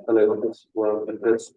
Hello, this one, hello.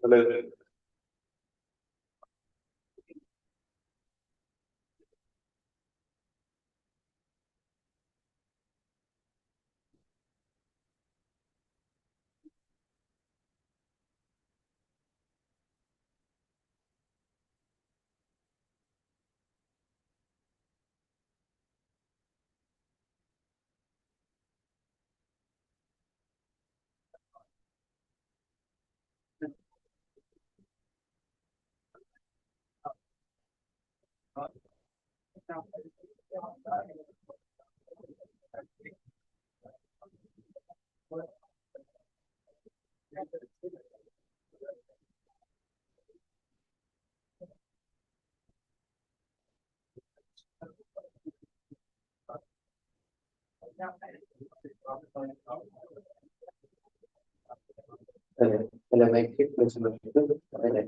Hello, make it possible. Hello, hello,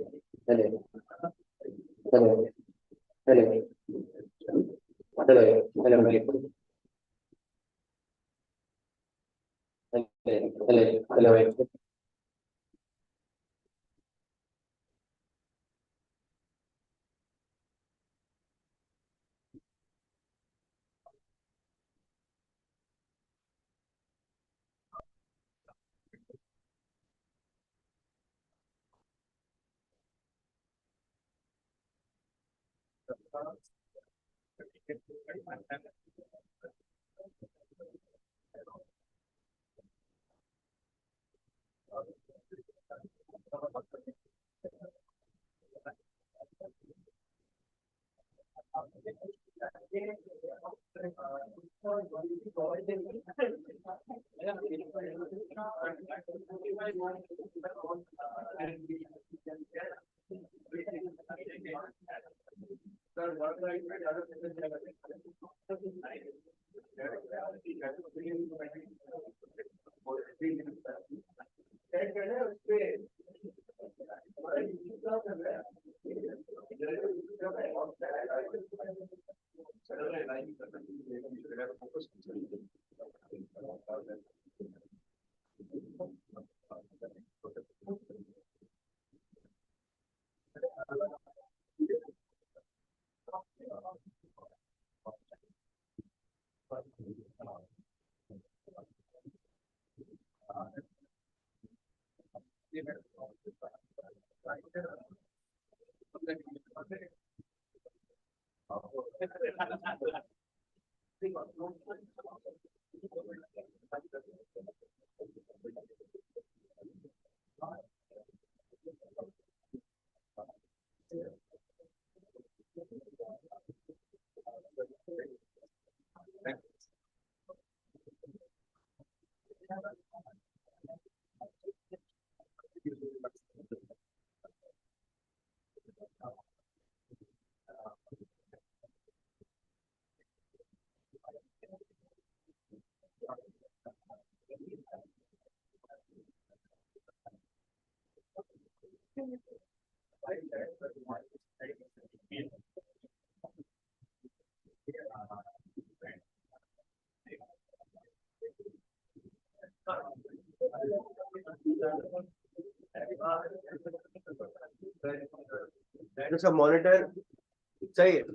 hello, hello, hello, make it. Hello, make it. There's a monitor. Say it.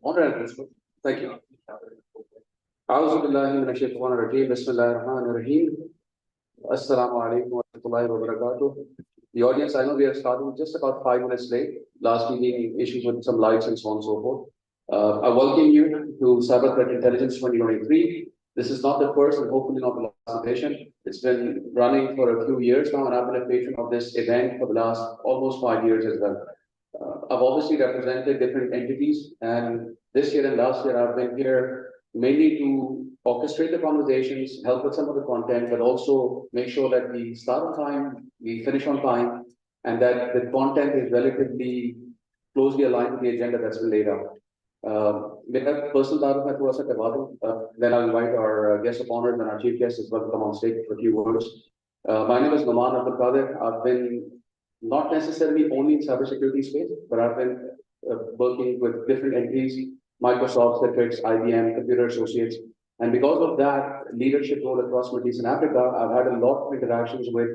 Honorable, thank you. أعوذ بالله من الشيطان الرجيم بسم الله الرحمن الرحيم Assalamu alaikum wa rahmatullahi wa barakatuh. The audience, I know we are starting just about 5 minutes late. Last evening, issues with some lights and so on and so forth. I welcome you to Cyber Threat Intelligence 2023. This is not the first and hopefully not the last edition. It's been running for a few years now, and I've been a patron of this event for the last almost 5 years as well. I've obviously represented different entities, and this year and last year I've been here mainly to orchestrate the conversations, help with some of the content, but also make sure that we start on time, we finish on time, and that the content is relatively closely aligned with the agenda that's been laid out. मेरा personal तारुफ मैं थोड़ा सा करवा दूं, then I'll invite our guest of honor and our chief guest as well to come on stage for a few words. My name is Noman Abdul Qadir. I've been not necessarily only in cybersecurity space, but I've been working with different entities, Microsoft, Citrix, IBM, Computer Associates. And because of that leadership role across Middle East and Africa, I've had a lot of interactions with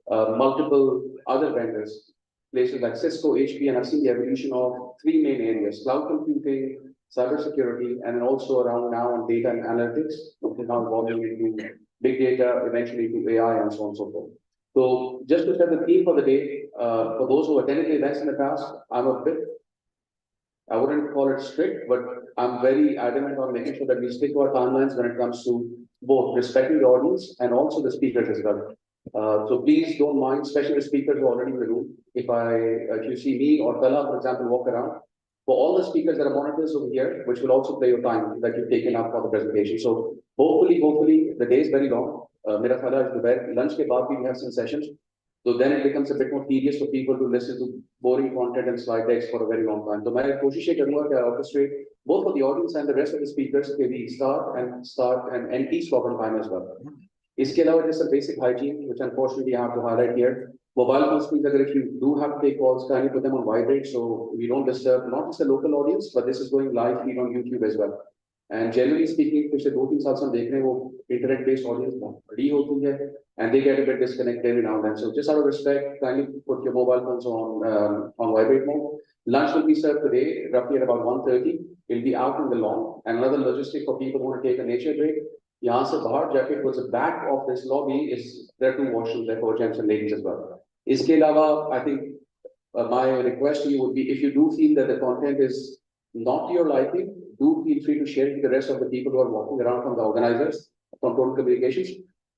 multiple other vendors, places like Cisco, HP, and I've seen the evolution of three main areas: cloud computing, cybersecurity, and then also around now on data and analytics, which is now evolving into big data, eventually to AI, and so on and so forth. So just to set the theme for the day, for those who attended the events in the past, I'm a bit, I wouldn't call it strict, but I'm very adamant on making sure that we stick to our timelines when it comes to both respecting the audience and also the speakers as well. So please don't mind, especially the speakers who are already in the room. If you see me or Tala, for example, walk around, for all the speakers, there are monitors over here, which will also play your time that you've taken up for the presentation. So hopefully, the day is very long. Mera khala is the lunch ke baad we have some sessions. So then it becomes a bit more tedious for people to listen to boring content and slide decks for a very long time. So my कोशिश ये करूँगा कि orchestrate both for the audience and the rest of the speakers के भी start and end each slot on time as well. इसके अलावा just a basic hygiene, which unfortunately I have to highlight here. Mobile phone screens, if you do have to take calls, kindly put them on vibrate so we don't disturb not just the local audience, but this is going live feed on YouTube as well. And generally speaking, पिछले 2-3 साल से हम देख रहे हैं वो internet based audience बहुत बड़ी होती है, and they get a bit disconnected every now and then. So just out of respect, kindly put your mobile phones on vibrate mode. Lunch will be served today, roughly at about 1:30. It'll be out in the lawn. And another logistic for people who want to take a nature break. यहाँ से बाहर जाके towards the back of this lobby is there are 2 washrooms there for gents and ladies as well. इसके अलावा, I think my request to you would be, if you do feel that the content is not to your liking, do feel free to share it with the rest of the people who are walking around from the organizers, from Total Communications.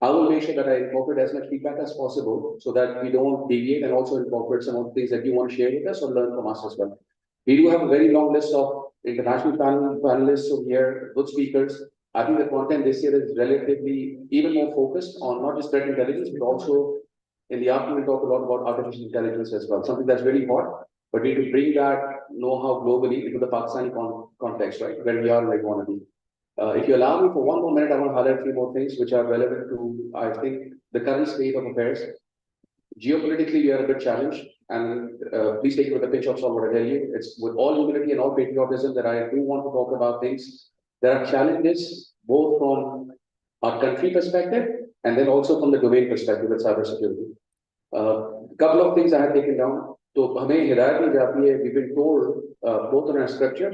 I will make sure that I incorporate as much feedback as possible so that we don't deviate and also incorporate some of the things that you want to share with us or learn from us as well. We do have a very long list of international panelists over here, good speakers. I think the content this year is relatively even more focused on not just threat intelligence, but also in the afternoon, we talk a lot about artificial intelligence as well, something that's really hot, but we need to bring that know-how globally into the Pakistani context, right, where we are and where we want to be. If you allow me for one more minute, I want to highlight 3 more things which are relevant to, I think, the current state of affairs. Geopolitically, we are a bit challenged, and please take it with a pinch of salt what I tell you. It's with all humility and all patriotism that I do want to talk about things. There are challenges both from our country perspective and then also from the domain perspective with cybersecurity. Couple of things I have taken down. So, we've been told both on our scripture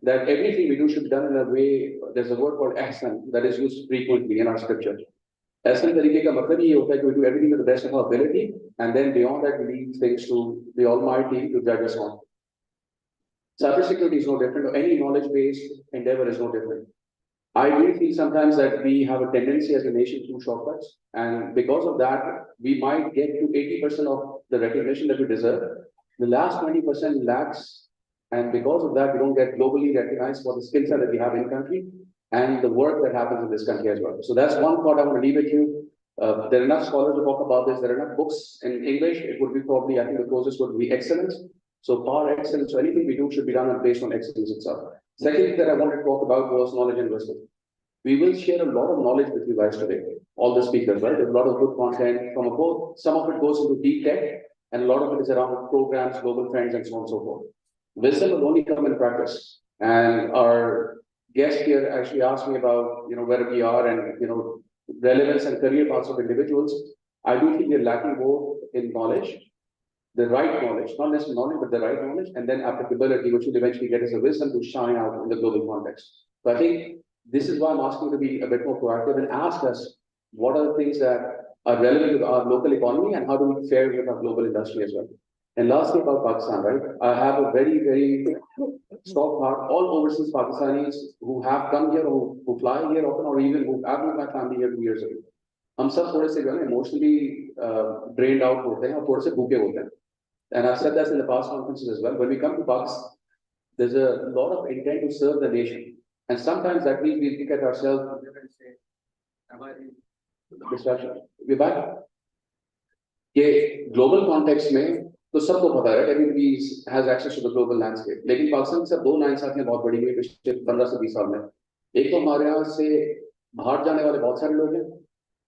that everything we do should be done in a way. There's a word called ahsan that is used frequently in our scripture. Ahsan तरीके का मतलब ये होता है कि we do everything to the best of our ability, and then beyond that we leave things to the Almighty to judge us on. Cybersecurity is no different, or any knowledge-based endeavor is no different. I really feel sometimes that we have a tendency as a nation to shortcuts, and because of that, we might get to 80% of the recognition that we deserve. The last 20% lacks, and because of that, we don't get globally recognized for the skill set that we have in country and the work that happens in this country as well. So that's one thought I want to leave with you. There are enough scholars to talk about this. There are enough books in English. It would be probably, I think the closest would be excellence. So par excellence, so anything we do should be done based on excellence itself. Second thing that I wanted to talk about was knowledge and wisdom. We will share a lot of knowledge with you guys today, all the speakers, right? There's a lot of good content from both. Some of it goes into deep tech, and a lot of it is around programs, global trends, and so on and so forth. Wisdom will only come in practice. And our guest here actually asked me about, where we are and, relevance and career paths of individuals. I do think we're lacking both in knowledge, the right knowledge, not necessarily knowledge, but the right knowledge, and then applicability, which will eventually get us a wisdom to shine out in the global context. So I think this is why I'm asking you to be a bit more proactive and ask us what are the things that are relevant to our local economy and how do we fare with our global industry as well. And lastly, about Pakistan, right? I have a very, very stop hard. All overseas Pakistanis who have come here, who fly here often, or even who have moved my family here 2 years ago. हम सब थोड़े से जो है emotionally drained out होते हैं और थोड़े से भूखे होते हैं. And I've said that in the past conferences as well. When we come to Pakistan, there's a lot of intent to serve the nation. And sometimes that means we think at ourselves, distraction. We're back. ये global context में तो सबको पता है, everybody has access to the global landscape. लेकिन पाकिस्तान के साथ दो नाइंसाफियां बहुत बड़ी हुई पिछले 15 से 20 साल में. एक तो हमारे यहाँ से बाहर जाने वाले बहुत सारे लोग हैं,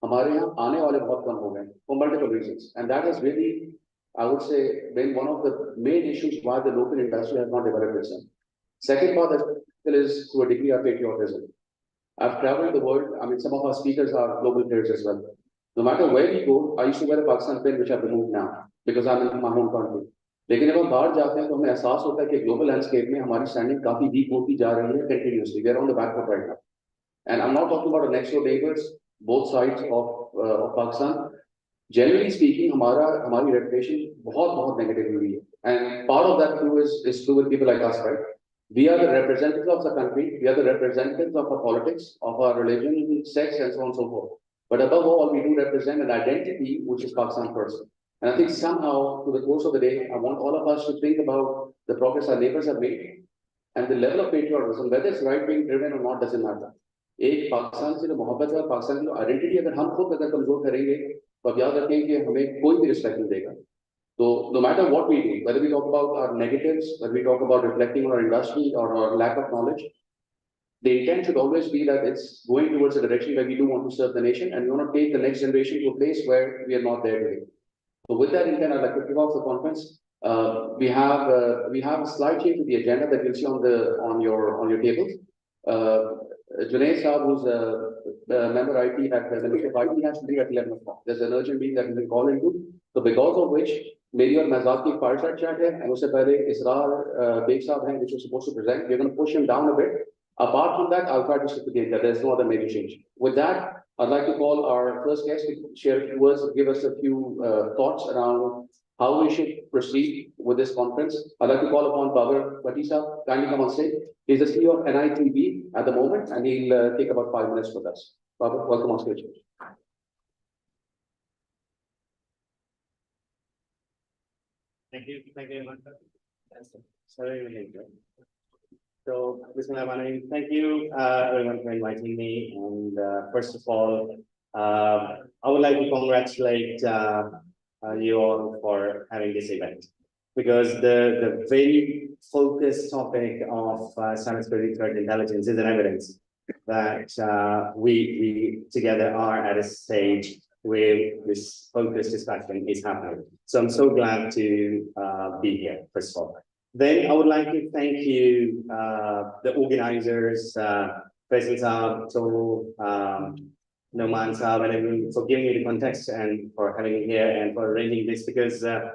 हमारे यहाँ आने वाले बहुत कम हो गए for multiple reasons, and that has really, I would say, been one of the main issues why the local industry has not developed itself. Second part is to a degree of patriotism. I've traveled the world. I mean, some of our speakers are global players as well. No matter where we go, I used to wear a Pakistan pin, which I've removed now because I'm in my home country. लेकिन जब हम बाहर जाते हैं तो हमें एहसास होता है कि ग्लोबल लैंडस्केप में हमारी स्टैंडिंग काफी वीक होती जा रही है continuously. We are on the back foot right now. And I'm not talking about the next door neighbors, both sides of Pakistan. Generally speaking, हमारी reputation बहुत negative हुई है. And part of that too is true with people like us, right? We are the representatives of the country. We are the representatives of our politics, of our religion, sex, and so on and so forth. But above all, we do represent an identity which is Pakistan first. And I think somehow, through the course of the day, I want all of us to think about the progress our neighbors have made and the level of patriotism, whether it's right being driven or not, doesn't matter. एक पाकिस्तान से जो मोहब्बत है, पाकिस्तान की जो identity अगर हम खुद अगर कमजोर करेंगे, तो अब याद रखें कि हमें कोई भी रिस्पेक्ट नहीं देगा. So no matter what we do, whether we talk about our negatives, whether we talk about reflecting on our industry or our lack of knowledge, the intent should always be that it's going towards a direction where we do want to serve the nation and we want to take the next generation to a place where we are not there today. So with that intent, I'd like to kick off the conference. We have a slide change to the agenda that you'll see on your tables. Junaid Saab, who's a member IT at the Ministry of IT, has to be at 11 o'clock. There's an urgent meeting that we will call into. So because of which, मेरी और महजाब की fireside chat है, and उससे पहले इसरार bag साहब हैं, which was supposed to present. We're going to push him down a bit. Apart from that, I'll try to stick to the agenda. There's no other major change. With that, I'd like to call our first guest to share a few words, give us a few thoughts around how we should proceed with this conference. I'd like to call upon Babar Batisa. Kindly come on stage. He's the CEO of NITB at the moment, and he'll take about 5 minutes with us. Babar, welcome on stage. Thank you very much. Sorry, so, thank you everyone for inviting me. And first of all, I would like to congratulate you all for having this event, because the very focused topic of cybersecurity threat intelligence is an evidence that we together are at a stage where this focused discussion is happening. So I'm so glad to be here, first of all. Then I would like to thank you, the organizers, President Saab, Tomu, Noman Saab, and everyone for giving me the context and for having me here and for arranging this, because I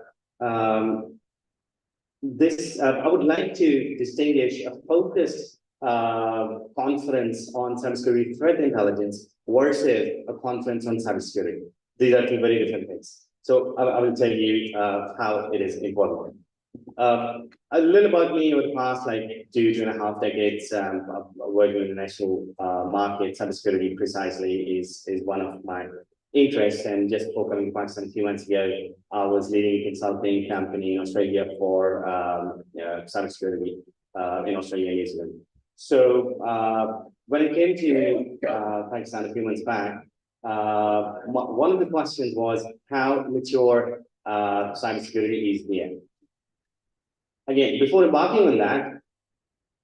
would like to distinguish a focused conference on cybersecurity threat intelligence versus a conference on cybersecurity. These are two very different things. So I will tell you how it is important. A little about me over the past like 2.5 decades, working in the national market. Cybersecurity precisely is one of my interests. And just before coming to Pakistan a few months ago, I was leading a consulting company in Australia for cybersecurity in Australia and New Zealand. So when it came to Pakistan a few months back, one of the questions was how mature cybersecurity is here. Again, before embarking on that,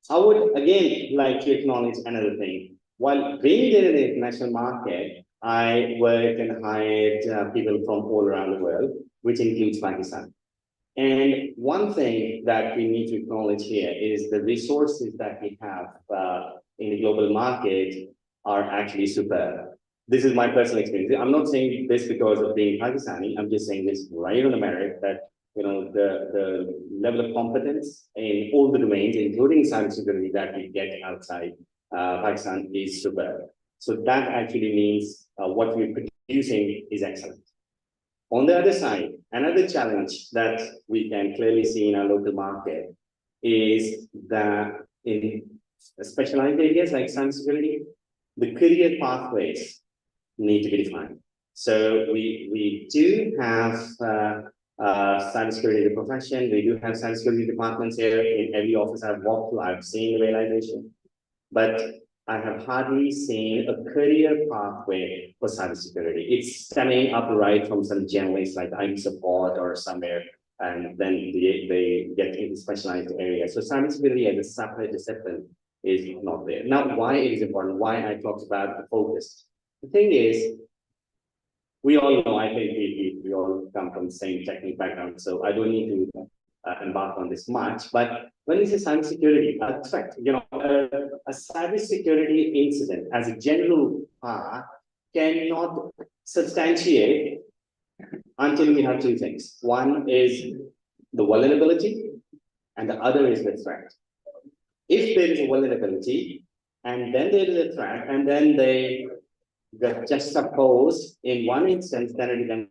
I would again like to acknowledge another thing. While being there in the international market, I worked and hired people from all around the world, which includes Pakistan. And one thing that we need to acknowledge here is the resources that we have in the global market are actually superb. This is my personal experience. I'm not saying this because of being Pakistani. I'm just saying this right on the merit that the level of competence in all the domains, including cybersecurity, that we get outside Pakistan is superb. So that actually means what we're producing is excellent. On the other side, another challenge that we can clearly see in our local market is that in specialized areas like cybersecurity, the career pathways need to be defined. So we do have cybersecurity profession. We do have cybersecurity departments here in every office I've walked to. I've seen the realization, but I have hardly seen a career pathway for cybersecurity. It's coming up right from some generalists like IT support or somewhere, and then they get into specialized areas. So cybersecurity as a separate discipline is not there. Now, why it is important? Why I talked about the focus? The thing is, we all know, I think we all come from the same technical background, so I don't need to embark on this much. But when we say cybersecurity, a threat, a cybersecurity incident as a general part cannot substantiate until we have two things. One is the vulnerability, and the other is the threat. If there is a vulnerability, and then there is a threat, and then they just suppose in one instance, then it can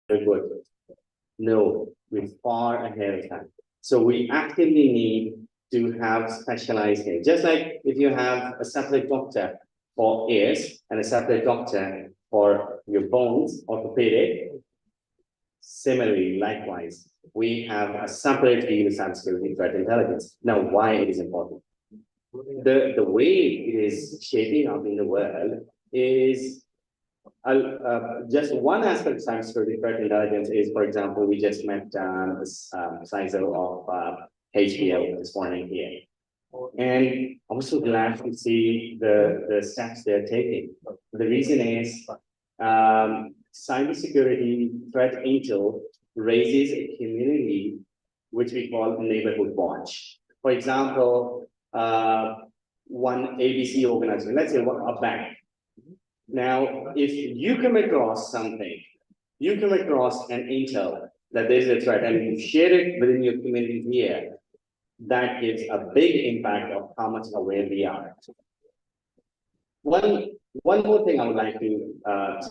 good. No, we're far ahead of time. So we actively need to have specialized care. Just like if you have a separate doctor for ears and a separate doctor for your bones, orthopedic, similarly, likewise, we have a separate field of cybersecurity threat intelligence. Now, why it is important? The way it is shaping up in the world is just one aspect of cybersecurity threat intelligence is, for example, we just met CISO of HBL this morning here. And I'm so glad to see the steps they're taking. The reason is cybersecurity threat intel raises a community which we call neighborhood watch. For example, one ABC organization, let's say a bank. Now, if you come across something, you come across an intel that there's a threat and you share it within your community here, that gives a big impact of how much aware we are. One more thing I would like to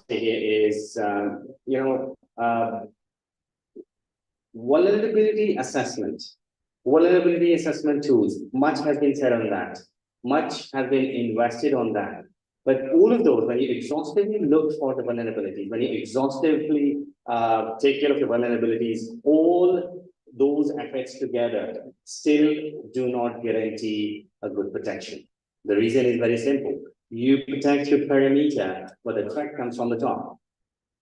say here is, vulnerability assessment tools. Much has been said on that. Much has been invested on that. But all of those, when you exhaustively look for the vulnerabilities, when you exhaustively take care of the vulnerabilities, all those efforts together still do not guarantee a good protection. The reason is very simple. You protect your perimeter, but the threat comes from the top.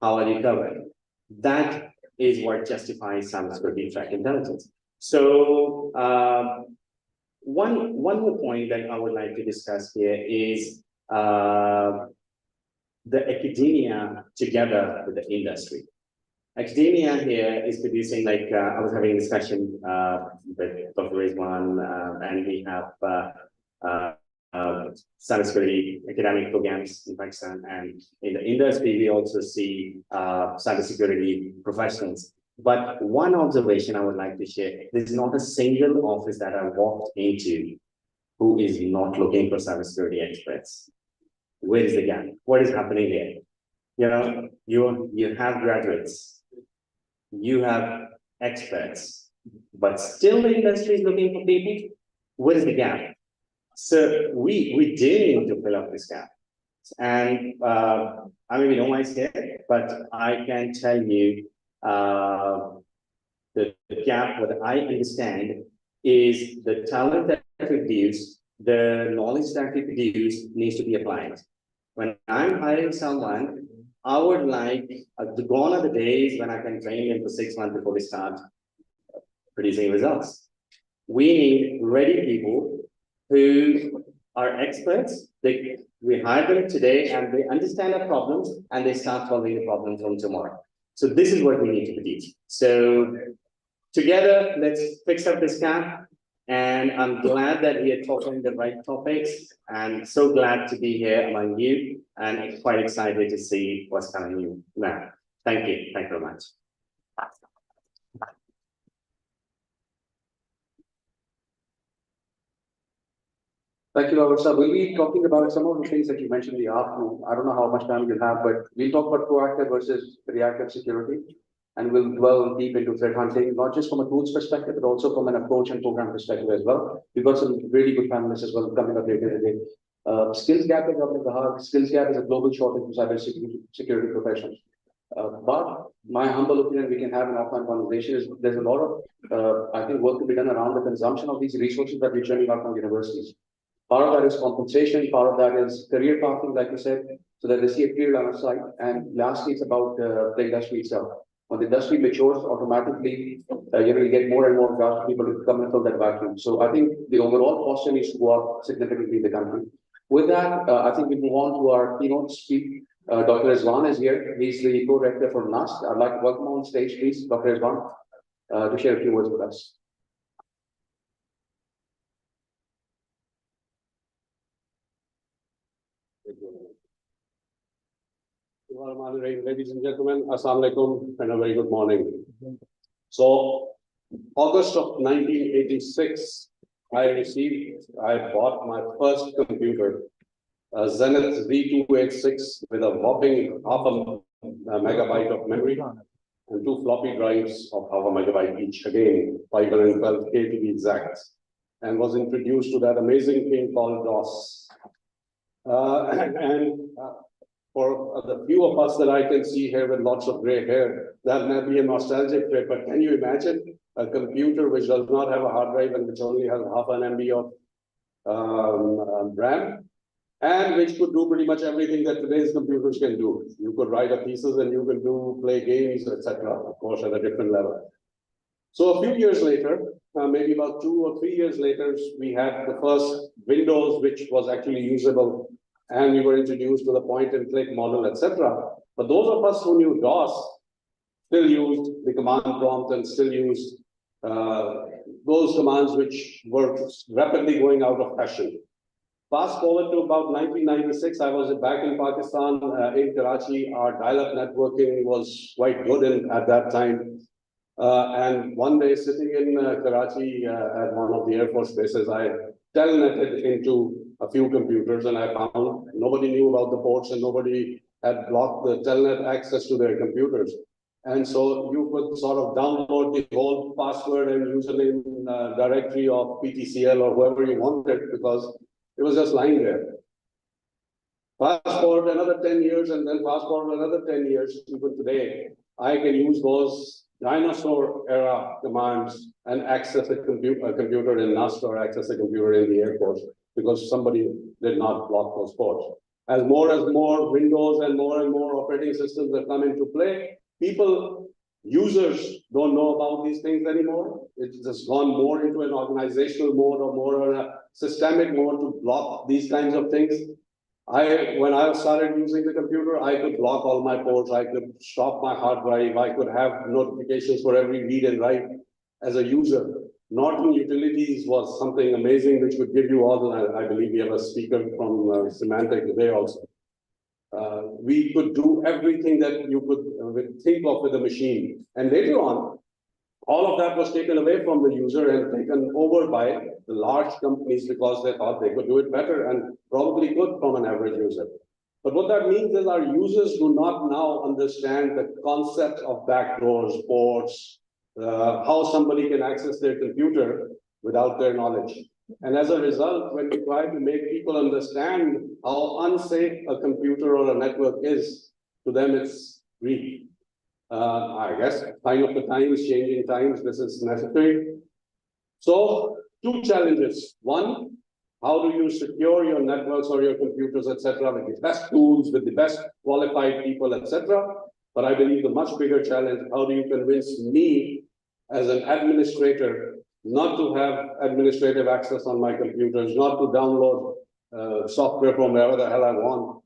How are you covered? That is what justifies cybersecurity threat intelligence. So one more point that I would like to discuss here is the academia together with the industry. Academia here is producing, like I was having a discussion with Dr. Rizwan, and we have cybersecurity academic programs in Pakistan, and in the industry we also see cybersecurity professionals. But one observation I would like to share: there's not a single office that I walked into who is not looking for cybersecurity experts. Where is the gap? What is happening there? You have graduates, you have experts, but still the industry is looking for people. Where is the gap? So we do need to fill up this gap. And I mean, we don't mind here, but I can tell you the gap, what I understand is the talent that we produce, the knowledge that we produce needs to be applied. When I'm hiring someone, I would like, gone are the days when I can train them for 6 months before they start producing results. We need ready people who are experts. We hire them today and they understand our problems and they start solving the problems from tomorrow. So this is what we need to produce. So together, let's fix up this gap. And I'm glad that we are talking the right topics, and so glad to be here among you, and quite excited to see what's coming new now. Thank you. Thank you very much. Thank you, Robert. Sir. We'll be talking about some of the things that you mentioned in the afternoon. I don't know how much time we'll have, but we'll talk about proactive versus reactive security. And we'll dwell deep into threat hunting, not just from a tools perspective, but also from an approach and program perspective as well. We've got some really good panelists as well coming up later today. Skills gap is up in the heart. Skills gap is a global shortage of cybersecurity professionals. But my humble opinion, we can have an offline conversation, is there's a lot of, I think, work to be done around the consumption of these resources that we're churning out from universities. Part of that is compensation, part of that is career pathing, like you said, so that they see a clear line of sight. And lastly, it's about the industry itself. When the industry matures, automatically, you get more and more jobs, people to come and fill that vacuum. So I think the overall posture needs to go up significantly in the country. With that, I think we move on to our keynote speaker. Dr. Rizwan is here. He's the co-rector for NUST. I'd like to welcome on stage, please, Dr. Rizwan, to share a few words with us. Ladies and gentlemen, Assalamu alaikum and a very good morning. So, August of 1986, I bought my first computer, a Zenith Z286 with a whopping half a megabyte of memory and 2 floppy drives of half a megabyte each, again 512K to be exact, and was introduced to that amazing thing called DOS. For the few of us that I can see here with lots of gray hair, that may be a nostalgic trip, but can you imagine a computer which does not have a hard drive and which only has half an MB of RAM, and which could do pretty much everything that today's computers can do? You could write a thesis and you can play games, etc., of course, at a different level. So a few years later, maybe about 2 or 3 years later, we had the first Windows, which was actually usable, and we were introduced to the point-and-click model, etc. But those of us who knew DOS still used the command prompt and still used those commands which were rapidly going out of fashion. Fast forward to about 1996, I was back in Pakistan, in Karachi. Our dial-up networking was quite good at that time. And one day, sitting in Karachi at one of the Air Force bases, I telnetted into a few computers, and I found nobody knew about the ports and nobody had blocked the telnet access to their computers. And so you could sort of download the whole password and username directory of PTCL or whoever you wanted, because it was just lying there. Fast forward another 10 years, and then fast forward another 10 years, even today, I can use those dinosaur era commands and access a computer in NUST or access a computer in the Air Force, because somebody did not block those ports. As more Windows and more operating systems that come into play, users don't know about these things anymore. It's just gone more into an organizational mode or more on a systemic mode to block these kinds of things. When I started using the computer, I could block all my ports, I could stop my hard drive, I could have notifications for every read and write as a user. Norton Utilities was something amazing which would give you all, and I believe we have a speaker from Symantec today also. We could do everything that you could think of with a machine. And later on, all of that was taken away from the user and taken over by the large companies because they thought they could do it better and probably could from an average user. But what that means is our users do not now understand the concept of backdoors, ports, how somebody can access their computer without their knowledge. And as a result, when we try to make people understand how unsafe a computer or a network is, to them it's grief. I guess time of the times, changing times, this is necessary. So 2 challenges. One, how do you secure your networks or your computers, etc., with the best tools, with the best qualified people, etc. But I believe the much bigger challenge, how do you convince me as an administrator not to have administrative access on my computers, not to download software from wherever the hell I want,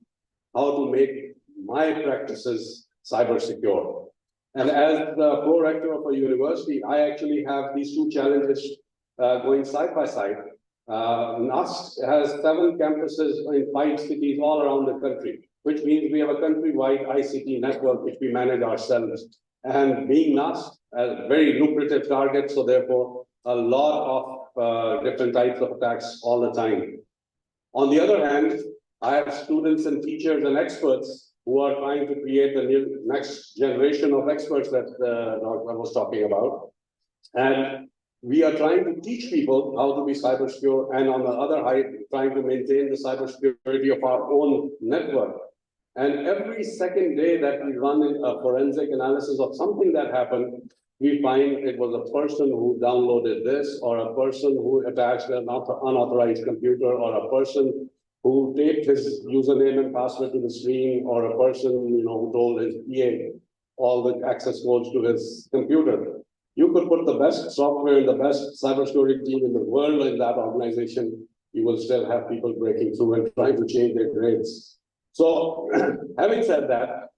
how to make my practices cyber secure. And as the pro-rector of a university, I actually have these 2 challenges going side by side. NUST has 7 campuses in 5 cities all around the country, which means we have a countrywide ICT network which we manage ourselves. And being NUST, a very lucrative target, so therefore a lot of different types of attacks all the time. On the other hand, I have students and teachers and experts who are trying to create the new next generation of experts that I was talking about. And we are trying to teach people how to be cyber secure, and on the other hand, trying to maintain the cybersecurity of our own network. And every second day that we run a forensic analysis of something that happened, we find it was a person who downloaded this, or a person who attached an unauthorized computer, or a person who taped his username and password to the screen, or a person, who told his PA all the access codes to his computer. You could put the best software and the best cybersecurity team in the world in that organization, you will still have people breaking through and trying to change their grades. So, having said that,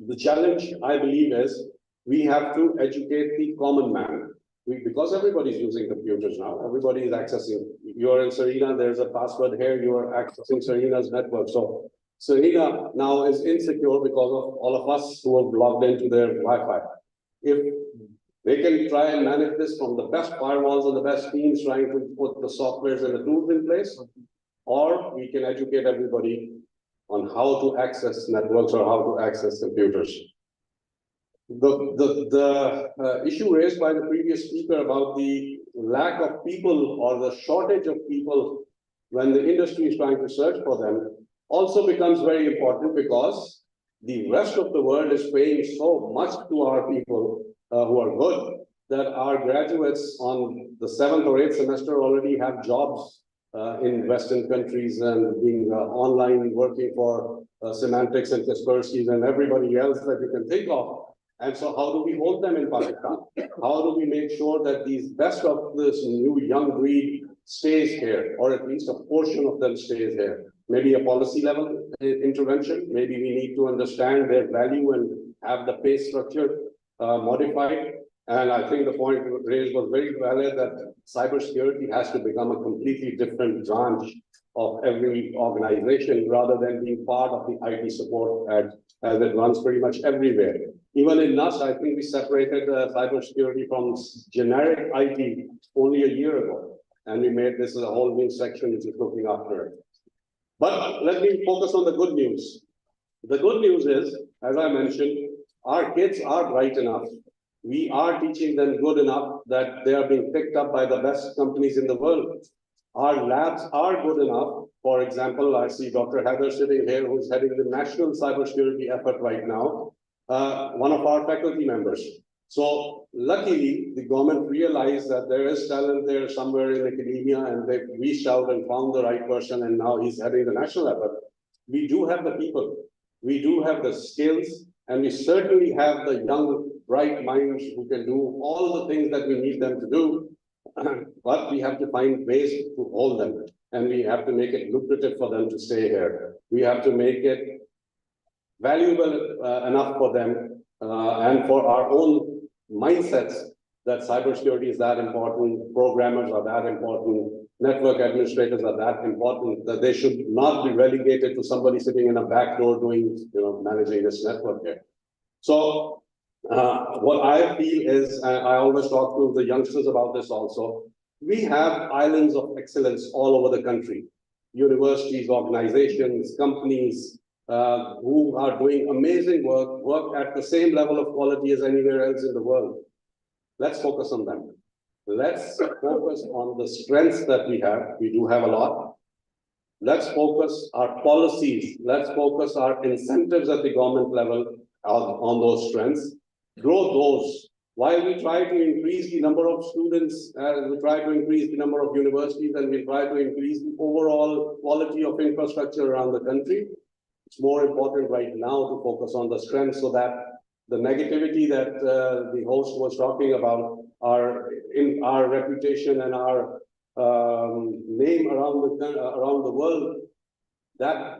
the challenge, I believe, is we have to educate the common man. Because everybody's using computers now, everybody is accessing. You're in Serena, there's a password here, you are accessing Serena's network. So Serena now is insecure because of all of us who have logged into their Wi-Fi. If they can try and manage this from the best firewalls and the best teams trying to put the softwares and the tools in place, or we can educate everybody on how to access networks or how to access computers. The issue raised by the previous speaker about the lack of people or the shortage of people when the industry is trying to search for them also becomes very important, because the rest of the world is paying so much to our people who are good, that our graduates on the 7th or 8th semester already have jobs in Western countries and being online working for Semantics and Kaspersky and everybody else that you can think of. And so how do we hold them in Pakistan? How do we make sure that these best of this new young breed stays here, or at least a portion of them stays here? Maybe a policy level intervention. Maybe we need to understand their value and have the pay structure modified. And I think the point raised was very valid, that cybersecurity has to become a completely different branch of every organization, rather than being part of the IT support as it runs pretty much everywhere. Even in NUS, I think we separated cybersecurity from generic IT only a year ago, and we made this a whole new section which is looking after it. But let me focus on the good news. The good news is, as I mentioned, our kids are bright enough. We are teaching them good enough that they are being picked up by the best companies in the world. Our labs are good enough. For example, I see Dr. Heather sitting here, who's heading the national cybersecurity effort right now, one of our faculty members. So luckily, the government realized that there is talent there somewhere in academia, and they reached out and found the right person, and now he's heading the national effort. We do have the people, we do have the skills, and we certainly have the young, bright minds who can do all the things that we need them to do. But we have to find ways to hold them, and we have to make it lucrative for them to stay here. We have to make it valuable enough for them and for our own mindsets that cybersecurity is that important, programmers are that important, network administrators are that important, that they should not be relegated to somebody sitting in a back door doing, managing this network here. So what I feel is, I always talk to the youngsters about this also, we have islands of excellence all over the country, universities, organizations, companies, who are doing amazing work at the same level of quality as anywhere else in the world. Let's focus on them. Let's focus on the strengths that we have. We do have a lot. Let's focus our policies. Let's focus our incentives at the government level on those strengths. Grow those. While we try to increase the number of students, we try to increase the number of universities, and we try to increase the overall quality of infrastructure around the country, it's more important right now to focus on the strengths, so that the negativity that the host was talking about, our reputation and our name around the world, that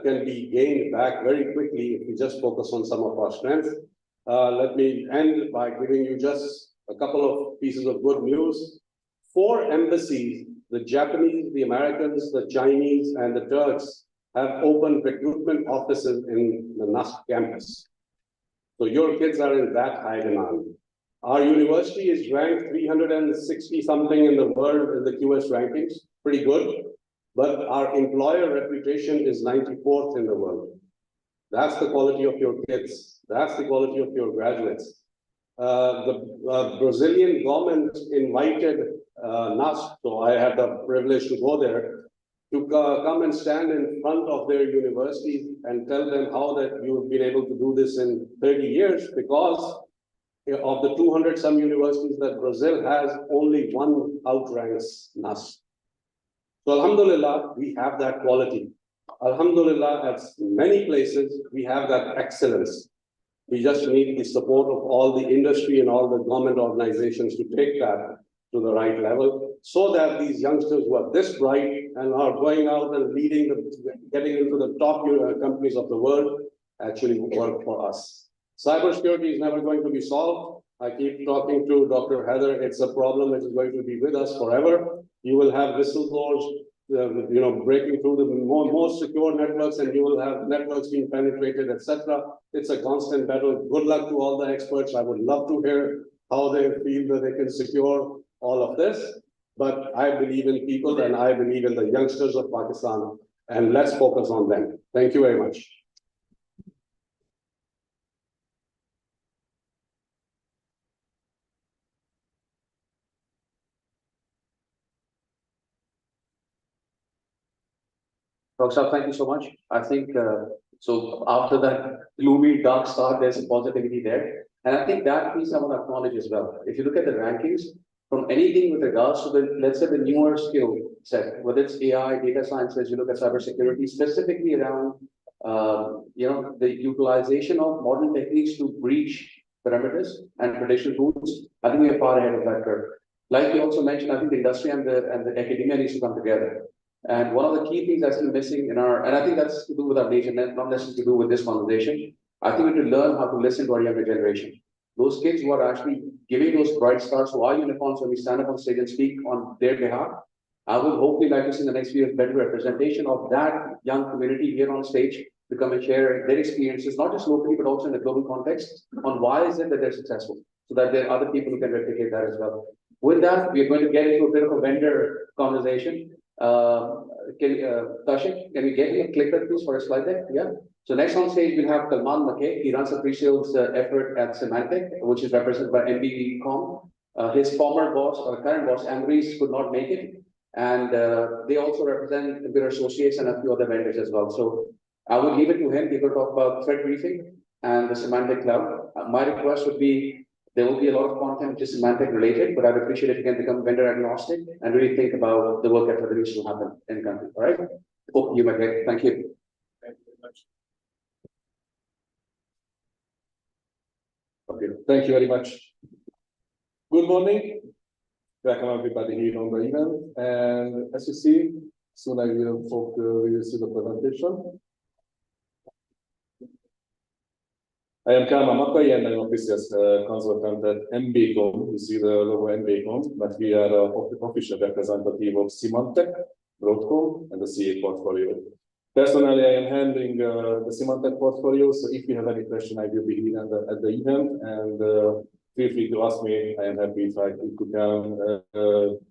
can be gained back very quickly if we just focus on some of our strengths. Let me end by giving you just a couple of pieces of good news. 4 embassies, the Japanese, the Americans, the Chinese, and the Turks, have opened recruitment offices in the NUST campus. So your kids are in that high demand. Our university is ranked 360 something in the world in the QS rankings, pretty good. but our employer reputation is 94th in the world. That's the quality of your kids. That's the quality of your graduates. The Brazilian government invited NASP, so I had the privilege to go there, to come and stand in front of their university and tell them how that you've been able to do this in 30 years, because of the 200 some universities that Brazil has, only one outranks NASP. So Alhamdulillah, we have that quality. Alhamdulillah, at many places, we have that excellence. We just need the support of all the industry and all the government organizations to take that to the right level, so that these youngsters who are this bright and are going out and leading, getting into the top companies of the world, actually work for us. Cybersecurity is never going to be solved. I keep talking to Dr. Heather. It's a problem that is going to be with us forever. You will have whistleblowers, breaking through the most secure networks, and you will have networks being penetrated, etc. It's a constant battle. Good luck to all the experts. I would love to hear how they feel that they can secure all of this. But I believe in people, and I believe in the youngsters of Pakistan, and let's focus on them. Thank you very much. Dr. Thank you so much. I think, so after that gloomy, dark start, there's a positivity there. And I think that piece I want to acknowledge as well. If you look at the rankings, from anything with regards to the, let's say, the newer skill set, whether it's AI, data sciences, you look at cybersecurity, specifically around, the utilization of modern techniques to breach parameters and traditional tools, I think we are far ahead of that curve. Like you also mentioned, I think the industry and the academia needs to come together. And one of the key things that's still missing in our, and I think that's to do with our nation, not necessarily to do with this conversation. I think we need to learn how to listen to our younger generation. Those kids who are actually giving those bright stars to our unicorns when we stand up on stage and speak on their behalf. I would hopefully like to see in the next few years better representation of that young community here on stage to come and share their experiences, not just locally, but also in the global context, on why is it that they're successful, so that there are other people who can replicate that as well. With that, we are going to get into a bit of a vendor conversation. Tashik, can we get a clicker please for a slide deck? Yeah. So next on stage we have Kalman Mackay. He runs a pre-sales effort at Symantec, which is represented by MBCom. His former boss or current boss, Ambriz, could not make it, and they also represent Computer Associates and a few other vendors as well. So I will leave it to him. He will talk about threat briefing and the Symantec cloud. My request would be, there will be a lot of content which is Symantec related, but I'd appreciate if you can become vendor agnostic and really think about the work effort that needs to happen in the country. All right? Hope you might get. Thank you. Thank you very much. Okay, thank you very much. Good morning. Welcome everybody here on the event. And as you see, soon we will see the presentation. I am Kalman Mackay and I'm a business consultant at MBCom. You see the logo MBCom, but we are an official representative of Symantec, Broadcom, and the CA portfolio. Personally, I am handling the Symantec portfolio, so if you have any question, I will be here at the event, and feel free to ask me. I am happy if we can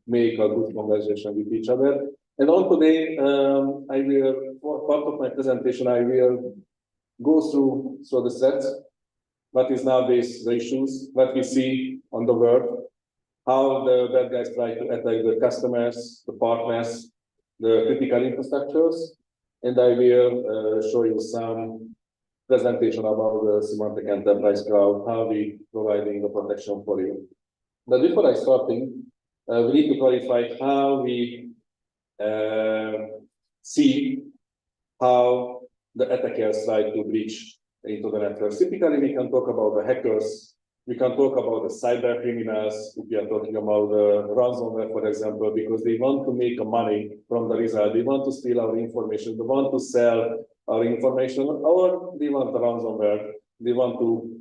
make a good conversation with each other. And on today, I will, for part of my presentation, I will go through the sets, what is nowadays the issues, what we see on the world, how the bad guys try to attack the customers, the partners, the critical infrastructures, and I will show you some presentation about the Symantec Enterprise Cloud, how we providing the protection for you. But before I starting, we need to clarify how we see how the attackers try to breach into the network. Typically, we can talk about the hackers, we can talk about the cyber criminals, if we are talking about the ransomware, for example, because they want to make money from the result. They want to steal our information, they want to sell our information, or they want the ransomware, they want to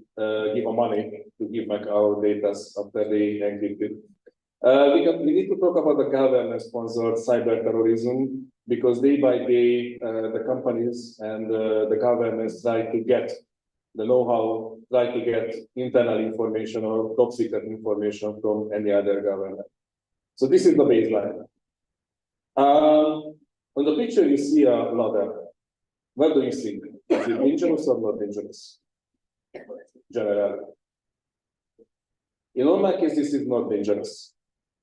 give money to give back our data after they encrypted. We need to talk about the government-sponsored cyber terrorism, because day by day, the companies and the governments try to get the know-how, try to get internal information or top secret information from any other government. So this is the baseline. On the picture, you see a ladder. What do you think? Is it dangerous or not dangerous? Generally. In normal case, this is not dangerous.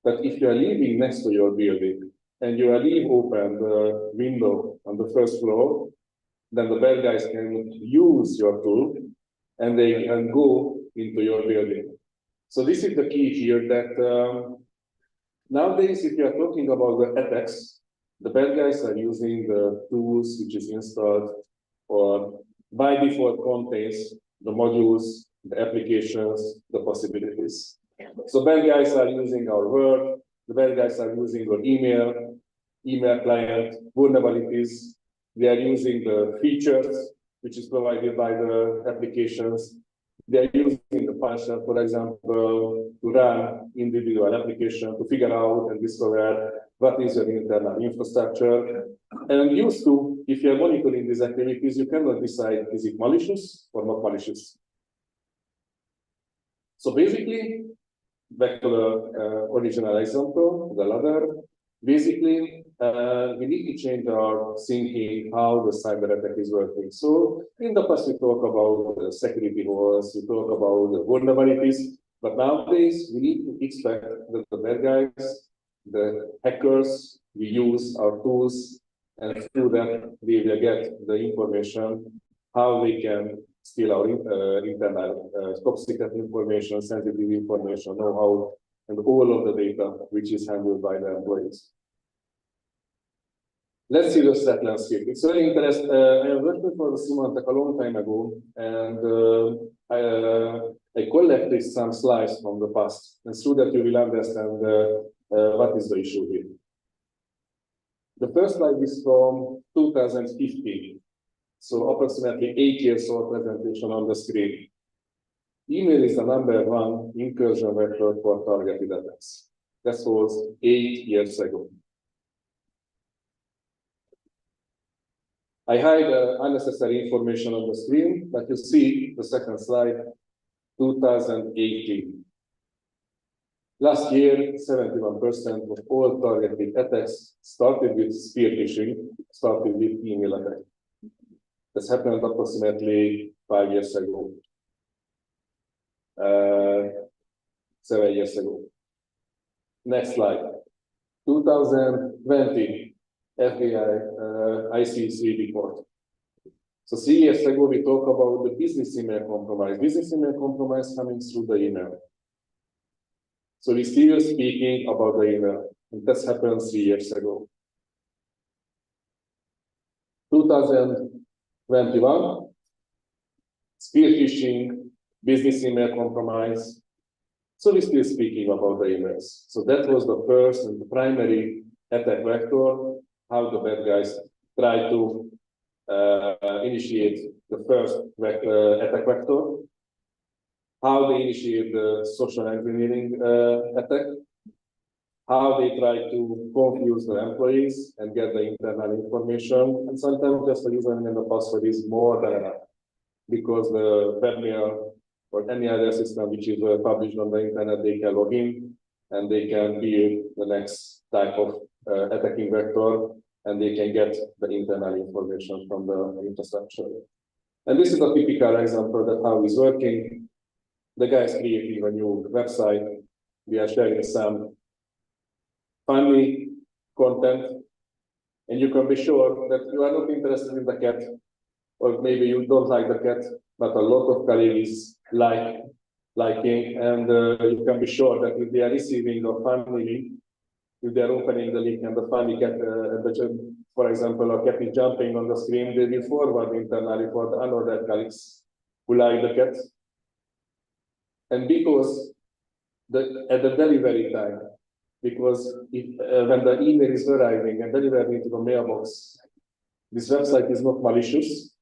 But if you are living next to your building and you are leave open the window on the first floor, then the bad guys can use your tool and they can go into your building. So this is the key here that nowadays, if you are talking about the attacks, the bad guys are using the tools which is installed or by default contains the modules, the applications, the possibilities. So bad guys are using our Word, the bad guys are using our email client, vulnerabilities. They are using the features which is provided by the applications. They are using the function, for example, to run individual application, to figure out and discover what is your internal infrastructure. And used to, if you are monitoring these activities, you cannot decide is it malicious or not malicious. So basically, back to the original example, the ladder. Basically, we need to change our thinking how the cyber attack is working. So in the past, we talk about the security holes, we talk about the vulnerabilities, but nowadays we need to expect that the bad guys, the hackers, we use our tools, and through that we will get the information how they can steal our internal top secret information, sensitive information, know-how, and all of the data which is handled by the employees. Let's see the threat landscape. It's very interesting. I worked for Symantec a long time ago, and I collected some slides from the past, and through that you will understand what is the issue here. The first slide is from 2015, so approximately 8 years old presentation on the screen. Email is the #1 incursion vector for targeted attacks. That was 8 years ago. I hide unnecessary information on the screen, but you see the second slide, 2018. Last year, 71% of all targeted attacks started with spear phishing, started with email attack. This happened approximately 5 years ago. 7 years ago. Next slide. 2020 FBI ICC report. So 3 years ago, we talked about the business email compromise. Business email compromise coming through the email. So we're still speaking about the email. And this happened 3 years ago. 2021, spear phishing, business email compromise. So we're still speaking about the emails. So that was the first and the primary attack vector, how the bad guys try to initiate the first attack vector, how they initiate the social engineering attack, how they try to confuse the employees and get the internal information, and sometimes just the username and the password is more than enough, because the webmail or any other system which is published on the internet, they can log in and they can build the next type of attacking vector, and they can get the internal information from the infrastructure. And this is a typical example that how it's working. The guys creating a new website. We are sharing some funny content, and you can be sure that you are not interested in the cat, or maybe you don't like the cat, but a lot of colleagues liking, and you can be sure that if they are receiving a funny link, if they are opening the link and the funny cat, for example, a cat is jumping on the screen, they will forward internally for the another colleagues who like the cat. And because at the delivery time, because when the email is arriving and delivered into the mailbox, this website is not malicious.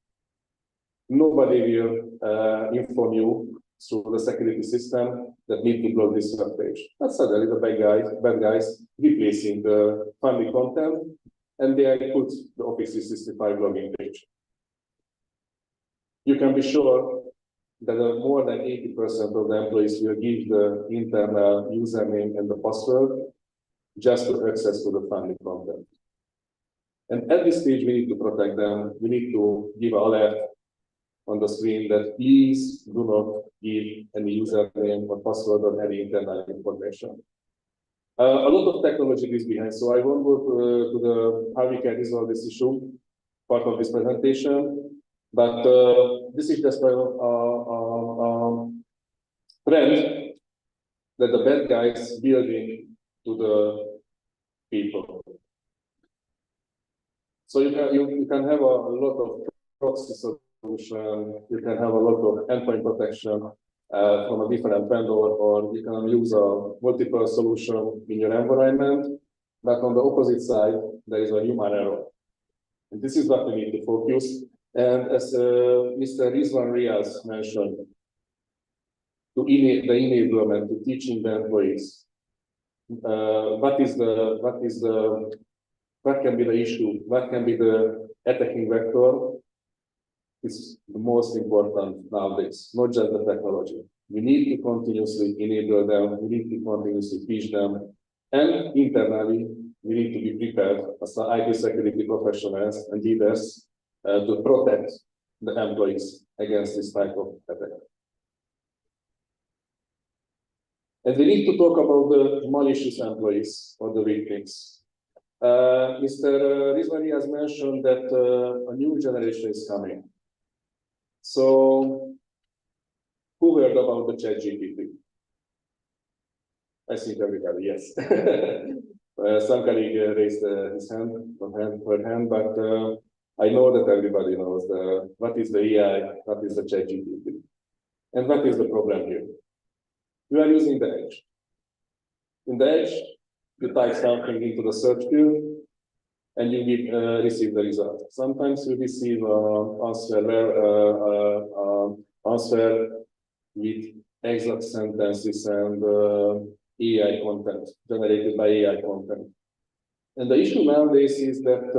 Nobody will inform you through the security system that need to block this web page. But suddenly the bad guys replacing the funny content, and they put the Office 365 login page. You can be sure that more than 80% of the employees will give the internal username and the password just to access to the funny content. And at this stage, we need to protect them. We need to give an alert on the screen that please do not give any username or password or any internal information. A lot of technology is behind, so I won't go to the how we can resolve this issue, part of this presentation, but this is just a trend that the bad guys building to the people. So you can have a lot of proxy solution, you can have a lot of endpoint protection from a different vendor, or you can use a multiple solution in your environment. But on the opposite side, there is a human error. And this is what we need to focus. And as Mr. Rizwan Riaz mentioned, the enablement, to teaching the employees what can be the issue, what can be the attacking vector, is the most important nowadays, not just the technology. We need to continuously enable them, we need to continuously teach them, and internally, we need to be prepared as the IT security professionals and leaders to protect the employees against this type of attack. And we need to talk about the malicious employees or the victims. Mr. Rizvani has mentioned that a new generation is coming. So, who heard about the ChatGPT? I think everybody, yes. Some colleague raised his hand, her hand, but I know that everybody knows what is the AI, what is the ChatGPT, and what is the problem here. You are using the Edge. In the Edge, you type something into the search field, and you receive the result. Sometimes you receive answer with exact sentences and AI content, generated by AI content. And the issue nowadays is that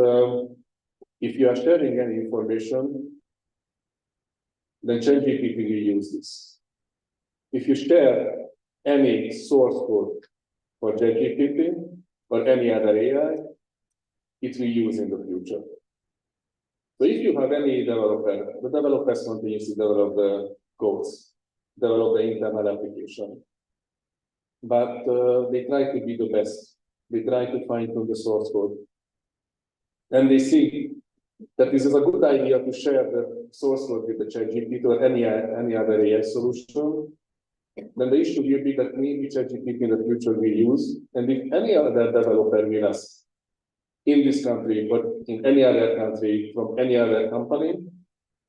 if you are sharing any information, then ChatGPT will use this. If you share any source code for ChatGPT or any other AI, it will use in the future. So if you have any developer, the developers continuously develop the codes, develop the internal application. But they try to be the best. They try to fine-tune the source code. And they see that this is a good idea to share the source code with the ChatGPT or any other AI solution. Then the issue will be that maybe ChatGPT in the future will use, and if any other developer will ask in this country, but in any other country from any other company,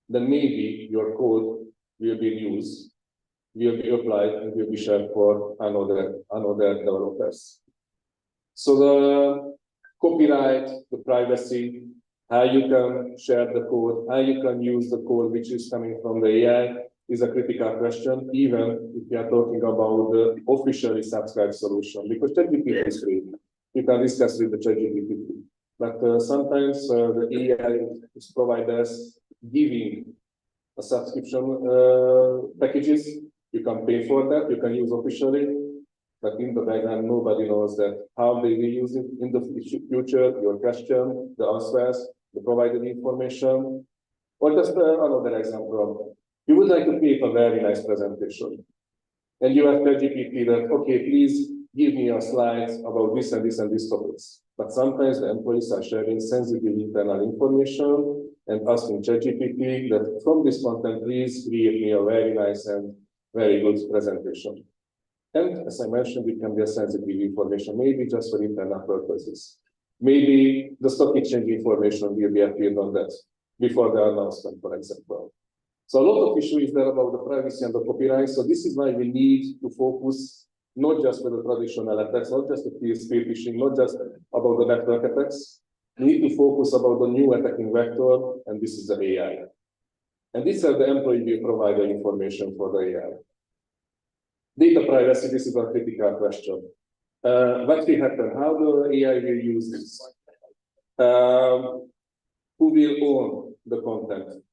then maybe your code will be used, will be applied, and will be shared for another developers. So the copyright, the privacy, how you can share the code, how you can use the code which is coming from the AI is a critical question, even if we are talking about the officially subscribed solution, because ChatGPT is free. You can discuss with the ChatGPT. But sometimes the AI providers giving a subscription packages, you can pay for that, you can use officially, but in the background, nobody knows that how they will use it in the future, your question, the answers, the provided information. Or just another example, you would like to create a very nice presentation, and you ask ChatGPT that, okay, please give me your slides about this and this and these topics. But sometimes the employees are sharing sensitive internal information and asking ChatGPT that from this content, please create me a very nice and very good presentation. And as I mentioned, it can be a sensitive information, maybe just for internal purposes. Maybe the stock exchange information will be appeared on that before the announcement, for example. So a lot of issues there about the privacy and the copyright. So this is why we need to focus not just with the traditional attacks, not just the PSP phishing, not just about the network attacks. We need to focus about the new attacking vector, and this is the AI. And this is the employee will provide the information for the AI. Data privacy, this is a critical question. What will happen? How the AI will use this? Who will own the content?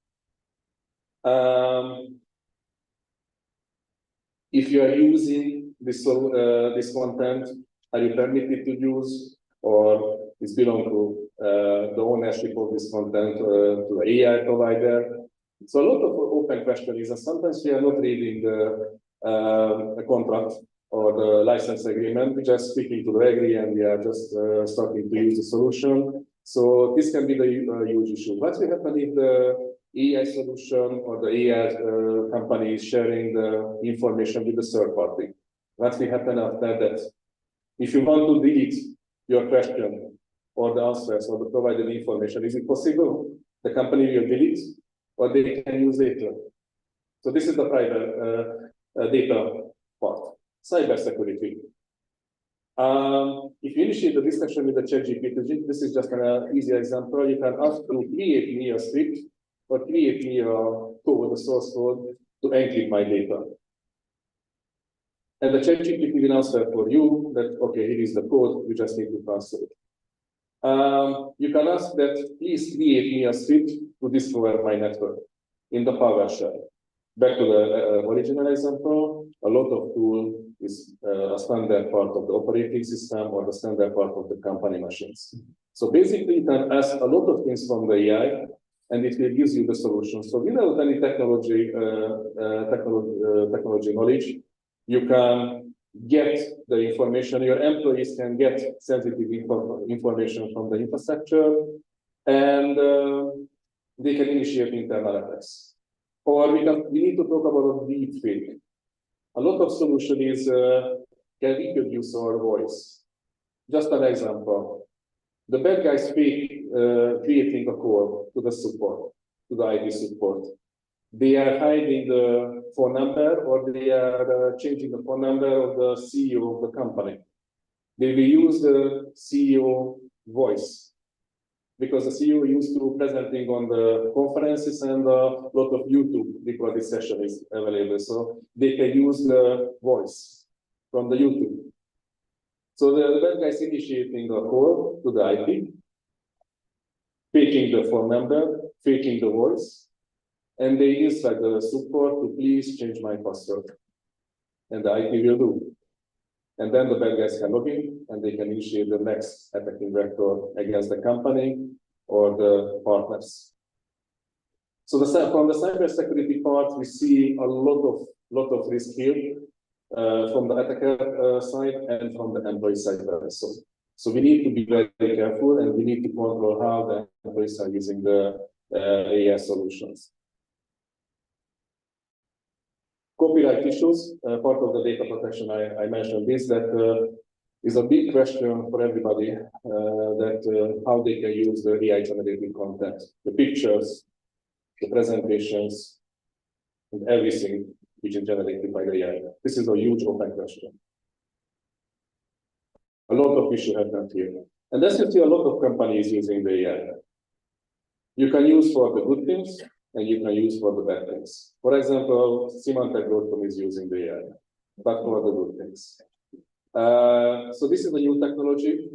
If you are using this content, are you permitted to use, or is belong to the ownership of this content to the AI provider. So a lot of open questions, and sometimes we are not reading the contract or the license agreement. We just speaking to the agree and we are just starting to use the solution. So this can be the huge issue. What will happen if the AI solution or the AI company is sharing the information with the third party? What will happen after that? If you want to delete your question or the answers or the provided information, is it possible? The company will delete or they can use later. So this is the private data part. Cybersecurity. If you initiate the discussion with the ChatGPT, this is just an easy example. You can ask to create me a script or create me a code, a source code to encrypt my data. And the ChatGPT will answer for you that, okay, here is the code, you just need to transfer it. You can ask that, please create me a script to discover my network in the PowerShell. Back to the original example, a lot of tool is a standard part of the operating system or the standard part of the company machines. So basically, you can ask a lot of things from the AI, and it will give you the solution. So without any technology knowledge, you can get the information. Your employees can get sensitive information from the infrastructure, and they can initiate internal attacks. Or we need to talk about deep fake. A lot of solution is can reproduce our voice. Just an example. The bad guys fake creating a call to the support, to the IT support. They are hiding the phone number or they are changing the phone number of the CEO of the company. They will use the CEO voice because the CEO used to presenting on the conferences and a lot of YouTube recorded session is available. So they can use the voice from the YouTube. So the bad guys initiating a call to the IT, faking the phone number, faking the voice, and they instruct the support to please change my password. And the IT will do. And then the bad guys can log in and they can initiate the next attacking vector against the company or the partners. So from the cybersecurity part, we see a lot of risk here from the attacker side and from the employee side also. So we need to be very careful and we need to control how the employees are using the AI solutions. Copyright issues, part of the data protection, I mentioned this, that is a big question for everybody, that how they can use the AI generated content, the pictures, the presentations, and everything which is generated by the AI. This is a huge open question. A lot of issues happen here. And as you see, a lot of companies using the AI. You can use for the good things, and you can use for the bad things. For example, Symantec.com is using the AI, but for the good things. So this is a new technology.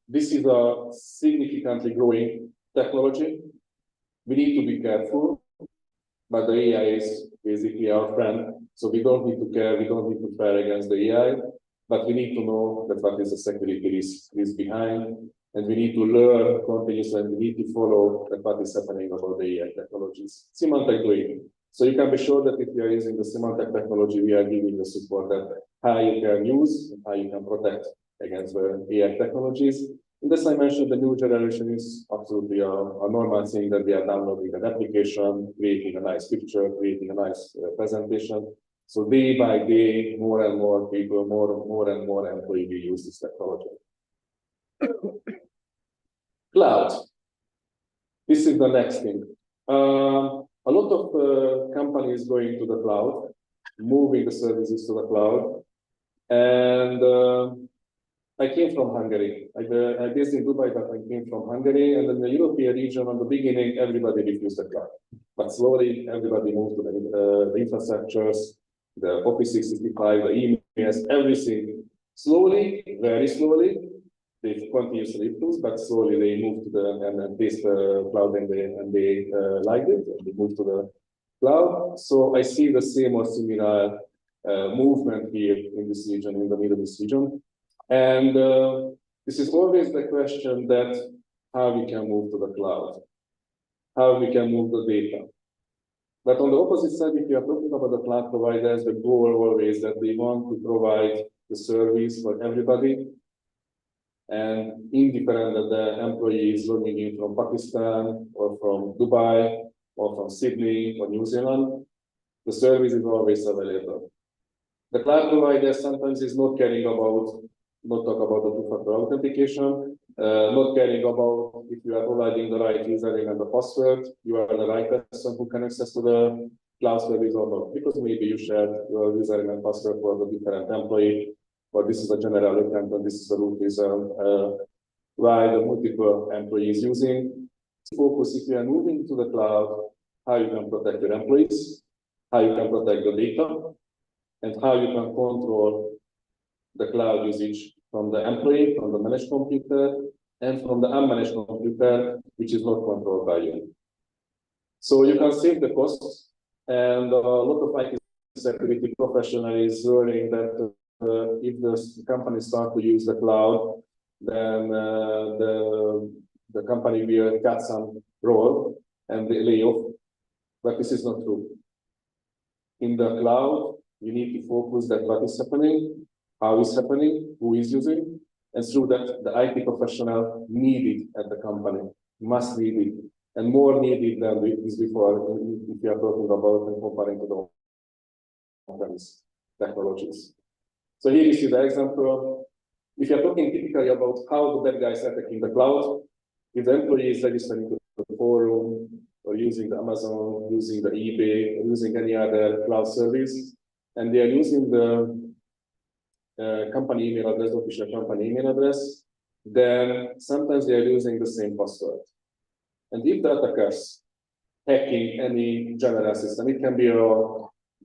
This is a significantly growing technology. We need to be careful, but the AI is basically our friend. So we don't need to care, we don't need to fight against the AI, but we need to know that what is the security risk behind. And we need to learn continuously, and we need to follow what is happening about the AI technologies. Symantec doing. So you can be sure that if you are using the Symantec technology, we are giving the support that how you can use and how you can protect against the AI technologies. And as I mentioned, the new generation is absolutely a normal thing that they are downloading an application, creating a nice picture, creating a nice presentation. So day by day, more and more people, more and more employees will use this technology. Cloud. This is the next thing. A lot of companies going to the cloud, moving the services to the cloud. And I came from Hungary. I based in Dubai, but I came from Hungary. And in the European region, at the beginning, everybody refused the cloud. But slowly, everybody moved to the infrastructures, the Office 365, the emails, everything. Slowly, very slowly, they continuously improve, but slowly they move to the and taste the cloud and they liked it and they moved to the cloud. So I see the same or similar movement here in this region, in the Middle East region. And This is always the question that how we can move to the cloud, how we can move the data. But on the opposite side, if you are talking about the cloud providers, the goal always that they want to provide the service for everybody. And independent of the employees logging in from Pakistan or from Dubai or from Sydney or New Zealand, the service is always available. The cloud provider sometimes is not caring about, not talk about the two-factor authentication, not caring about if you are providing the right username and the password, you are the right person who can access to the cloud service or not, because maybe you shared your username and password for the different employee, or this is a general account and this is a root user, why the multiple employees using. Focus if you are moving to the cloud, how you can protect your employees, how you can protect the data, and how you can control the cloud usage from the employee, from the managed computer, and from the unmanaged computer, which is not controlled by you. So you can save the costs, and a lot of IT security professionals is learning that if the company start to use the cloud, then the company will cut some role and they lay off, but this is not true. In the cloud, you need to focus that what is happening, how is happening, who is using, and through that, the IT professional needed at the company, must need it, and more needed than this before, if you are talking about and comparing to the on-premise technologies. So here you see the example. If you are talking typically about how the bad guys are attacking the cloud, if the employee is registering to the forum, or using the Amazon, using the eBay, or using any other cloud service, and they are using the company email address, official company email address, then sometimes they are using the same password. And if the attackers hacking any general system, it can be a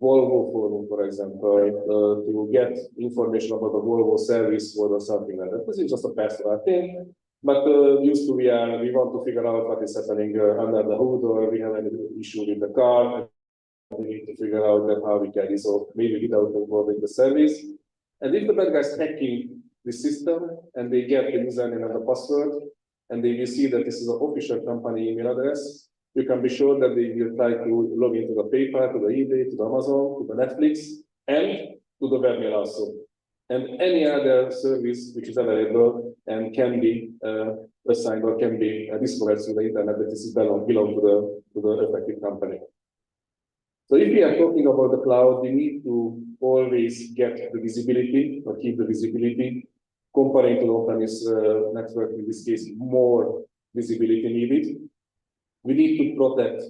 Volvo forum, for example, to get information about the Volvo service or something like that. This is just a personal thing. But used to we want to figure out what is happening under the hood, or we have an issue with the car. We need to figure out that how we can resolve, maybe without involving the service. And if the bad guys hacking the system and they get the username and the password, and they will see that this is an official company email address, you can be sure that they will try to log into the PayPal, to the eBay, to the Amazon, to the Netflix, and to the webmail also. And any other service which is available and can be assigned or can be discovered through the internet that this is belong to the affected company. So if we are talking about the cloud, we need to always get the visibility or keep the visibility. Comparing to the on-premise network, in this case, more visibility needed. We need to protect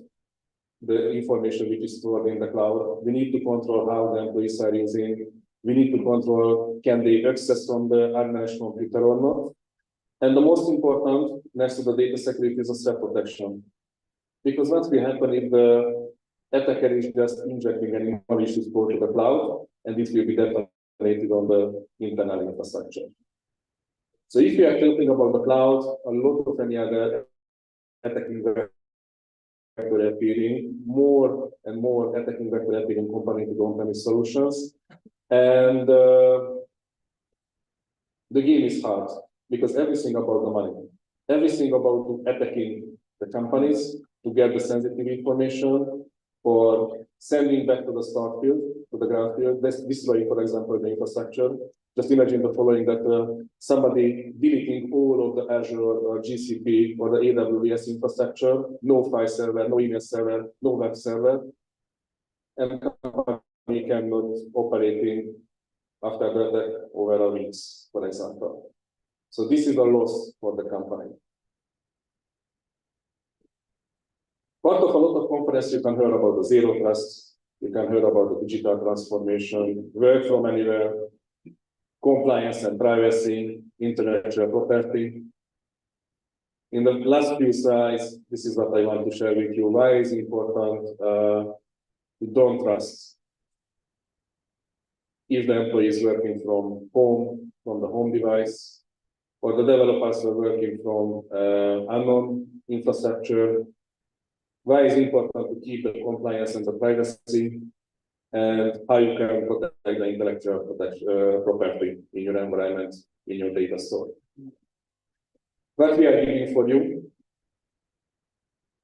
the information which is stored in the cloud. We need to control how the employees are using. We need to control, can they access from the unmanaged computer or not? And the most important, next to the data security, is the threat protection. Because what will happen if the attacker is just injecting any malicious code to the cloud, and this will be detonated on the internal infrastructure. So if you are talking about the cloud, a lot of any other attacking vector appearing, more and more attacking vector appearing comparing to the on-premise solutions. And the game is hard because everything about the money, everything about attacking the companies to get the sensitive information, or sending back to the start field, to the ground field, destroying, for example, the infrastructure. Just imagine the following, that somebody deleting all of the Azure or GCP or the AWS infrastructure, no file server, no email server, no web server, and the company cannot operating after the over weeks, for example. So this is a loss for the company. Part of a lot of conferences, you can hear about the zero trust, you can hear about the digital transformation, work from anywhere, compliance and privacy, intellectual property. In the last few slides, this is what I want to share with you. Why is it important to don't trust if the employee is working from home, from the home device, or the developers are working from unknown infrastructure. Why is it important to keep the compliance and the privacy, and how you can protect the intellectual property in your environment, in your data store. What we are giving for you,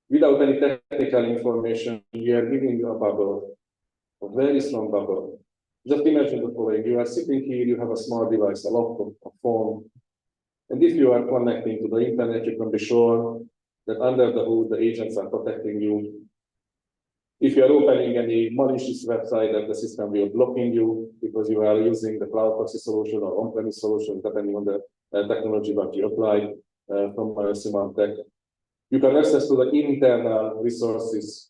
without any technical information, we are giving you a bubble, a very strong bubble. Just imagine the following: you are sitting here, you have a small device, a laptop, a phone, and if you are connecting to the internet, you can be sure that under the hood, the agents are protecting you. If you are opening any malicious website, that the system will blocking you because you are using the cloud proxy solution or on-premise solution, depending on the technology that you apply from Symantec. You can access to the internal resources,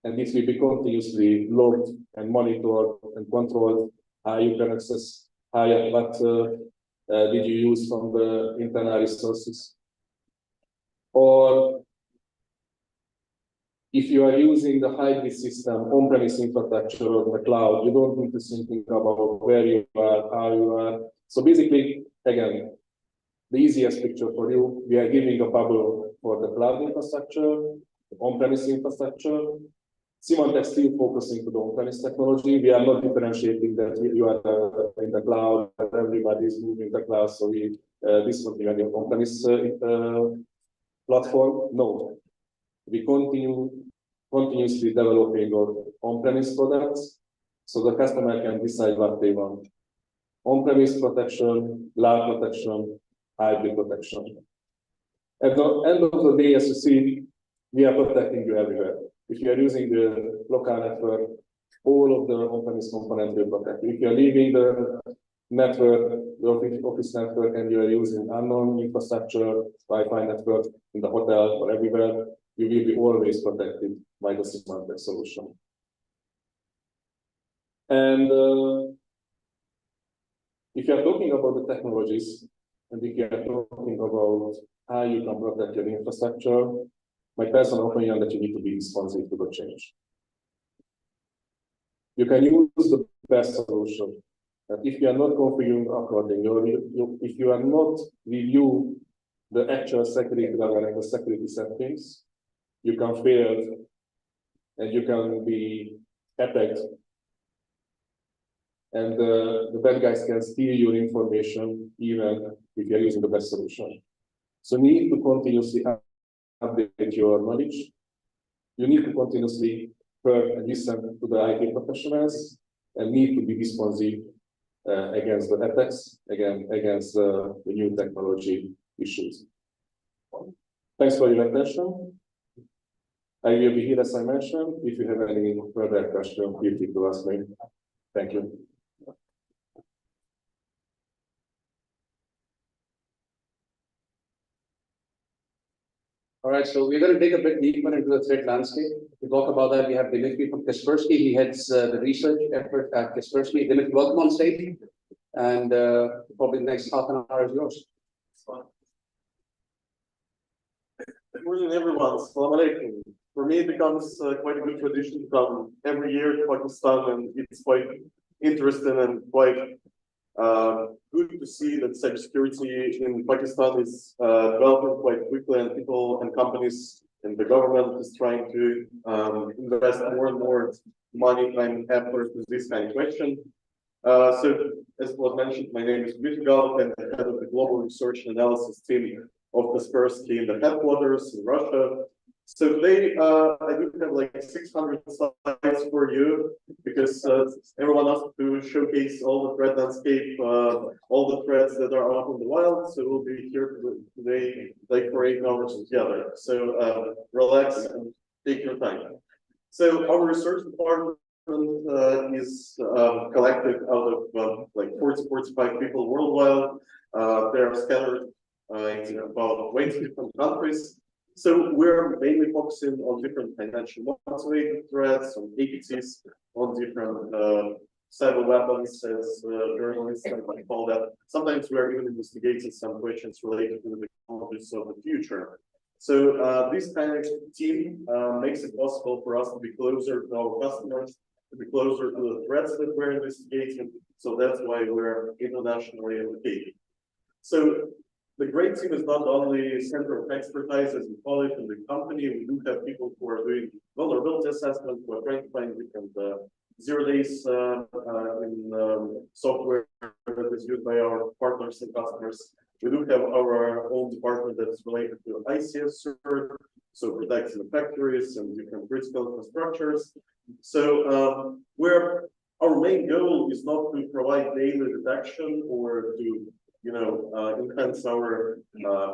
and this will be continuously logged and monitored and controlled. How you can access, what did you use from the internal resources? Or if you are using the hybrid system, on-premise infrastructure or the cloud, you don't need to think about where you are, how you are. So basically, again, the easiest picture for you, we are giving a bubble for the cloud infrastructure, the on-premise infrastructure. Symantec is still focusing to the on-premise technology. We are not differentiating that you are in the cloud, and everybody is moving to the cloud, so we discontinue the on-premise platform. No. We continuously developing our on-premise products, so the customer can decide what they want. On-premise protection, cloud protection, hybrid protection. At the end of the day, as you see, we are protecting you everywhere. If you are using the local network, all of the on-premise components will protect you. If you are leaving the network, the office network, and you are using unknown infrastructure, Wi-Fi network in the hotel or everywhere, you will be always protected by the Symantec solution. And if you are talking about the technologies, and if you are talking about how you can protect your infrastructure, my personal opinion that you need to be responsive to the change. You can use the best solution. But if you are not configuring accordingly, or if you are not review the actual security level and the security settings, you can fail and you can be attacked. And the bad guys can steal your information even if you're using the best solution. So you need to continuously update your knowledge. You need to continuously hear and listen to the IT professionals and need to be responsive against the attacks, against the new technology issues. Thanks for your attention. I will be here as I mentioned. If you have any further questions, feel free to ask me. Thank you. All right, so we're going to dig a bit deeper into the threat landscape. To talk about that, we have Dimitri from Kaspersky. He heads the research effort at Kaspersky. Dimitri, welcome on stage. And probably the next half an hour is yours. Good morning, everyone. Assalamu alaikum. For me, it becomes quite a good tradition to come every year to Pakistan, and it's quite interesting and quite good to see that cybersecurity in Pakistan is developing quite quickly, and people and companies and the government is trying to invest more and more money, time, and effort with this kind of question. So, as was mentioned, my name is Dmitry Galov, and I'm head of the global research and analysis team of Kaspersky in the headquarters in Russia. So today, I do have like 600 slides for you because everyone asked to showcase all the threat landscape, all the threats that are out in the wild. So we'll be here today like for 8 hours together. So relax and take your time. So our research department is collected out of like 40-45 people worldwide. They are scattered in about 20 different countries. So we're mainly focusing on different financial motivated threats, on APTs, on different cyber weapons, as journalists might call that. Sometimes we are even investigating some questions related to the technologies of the future. So this kind of team makes it possible for us to be closer to our customers, to be closer to the threats that we're investigating. So that's why we're internationally located. So the great team is not only center of expertise, as we call it in the company. We do have people who are doing vulnerability assessment, who are trying to find different 0 days in software that is used by our partners and customers. We do have our own department that is related to ICS cert, so protecting the factories and different critical infrastructures. So where our main goal is not to provide daily detection or to enhance our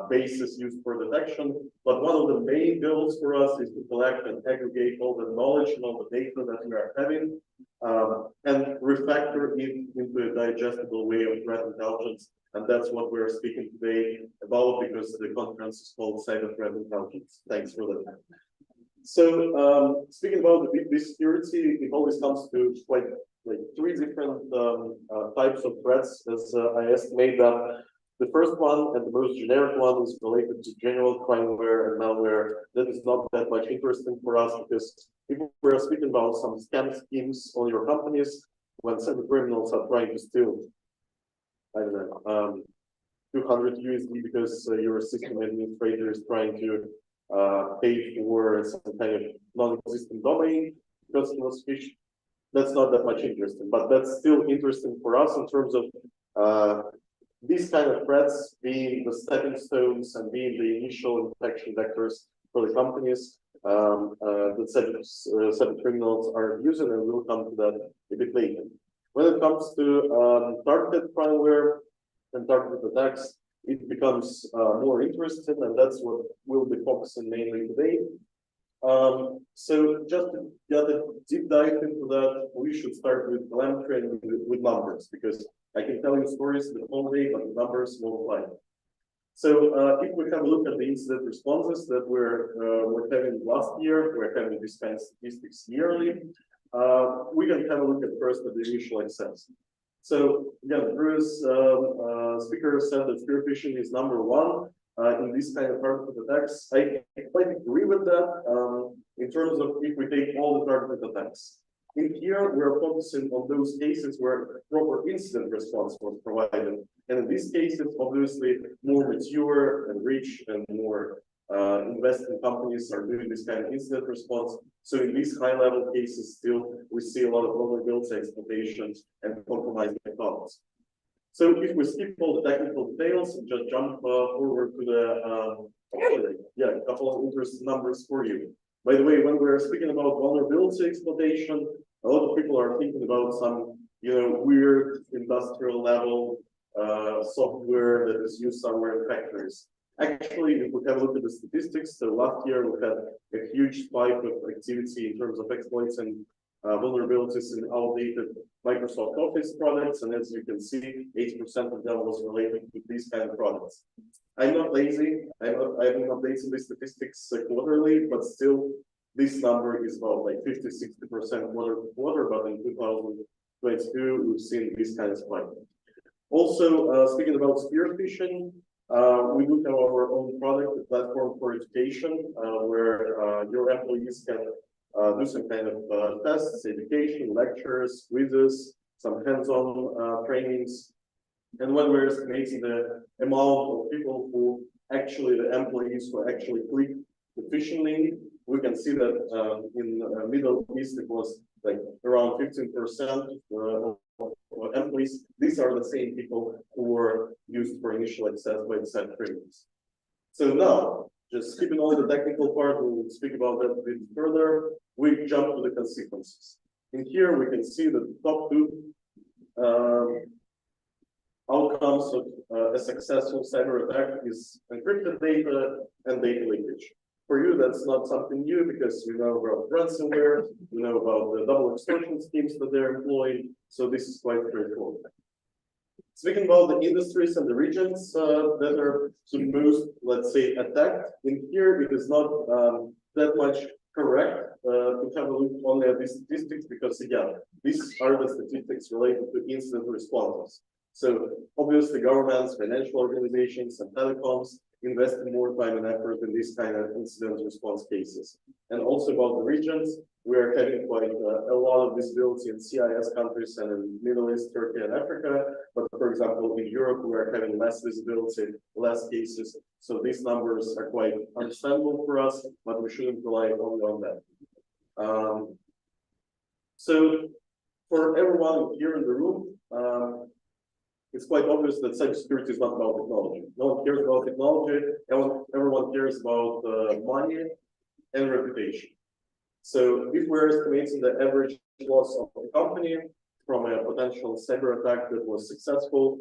bases used for detection, but one of the main goals for us is to collect and aggregate all the knowledge and all the data that we are having and refactor it into a digestible way of threat intelligence. And that's what we're speaking today about, because the conference is called Cyber Threat Intelligence. Thanks for that. So speaking about the security, it always comes to quite like three different types of threats, as I estimate that. The first one and the most generic one is related to general crimeware and malware. That is not that much interesting for us, because if we're speaking about some scam schemes on your companies, when cyber criminals are trying to steal, I don't know, 200 USD because your system administrator is trying to pay for some kind of non-existent domain because it was phished. That's not that much interesting, but that's still interesting for us in terms of these kind of threats being the stepping stones and being the initial infection vectors for the companies that cyber criminals are using, and we'll come to that a bit later. When it comes to targeted crimeware and targeted attacks, it becomes more interesting, and that's what we'll be focusing mainly today. So just to get a deep dive into that, we should start with telemetry and with numbers, because I can tell you stories the whole day, but the numbers won't lie. So if we have a look at the incident responses that we're having last year, we're having these kind of statistics yearly. We can have a look at first at the initial access. So again, Bruce speaker said that spear phishing is number one in this kind of targeted attacks. I quite agree with that in terms of if we take all the targeted attacks. In here, we're focusing on those cases where proper incident response was provided. And in these cases, obviously, more mature and rich and more invested companies are doing this kind of incident response. So in these high-level cases, still, we see a lot of vulnerability exploitations and compromised methods. So if we skip all the technical details and just jump forward to the, a couple of interesting numbers for you. By the way, when we're speaking about vulnerability exploitation, a lot of people are thinking about some, weird industrial level software that is used somewhere in factories. Actually, if we have a look at the statistics, so last year we had a huge spike of activity in terms of exploits and vulnerabilities in outdated Microsoft Office products, and as you can see, 80% of them was related to these kind of products. I'm not lazy. I've been updating the statistics quarterly, but still, this number is about like 50–60% quarter, but in 2022, we've seen this kind of spike. Also, speaking about spear phishing, we do have our own product, a platform for education, where your employees can do some kind of tests, education, lectures, quizzes, some hands-on trainings. And when we're estimating the amount of people who actually, the employees who actually click the phishing link, we can see that in the Middle East, it was like around 15% of employees. These are the same people who were used for initial access by the cyber criminals. So now, just skipping all the technical part, we'll speak about that a bit further. We jump to the consequences. In here, we can see the top two outcomes of a successful cyber attack is encrypted data and data leakage. For you, that's not something new because you know about ransomware, you know about the double extortion schemes that they're employing. So this is quite straightforward. Speaking about the industries and the regions that are the most, let's say, attacked, in here it is not that much correct to have a look only at these statistics, because again, these are the statistics related to incident responses. So obviously governments, financial organizations, and telecoms invest more time and effort in these kind of incident response cases. And also about the regions, we are having quite a lot of visibility in CIS countries and in Middle East, Turkey, and Africa. But for example, in Europe, we are having less visibility, less cases. So these numbers are quite understandable for us, but we shouldn't rely only on that. So for everyone here in the room, it's quite obvious that cybersecurity is not about technology. No one cares about technology. Everyone cares about money and reputation. So if we're estimating the average loss of the company from a potential cyber attack that was successful,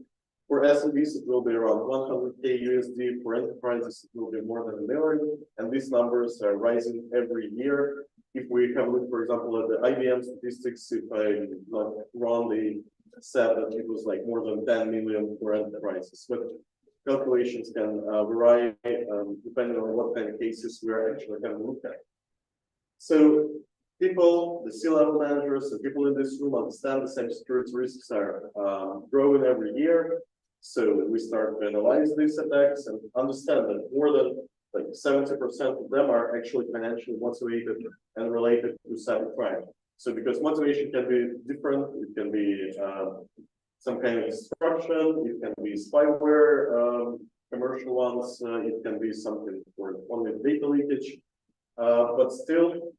for SMBs it will be around 100K USD. For enterprises it will be more than $1 million, and these numbers are rising every year. If we have a look, for example, at the IBM statistics, if I'm not wrong, they said that it was like more than 10 million for enterprises. But calculations can vary depending on what kind of cases we are actually going to look at. So people, the C-level managers, the people in this room understand the cybersecurity risks are growing every year. So we start to analyze these attacks and understand that more than like 70% of them are actually financially motivated and related to cybercrime. So because motivation can be different, it can be some kind of destruction, it can be spyware, commercial ones, it can be something for only data leakage. But still,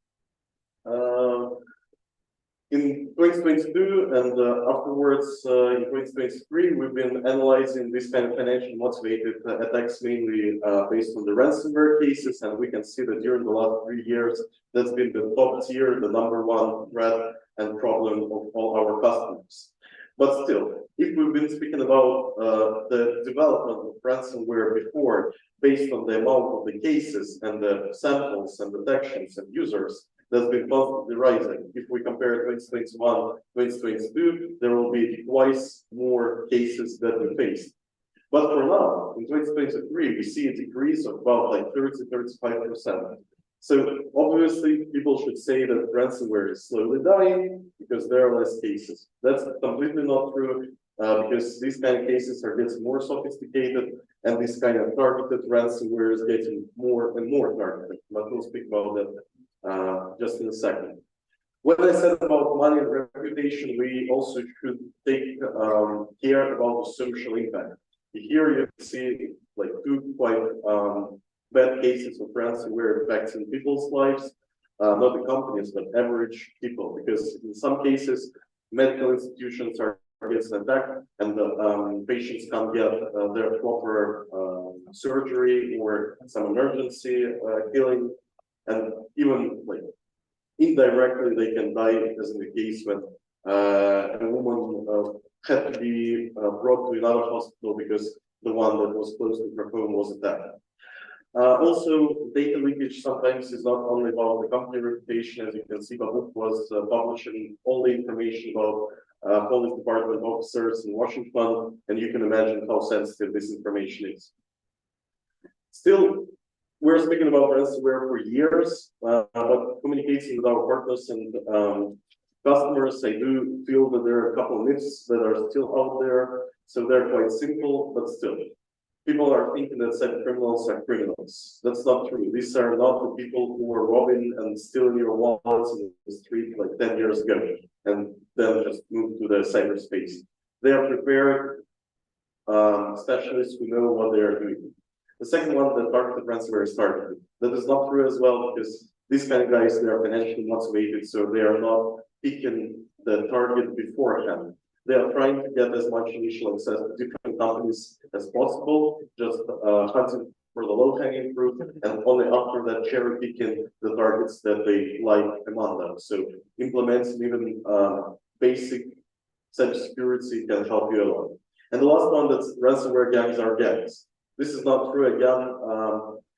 in 2022 and afterwards in 2023, we've been analyzing this kind of financially motivated attacks mainly based on the ransomware cases, and we can see that during the last 3 years, that's been the top tier, the #1 threat and problem of all our customers. But still, if we've been speaking about the development of ransomware before, based on the amount of the cases and the samples and detections and users, that's been constantly rising. If we compare 2021, 2022, there will be twice more cases that we faced. But for now, in 2023, we see a decrease of about like 30–35%. So obviously, people should say that ransomware is slowly dying because there are less cases. That's completely not true, because these kind of cases are getting more sophisticated, and this kind of targeted ransomware is getting more and more targeted. But we'll speak about that just in a second. When I said about money and reputation, we also should take care about the social impact. Here you see like 2 quite bad cases of ransomware affecting people's lives, not the companies, but average people, because in some cases, medical institutions are getting attacked and the patients can't get their proper surgery or some emergency healing, and even like indirectly they can die, as in the case when a woman had to be brought to another hospital because the one that was close to her home was attacked. Also, data leakage sometimes is not only about the company reputation. As you can see, Babuk was publishing all the information about police department officers in Washington, and you can imagine how sensitive this information is. Still, we're speaking about ransomware for years, but communicating with our partners and customers, I do feel that there are a couple of myths that are still out there. So they're quite simple, but still. People are thinking that cyber criminals are criminals. That's not true. These are not the people who were robbing and stealing your wallets in the street like 10 years ago and then just moved to the cyberspace. They are prepared specialists who know what they are doing. The second one, the targeted ransomware is targeted. That is not true as well, because these kind of guys, they are financially motivated, so they are not picking the target beforehand. They are trying to get as much initial access to different companies as possible, just hunting for the low-hanging fruit, and only after that cherry picking the targets that they like among them. So implementing even basic cybersecurity can help you a lot. And the last one, that's ransomware gangs are gangs. This is not true again,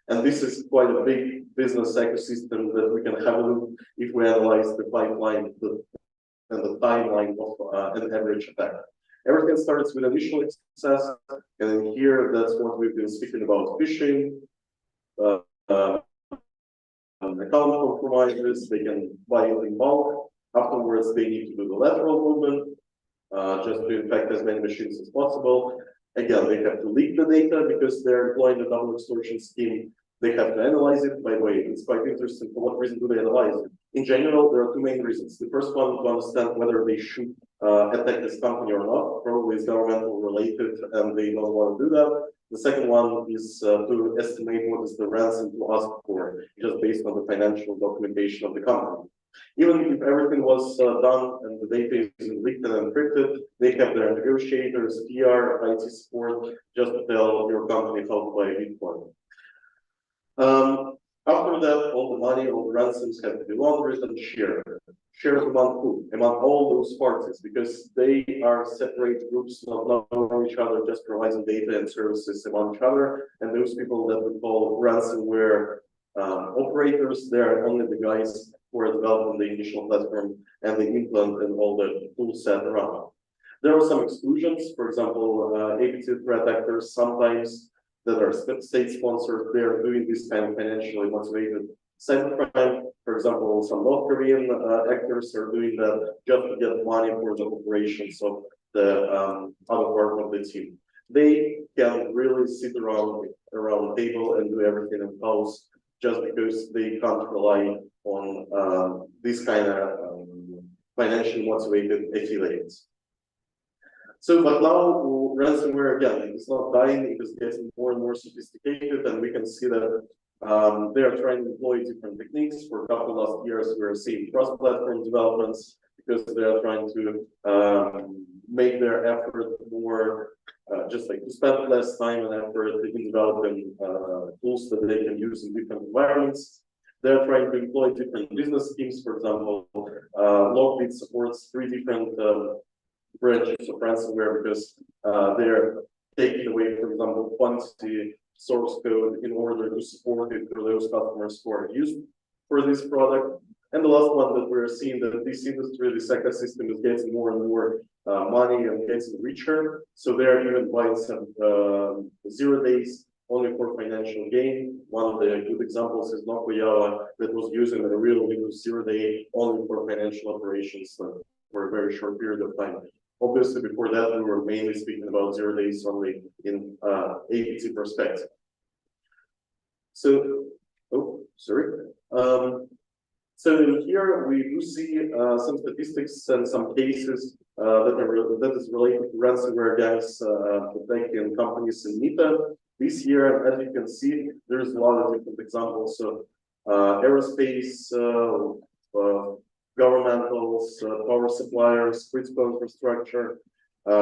and this is quite a big business ecosystem that we can have a look if we analyze the pipeline and the timeline of an average attack. Everything starts with initial access, and then here that's what we've been speaking about: phishing, account compromises. They can buy it in bulk. Afterwards, they need to do the lateral movement, just to infect as many machines as possible. Again, they have to leak the data because they're employing a double extortion scheme. They have to analyze it. By the way, it's quite interesting. For what reason do they analyze it? In general, there are 2 main reasons. The first one, to understand whether they should attack this company or not. Probably it's governmental related and they don't want to do that. The second one is to estimate what is the ransom to ask for, just based on the financial documentation of the company. Even if everything was done and the data is leaked and encrypted, they have their negotiators, PR, IT support, just to tell your company how to buy Bitcoin. After that, all the money, all the ransoms have to be laundered and shared. Shared among who? Among all those parties, because they are separate groups, not knowing each other, just providing data and services among each other. And those people that we call ransomware operators, they are only the guys who are developing the initial platform and the implant and all the tool set around. There are some exclusions, for example, APT threat actors sometimes that are state-sponsored, they are doing this kind of financially motivated cybercrime. For example, some North Korean actors are doing that just to get money for the operations of the other part of the team. They can really sit around the table and do everything in house just because they can't rely on this kind of financially motivated affiliates. So, but now ransomware again, it's not dying, it is getting more and more sophisticated, and we can see that they are trying to employ different techniques. For a couple of last years, we are seeing cross-platform developments because they are trying to make their effort more, just like to spend less time and effort in developing tools that they can use in different environments. They're trying to employ different business schemes. For example, Lockbit supports 3 different branches of ransomware because they're taking away, for example, quantity source code in order to support it for those customers who are used for this product. And the last one that we're seeing that this industry, this ecosystem is getting more and more money and getting richer. So they're even buying some 0 days only for financial gain. One of the good examples is Nokoyawa that was using a real Windows 0 day only for financial operations for a very short period of time. Obviously, before that, we were mainly speaking about 0 days only in APT perspective. So, so here we do see some statistics and some cases that is related to ransomware gangs attacking companies in NITA. This year, as you can see, there's a lot of different examples of aerospace, governmentals, power suppliers, critical infrastructure,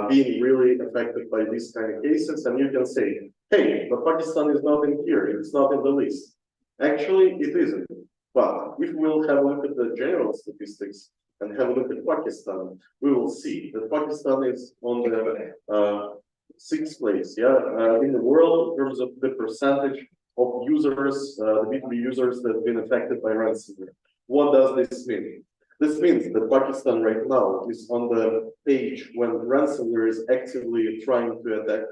being really affected by these kind of cases. And you can say, hey, but Pakistan is not in here, it's not in the list. Actually, it isn't. But if we'll have a look at the general statistics and have a look at Pakistan, we will see that Pakistan is on the 6th place, in the world in terms of the percentage of users, the B2B users that have been affected by ransomware. What does this mean? This means that Pakistan right now is on the page when ransomware is actively trying to attack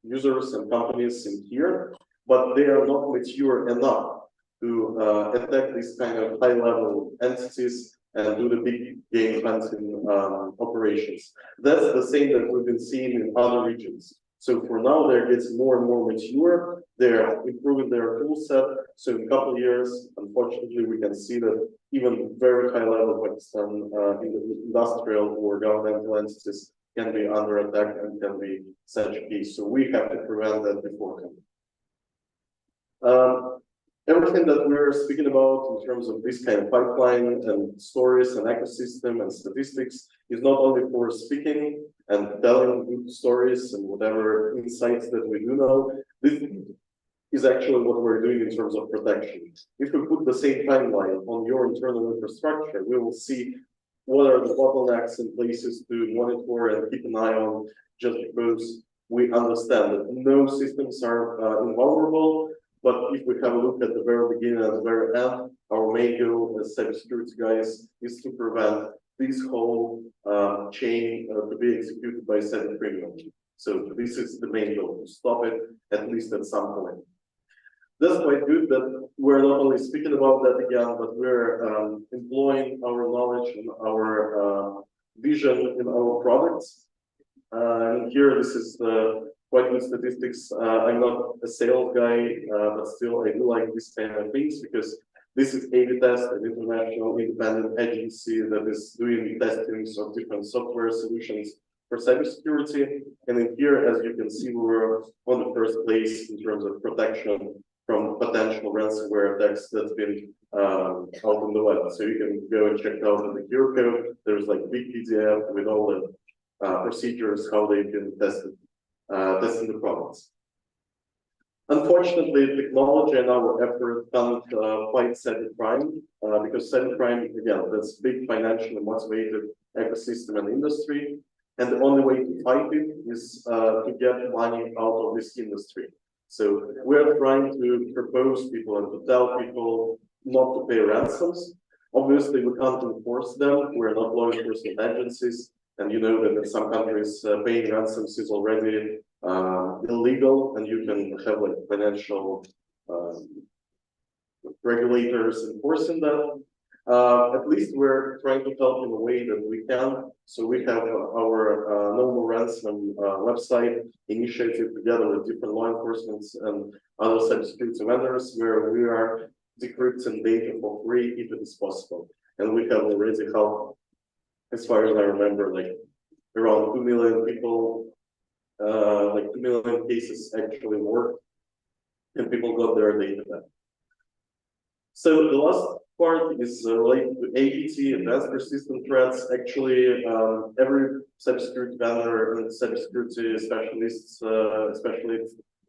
users and companies in here, but they are not mature enough to attack these kind of high-level entities and do the big game hunting operations. That's the same that we've been seeing in other regions. So for now, they're getting more and more mature. They're improving their tool set. So in a couple of years, unfortunately, we can see that even very high level Pakistan in the industrial or governmental entities can be under attack and can be such a case. So we have to prevent that beforehand. Everything that we're speaking about in terms of this kind of pipeline and stories and ecosystem and statistics is not only for speaking and telling good stories and whatever insights that we do know. This is actually what we're doing in terms of protection. If we put the same timeline on your internal infrastructure, we will see what are the bottlenecks in places to monitor and keep an eye on, just because we understand that no systems are invulnerable. But if we have a look at the very beginning and the very end, our main goal as cybersecurity guys is to prevent this whole chain to be executed by cybercriminals. So this is the main goal, to stop it at least at some point. That's quite good that we're not only speaking about that again, but we're employing our knowledge and our vision in our products. And here, this is quite good statistics. I'm not a sales guy, but still I do like this kind of things because this is AV-Test, an international independent agency that is doing testings of different software solutions for cybersecurity. And in here, as you can see, we were on the first place in terms of protection from potential ransomware attacks that's been out on the web. So you can go and check out the QR code. There's like big PDF with all the procedures, how they can testing the products. Unfortunately, technology and our effort can't fight cybercrime, because cybercrime, again, that's big financially motivated ecosystem and industry. And the only way to fight it is to get money out of this industry. So we're trying to propose people and to tell people not to pay ransoms. Obviously, we can't enforce them. We're not law enforcement agencies. And you know that in some countries, paying ransoms is already illegal, and you can have like financial regulators enforcing that. At least we're trying to help in a way that we can. So we have our No More Ransom website initiative together with different law enforcement and other cybersecurity vendors, where we are decrypting data for free if it is possible. And we have already helped, as far as I remember, like around 2 million people, like 2 million cases actually worked, and people got their data back. So the last part is related to APT, advanced persistent threats. Actually, every cybersecurity vendor and cybersecurity specialists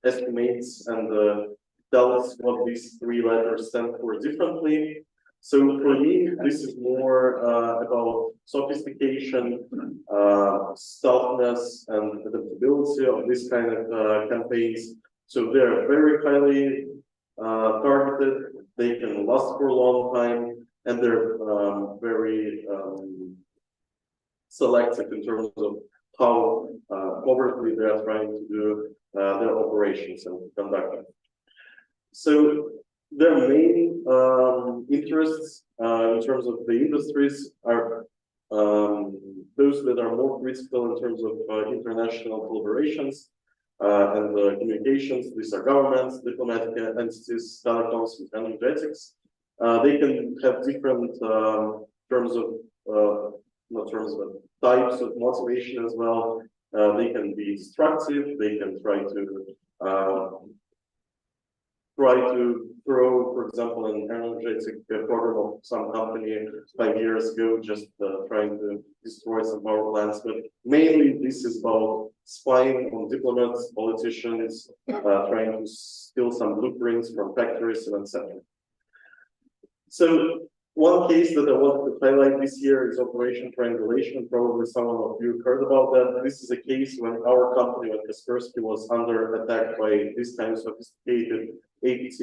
estimates and tells what these 3 letters stand for differently. So for me, this is more about sophistication, stealthiness, and adaptability of this kind of campaigns. So they're very highly targeted. They can last for a long time, and they're very selective in terms of how covertly they are trying to do their operations and conduct them. So their main interests in terms of the industries are those that are more critical in terms of international collaborations and communications. These are governments, diplomatic entities, telecoms, and energetics. They can have different terms of, not terms, but types of motivation as well. They can be destructive. They can try to throw, for example, an energetic program of some company 5 years ago, just trying to destroy some power plants. But mainly this is about spying on diplomats, politicians, trying to steal some blueprints from factories and etc. So one case that I wanted to highlight this year is Operation Triangulation. Probably some of you heard about that. This is a case when our company, when Kaspersky, was under attack by this kind of sophisticated APT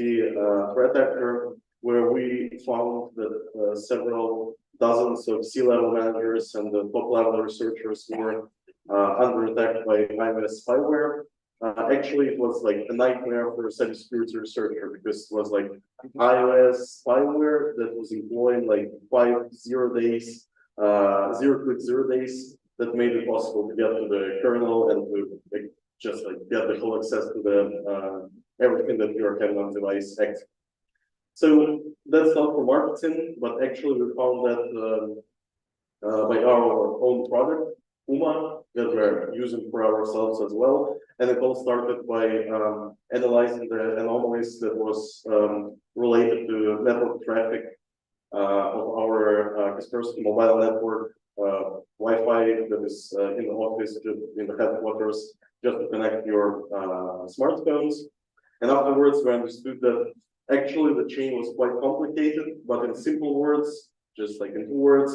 threat actor, where we found that several dozens of C-level managers and the top-level researchers were under attack by iOS spyware. Actually, it was like a nightmare for a cybersecurity researcher, because it was like iOS spyware that was employing like 5 0-days, 0-click 0 days, that made it possible to get to the kernel and to like, just like get the whole access to the everything that you are having on device active. So that's not for marketing, but actually we found that by our own product, UMA, that we're using for ourselves as well. And it all started by analyzing the anomalies that was related to network traffic of our Kaspersky mobile network, Wi-Fi that is in the office, in the headquarters, just to connect your smartphones. And afterwards, we understood that actually the chain was quite complicated, but in simple words, just like in 2 words,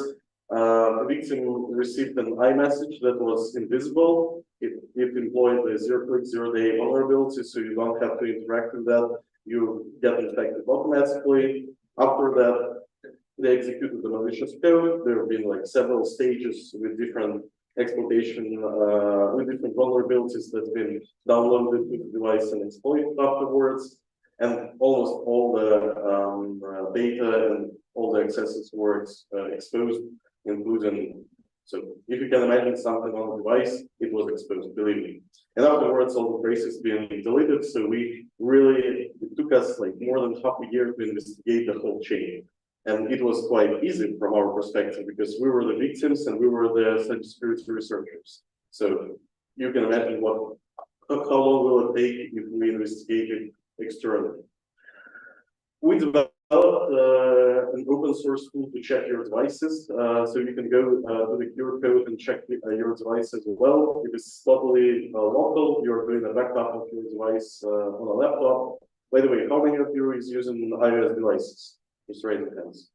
the victim received an iMessage that was invisible. It employed a 0-click 0-day vulnerability, so you don't have to interact with that. You get infected automatically. After that, they executed the malicious code. There have been like several stages with different exploitation, with different vulnerabilities that's been downloaded to the device and exploited afterwards. And almost all the data and all the accesses were exposed, including, so if you can imagine something on the device, it was exposed, believe me. And afterwards, all the traces being deleted. So it took us like more than half a year to investigate the whole chain. And it was quite easy from our perspective, because we were the victims and we were the cybersecurity researchers. So you can imagine how long will it take if we investigate it externally. We developed an open source tool to check your devices. So you can go to the QR code and check your device as well. It is totally local. You're doing a backup of your device on a laptop. By the way, how many of you is using iOS devices? Just raise your hands.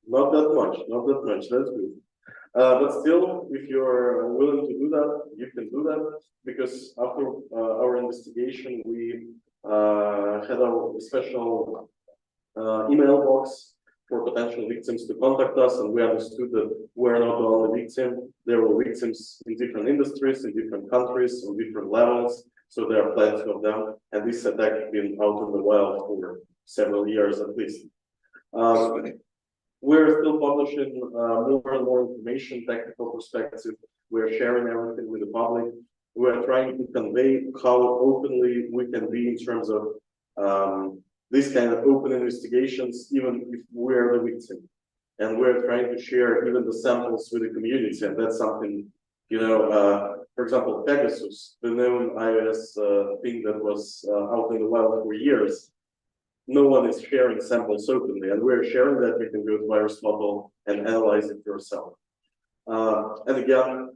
Not that much, not that much. That's good. But still, if you're willing to do that, you can do that, because after our investigation, we had a special email box for potential victims to contact us, and we understood that we're not the only victim. There were victims in different industries, in different countries, on different levels, so there are plenty of them, and this attack has been out in the wild for several years at least. We're still publishing more and more information, technical perspective. We're sharing everything with the public. We're trying to convey how openly we can be in terms of this kind of open investigations, even if we're the victim. And we're trying to share even the samples with the community, and that's something, you know, for example, Pegasus, the known iOS thing that was out in the wild for years. No one is sharing samples openly, and we're sharing that. You can go to VirusTotal and analyze it yourself. And again,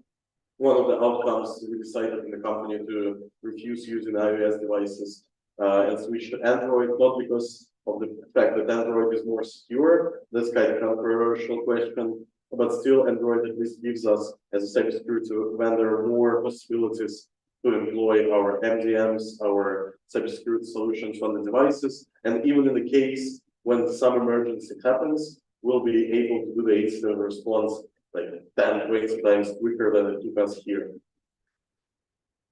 one of the outcomes, we decided in the company to refuse using iOS devices and switch to Android, not because of the fact that Android is more secure. That's kind of a controversial question, but still Android at least gives us, as a cybersecurity vendor, more possibilities to employ our MDMs, our cybersecurity solutions on the devices. And even in the case when some emergency happens, we'll be able to do the incident response like 10, 20 times quicker than it took us here.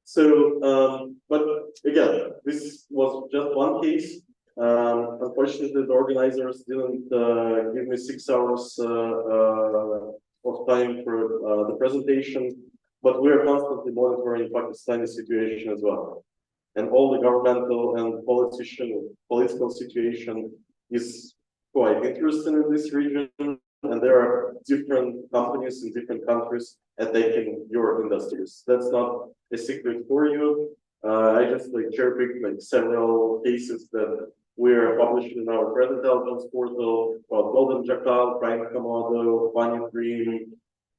So, but again, this was just one case. Unfortunately, the organizers didn't give me 6 hours of time for the presentation, but we are constantly monitoring Pakistani situation as well. And all the governmental and political situation is quite interesting in this region, and there are different companies in different countries attacking your industries. That's not a secret for you. I just like cherry-picked like several cases that we're publishing in our threat intelligence portal about Golden Jackal, Prime Komodo, Bunny Dream,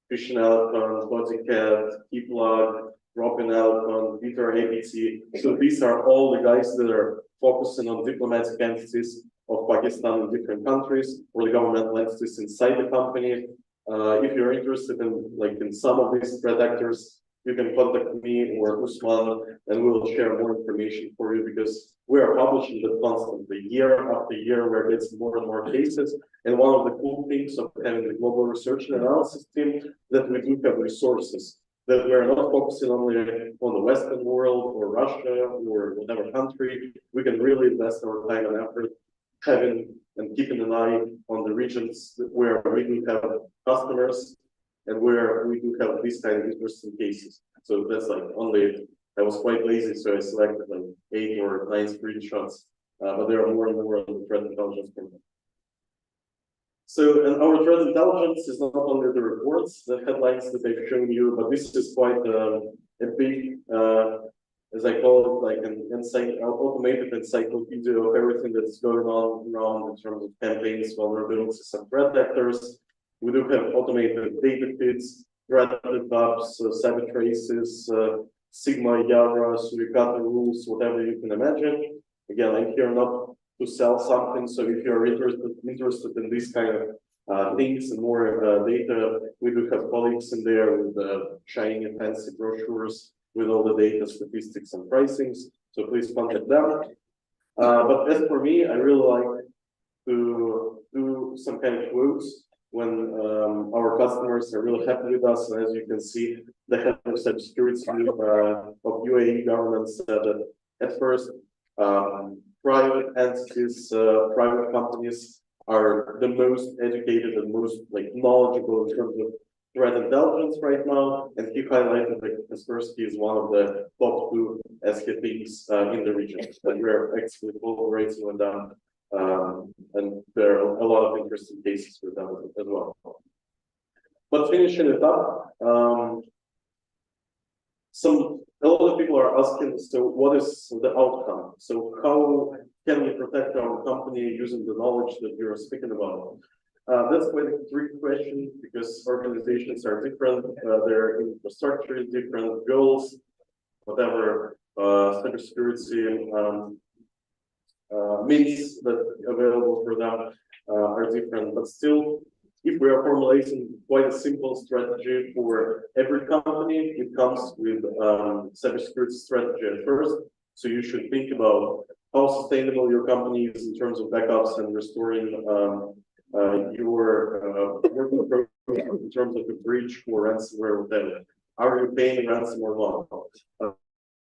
Fishing Elephant, Bodycat, Keyplug, Robin Elephant, Peter APT. So these are all the guys that are focusing on diplomatic entities of Pakistan in different countries, or the governmental entities inside the company. If you're interested in some of these threat actors, you can contact me or Usman, and we will share more information for you, because we are publishing that constantly, year after year. We're getting more and more cases. And one of the cool things of having the global research and analysis team, that we do have resources, that we're not focusing only on the Western world or Russia or whatever country. We can really invest our time and effort having and keeping an eye on the regions where we do have customers and where we do have these kind of interesting cases. So that's like only, I was quite lazy, so I selected like 8 or 9 screenshots, but there are more and more on the threat intelligence program. So, and our threat intelligence is not only the reports, the headlines that I've shown you, but this is quite a big, as I call it, like an automated encyclopedia of everything that's going on around in terms of campaigns, vulnerabilities, and threat actors. We do have automated data feeds, threat lookups, cyber traces, Sigma, Yara, Suricata rules, whatever you can imagine. Again, I'm here not to sell something, so if you're interested in these kind of things and more data, we do have colleagues in there with shiny and fancy brochures with all the data, statistics, and pricings. So please contact them. But as for me, I really like to do some kind of quotes when our customers are really happy with us. And as you can see, the head of cybersecurity of UAE government said that at first, private entities, private companies are the most educated and most knowledgeable in terms of threat intelligence right now, and he highlighted that Kaspersky is one of the top 2 SKPs in the region, and we're actually collaborating with them, and there are a lot of interesting cases with them as well. But finishing it up, a lot of people are asking, so what is the outcome? So how can we protect our company using the knowledge that you're speaking about? That's quite a tricky question because organizations are different, their infrastructure is different, goals, whatever, cybersecurity means that available for them are different, but still, if we are formulating quite a simple strategy for every company, it comes with cybersecurity strategy at first. So you should think about how sustainable your company is in terms of backups and restoring your working program in terms of a breach or ransomware, whatever. Are you paying ransom or not?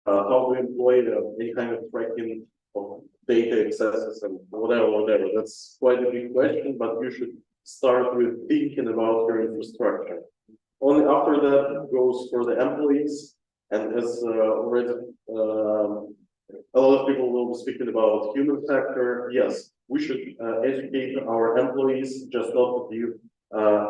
How to employ any kind of tracking of data accesses and whatever. That's quite a big question, but you should start with thinking about your infrastructure. Only after that goes for the employees, and as already a lot of people will be speaking about human factor. Yes, we should educate our employees just not to give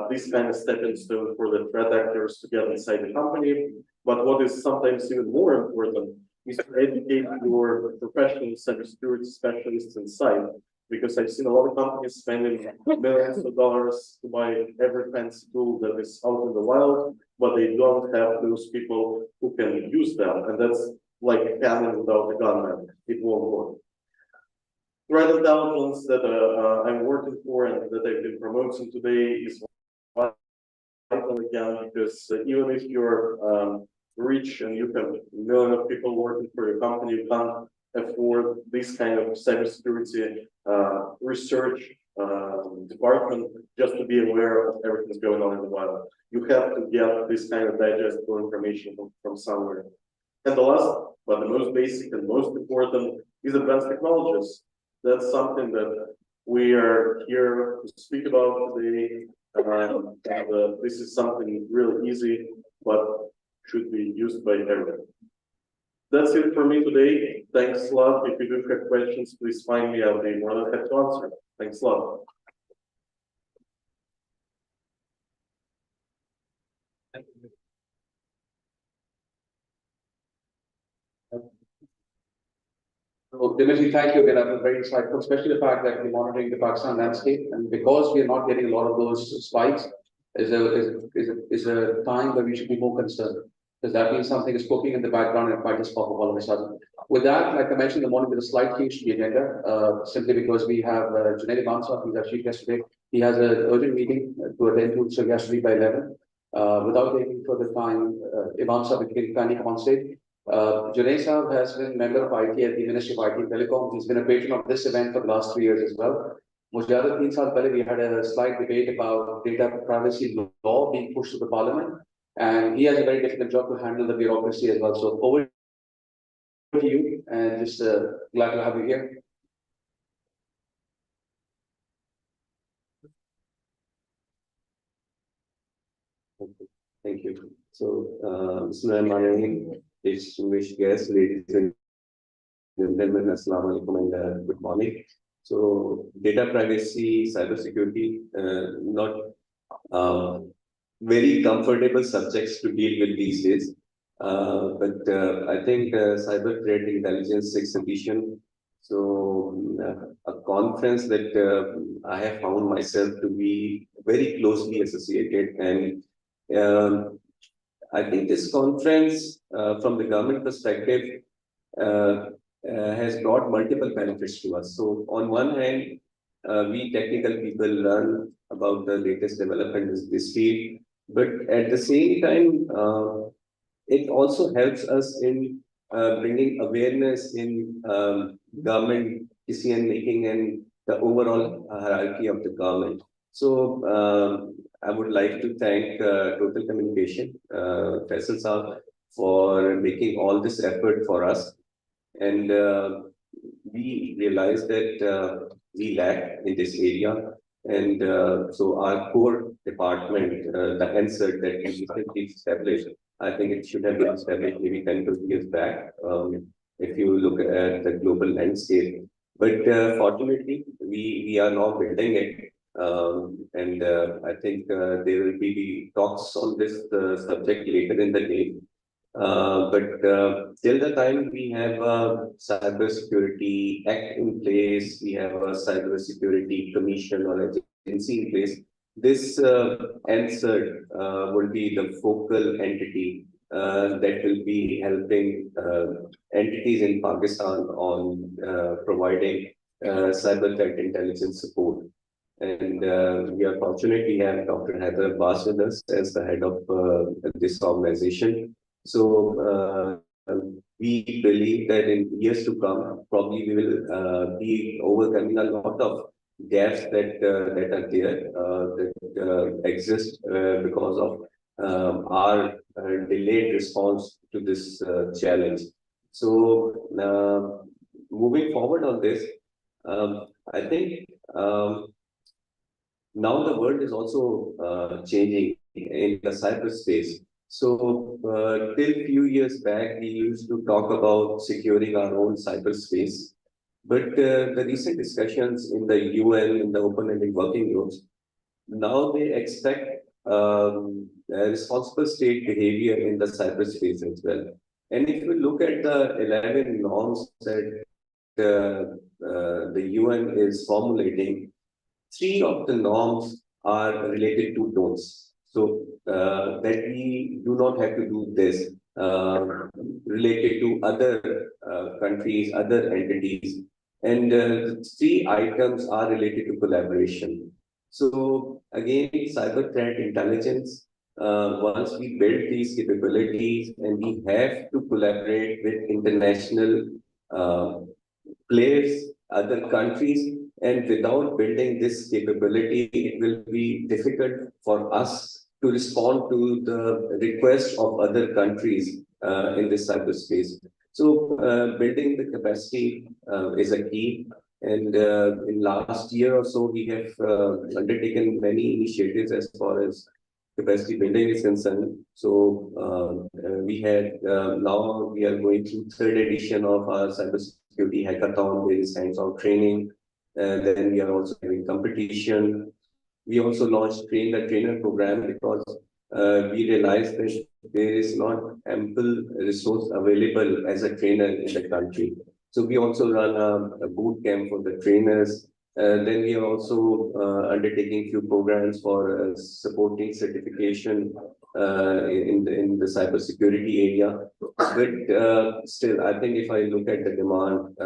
this kind of stepping stone for the threat actors to get inside the company. But what is sometimes even more important is to educate your professional cybersecurity specialists inside. Because I've seen a lot of companies spending millions of dollars to buy every fancy tool that is out in the wild, but they don't have those people who can use them. And that's like a cannon without a gunman. It won't work. Threat intelligence that I'm working for and that I've been promoting today is vital again, because even if you're rich and you have a million of people working for your company, you can't afford this kind of cybersecurity research department just to be aware of everything that's going on in the wild. You have to get this kind of digestible information from somewhere. And the last, but the most basic and most important is advanced technologies. That's something that we are here to speak about today. This is something really easy, but should be used by everyone. That's it for me today. Thanks a lot. If you do have questions, please find me. I'll be more than happy to answer. Thanks a lot. So, Dimitri, thank you again. That was very insightful, especially the fact that we're monitoring the Pakistan landscape, and because we are not getting a lot of those spikes, is a time where we should be more concerned, because that means something is cooking in the background and it might just pop up all of a sudden. With that, like I mentioned in the morning, there's a slight change to the agenda, simply because we have Junaid Imam Sahib, who's our chief guest today. He has an urgent meeting to attend to, so he has to leave by 11. Without taking further time, Imam Sahib, can kindly come on stage. Junaid Sahib has been member of IT at the Ministry of IT and Telecom. He's been a patron of this event for the last 3 years as well. Mujahid 3 saal pehle we had a slight debate about data privacy law being pushed to the parliament, and he has a very difficult job to handle the bureaucracy as well. So over to you, and just glad to have you here. Thank you. So, Bismillahirrahmanirrahim. Distinguished guests, ladies and gentlemen, Assalamu alaikum and good morning. So, data privacy, cybersecurity, not very comfortable subjects to deal with these days. But I think Cyber Threat Intelligence 6th edition. So, a conference that I have found myself to be very closely associated, and I think this conference, from the government perspective, has brought multiple benefits to us. So, on one hand, we technical people learn about the latest development in this field, but at the same time, it also helps us in bringing awareness in government decision making and the overall hierarchy of the government. So, I would like to thank Total Communication, Faisal Saab, for making all this effort for us. And we realized that we lack in this area. And so our core department, the answer that we recently established, I think it should have been established maybe 10 to 20 years back, if you look at the global landscape. But fortunately, we are now building it. And I think there will be talks on this subject later in the day. But till the time we have a cybersecurity act in place, we have a cybersecurity commission or agency in place, this NSERT will be the focal entity that will be helping entities in Pakistan on providing cyber threat intelligence support. And we are fortunate we have Dr. Haider Abbas with us as the head of this organization. So we believe that in years to come, probably we will be overcoming a lot of gaps that are there that exist because of our delayed response to this challenge. So moving forward on this, I think now the world is also changing in the cyberspace. So till few years back, we used to talk about securing our own cyberspace. But the recent discussions in the UN, in the open-ended working groups, now they expect responsible state behavior in the cyberspace as well. And if you look at the 11 norms that the UN is formulating, 3 of the norms are related to don'ts. So that we do not have to do this related to other countries, other entities. And 3 items are related to collaboration. So again, cyber threat intelligence, once we build these capabilities and we have to collaborate with international players, other countries, and without building this capability, it will be difficult for us to respond to the request of other countries in this cyberspace. So building the capacity is a key. And in last year or so, we have undertaken many initiatives as far as capacity building is concerned. So we had now we are going through 3rd edition of our cybersecurity hackathon, where is hands-on training. Then we are also having competition. We also launched Train the Trainer program because we realized that there is not ample resource available as a trainer in the country. So we also run a boot camp for the trainers. Then we are also undertaking few programs for supporting certification in the cybersecurity area. But still, I think if I look at the demand,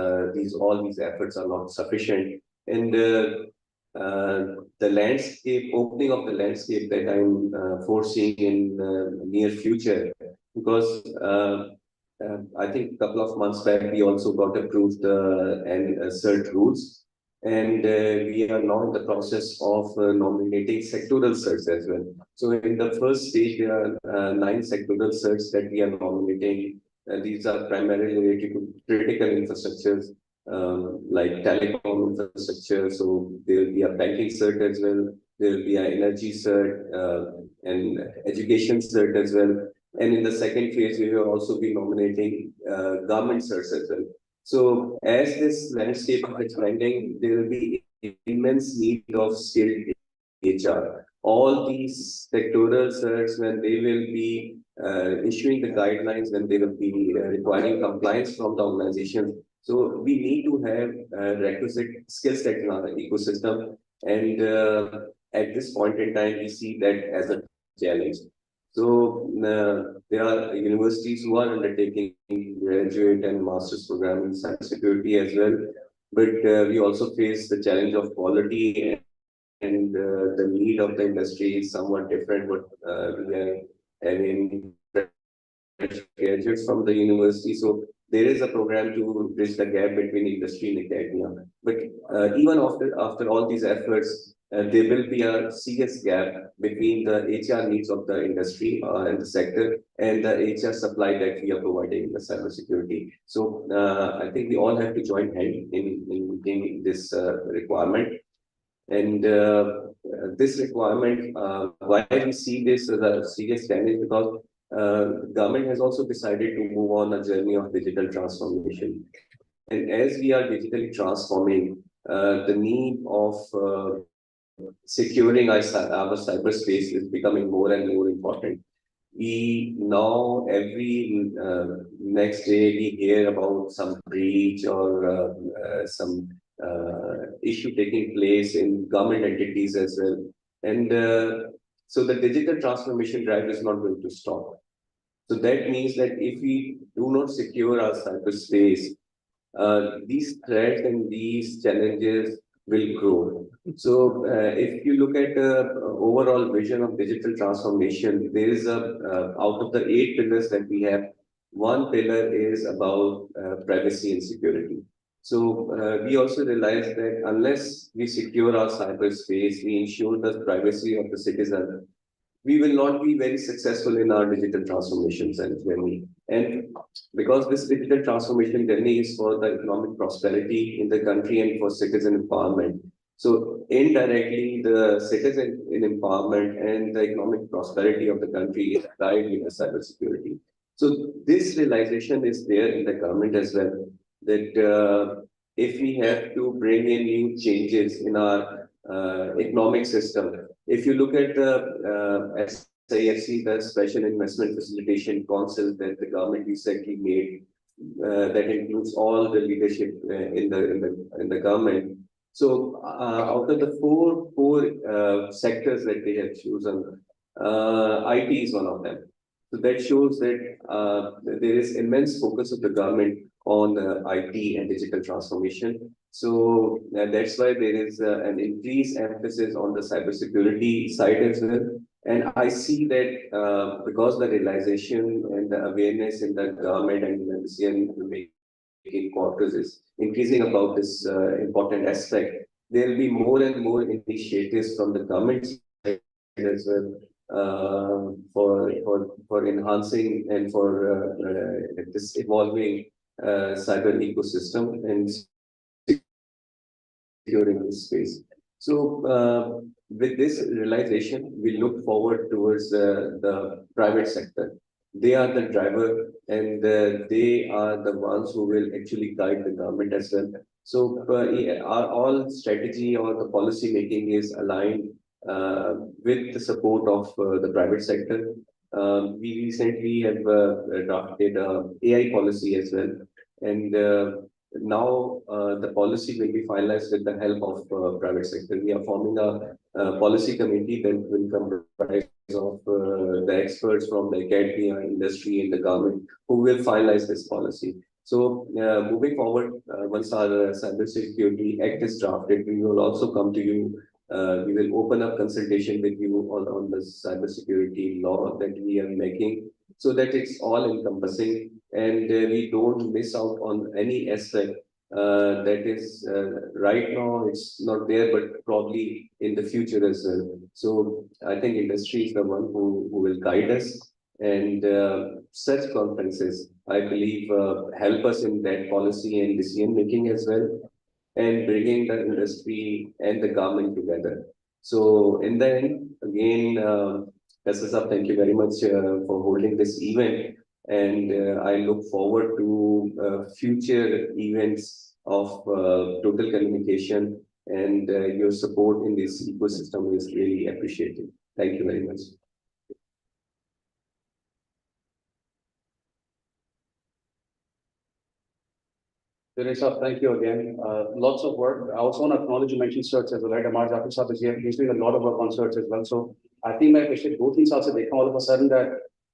all these efforts are not sufficient. And the landscape, opening of the landscape that I'm foreseeing in the near future, because I think a couple of months back, we also got approved and CERT rules. And we are now in the process of nominating sectoral certs as well. So in the first stage, there are 9 sectoral certs that we are nominating. These are primarily related to critical infrastructures like telecom infrastructure. So there will be a banking cert as well. There will be an energy cert and education cert as well. And in the second phase, we will also be nominating government certs as well. So as this landscape is expanding, there will be immense need of skilled HR. All these sectoral certs, when they will be issuing the guidelines, when they will be requiring compliance from the organization. So we need to have requisite skill set in our ecosystem. And at this point in time, we see that as a challenge. So there are universities who are undertaking graduate and master's program in cybersecurity as well. But we also face the challenge of quality, and the need of the industry is somewhat different. But we are having graduates from the university. So there is a program to bridge the gap between industry and academia. But even after all these efforts, there will be a serious gap between the HR needs of the industry and the sector and the HR supply that we are providing in the cybersecurity. So I think we all have to join hand in meeting this requirement. And this requirement, why we see this as a serious challenge, because the government has also decided to move on a journey of digital transformation. And as we are digitally transforming, the need of securing our cyberspace is becoming more and more important. we now every next day we hear about some breach or some issue taking place in government entities as well. And so the digital transformation drive is not going to stop. So that means that if we do not secure our cyberspace, these threats and these challenges will grow. So, if you look at the overall vision of digital transformation, there is out of the 8 pillars that we have, one pillar is about privacy and security. So, we also realize that unless we secure our cyberspace, we ensure the privacy of the citizen, we will not be very successful in our digital transformations and journey. And because this digital transformation journey is for the economic prosperity in the country and for citizen empowerment. So indirectly, the citizen in empowerment and the economic prosperity of the country is tied with the cybersecurity. So this realization is there in the government as well, that if we have to bring in new changes in our economic system, if you look at the SIFC, the Special Investment Facilitation Council that the government recently made, that includes all the leadership in the government. So out of the four sectors that they have chosen, IT is one of them. So that shows that there is immense focus of the government on IT and digital transformation. So that's why there is an increased emphasis on the cybersecurity side as well. And I see that because the realization and the awareness in the government and the decision-making quarters is increasing about this important aspect, there will be more and more initiatives from the government side as well for enhancing and for this evolving cyber ecosystem and securing this space. So with this realization, we look forward towards the private sector. They are the driver and they are the ones who will actually guide the government as well. So our all strategy or the policy making is aligned with the support of the private sector. We recently have drafted AI policy as well. And now the policy will be finalized with the help of private sector. We are forming a policy committee that will comprise of the experts from the academia, industry, and the government who will finalize this policy. So moving forward, once our Cybersecurity Act is drafted, we will also come to you. We will open up consultation with you on the cybersecurity law that we are making, so that it's all encompassing and we don't miss out on any aspect that is right now it's not there, but probably in the future as well. So I think industry is the one who will guide us, and such conferences, I believe, help us in that policy and decision making as well, and bringing the industry and the government together. So in the end, again, Sir, thank you very much for holding this event. And I look forward to future events of total communication, and your support in this ecosystem is really appreciated. Thank you very much. Teresa, thank you again. Lots of work. I also want to acknowledge you mentioned search as well, right? Amar Jafar Sahab is here. He's doing a lot of work on search as well. So I think my question, both things also, they all of a sudden that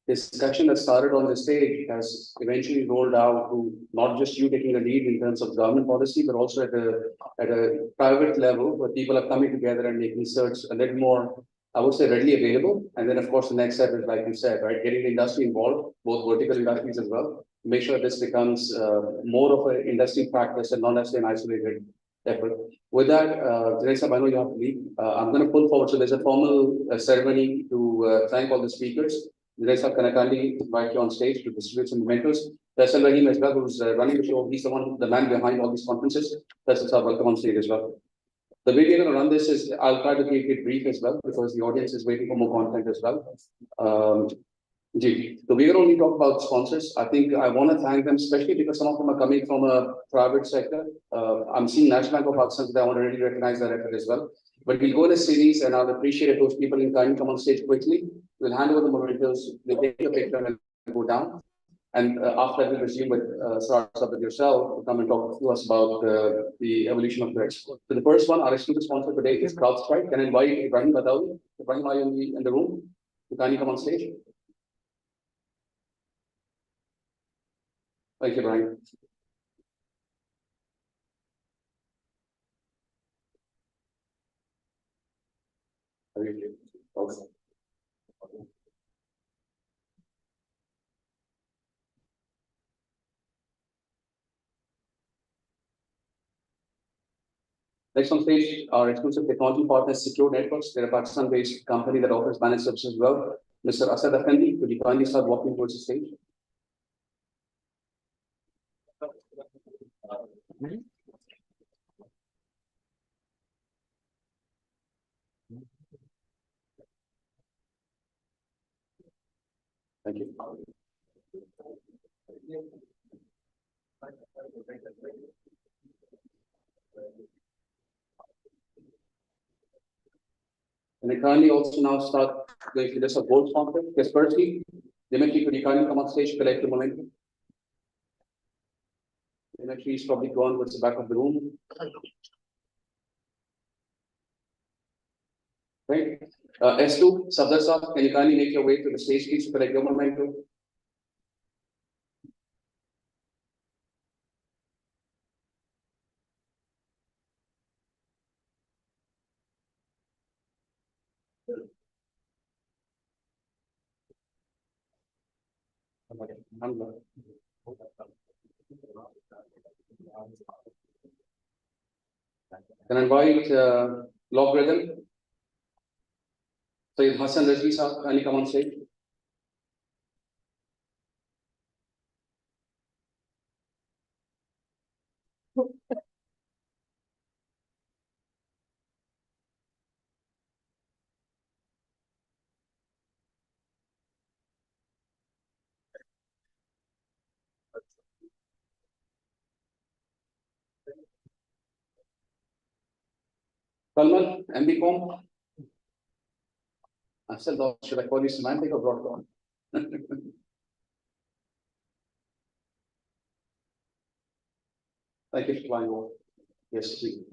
this discussion that started on the stage has eventually rolled out to not just you taking a lead in terms of government policy, but also at a private level where people are coming together and making search a little more, I would say, readily available. And then, of course, the next step is, like you said, right, getting the industry involved, both vertical industries as well. Make sure this becomes more of an industry practice and not necessarily an isolated effort. With that, Teresa, I know you have to leave. I'm going to pull forward. So there's a formal ceremony to thank all the speakers. Teresa, can I kindly invite you on stage to distribute some mementos? Faisal Rahim as well, who's running the show. He's the man behind all these conferences. Faisal sir, welcome on stage as well. The way we're going to run this is, I'll try to keep it brief as well, because the audience is waiting for more content as well. So we're going to only talk about sponsors. I think I want to thank them, especially because some of them are coming from a private sector. I'm seeing National Bank of Pakistan, but I want to really recognize that effort as well. But we'll go in a series, and I'll appreciate if those people can come on stage quickly. We'll hand over the mementos, we'll take a picture and go down. And after that, we'll resume with starts up with yourself to come and talk to us about the evolution of threats. So the first one, our exclusive sponsor today is CrowdStrike. Can I invite Ibrahim Badawi? Ibrahim, are you in the room? Can you come on stage? Thank you, Ibrahim. Okay. Next on stage, our exclusive technology partner, Secure Networks. They're a Pakistan-based company that offers managed services as well. Mr. Asad Effendi, could you kindly start walking towards the stage? Thank you. And I kindly also now start going to this board sponsor. Yes, firstly, Dimitri, could you kindly come on stage, collect the momentum? Dimitri is probably gone towards the back of the room. Right. S2, Safdar Saab, can you kindly make your way to the stage, please, to collect your momentum? Can I invite Logarithm? So Hassan Rizvi Saab, kindly come on stage. Salman, MBCom. I still thought, should I call you semantic or Broadcom? Thank you for flying over. Yes, please.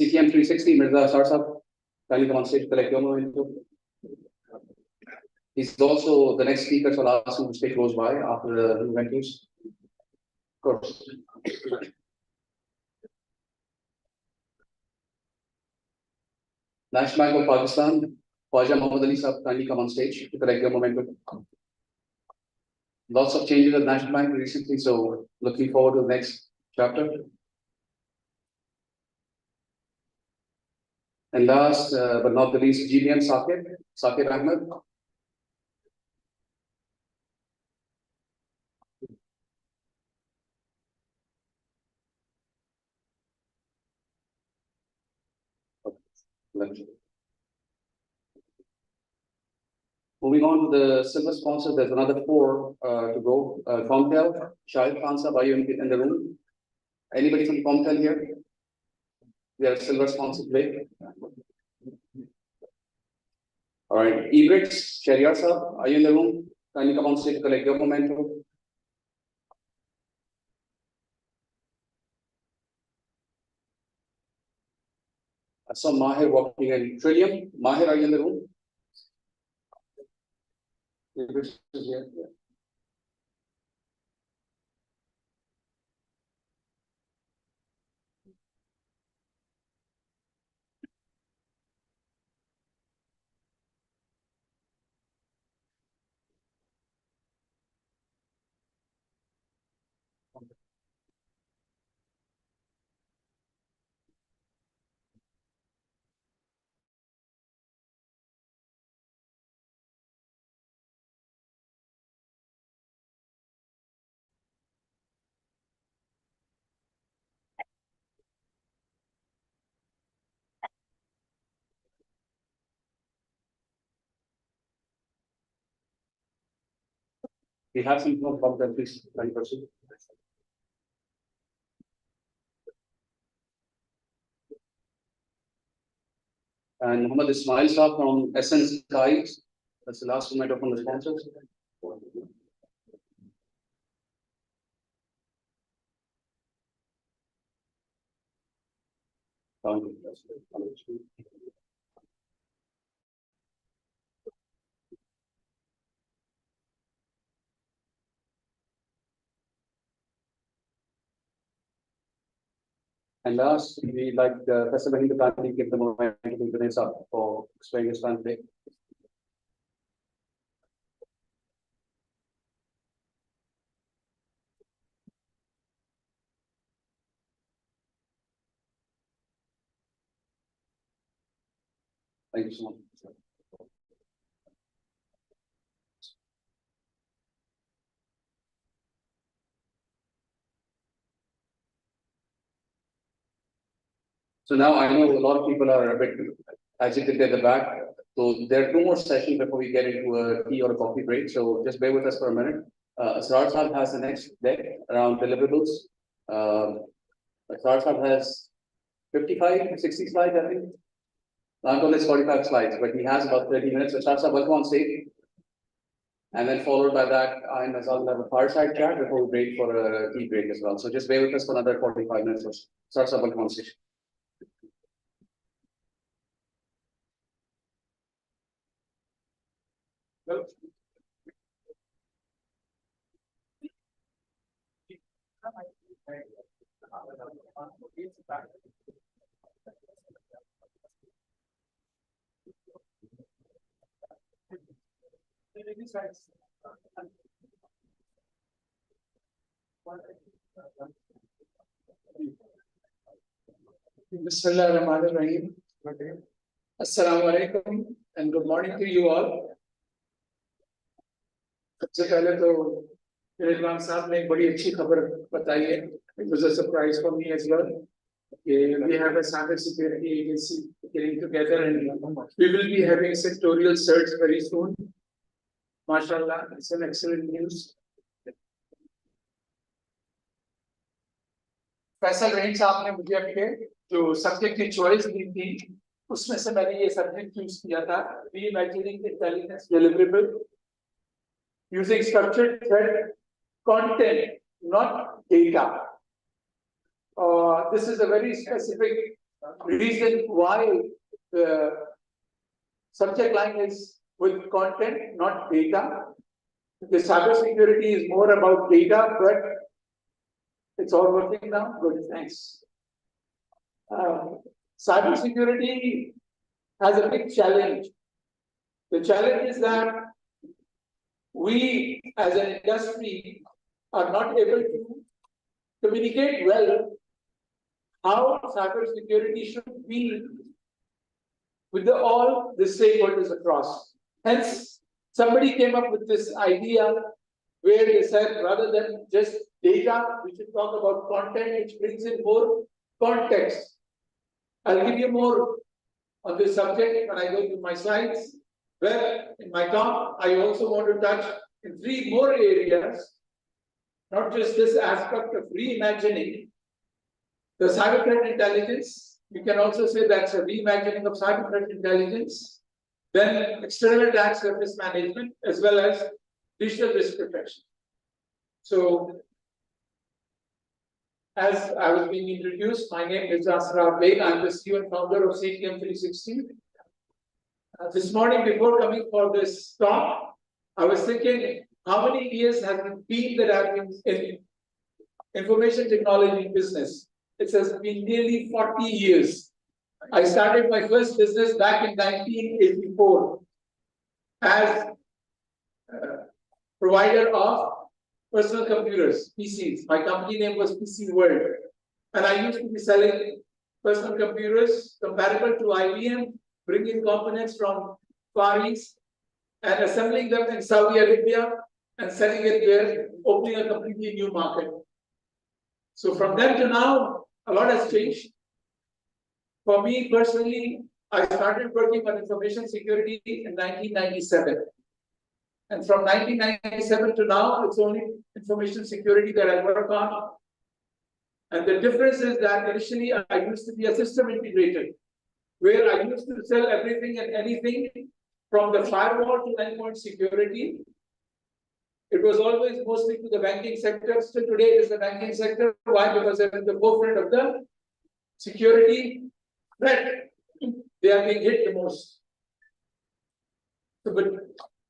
CTM 360, Mirza Sarsab, kindly come on stage, collect your momentum. He's also the next speaker, so I'll ask him to stay close by after the inventories. Of course. National Bank of Pakistan, Khwaja Mohammad Ali Saab, kindly come on stage to collect your momentum. Lots of changes at National Bank recently, so looking forward to the next chapter. And last but not the least, GBM Sakib Ahmed. Moving on to the silver sponsors, there's another four to go. Comtel, Shahid Khan Saab, are you in the room? Anybody from Comtel here? They are silver sponsor today. All right, Ebrix, Shariar Saab, are you in the room? Kindly come on stage to collect your momentum. I saw Mahir walking in. Trillium, Mahir, are you in the room? Ebrix is here. Yeah. We have some from Comtel, please. 30%. And Muhammad Ismail Saab from Essence Skies. That's the last moment from the sponsors. And last, we like Faisal Rahim to kindly give the moment to Ganesh up for explaining his plan today. Thank you so much. So now I know a lot of people are a bit agitated at the back. So there are two more sessions before we get into a tea or a coffee break. So just bear with us for a minute. Asrar Saab has the next deck around deliverables. Asrar Saab has 55, 60 slides, I think. I'm going to 45 slides, but he has about 30 minutes. So Asrar Saab, welcome on stage. And then followed by that, I and Azal will have a fireside chat before we break for a tea break as well. So just bear with us for another 45 minutes or so. Asrar Saab, welcome on stage. Bismillahirrahmanirrahim. Assalamu alaikum and good morning to you all. सबसे पहले तो रिजवान साहब ने एक बड़ी अच्छी खबर बताई है. It was a surprise for me as well. We have a cyber security agency getting together and we will be having sectorial search very soon. MashaAllah, it's an excellent news. Faisal रहीम साहब ने मुझे अपने जो सब्जेक्ट की choice दी थी उसमें से मैंने ये सब्जेक्ट चूज किया था reimagining intelligence deliverable using structured thread content, not data. This is a very specific reason why the subject line is with content, not data. The cybersecurity is more about data, but it's all working now. Good, thanks. Cybersecurity has a big challenge. The challenge is that we as an industry are not able to communicate well how cybersecurity should be with all the stakeholders across. Hence, somebody came up with this idea where they said rather than just data, we should talk about content, which brings in more context. I'll give you more on this subject when I go through my slides. Where in my talk, I also want to touch in 3 more areas, not just this aspect of reimagining the cyber threat intelligence. You can also say that's a reimagining of cyber threat intelligence, then external attack surface management, as well as digital risk protection. So, as I was being introduced, my name is Asrar Beg. I'm the CEO and founder of CTM 360. This morning, before coming for this talk, I was thinking, how many years has it been that I've been in information technology business? It has been nearly 40 years. I started my first business back in 1984 as provider of personal computers, PCs. My company name was PC World. And I used to be selling personal computers comparable to IBM, bringing components from Far East and assembling them in Saudi Arabia and selling it there, opening a completely new market. So from then to now, a lot has changed. For me personally, I started working on information security in 1997. And from 1997 to now, it's only information security that I work on. And the difference is that initially I used to be a system integrator, where I used to sell everything and anything from the firewall to endpoint security. It was always mostly to the banking sector. Still today it is the banking sector. Why? Because they're at the forefront of the security threat. They are being hit the most. So, but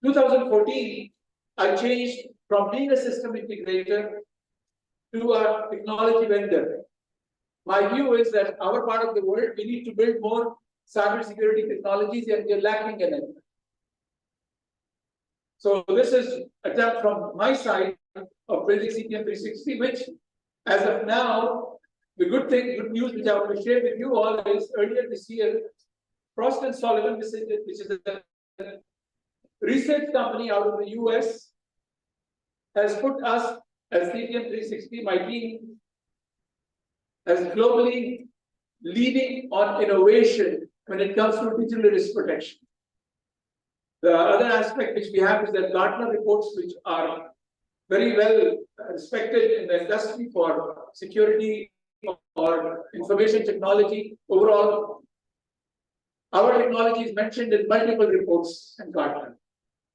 2014, I changed from being a system integrator to a technology vendor. My view is that our part of the world, we need to build more cybersecurity technologies, and we're lacking in it. So this is attempt from my side of building CPM 360, which as of now, the good news which I want to share with you all is earlier this year, Frost and Sullivan, which is a research company out of the US, has put us as CPM 360, my team, as globally leading on innovation when it comes to digital risk protection. The other aspect which we have is that Gartner reports, which are very well respected in the industry for security or information technology. Overall, our technology is mentioned in multiple reports in Gartner.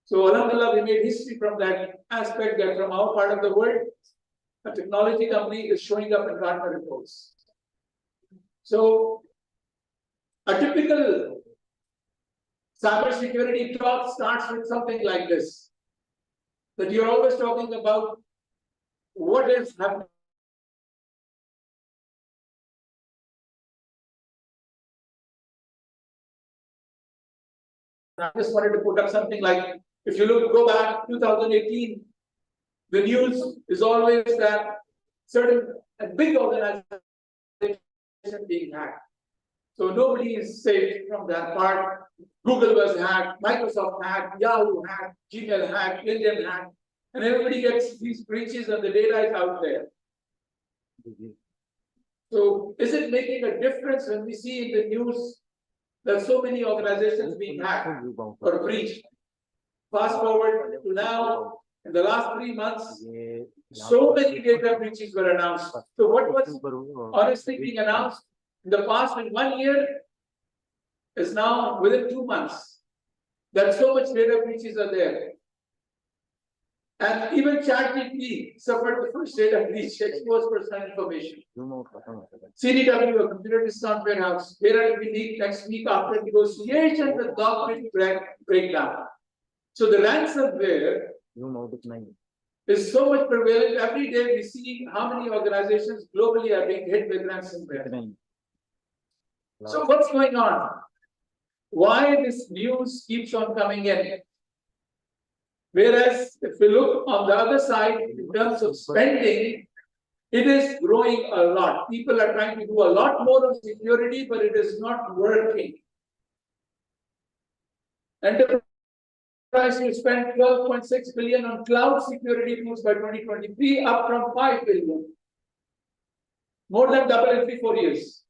So alhamdulillah, we made history from that aspect, that from our part of the world, a technology company is showing up in Gartner reports. So a typical cybersecurity talk starts with something like this, that you're always talking about what is happening. I just wanted to put up something like, if you go back 2018, the news is always that certain big organizations being hacked. So nobody is safe from that part. Google was hacked, Microsoft hacked, Yahoo hacked, Gmail hacked, LinkedIn hacked, and everybody gets these breaches and the data is out there. So is it making a difference when we see in the news that so many organizations being hacked or breached? Fast forward to now, in the last 3 months, so many data breaches were announced. So what was honestly being announced in the past in 1 year is now within 2 months. That so much data breaches are there. And even ChatGPT suffered the first data breach, exposed personal information. CDW, a computer discount warehouse, data will be leaked next week after negotiation with government breakdown. So the ransomware is so much prevalent. Every day we see how many organizations globally are being hit with ransomware. So what's going on? Why this news keeps on coming in? Whereas if we look on the other side, in terms of spending, it is growing a lot. People are trying to do a lot more of security, but it is not working. Enterprise will spend 12.6 billion on cloud security tools by 2023, up from 5 billion. More than double in 3-4 years.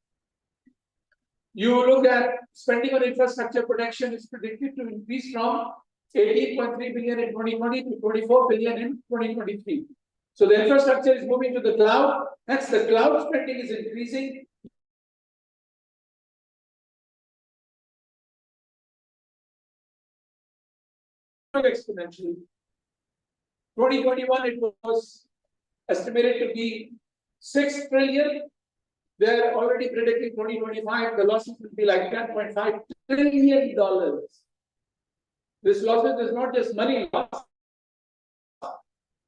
You look at spending on infrastructure protection is predicted to increase from 18.3 billion in 2020 to 24 billion in 2023. So the infrastructure is moving to the cloud. Hence, the cloud spending is increasing. Exponentially. 2021, it was estimated to be 6 trillion. They're already predicting 2025, the losses will be like $10.5 trillion. This losses is not just money loss.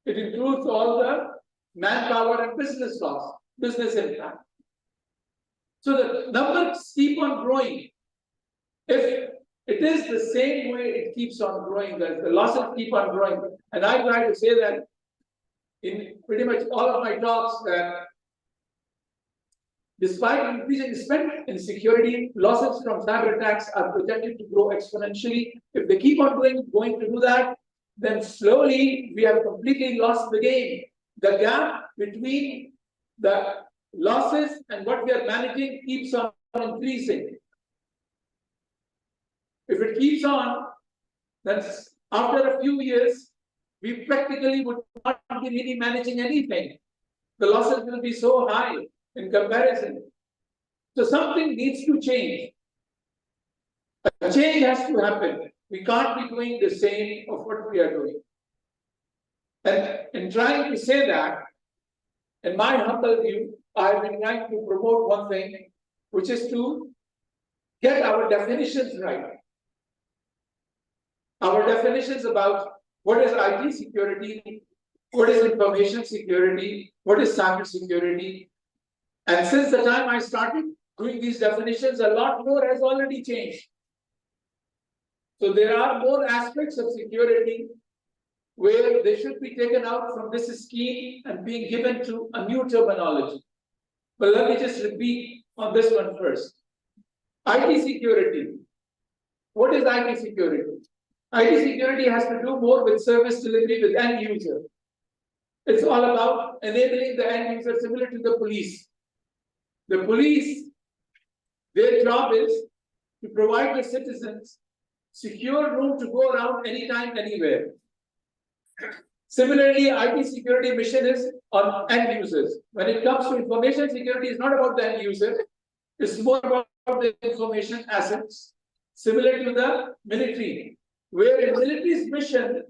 It includes all the manpower and business loss, business impact. So the numbers keep on growing. If it is the same way it keeps on growing, the losses keep on growing. And I try to say that in pretty much all of my talks that despite increasing spend in security, losses from cyber attacks are projected to grow exponentially. If they keep on going to do that, then slowly we have completely lost the game. The gap between the losses and what we are managing keeps on increasing. If it keeps on, then after a few years, we practically would not be really managing anything. The losses will be so high in comparison. So something needs to change. A change has to happen. We can't be doing the same of what we are doing. And in trying to say that, in my humble view, I've been trying to promote one thing, which is to get our definitions right. Our definitions about what is IT security, what is information security, what is cyber security. And since the time I started doing these definitions, a lot more has already changed. So there are more aspects of security where they should be taken out from this scheme and being given to a new terminology. But let me just repeat on this one first. IT security. What is IT security? IT security has to do more with service delivery with end user. It's all about enabling the end user, similar to the police. The police, their job is to provide the citizens secure room to go around anytime, anywhere. Similarly, IT security mission is on end users. When it comes to information security, it's not about the end user, it's more about the information assets. Similar to the military, where in military's mission,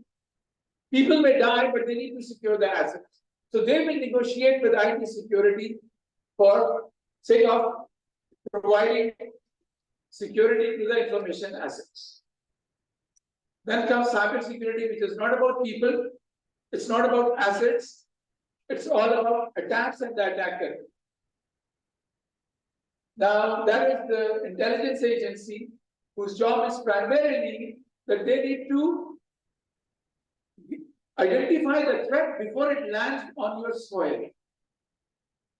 people may die, but they need to secure the assets. So they will negotiate with IT security for sake of providing security to the information assets. Then comes cyber security, which is not about people, it's not about assets, it's all about attacks and the attacker. Now, that is the intelligence agency whose job is primarily that they need to identify the threat before it lands on your soil.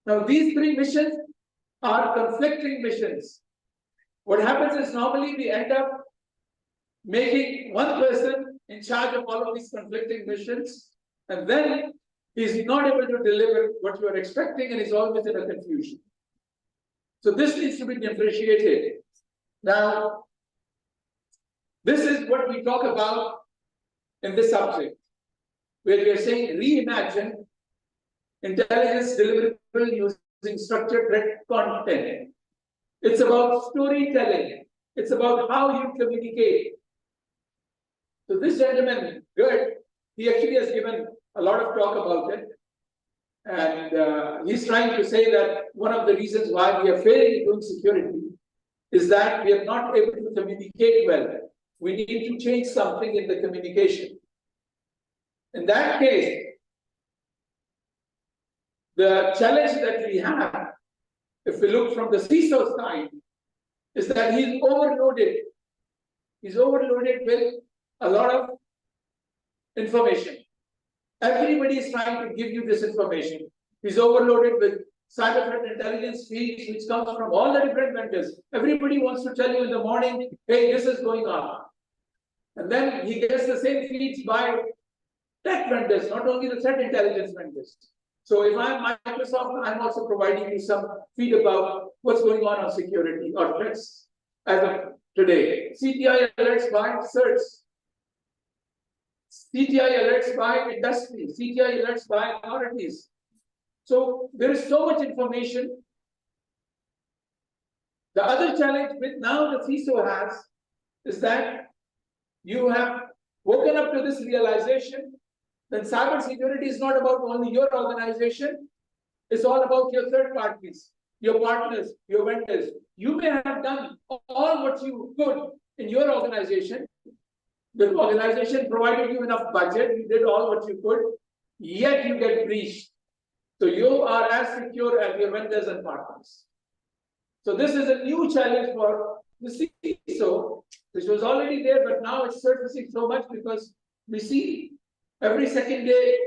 Now, these three missions are conflicting missions. What happens is normally we end up making one person in charge of all of these conflicting missions, and then he's not able to deliver what you are expecting and is always in a confusion. So this needs to be differentiated. Now, this is what we talk about in this subject, where we are saying reimagine intelligence deliverable using structured threat content. It's about storytelling. It's about how you communicate. So this gentleman, good, he actually has given a lot of talk about it. And he's trying to say that one of the reasons why we are failing in doing security is that we are not able to communicate well. We need to change something in the communication. In that case, the challenge that we have, if we look from the CISO side, is that he's overloaded. He's overloaded with a lot of information. Everybody is trying to give you this information. He's overloaded with cyber threat intelligence feeds, which comes from all the different vendors. Everybody wants to tell you in the morning, hey, this is going on. And then he gets the same feeds by tech vendors, not only the threat intelligence vendors. So if I'm Microsoft, I'm also providing you some feed about what's going on security or threats as of today. CTI alerts by certs. CTI alerts by industry, CTI alerts by authorities. So there is so much information. The other challenge with now the CISO has is that you have woken up to this realization that cyber security is not about only your organization, it's all about your third parties, your partners, your vendors. You may have done all what you could in your organization. The organization provided you enough budget, you did all what you could, yet you get breached. So you are as secure as your vendors and partners. So this is a new challenge for the CISO, which was already there, but now it's surfacing so much because we see every second day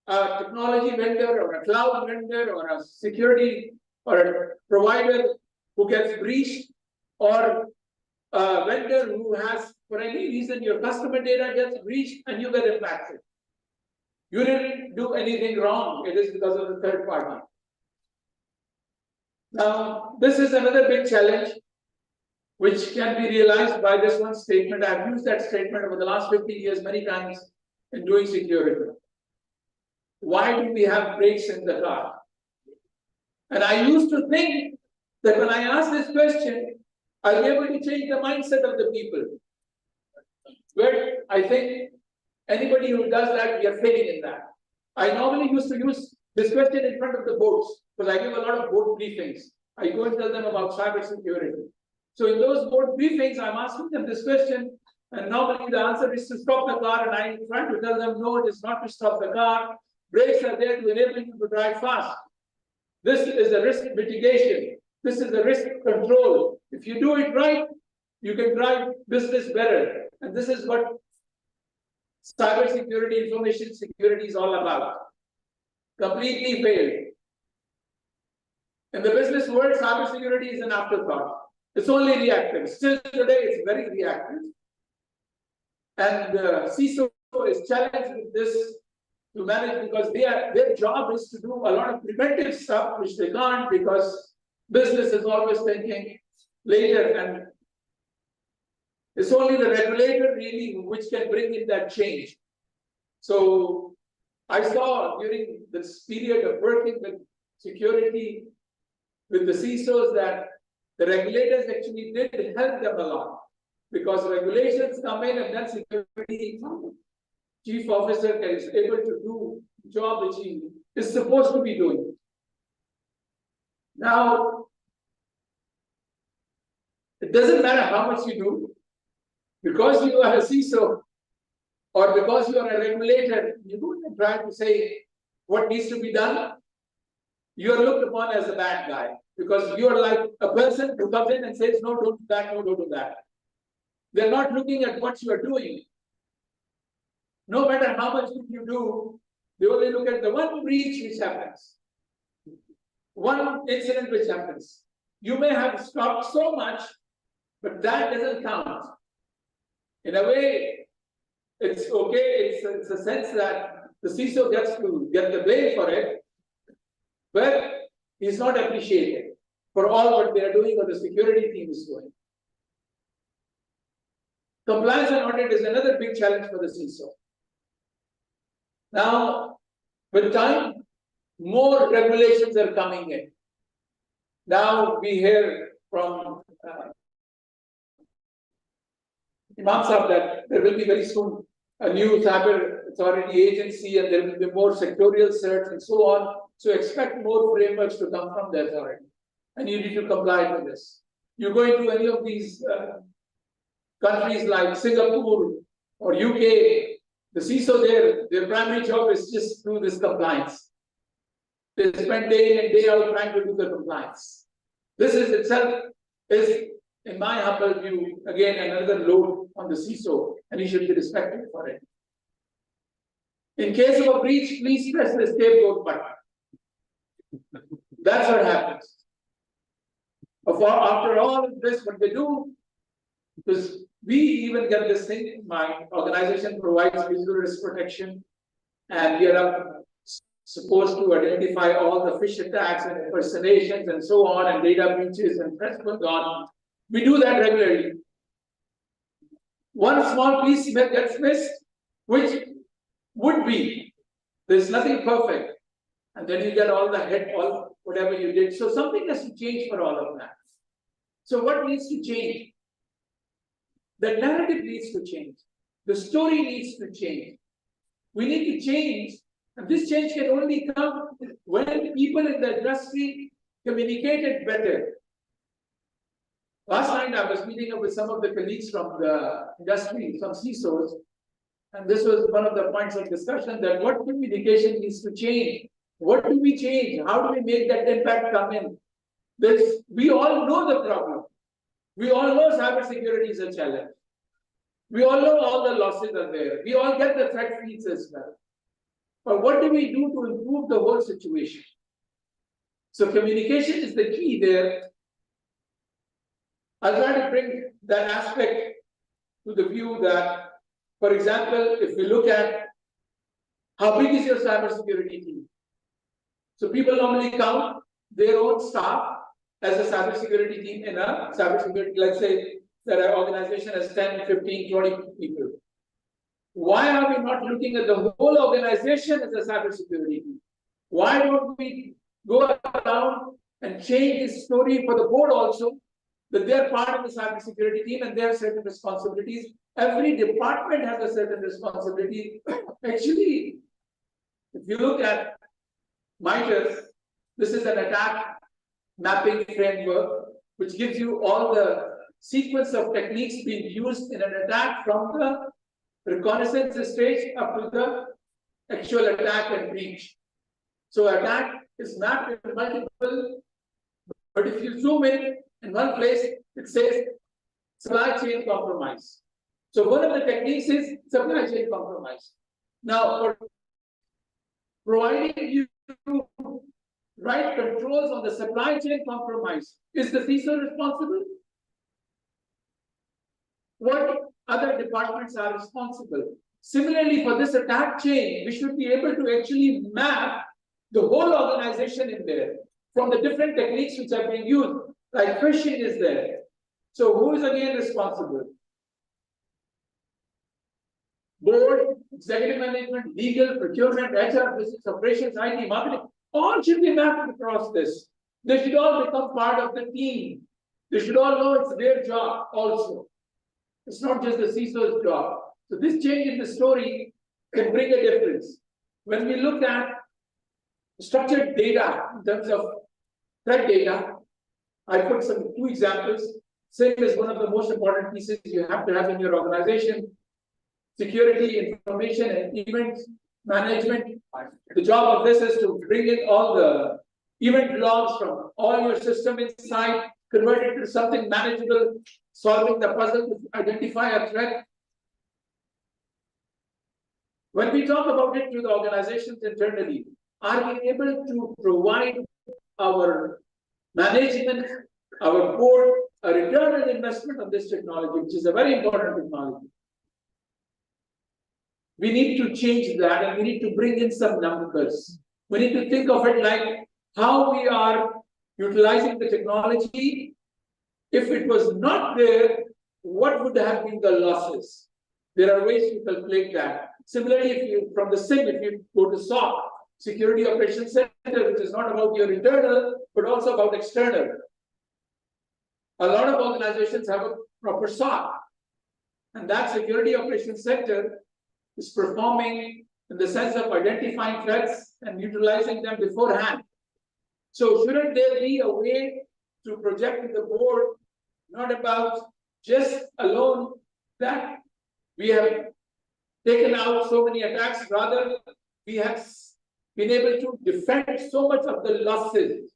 a technology vendor or a cloud vendor or a security or a provider who gets breached, or a vendor who has, for any reason, your customer data gets breached and you get impacted. You didn't do anything wrong. It is because of the third party. Now, this is another big challenge which can be realized by this one statement. I've used that statement over the last 15 years many times in doing security. Why do we have brakes in the car? And I used to think that when I ask this question, I'll be able to change the mindset of the people. But I think anybody who does that, we are failing in that. I normally used to use this question in front of the boards, because I give a lot of board briefings. I go and tell them about cyber security. So in those board briefings, I'm asking them this question, and normally the answer is to stop the car, and I'm trying to tell them, no, it is not to stop the car. Brakes are there to enable you to drive fast. This is a risk mitigation. This is a risk control. If you do it right, you can drive business better. And this is what cyber security, information security is all about. Completely failed. In the business world, cyber security is an afterthought. It's only reactive. Still today, it's very reactive. And CISO is challenged with this to manage, because their job is to do a lot of preventive stuff, which they can't, because business is always thinking later, and it's only the regulator really which can bring in that change. So I saw during this period of working with security, with the CISOs, that the regulators actually did help them a lot, because regulations come in and then security chief officer is able to do the job which he is supposed to be doing. Now, it doesn't matter how much you do, because you are a CISO or because you are a regulator, you don't try to say what needs to be done. You are looked upon as a bad guy, because you are like a person who comes in and says, no, don't do that, no, don't do that. They're not looking at what you are doing. No matter how much you do, they only look at the one breach which happens, one incident which happens. You may have stopped so much, but that doesn't count. In a way, it's okay, it's a sense that the CISO gets to get the blame for it, but he's not appreciated for all what they are doing or the security team is doing. Compliance and audit is another big challenge for the CISO. Now, with time, more regulations are coming in. Now we hear from Imam Saab that there will be very soon a new cyber authority agency, and there will be more sectorial certs and so on. So expect more frameworks to come from the authority, and you need to comply with this. You go into any of these countries like Singapore or UK, the CISO there, their primary job is just to do this compliance. They spend day in and day out trying to do the compliance. This is itself is, in my humble view, again another load on the CISO, and he should be respected for it. In case of a breach, please press the scapegoat button. That's what happens. After all of this, what they do, because we even get this thing in mind, organization provides visual risk protection, and we are supposed to identify all the phish attacks and impersonations and so on, and data breaches and threats going on. We do that regularly. One small piece gets missed, which would be, there's nothing perfect. And then you get all the head, all whatever you did. So something has to change for all of that. So what needs to change? The narrative needs to change. The story needs to change. We need to change, and this change can only come when people in the industry communicate it better. Last night I was meeting up with some of the colleagues from the industry, some CISOs, and this was one of the points of discussion, that what communication needs to change. What do we change? How do we make that impact come in? We all know the problem. We all know cybersecurity is a challenge. We all know all the losses are there. We all get the threat feeds as well. But what do we do to improve the whole situation? So communication is the key there. I'll try to bring that aspect to the view that, for example, if we look at how big is your cybersecurity team? So people normally count their own staff as a cybersecurity team in a cybersecurity, let's say that an organization has 10, 15, 20 people. Why are we not looking at the whole organization as a cybersecurity team? Why don't we go around and change this story for the board also, that they are part of the cybersecurity team and they have certain responsibilities. Every department has a certain responsibility. Actually, if you look at MITRE, this is an attack mapping framework, which gives you all the sequence of techniques being used in an attack from the reconnaissance stage up to the actual attack and breach. So attack is mapped in multiple, but if you zoom in one place, it says supply chain compromise. So one of the techniques is supply chain compromise. Now, for providing you right controls on the supply chain compromise, is the CISO responsible? What other departments are responsible? Similarly, for this attack chain, we should be able to actually map the whole organization in there from the different techniques which are being used, like phishing is there. So who is again responsible? Board, executive management, legal, procurement, HR, business operations, IT, marketing, all should be mapped across this. They should all become part of the team. They should all know it's their job also. It's not just the CISO's job. So this change in the story can bring a difference. When we look at structured data in terms of threat data, I put two examples. SIEM is one of the most important pieces you have to have in your organization. Security, information, and event management. The job of this is to bring in all the event logs from all your system inside, convert it to something manageable, solving the puzzle to identify a threat. When we talk about it to the organizations internally, are we able to provide our management, our board, a return on investment on this technology, which is a very important technology? We need to change that and we need to bring in some numbers. We need to think of it like how we are utilizing the technology. If it was not there, what would have been the losses? There are ways to calculate that. Similarly, if you from the SIM, if you go to SOC, Security Operations Center, which is not about your internal, but also about external. A lot of organizations have a proper SOC. And that Security Operations Center is performing in the sense of identifying threats and utilizing them beforehand. So shouldn't there be a way to project to the board, not about just alone that we have taken out so many attacks, rather we have been able to defend so much of the losses.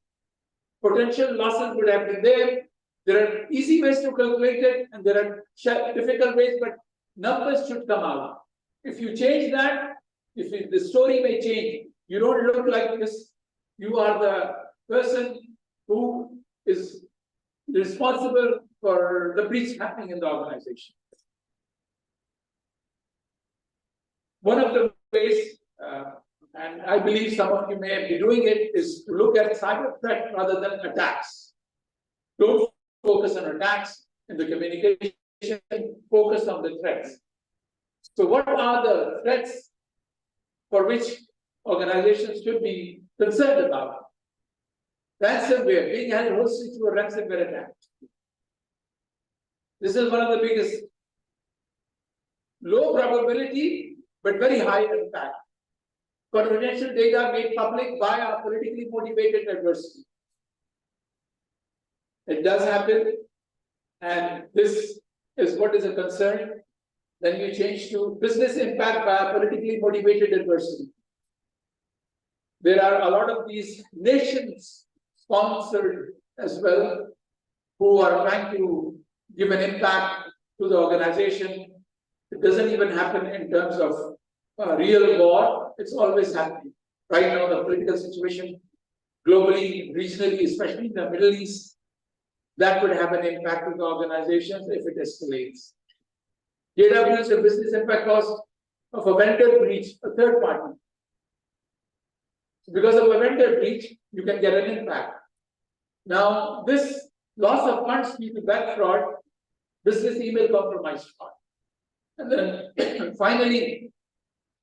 Potential losses would have been there. There are easy ways to calculate it and there are difficult ways, but numbers should come out. If you change that, the story may change. You don't look like this. You are the person who is responsible for the breach happening in the organization. One of the ways, and I believe some of you may be doing it, is to look at cyber threat rather than attacks. Don't focus on attacks in the communication, focus on the threats. So what are the threats for which organizations should be concerned about? Ransomware, being held hostage to a ransomware attack. This is one of the biggest, low probability, but very high impact. Confidential data made public by a politically motivated adversary. It does happen, and this is what is a concern. Then you change to business impact by a politically motivated adversary. There are a lot of these nations sponsored as well, who are trying to give an impact to the organization. It doesn't even happen in terms of real war, it's always happening. Right now, the political situation globally, regionally, especially in the Middle East, that would have an impact on the organizations if it escalates. Data breach and business impact cost of a vendor breach, a third party. Because of a vendor breach, you can get an impact. Now, this loss of funds due to bank fraud, business email compromise fraud. And then finally,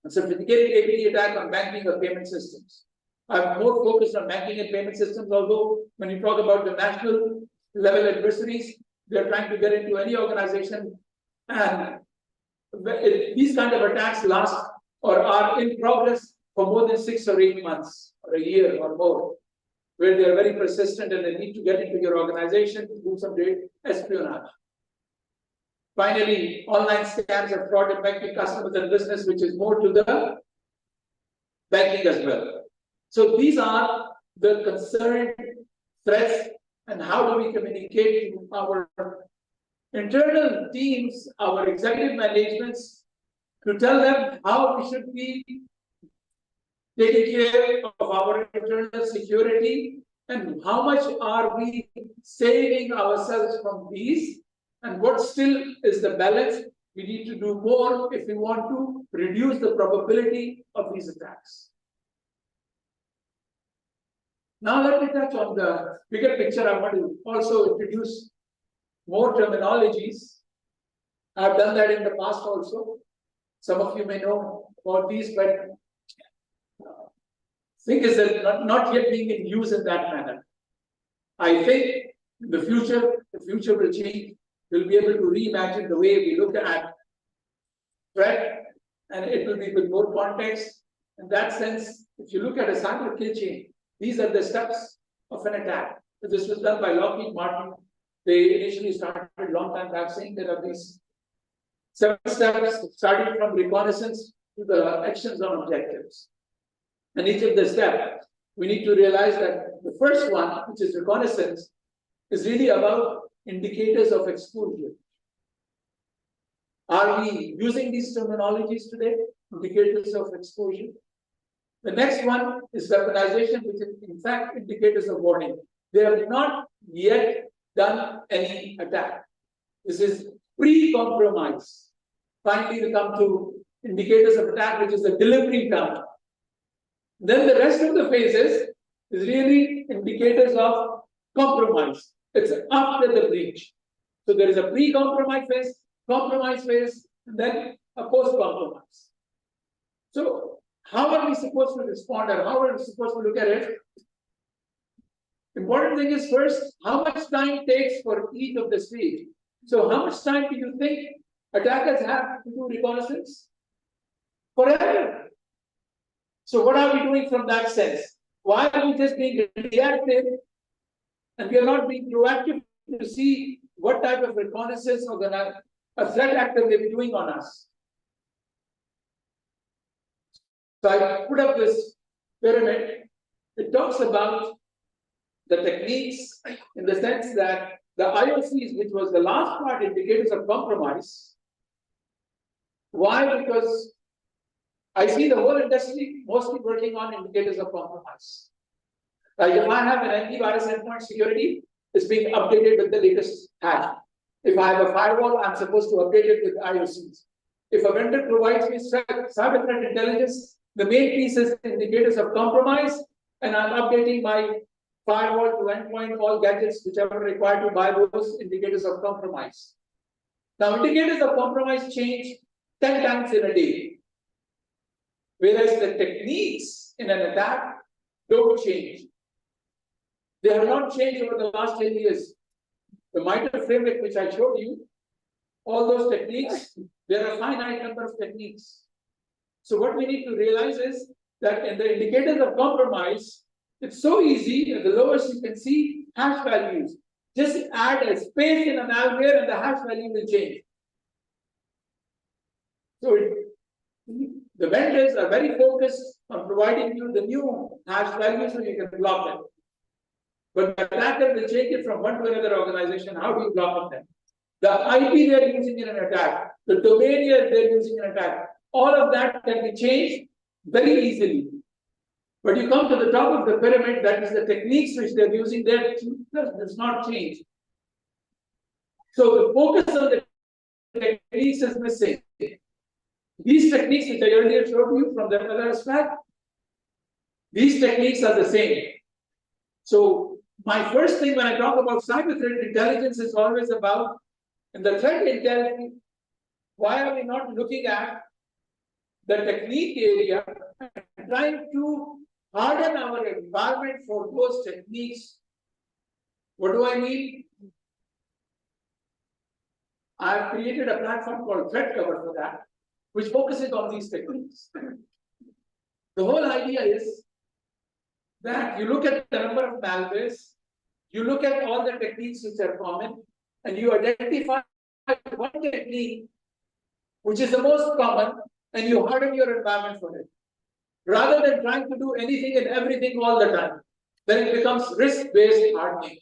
a sophisticated APT attack on banking or payment systems. I'm more focused on banking and payment systems, although when you talk about the national level adversaries. They're trying to get into any organization, and these kind of attacks last or are in progress for more than 6 or 8 months or a year or more, where they are very persistent and they need to get into your organization to do some great espionage. Finally, online scams have fraud impacting customers and business, which is more to the banking as well. So these are the concerned threats, and how do we communicate to our internal teams, our executive managements, to tell them how we should be taking care of our internal security and how much are we saving ourselves from these, and what still is the balance we need to do more if we want to reduce the probability of these attacks. Now let me touch on the bigger picture. I want to also introduce more terminologies. I've done that in the past also. Some of you may know about these, but thing is that not yet being in use in that manner. I think in the future will change. We'll be able to reimagine the way we look at threat, and it will be with more context. In that sense, if you look at a cyber kill chain, these are the steps of an attack. This was done by Lockheed Martin. They initially started a long time back saying there are these 7 steps, starting from reconnaissance to the actions on objectives. And each of the steps, we need to realize that the first one, which is reconnaissance, is really about indicators of exposure. Are we using these terminologies today? Indicators of exposure. The next one is weaponization, which is in fact indicators of warning. They have not yet done any attack. This is pre-compromise. Finally, we come to indicators of attack, which is the delivery time. Then the rest of the phases is really indicators of compromise. It's after the breach. So there is a pre-compromise phase, compromise phase, and then a post-compromise. So how are we supposed to respond, or how are we supposed to look at it? Important thing is first, how much time takes for each of the stage. So how much time do you think attackers have to do reconnaissance? Forever. So what are we doing from that sense? Why are we just being reactive and we are not being proactive to see what type of reconnaissance or a threat actor may be doing on us? So I put up this pyramid. It talks about the techniques in the sense that the IOCs, which was the last part, indicators of compromise. Why? Because I see the whole industry mostly working on indicators of compromise. Like if I have an antivirus endpoint security, it's being updated with the latest hash. If I have a firewall, I'm supposed to update it with IOCs. If a vendor provides me cyber threat intelligence, the main piece is indicators of compromise, and I'm updating my firewall to endpoint, all gadgets, whichever required to buy those indicators of compromise. Now, indicators of compromise change 10 times in a day, whereas the techniques in an attack don't change. They have not changed over the last 10 years. The MITRE framework, which I showed you, all those techniques, there are a finite number of techniques. So what we need to realize is that in the indicators of compromise, it's so easy. At the lowest, you can see hash values. Just add a space in a malware and the hash value will change. So the vendors are very focused on providing you the new hash value so you can block them. But the attacker will change it from one to another organization. How do you block them? The IP they're using in an attack, the domain they're using in an attack, all of that can be changed very easily. But you come to the top of the pyramid, that is the techniques which they're using there, does not change. So the focus on the techniques is missing. These techniques which I earlier showed you from the other aspect, these techniques are the same. So my first thing when I talk about cyber threat intelligence is always about, in the threat intelligence, why are we not looking at the technique area and trying to harden our environment for those techniques What do I mean? I have created a platform called ThreatCover for that, which focuses on these techniques. The whole idea is that you look at the number of malwares, you look at all the techniques which are common, and you identify one technique which is the most common, and you harden your environment for it. Rather than trying to do anything and everything all the time, then it becomes risk-based hardening.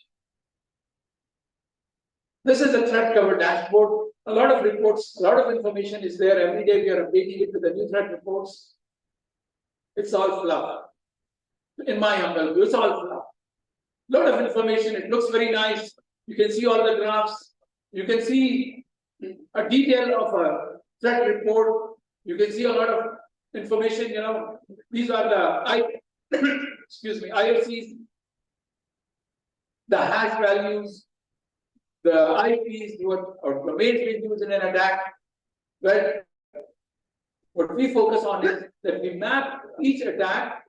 This is a threat cover dashboard. A lot of reports, a lot of information is there. Every day we are updating it with the new threat reports. It's all fluff. In my humble view, it's all fluff. A lot of information. It looks very nice. You can see all the graphs. You can see a detail of a threat report. You can see a lot of information. You know, these are the IOCs, the hash values, the IPs, or domains being used in an attack. But what we focus on is that we map each attack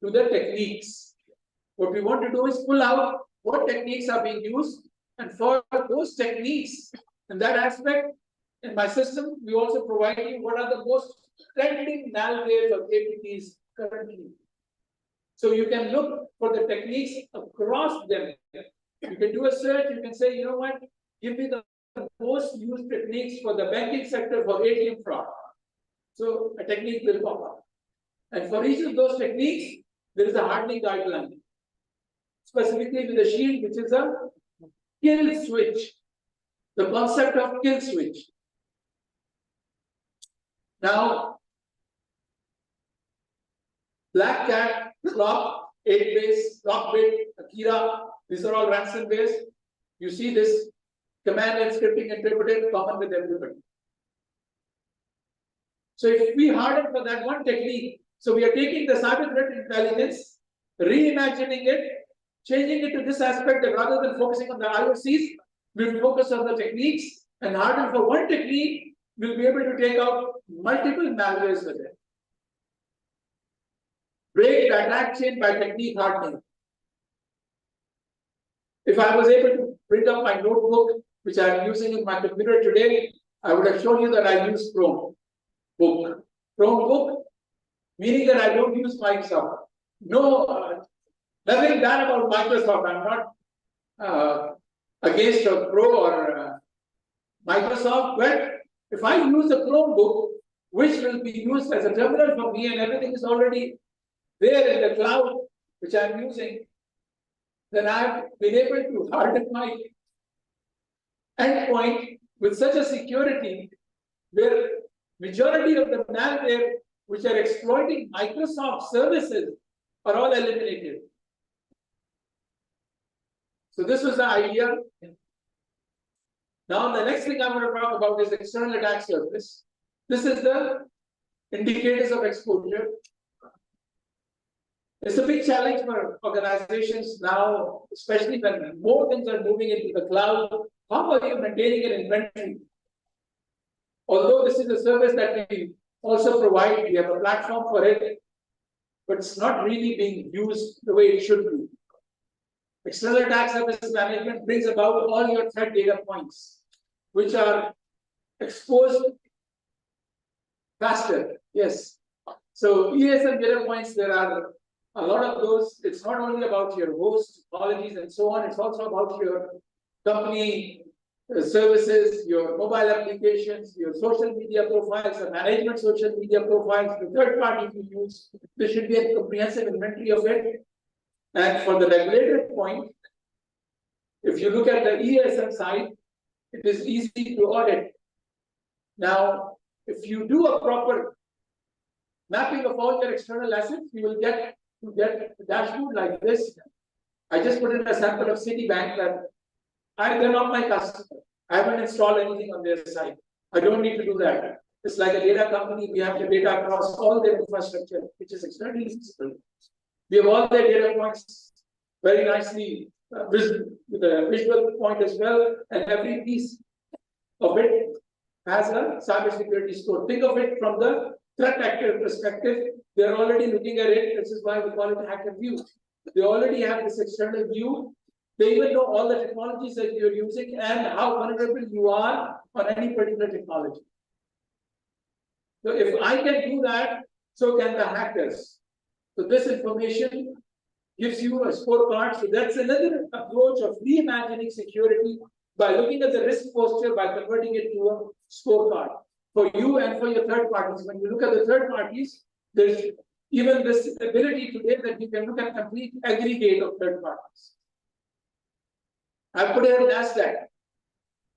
to the techniques. What we want to do is pull out what techniques are being used, and for those techniques, in that aspect, in my system, we also provide you what are the most trending malwares or APTs currently. So you can look for the techniques across them. You can do a search, you can say, you know what, give me the most used techniques for the banking sector for ATM fraud. So a technique will pop up. And for each of those techniques, there is a hardening guideline. Specifically with the shield, which is a kill switch. The concept of kill switch. Now, Black Cat, Clock, 8-base, Lockbit, Akira, these are all ransomwares. You see this command and scripting interpreted common with everybody. So if we harden for that one technique, so we are taking the cyber threat intelligence, reimagining it, changing it to this aspect that rather than focusing on the IOCs, we'll focus on the techniques and harden for one technique, we'll be able to take out multiple malwares with it. Break the attack chain by technique hardening. If I was able to bring up my notebook, which I'm using in my computer today, I would have shown you that I use Chrome book. Chrome book, meaning that I don't use Microsoft. No, nothing bad about Microsoft. I'm not against a Pro or Microsoft, but if I use a Chromebook, which will be used as a terminal for me and everything is already there in the cloud, which I'm using, then I've been able to harden my endpoint with such a security where majority of the malware which are exploiting Microsoft services are all eliminated. So this was the idea. Now the next thing I want to talk about is external attack surface. This is the indicators of exposure. It's a big challenge for organizations now, especially when more things are moving into the cloud. How are you maintaining an inventory? Although this is a service that we also provide, we have a platform for it, but it's not really being used the way it should be. External attack surface management brings about all your threat data points, which are exposed faster. Yes. So ESM data points, there are a lot of those. It's not only about your host, topologies, and so on. It's also about your company services, your mobile applications, your social media profiles, the management social media profiles, the third party you use. There should be a comprehensive inventory of it. And for the regulated point, if you look at the ESM side, it is easy to audit. Now, if you do a proper mapping of all your external assets, you will get a dashboard like this. I just put in a sample of Citibank that they're not my customer. I haven't installed anything on their side. I don't need to do that. It's like a data company. We have the data across all their infrastructure, which is extremely visible. We have all their data points very nicely with a visual point as well, and every piece of it has a cybersecurity score. Think of it from the threat actor perspective. They're already looking at it. This is why we call it hacker view. They already have this external view They even know all the technologies that you're using and how vulnerable you are on any particular technology. So if I can do that, so can the hackers. So this information gives you a scorecard. So that's another approach of reimagining security by looking at the risk posture, by converting it to a scorecard for you and for your third parties. When you look at the third parties, there's even this ability today that you can look at complete aggregate of third parties. I put it on NASDAQ.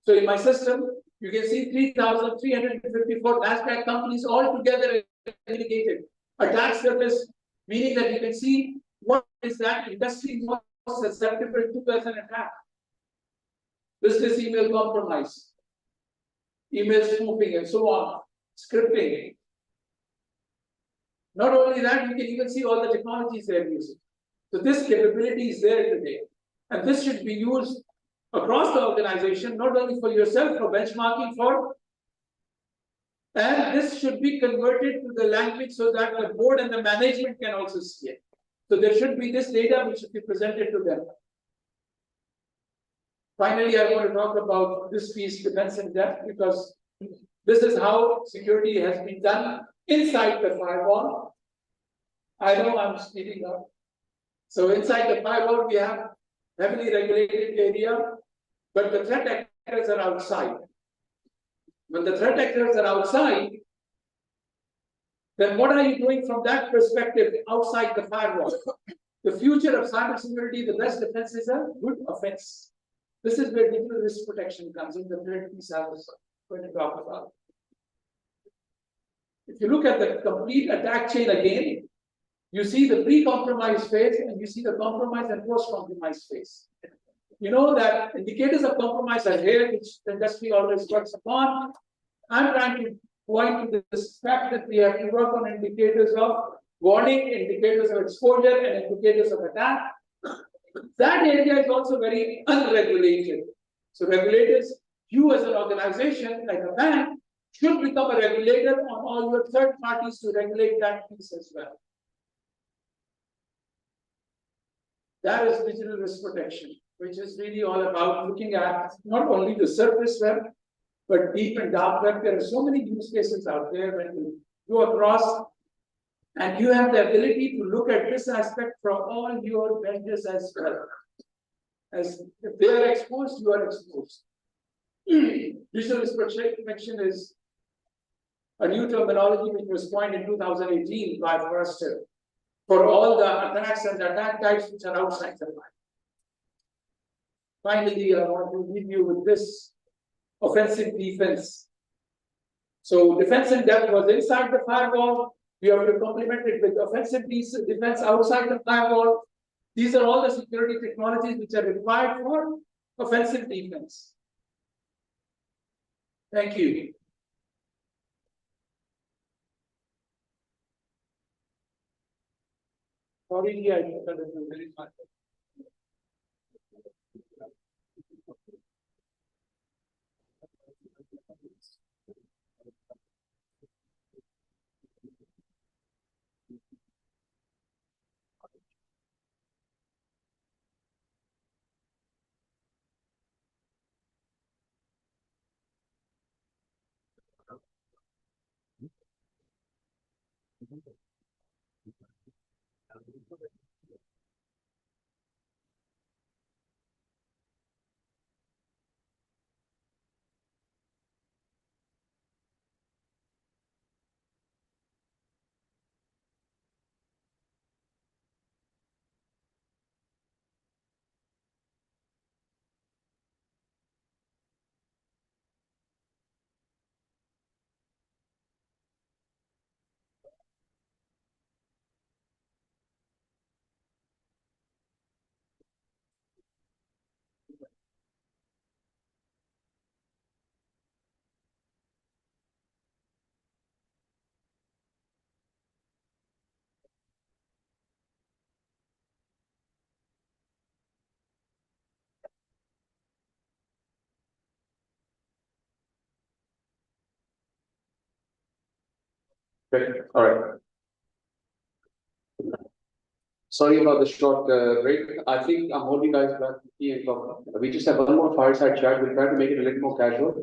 So in my system, you can see 3,354 NASDAQ companies all together aggregated. Attack surface, meaning that you can see what is that industry most susceptible to as an attack. Business email compromise, email spoofing, and so on, scripting. Not only that, you can even see all the technologies they're using. So this capability is there today. And this should be used across the organization, not only for yourself, for benchmarking for, and this should be converted to the language so that the board and the management can also see it. So there should be this data which should be presented to them. Finally, I want to talk about this piece, defense in depth, because this is how security has been done inside the firewall. I know I'm speeding up. So inside the firewall, we have heavily regulated area, but the threat actors are outside. When the threat actors are outside, then what are you doing from that perspective outside the firewall? The future of cybersecurity, the best defense is a good offense. This is where digital risk protection comes in, the third piece I was going to talk about. If you look at the complete attack chain again, you see the pre-compromise phase and you see the compromise and post-compromise phase. You know that indicators of compromise are here, which the industry always works upon. I'm trying to point to this fact that we have to work on indicators of warning, indicators of exposure, and indicators of attack. That area is also very unregulated. So regulators, you as an organization, like a bank, should become a regulator on all your third parties to regulate that piece as well. That is digital risk protection, which is really all about looking at not only the surface web, but deep and dark web. There are so many use cases out there when you go across, and you have the ability to look at this aspect from all your vendors as well. As if they are exposed, you are exposed. Digital risk protection is a new terminology which was coined in 2018 by Forrester for all the attacks and the attack types which are outside the line. Finally, I want to leave you with this offensive defense. So defense in depth was inside the firewall. We have to complement it with offensive defense outside the firewall. These are all the security technologies which are required for offensive defense. Thank you. Sorry, I think that is very fast. Okay, all right. Sorry about the short break. I think I'm holding guys back. tea and coffee. We just have one more fireside chat. We'll try to make it a little more casual.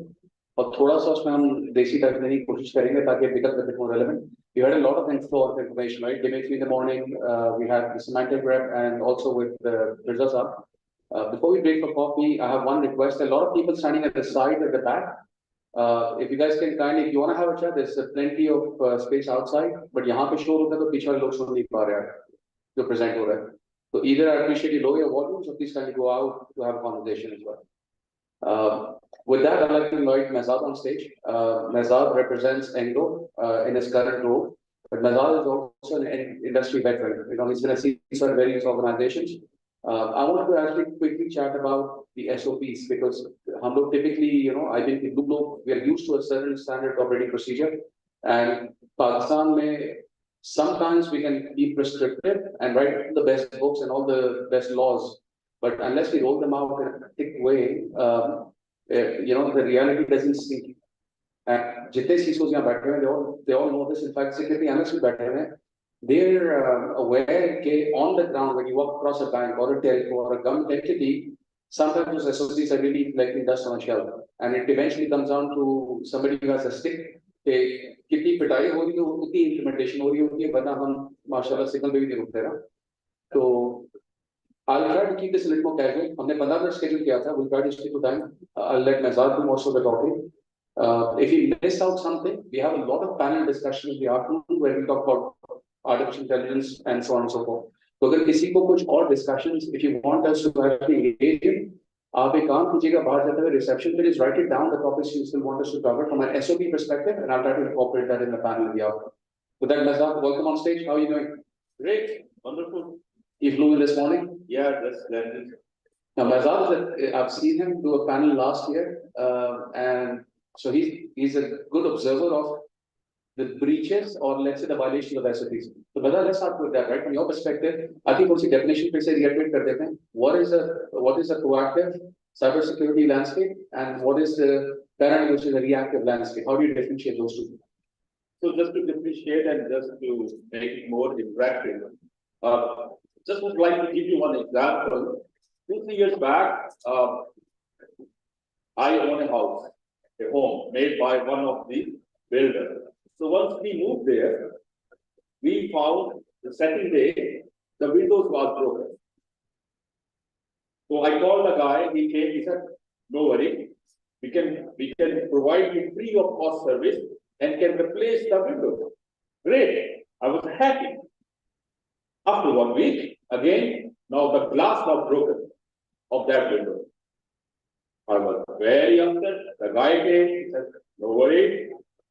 और थोड़ा सा उसमें हम देसी touch देने की कोशिश करेंगे ताकि it becomes a bit more relevant. We had a lot of inflow of information, right? Debates in the morning, we had the semantic rep and also with Rizza sir. Before we break for coffee, I have one request. A lot of people standing at the side, at the back. If you guys can kindly, if you want to have a chat, there's plenty of space outside. But यहाँ पे शोर होता है तो पीछे वाले लोग सुन नहीं पा रहे हैं जो present हो रहा है. So either I appreciate you lower your volume, so please kindly go out to have a conversation as well. With that, I'd like to invite Mehzad on stage. Mehzad represents Engro in his current role, but Mehzad is also an industry veteran. You know, he's been a CISO at various organizations. I wanted to actually quickly chat about the SOPs because हम लोग typically, you know, I think we are used to a certain standard operating procedure, and Pakistan में sometimes we can be prescriptive and write the best books and all the best laws, but unless we roll them out in a thick way, you know, the reality doesn't sink. And जितने CISOs यहाँ बैठे हैं, they all know this. In fact, secretary analysts भी बैठे हैं. They're aware that on the ground, when you walk across a bank or a telco or a government entity, sometimes those SOCs are really like dust on a shelf, and it eventually comes down to somebody who has a stick. कितनी पिटाई हो रही है उतनी implementation हो रही होती है, वरना हम माशाल्लाह सिग्नल पे भी नहीं रुकते ना. तो I'll try to keep this a little more casual. हमने 15 मिनट schedule किया था. We'll try to stick to time. I'll let Mehzad do most of the talking. If you miss out something, we have a lot of panel discussions in the afternoon where we talk about artificial intelligence and so on and so forth. तो अगर किसी को कुछ और discussions, if you want us to actually engage in, आप एक काम कीजिएगा बाहर जाते हुए reception पे just write it down the topics you still want us to cover from an SOP perspective, and I'll try to incorporate that in the panel in the afternoon. With that, Mehzad, welcome on stage. How are you doing? Great, wonderful. You flew in this morning. Yeah, that's splendid. Now, Mehzad, I've seen him do a panel last year, and so he's a good observer of the breaches or let's say the violation of SOPs. So Mehzad, let's start with that, right? From your perspective, I think what's the definition पे से reiterate कर देते हैं. What is a proactive cybersecurity landscape and what is the paradigm which is a reactive landscape? How do you differentiate those two? So just to differentiate and just to make it more interactive, just would like to give you one example. 2-3 years back, I own a house, a home made by one of the builders. So once we moved there, we found the second day the windows was broken. So I called the guy, he came, he said, "No worry, we can provide you free of cost service and can replace the window." Great, I was happy. After 1 week, again, now the glass was broken of that window. I was very upset. The guy came, he said, "No worry,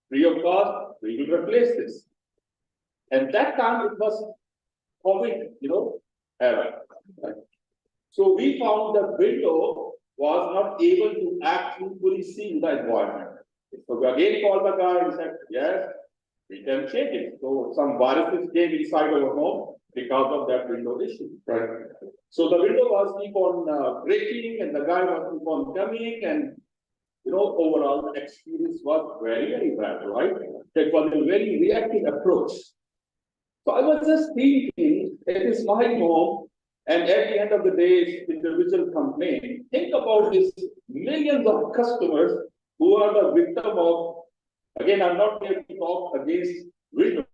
free of cost, we will replace this." And that time it was COVID, era. So we found the window was not able to actually fully seal the environment. So we again called the guy and said, "Yes, we can change it." So some viruses came inside our home because of that window issue. Right. So the window was keep on breaking, and the guy was keep on coming, and overall the experience was very, very bad, right? That was a very reactive approach. So I was just thinking, it is my home, and at the end of the day, it's individual complaint. Think about these millions of customers who are the victim of. Again, I'm not here to talk against Windows,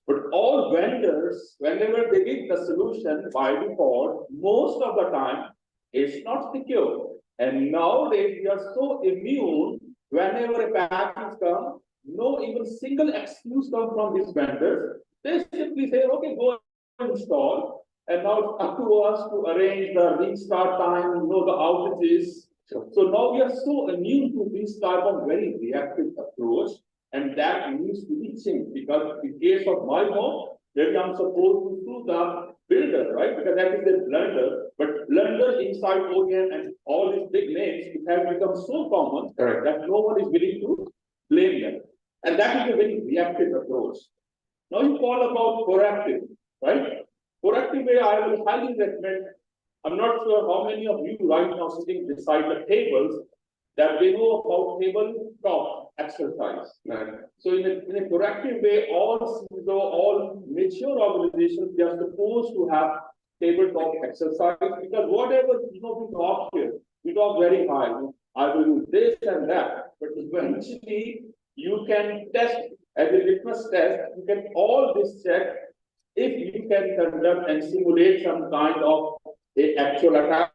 but all vendors, whenever they give the solution by default, most of the time it's not secure. And nowadays we are so immune. Whenever a package comes, no even single excuse comes from these vendors. They simply say, "Okay, go and install." And now it's up to us to arrange the restart time, the outages. So now we are so immune to this type of very reactive approach, and that needs to be changed. Because in case of my home, maybe I'm supposed to sue the builder, right? Because that is a blunder. But blunders inside OEM and all these big names, it has become so common that no one is willing to blame them. And that is a very reactive approach. Now you call about proactive, right? Proactive way I will highly recommend. I'm not sure how many of you right now sitting beside the tables that they know about tabletop exercise. Right. So in a proactive way, all mature organizations, they are supposed to have tabletop exercise, because whatever, we talk here, we talk very high, I will do this and that, but eventually you can test as a litmus test, you can all this check if you can conduct and simulate some kind of a actual attack,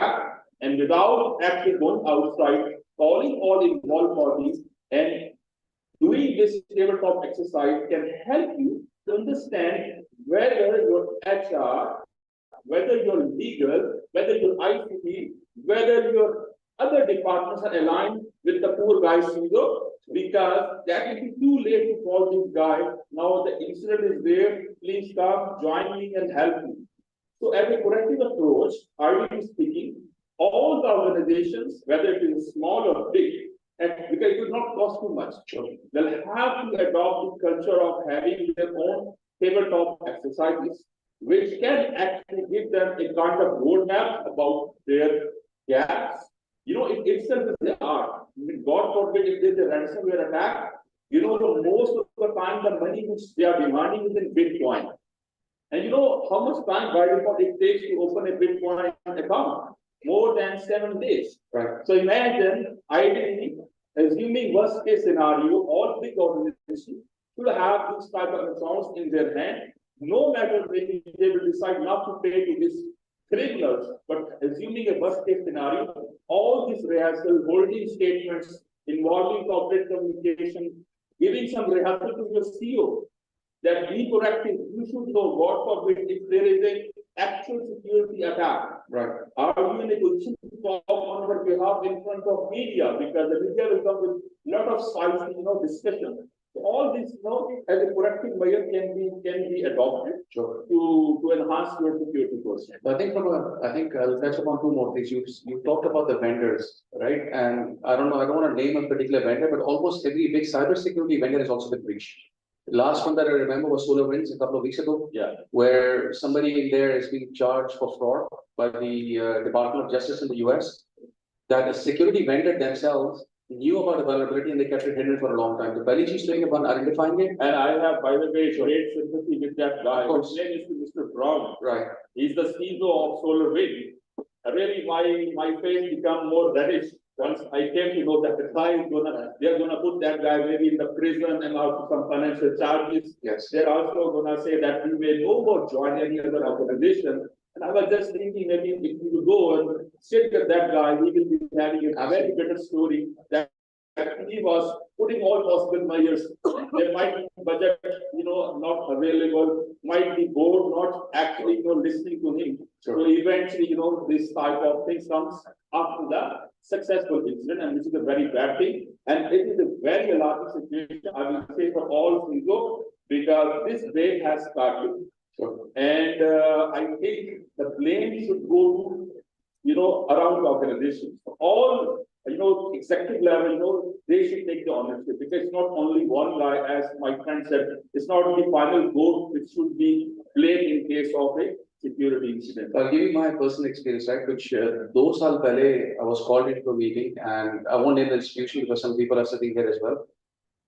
and without actually going outside, calling all involved parties and doing this tabletop exercise can help you to understand whether your HR, whether your legal, whether your ICT, whether your other departments are aligned with the poor guy's CISO, because that will be too late to call this guy. Now the incident is there, please come, join me and help me. So as a corrective approach, ideally speaking, all the organizations, whether it is small or big, and because it will not cost too much, they'll have to adopt the culture of having their own tabletop exercises, which can actually give them a kind of roadmap about their gaps. It itself is the art. God forbid if there's a ransomware attack, most of the time the money which they are demanding is in Bitcoin. And you know how much time by default it takes to open a Bitcoin account? More than 7 days. Right. So imagine, ideally, assuming worst case scenario, all big organizations should have this type of accounts in their hand. No matter maybe they will decide not to pay to these criminals, but assuming a worst case scenario, all these rehearsal, holding statements involving corporate communication, giving some rehearsal to your CEO, that be proactive. You should know, God forbid, if there is a actual security attack. Right. Are you in a position to talk on our behalf in front of media? Because the media will come with a lot of spicy, discussion. So all this, as a corrective measure can be adopted to enhance your security posture. I think I'll touch upon two more things. You talked about the vendors, right? And I don't want to name a particular vendor, but almost every big cybersecurity vendor has also been breached. The last one that I remember was SolarWinds a couple of weeks ago. Yeah. Where somebody in there is being charged for fraud by the Department of Justice in the US. That a security vendor themselves knew about the vulnerability and they kept it hidden for a long time. The Belly Chief's doing upon identifying it. And I have, by the way, great sympathy with that guy. His name is Mr. Brown. Right. He's the CISO of SolarWinds. Really, my face become more reddish once I came to know that the guy is they're gonna put that guy maybe in the prison and also some financial charges. Yes. They're also gonna say that he may no more join any other organization. And I was just thinking, maybe if we could go and sit with that guy, he will be having a very better story that he was putting all possible measures. There might be budget, not available, might be board not actually, listening to him. Sure. So eventually, this type of things comes after the successful incident, and which is a very bad thing. And it is a very alarming situation, I will say, for all CISO, because this wave has started. Sure. And I think the blame should go to, around the organization. All, executive level, they should take the ownership, because it's not only one guy, as my friend said, it's not the final vote which should be blamed in case of a security incident. I'll give you my personal experience, right? Which 2 saal pehle, I was called into a meeting, and I won't name the institution because some people are sitting here as well.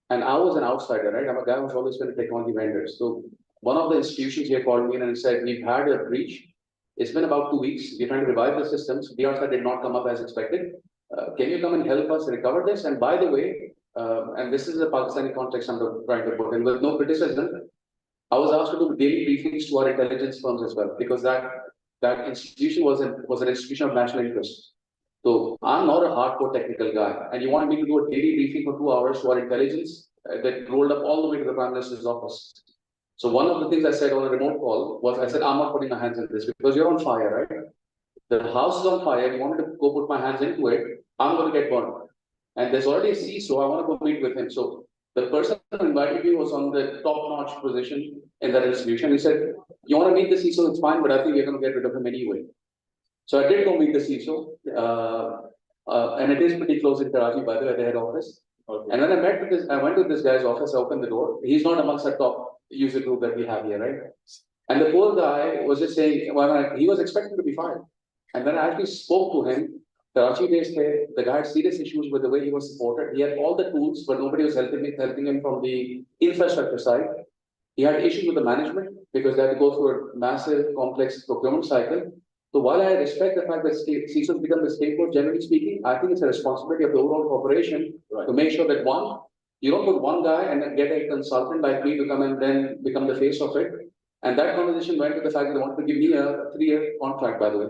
And I was an outsider, right? I'm a guy who's always been a technology vendor. So one of the institutions here called me in and said, we've had a breach. It's been about 2 weeks. We're trying to revive the systems. DRSA did not come up as expected. Can you come and help us recover this? And by the way, and this is a Pakistani context I'm trying to put in with no criticism, I was asked to do daily briefings to our intelligence firms as well, because that institution was an institution of national interest. So I'm not a hardcore technical guy, and you want me to do a daily briefing for 2 hours to our intelligence that rolled up all the way to the Prime Minister's office. So one of the things I said on a remote call was, I said, I'm not putting my hands in this because you're on fire, right? The house is on fire. You want me to go put my hands into it? I'm going to get burned. And there's already a CISO. I want to go meet with him. So the person who invited me was on the top-notch position in that institution. He said, you want to meet the CISO? It's fine, but I think we're going to get rid of him anyway. So I did go meet the CISO. And it is pretty close in Karachi, by the way, the head office. Okay. And when I went to this guy's office, I opened the door. He's not amongst the top user group that we have here, right? And the poor guy was just saying, well, he was expecting to be fired. And then I actually spoke to him Karachi based there, the guy had serious issues with the way he was supported. He had all the tools, but nobody was helping him from the infrastructure side. He had issues with the management because they had to go through a massive, complex procurement cycle. So while I respect the fact that CISOs become the scapegoat, generally speaking, I think it's a responsibility of the overall corporation to make sure that one, you don't put one guy and then get a consultant like me to come and then become the face of it. And that conversation went to the fact that they wanted to give me a 3-year contract, by the way.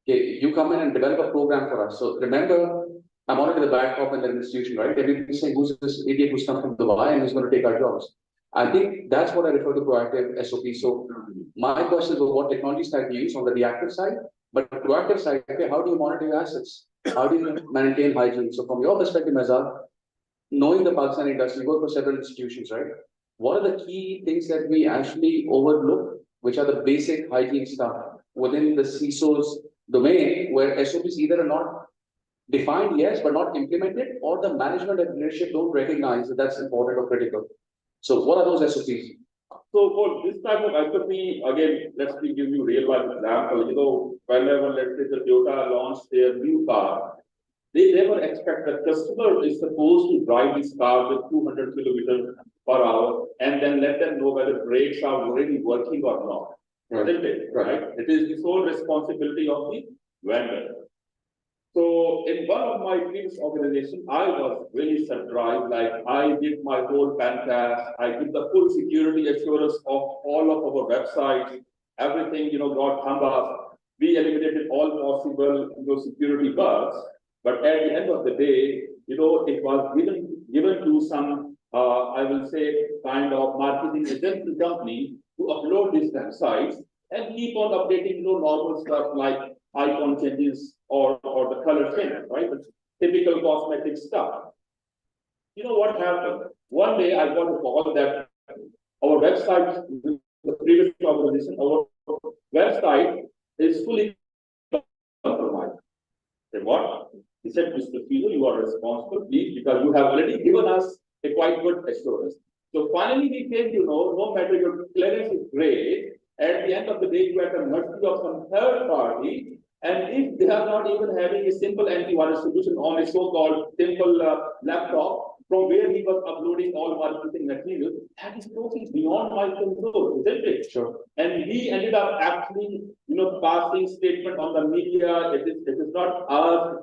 Okay, you come in and develop a program for us. So remember, I'm already the bad cop in the institution, right? Everybody's saying, who's this idiot who's come from Dubai and who's going to take our jobs? I think that's what I refer to proactive SOP. So my question is what technologies can you use on the reactive side, but proactive side, okay, how do you monitor your assets? How do you maintain hygiene? So from your perspective, Mazhar, knowing the Pakistani industry, you work for several institutions, right? What are the key things that we actually overlook, which are the basic hygiene stuff within the CISO's domain, where SOPs either are not defined, yes, but not implemented, or the management and leadership don't recognize that that's important or critical. So what are those SOPs? So for this type of SOP, again, give you real life example. You know, whenever let's say the Toyota launched their new car, they never expect the customer is supposed to drive this car with 200 kilometers per hour and then let them know whether brakes are really working or not. Isn't it? Right? It is the sole responsibility of the vendor. So in one of my previous organizations, I was really surprised. Like I did my whole pen test, I did the full security assurance of all of our websites, everything, got thumbs up. We eliminated all possible, security bugs. But at the end of the day, it was given to some, I will say, kind of marketing agency company to upload these websites and keep on updating, normal stuff like icon changes or the color change, right? Typical cosmetic stuff. You know what happened? One day I got a call that our website, the previous organization, our website is fully compromised. Say what? He said, Mr. Fizo, you are responsible, please, because you have already given us a quite good assurance. So finally we came to know, no matter your clearance is great, at the end of the day, you are at the mercy of some third party. And if they are not even having a simple antivirus solution on a so-called simple laptop from where he was uploading all marketing material, that is totally beyond my control, isn't it? Sure. And we ended up actually, passing statement on the media. It is not us,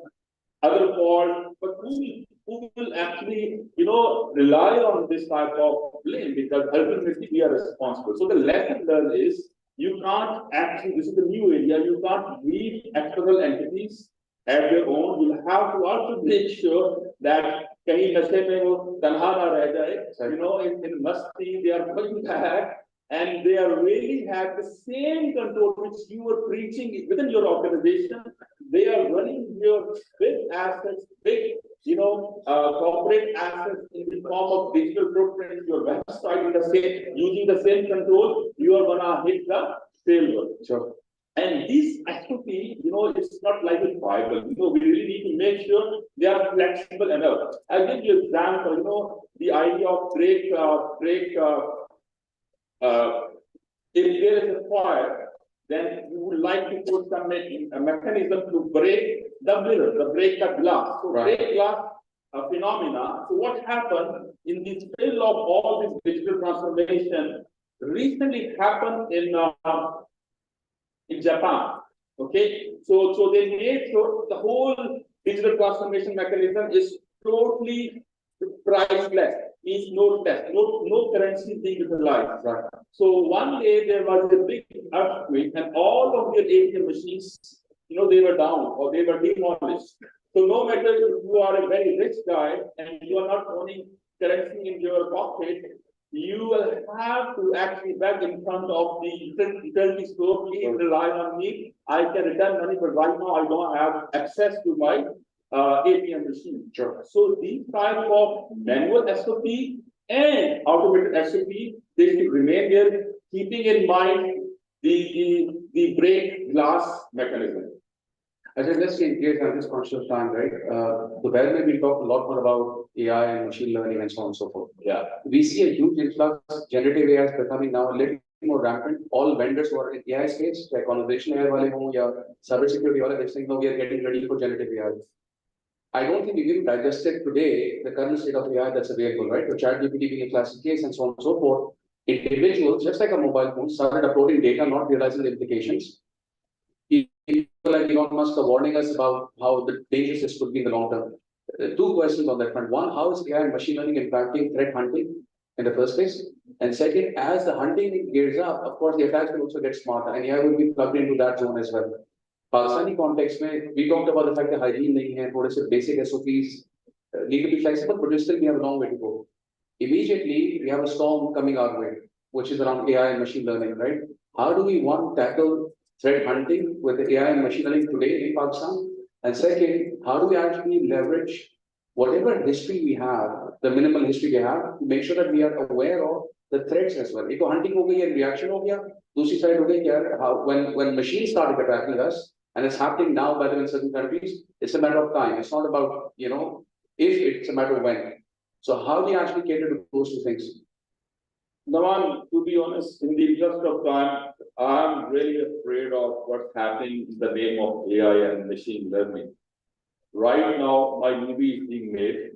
other fault, but who will actually, rely on this type of blame, because ultimately we are responsible. So the lesson learned is, you can't actually, this is the new area, you can't leave external entities at their own. You'll have to also make sure that in Masti, they are coming back and they are really have the same control which you were preaching within your organization. They are running your big assets, big, corporate assets in the form of digital footprint, your website using the same control, you are gonna hit the failure. Sure. And this actually, it's not like a Bible. We really need to make sure they are flexible enough. I'll give you an example, the idea of if there is a fire, then you would like to put some mechanism to break the mirror, to break the glass. So break glass phenomena. So what happened in this field of all this digital transformation recently happened in Japan. Okay, so they made sure the whole digital transformation mechanism is totally priceless. Means no test, no currency being utilized. Right. So one day there was a big earthquake and all of their ATM machines, they were down or they were demolished. So no matter if you are a very rich guy and you are not owning currency in your pocket, you will have to actually beg in front of the utility store, please rely on me. I can return money, but right now I don't have access to my ATM machine. Sure. So these type of manual SOP and automated SOP, they should remain there, keeping in mind the break glass mechanism. I said, let's see, here I'm just conscious of time, right? The where we talk a lot more about AI and machine learning and so on and so forth. Yeah. We see a huge influx. Generative AI is becoming now a little more rampant. All vendors who are in AI space, like conversational AI wale ho, ya cybersecurity wale, they're saying, no, we are getting ready for generative AI. I don't think we've even digested today the current state of AI that's available, right? So ChatGPT being a classic case and so on and so forth. Individuals, just like a mobile phone, started uploading data, not realizing the implications. People like Elon Musk are warning us about how the dangers this could be in the long term. Two questions on that front. One, how is AI and machine learning impacting threat hunting in the first place? And second, as the hunting gears up, of course, the attacks will also get smarter, and AI will be plugged into that zone as well. Pakistani context, we talked about the fact that hygiene nahi hai, thode se basic SOPs need to be flexible, but still we have a long way to go. Immediately, we have a storm coming our way, which is around AI and machine learning, right? How do we, one, tackle threat hunting with the AI and machine learning today in Pakistan? And second, how do we actually leverage whatever history we have, the minimal history we have, to make sure that we are aware of the threats as well? If hunting ho gayi and reaction ho gaya, दूसरी side ho gayi, how when machines started attacking us, and it's happening now, by the way, in certain countries, it's a matter of time. It's not about, if, it's a matter of when. So how do you actually cater to those two things? Naman, to be honest, in the interest of time, I'm really afraid of what's happening in the name of AI and machine learning. Right now, my movie is being made,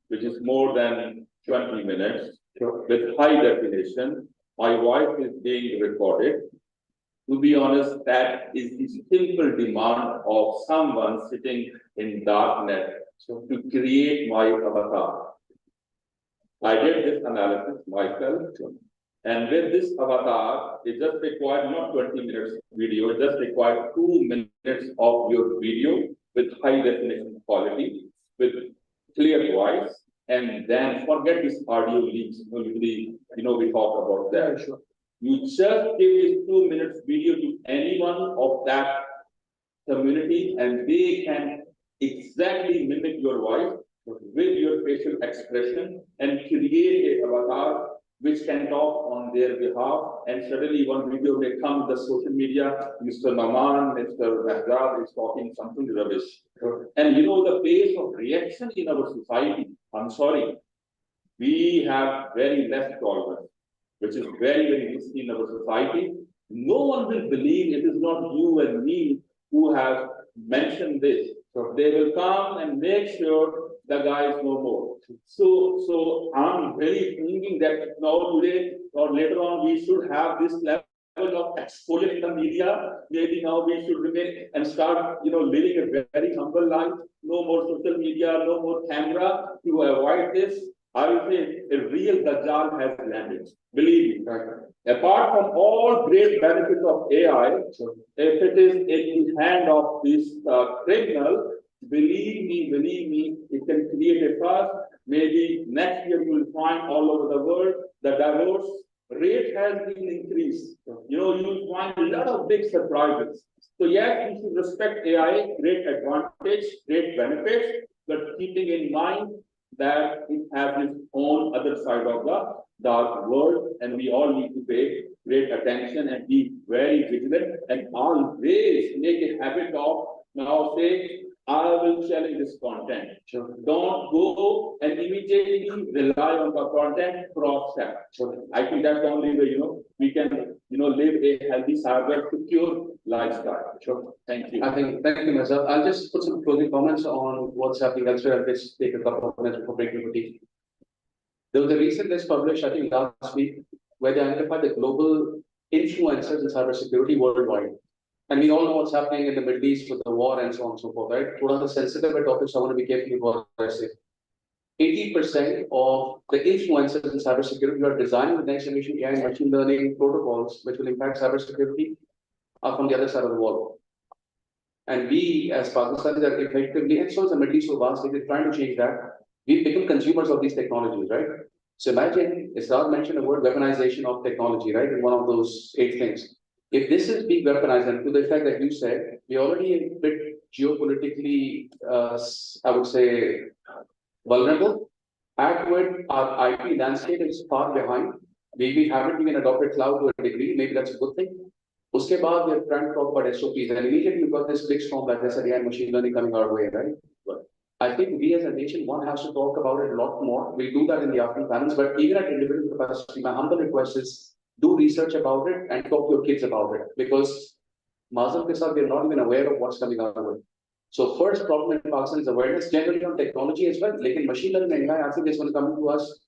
which is more than 20 minutes, with high definition. My voice is being recorded. To be honest, that is the simple demand of someone sitting in darknet to create my avatar. I did this analysis myself, and with this avatar, it just required not 20 minutes video, it just required 2 minutes of your video with high definition quality, with clear voice, and then forget this audio leaks. Usually, we talk about that. Sure. You just give this 2 minutes video to anyone of that community, and they can exactly mimic your voice with your facial expression and create an avatar which can talk on their behalf. And suddenly one video may come to the social media, Mr. Naman, Mr. Mahzad is talking something rubbish. Sure. And the pace of reaction in our society, I'm sorry, we have very less tolerance, which is very, very risky in our society. No one will believe it is not you and me who have mentioned this. So they will come and make sure the guy is no more. So I'm really thinking that now today or later on we should have this level of exposure in the media. Maybe now we should remain and start, living a very humble life. No more social media, no more camera. To avoid this, I will say a real Dajjal has landed. Believe me. Apart from all great benefits of AI, if it is in the hand of this criminal, believe me, it can create a fuss. Maybe next year you will find all over the world the divorce rate has been increased. You will find a lot of big surprises. So yes, we should respect AI, great advantage, great benefits, but keeping in mind that it has its own other side of the dark world, and we all need to pay great attention and be very vigilant and always make a habit of now say, I will challenge this content. Sure. Don't go and immediately rely on the content cross-check. Sure. I think that's the only way, we can, live a healthy, cyber secure lifestyle. Sure. Thank you. Thank you, Mazhar. I'll just put some closing comments on what's happening elsewhere. I'll just take a couple of minutes before breaking for tea. There was a recent list published, I think, last week, where they identified the global influencers in cybersecurity worldwide. And we all know what's happening in the Middle East with the war and so on and so forth, right? One of the sensitive topics I want to be careful about, I say. 80% of the influencers in cybersecurity are designing the next generation AI and machine learning protocols, which will impact cybersecurity, are from the other side of the wall. And we, as Pakistanis, are effectively, and so is the Middle East, so vastly, trying to change that. We've become consumers of these technologies, right? So imagine, Israr mentioned the word weaponization of technology, right? In one of those 8 things. If this is being weaponized, and to the effect that you said, we're already a bit geopolitically, I would say, vulnerable. Add to it, our IP landscape is far behind. We haven't even adopted cloud to a degree. Maybe that's a good thing. Uske baad, we're trying to talk about SOPs, and immediately you've got this big storm like this, AI and machine learning coming our way, right? But I think we as a nation, one has to talk about it a lot more. We'll do that in the afternoon panels, but even at individual capacity, my humble request is do research about it and talk to your kids about it, because Muslim kids we're not even aware of what's coming out of it. So first problem in Pakistan is awareness generally on technology as well. Like in machine learning, I think it's going to come to us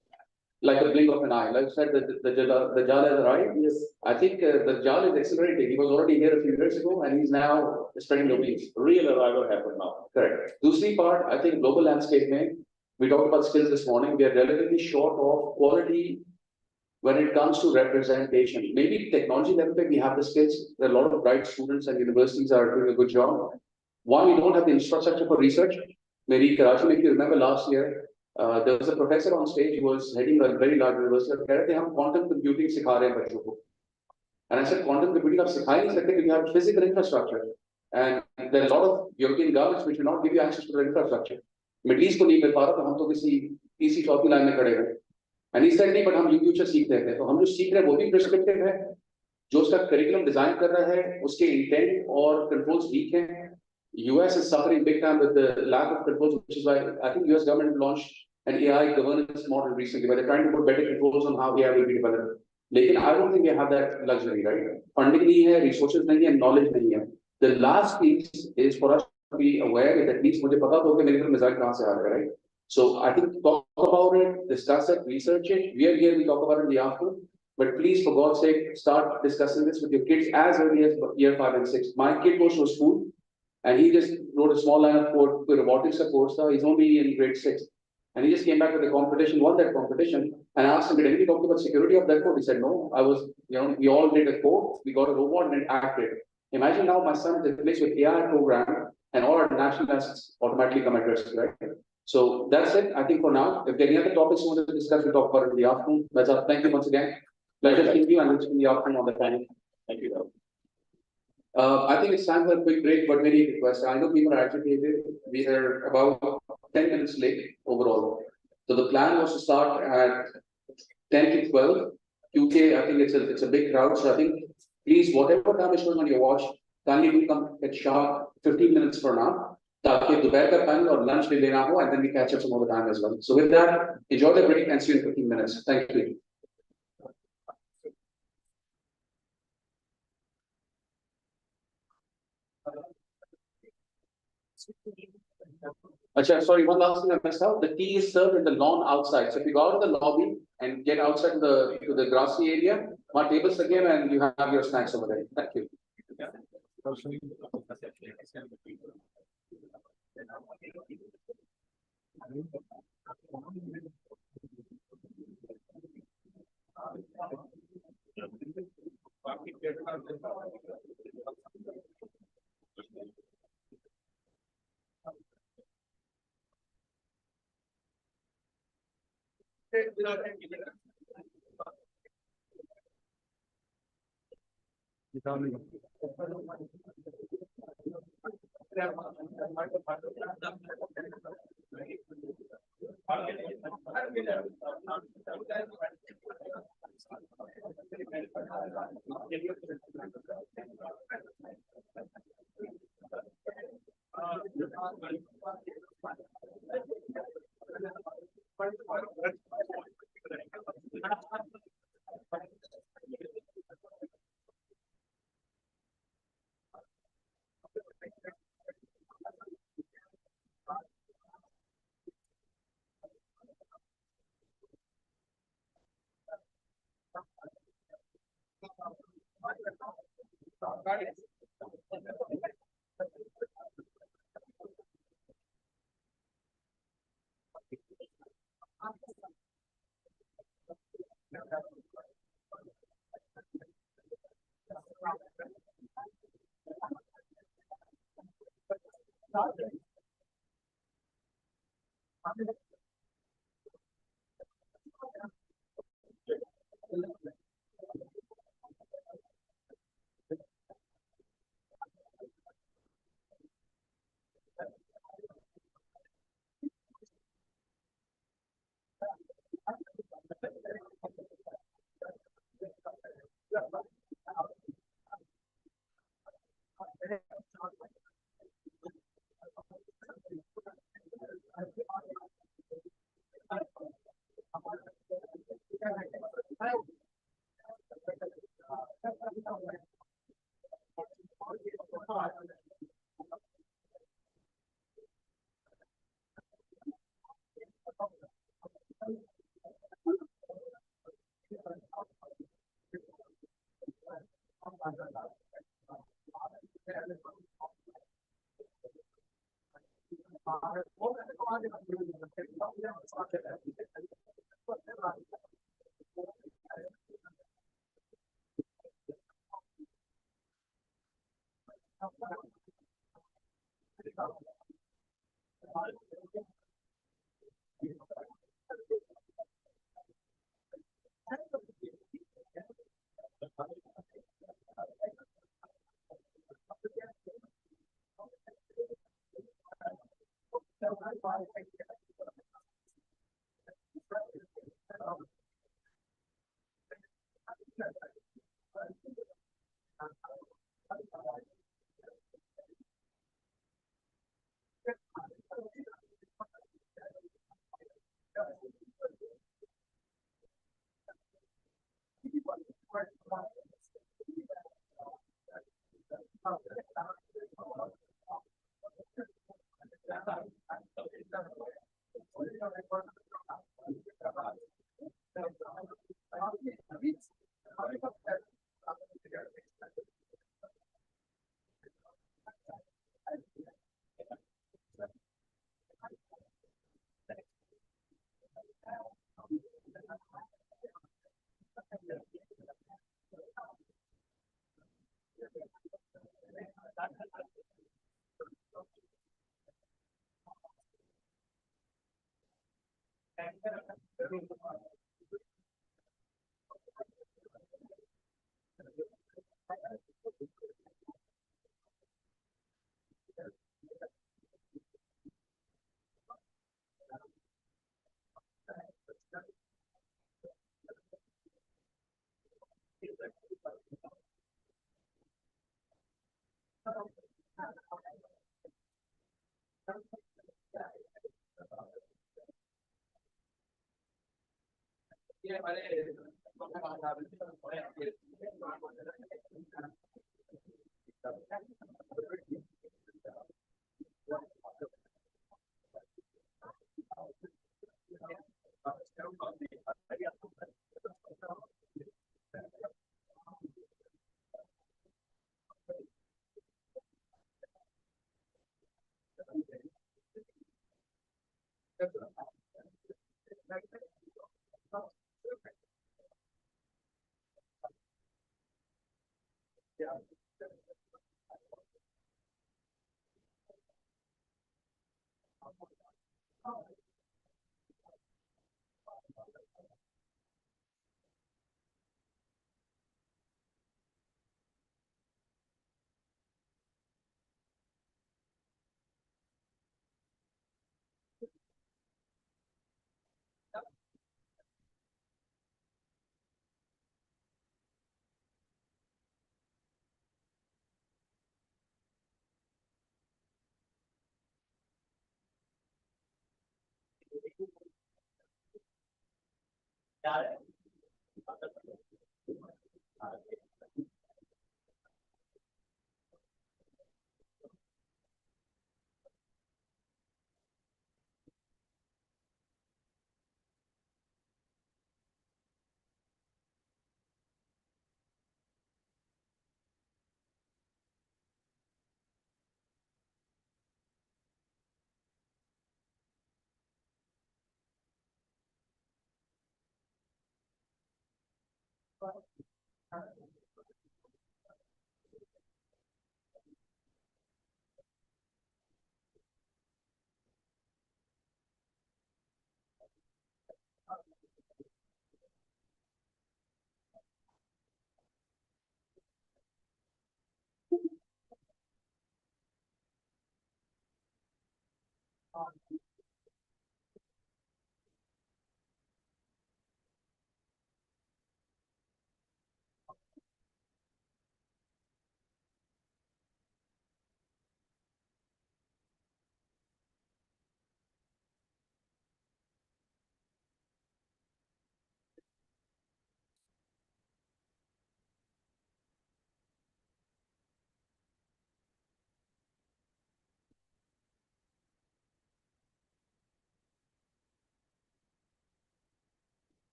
like a blink of an eye. Like I said, the Dajjal has arrived. Yes. I think the Dajjal is accelerating. He was already here a few years ago and he's now spreading the wings. Real arrival happened now. Correct. Dusri part, I think global landscape mein, we talked about skills this morning. We are relatively short of quality when it comes to representation. Maybe technology level, we have the skills. There are a lot of bright students and universities are doing a good job. One, we don't have the infrastructure for research. Maybe Karachi, if you remember last year, there was a professor on stage who was heading a very large university. They have quantum computing sikha rahe hain bachchon ko. And I said, quantum computing आप सिखा ही नहीं सकते because you have physical infrastructure. And there are a lot of European governments which will not give you access to the infrastructure. Middle East को नहीं मिल पा रहा तो हम तो किसी तीसरी चौथी लाइन में खड़े हुए. And he said नहीं, but हम YouTube से सीखते हैं. तो हम जो सीख रहे हैं वो भी prescriptive है. जो उसका curriculum design कर रहा है, उसके intent और controls weak हैं. US is suffering big time with the lack of controls, which is why I think US government launched an AI governance model recently, where they're trying to put better controls on how AI will be developed. Lekin I don't think we have that luxury, right? Funding nahi hai, resources nahi hai, knowledge nahi hai. The last piece is for us to be aware that at least मुझे पता तो कि मेरे missile कहाँ से आ रहा है, right? So I think talk about it, discuss it, research it. We are here, we talk about it in the afternoon. But please, for God's sake, start discussing this with your kids as early as year 5 and 6. My kid goes to school and he just wrote a small line of code to robotics course. He's only in grade 6. And he just came back with the competition, won that competition, and I asked him, did anybody talk about security of that code? He said, no, we all did a code, we got a robot and it acted. Imagine now my son is replaced with AI program and all our national assets automatically come at risk, right? So that's it, I think for now. If there are any other topics you want to discuss, we'll talk about it in the afternoon. That's all. Thank you once again. Pleasure seeing you and we'll see you in the afternoon on the panel. Thank you. I think it's time for a quick break, but many requests. I know people are agitated. We are about 10 minutes late overall. So the plan was to start at 10 to 12. UK, I think it's a big crowd. So I think please, whatever time is showing on your watch, kindly do come at sharp 15 minutes for now. ताकि दोपहर का panel और lunch भी लेना हो, and then we catch up some other time as well. So with that, enjoy the break and see you in 15 minutes. Thank you. Achha, sorry, one last thing I missed out. The tea is served in the lawn outside. So if you go out of the lobby and get outside to the grassy area, my table's again and you have your snacks over there. Thank you.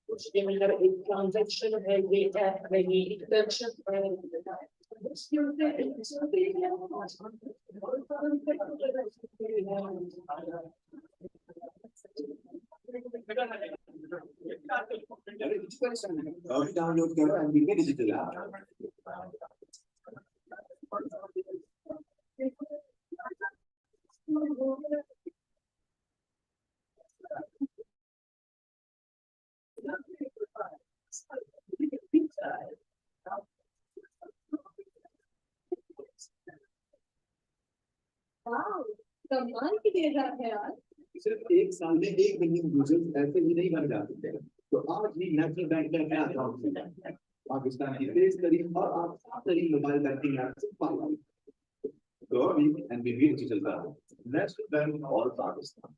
उसके अंदर एक transaction है, ये app है, ये interaction है। उसके अंदर डाउनलोड करो एमबीपी डिजिटल ऐप। कमाल की दे रहा है यार। सिर्फ एक साल में 1 मिलियन यूजर्स ऐसे ही नहीं बन जाते थे। तो आज भी नेशनल बैंक का नया अकाउंट है, पाकिस्तान की तेज तरीन और आसान तरीन मोबाइल बैंकिंग ऐप से पाया। तो अभी एनबीबी डिजिटल का नेशनल बैंक और पाकिस्तान।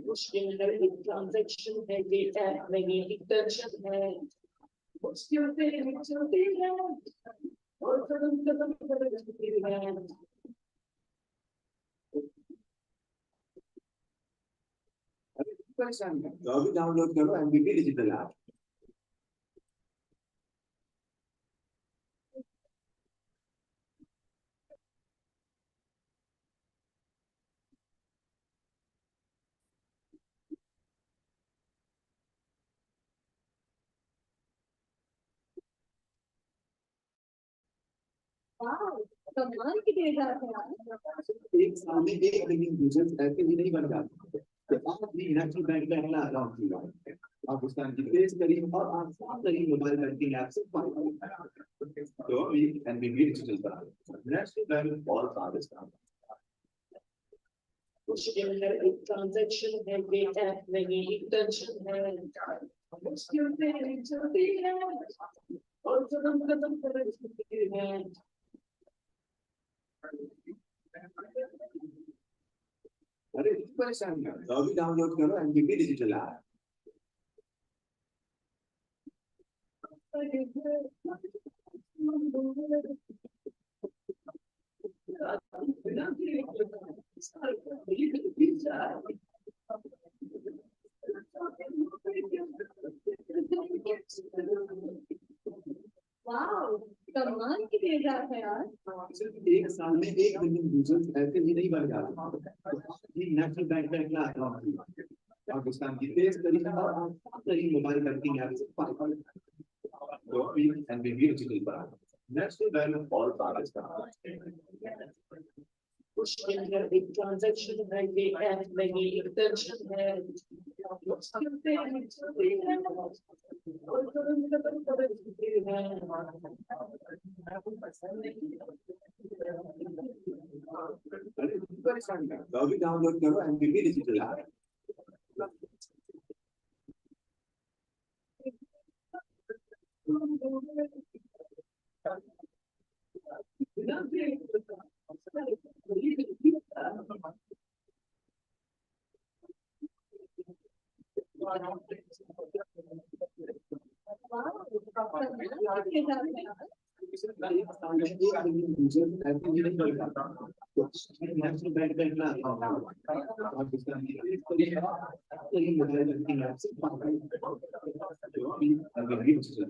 मुश्किल है एक ट्रांजैक्शन है ये ऐप नहीं टेंशन है मुश्किल से चलती है और कदम कदम पर चलती है परेशान है तो अभी डाउनलोड करो एमबीपी डिजिटल ऐप वाह, कमाल की तेज है यार। एक साल में 1 मिलियन यूजर्स ऐसे ही नहीं बन जाते तो आप भी नेशनल बैंक में अपना अकाउंट खुलवाएं पाकिस्तान की तेज तरीन और आसान तरीन मोबाइल बैंकिंग ऐप से फायदा उठाएं तो अभी एनबीबी डिजिटल पर नेशनल बैंक और पाकिस्तान मुश्किल है एक ट्रांजैक्शन है ये ऐप नहीं टेंशन है मुश्किल से चलती है और कदम कदम पर चलती है अरे परेशान है तो अभी डाउनलोड करो एमबीपी डिजिटल ऐप वाह, कमाल की तेज है यार। सिर्फ एक साल में 1 मिलियन यूजर्स ऐसे ही नहीं बन जाते तो आप भी नेशनल बैंक में अपना अकाउंट खुलवाएं पाकिस्तान की तेज तरीन और आसान तरीन मोबाइल बैंकिंग ऐप से फायदा उठाएं तो अभी एनबीबी डिजिटल पर नेशनल बैंक और पाकिस्तान मुश्किल है एक ट्रांजैक्शन है ये ऐप नहीं टेंशन है मुश्किल से चलती है और कदम कदम पर चलती है अरे परेशान है तो अभी डाउनलोड करो एमबीपी डिजिटल ऐप वाह, कमाल की तेज है यार। एक साल में 1 मिलियन यूजर्स ऐसे ही नहीं बन जाते तो नेशनल बैंक में अपना अकाउंट खुलवाएं पाकिस्तान की तेज तरीन मोबाइल बैंकिंग ऐप से फायदा उठाएं तो अभी एनबीबी डिजिटल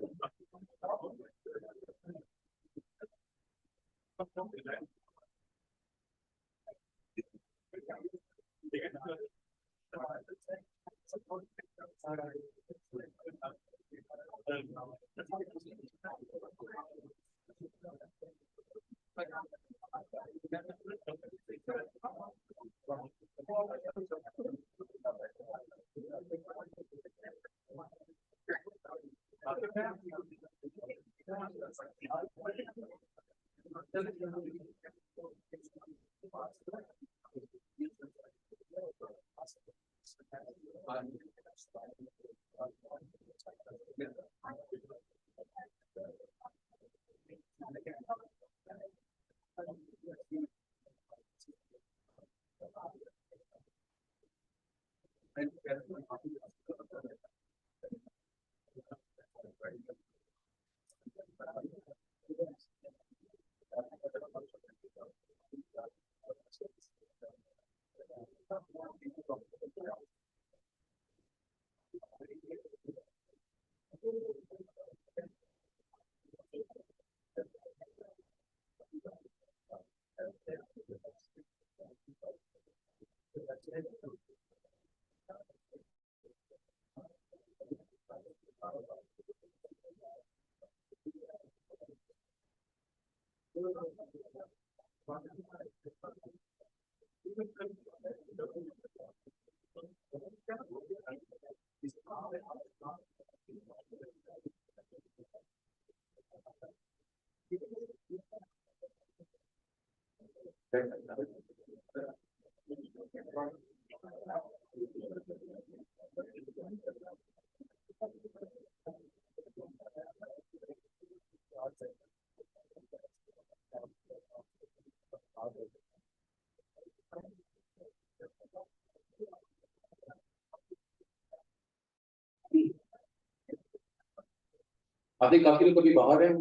I think काफी लोग अभी बाहर हैं,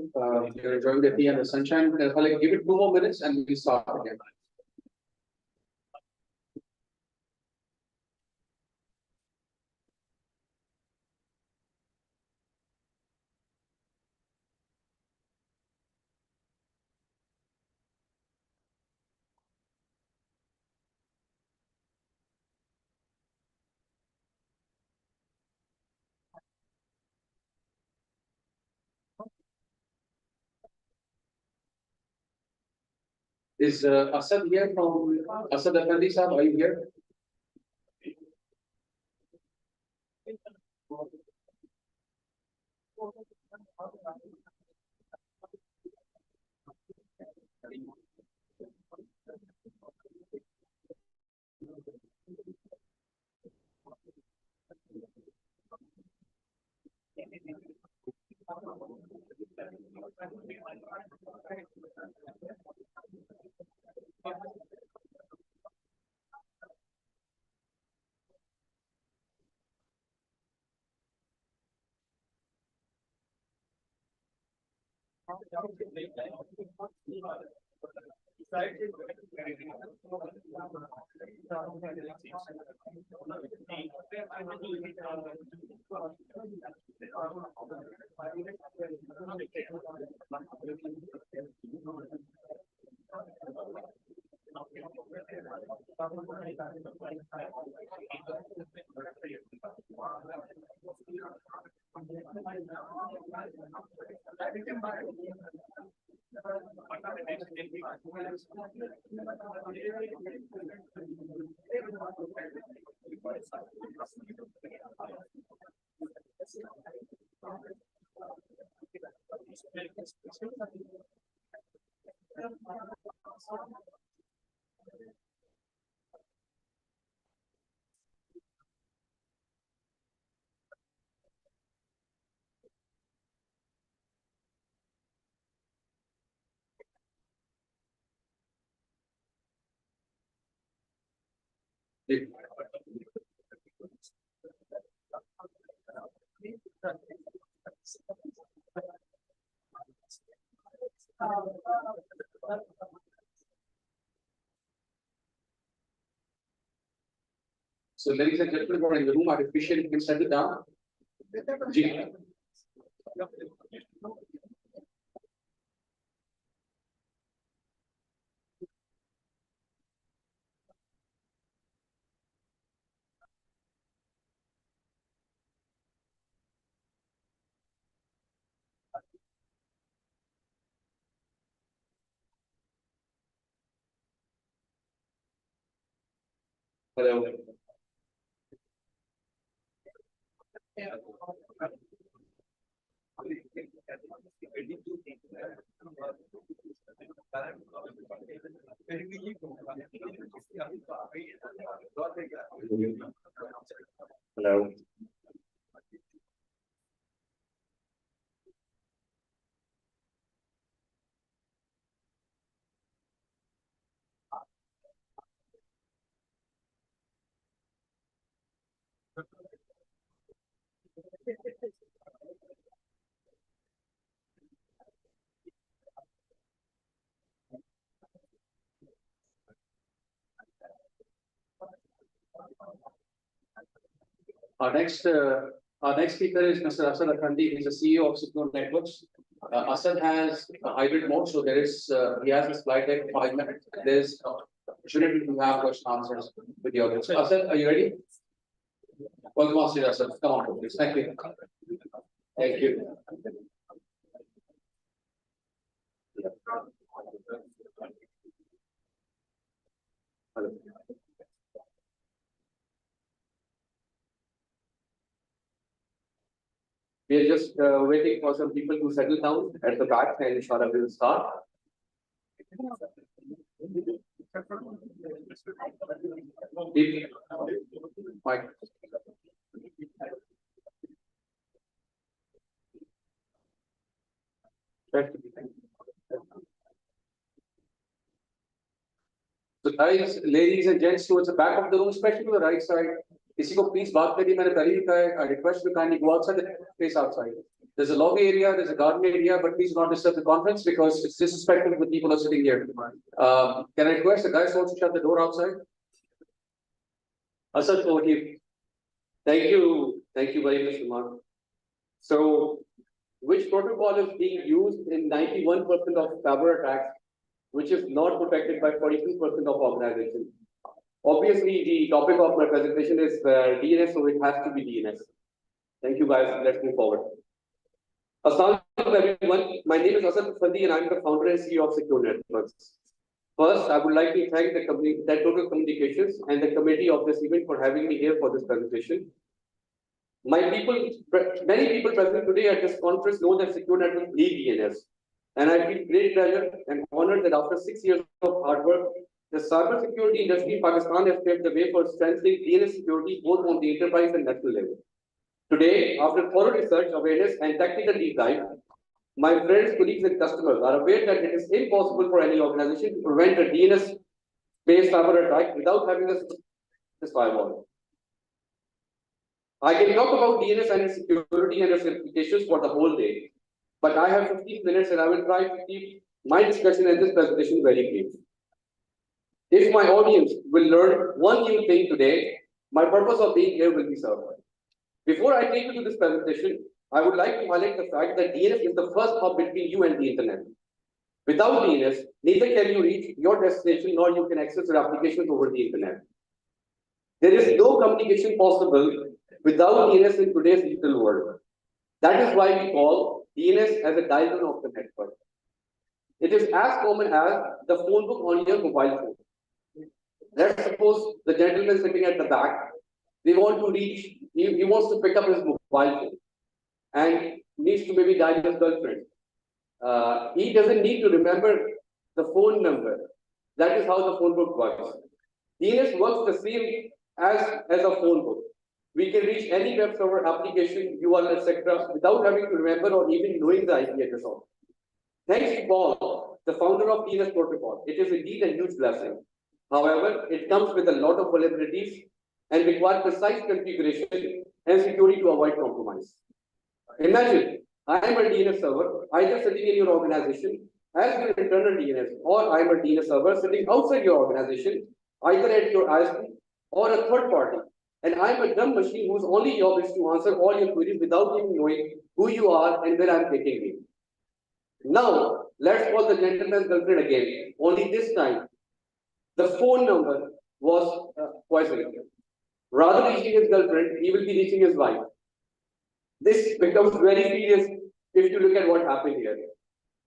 they're enjoying the tea and the sunshine. Like, give it 2 more minutes and we start again. Is Asad here from Asad Effendi sir? Are you here? So ladies and gentlemen, who are in the room, I appreciate if you can settle down. Ji. Hello. Hello. Our next speaker is Mr. Asad Effendi. He's the CEO of Secure Networks. Asad has a hybrid mode, so he has a slide deck, 5 minutes. There's opportunity to have question answers with the audience. Asad, are you ready? Welcome on stage, Asad. Come on, please. Thank you. Thank you. We are just waiting for some people to settle down at the back, and inshallah we will start. Mike. So guys, ladies and gents, towards the back of the room, especially to the right side, किसी को please बात करिए, मैंने पहले भी कहा है, I request you kindly go outside the place outside. There's a lobby area, there's a garden area, but please do not disturb the conference because it's disrespectful with people who are sitting here. Can I request the guys also shut the door outside? Asad, over here. Thank you very much, Umar. So, which protocol is being used in 91% of cyber attacks, which is not protected by 42% of organizations? Obviously, the topic of my presentation is DNS, so it has to be DNS. Thank you, guys. Let's move forward. Assalamu alaikum, everyone. My name is Asad Fandi, and I'm the founder and CEO of Secure Networks. First, I would like to thank the company, Net Total Communications, and the committee of this event for having me here for this presentation. Many people present today at this conference know that Secure Networks need DNS, and I feel great pleasure and honored that after 6 years of hard work, the cybersecurity industry in Pakistan has paved the way for strengthening DNS security both on the enterprise and national level. Today, after thorough research, awareness, and technical deep dive, my friends, colleagues, and customers are aware that it is impossible for any organization to prevent a DNS-based cyber attack without having this firewall. I can talk about DNS and its security and its implications for the whole day, but I have 15 minutes and I will try to keep my discussion and this presentation very brief. If my audience will learn one new thing today, my purpose of being here will be served. Before I take you to this presentation, I would like to highlight the fact that DNS is the first hub between you and the internet. Without DNS, neither can you reach your destination nor you can access your applications over the internet. There is no communication possible without DNS in today's digital world. That is why we call DNS as a dial-tone of the network. It is as common as the phone book on your mobile phone. Let's suppose the gentleman sitting at the back, he wants to pick up his mobile phone and needs to maybe dial his girlfriend. He doesn't need to remember the phone number. That is how the phone book works. DNS works the same as a phone book. We can reach any web server application, URL, etc., without having to remember or even knowing the IP address of. Thanks to Paul, the founder of DNS protocol. It is indeed a huge blessing. However, it comes with a lot of vulnerabilities and requires precise configuration and security to avoid compromise. Imagine, I am a DNS server, either sitting in your organization as your internal DNS, or I am a DNS server sitting outside your organization, either at your ISP or a third party. And I am a dumb machine whose only job is to answer all your queries without even knowing who you are and where I am taking you. Now, let's call the gentleman's girlfriend again. Only this time, the phone number was poisoned. Rather than reaching his girlfriend, he will be reaching his wife. This becomes very serious if you look at what happened here.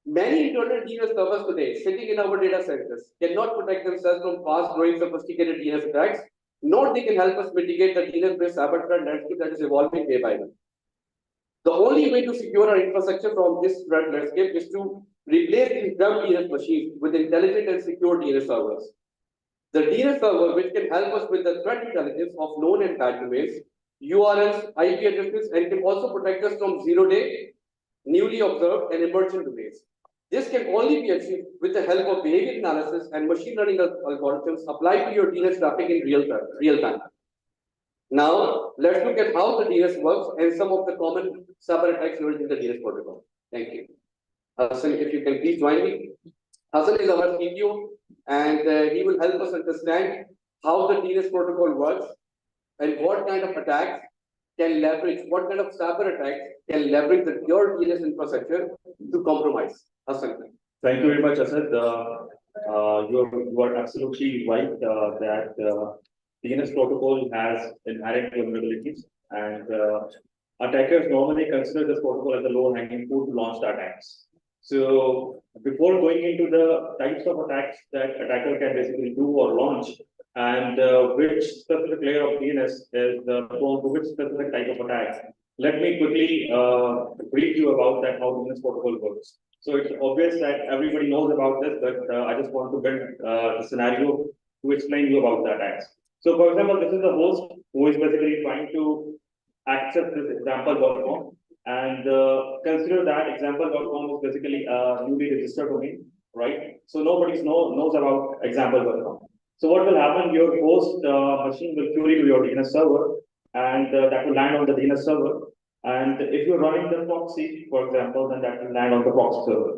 Many internal DNS servers today, sitting in our data centers, cannot protect themselves from fast-growing sophisticated DNS attacks, nor they can help us mitigate the DNS-based cyber threat landscape that is evolving day by day. The only way to secure our infrastructure from this threat landscape is to replace these dumb DNS machines with intelligent and secure DNS servers. The DNS server, which can help us with the threat intelligence of known and bad domains, URLs, IP addresses, and can also protect us from zero-day, newly observed, and emergent domains. This can only be achieved with the help of behavior analysis and machine learning algorithms applied to your DNS traffic in real time. Now, let's look at how the DNS works and some of the common cyber attacks using the DNS protocol. Thank you. Hassan, if you can please join me. Hassan is our CTO, and he will help us understand how the DNS protocol works and what kind of attacks can leverage, what kind of cyber attacks can leverage your DNS infrastructure to compromise. Hassan. Thank you very much, Asad. You are absolutely right that DNS protocol has inherent vulnerabilities, and attackers normally consider this protocol as a low-hanging fruit to launch the attacks. So before going into the types of attacks that attacker can basically do or launch, and which specific layer of DNS is prone to which specific type of attack, let me quickly brief you about that how DNS protocol works. So it's obvious that everybody knows about this, but I just want to build the scenario to explain you about the attacks. So for example, this is the host who is basically trying to access this example.com, and consider that example.com is basically a newly registered domain, right? So nobody knows about example.com. So what will happen? Your host machine will query to your DNS server, and that will land on the DNS server. And if you're running the proxy, for example, then that will land on the proxy server.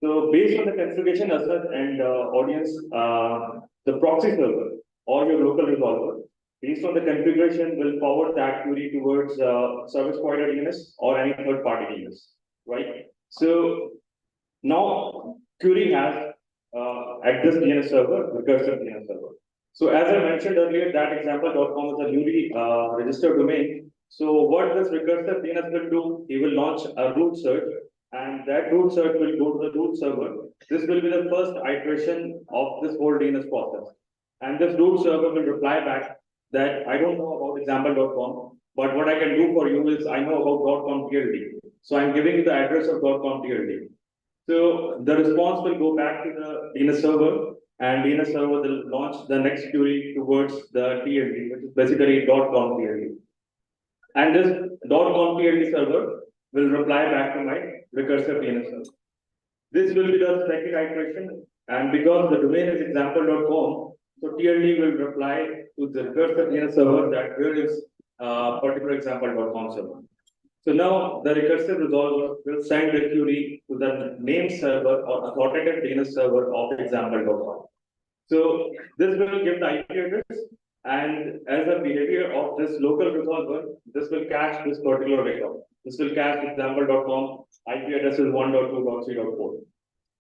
So based on the configuration asset and audience, the proxy server or your local resolver, based on the configuration, will forward that query towards service provider DNS or any third party DNS, right? So now query has at this DNS server, recursive DNS server. So as I mentioned earlier, that example.com is a newly registered domain. So what this recursive DNS will do, he will launch a root search, and that root search will go to the root server. This will be the first iteration of this whole DNS process. And this root server will reply back that I don't know about example.com, but what I can do for you is I know about .com TLD. So I'm giving you the address of .com TLD. So the response will go back to the DNS server, and DNS server will launch the next query towards the TLD, which is basically .com TLD. And this .com TLD server will reply back to my recursive DNS server. This will be the second iteration, and because the domain is example.com, so TLD will reply to the recursive DNS server that here is particular example.com server. So now the recursive resolver will send the query to the name server or authoritative DNS server of example.com. So this will give the IP address, and as a behavior of this local resolver, this will cache this particular record. This will cache example.com IP addresses 1.2.3.4,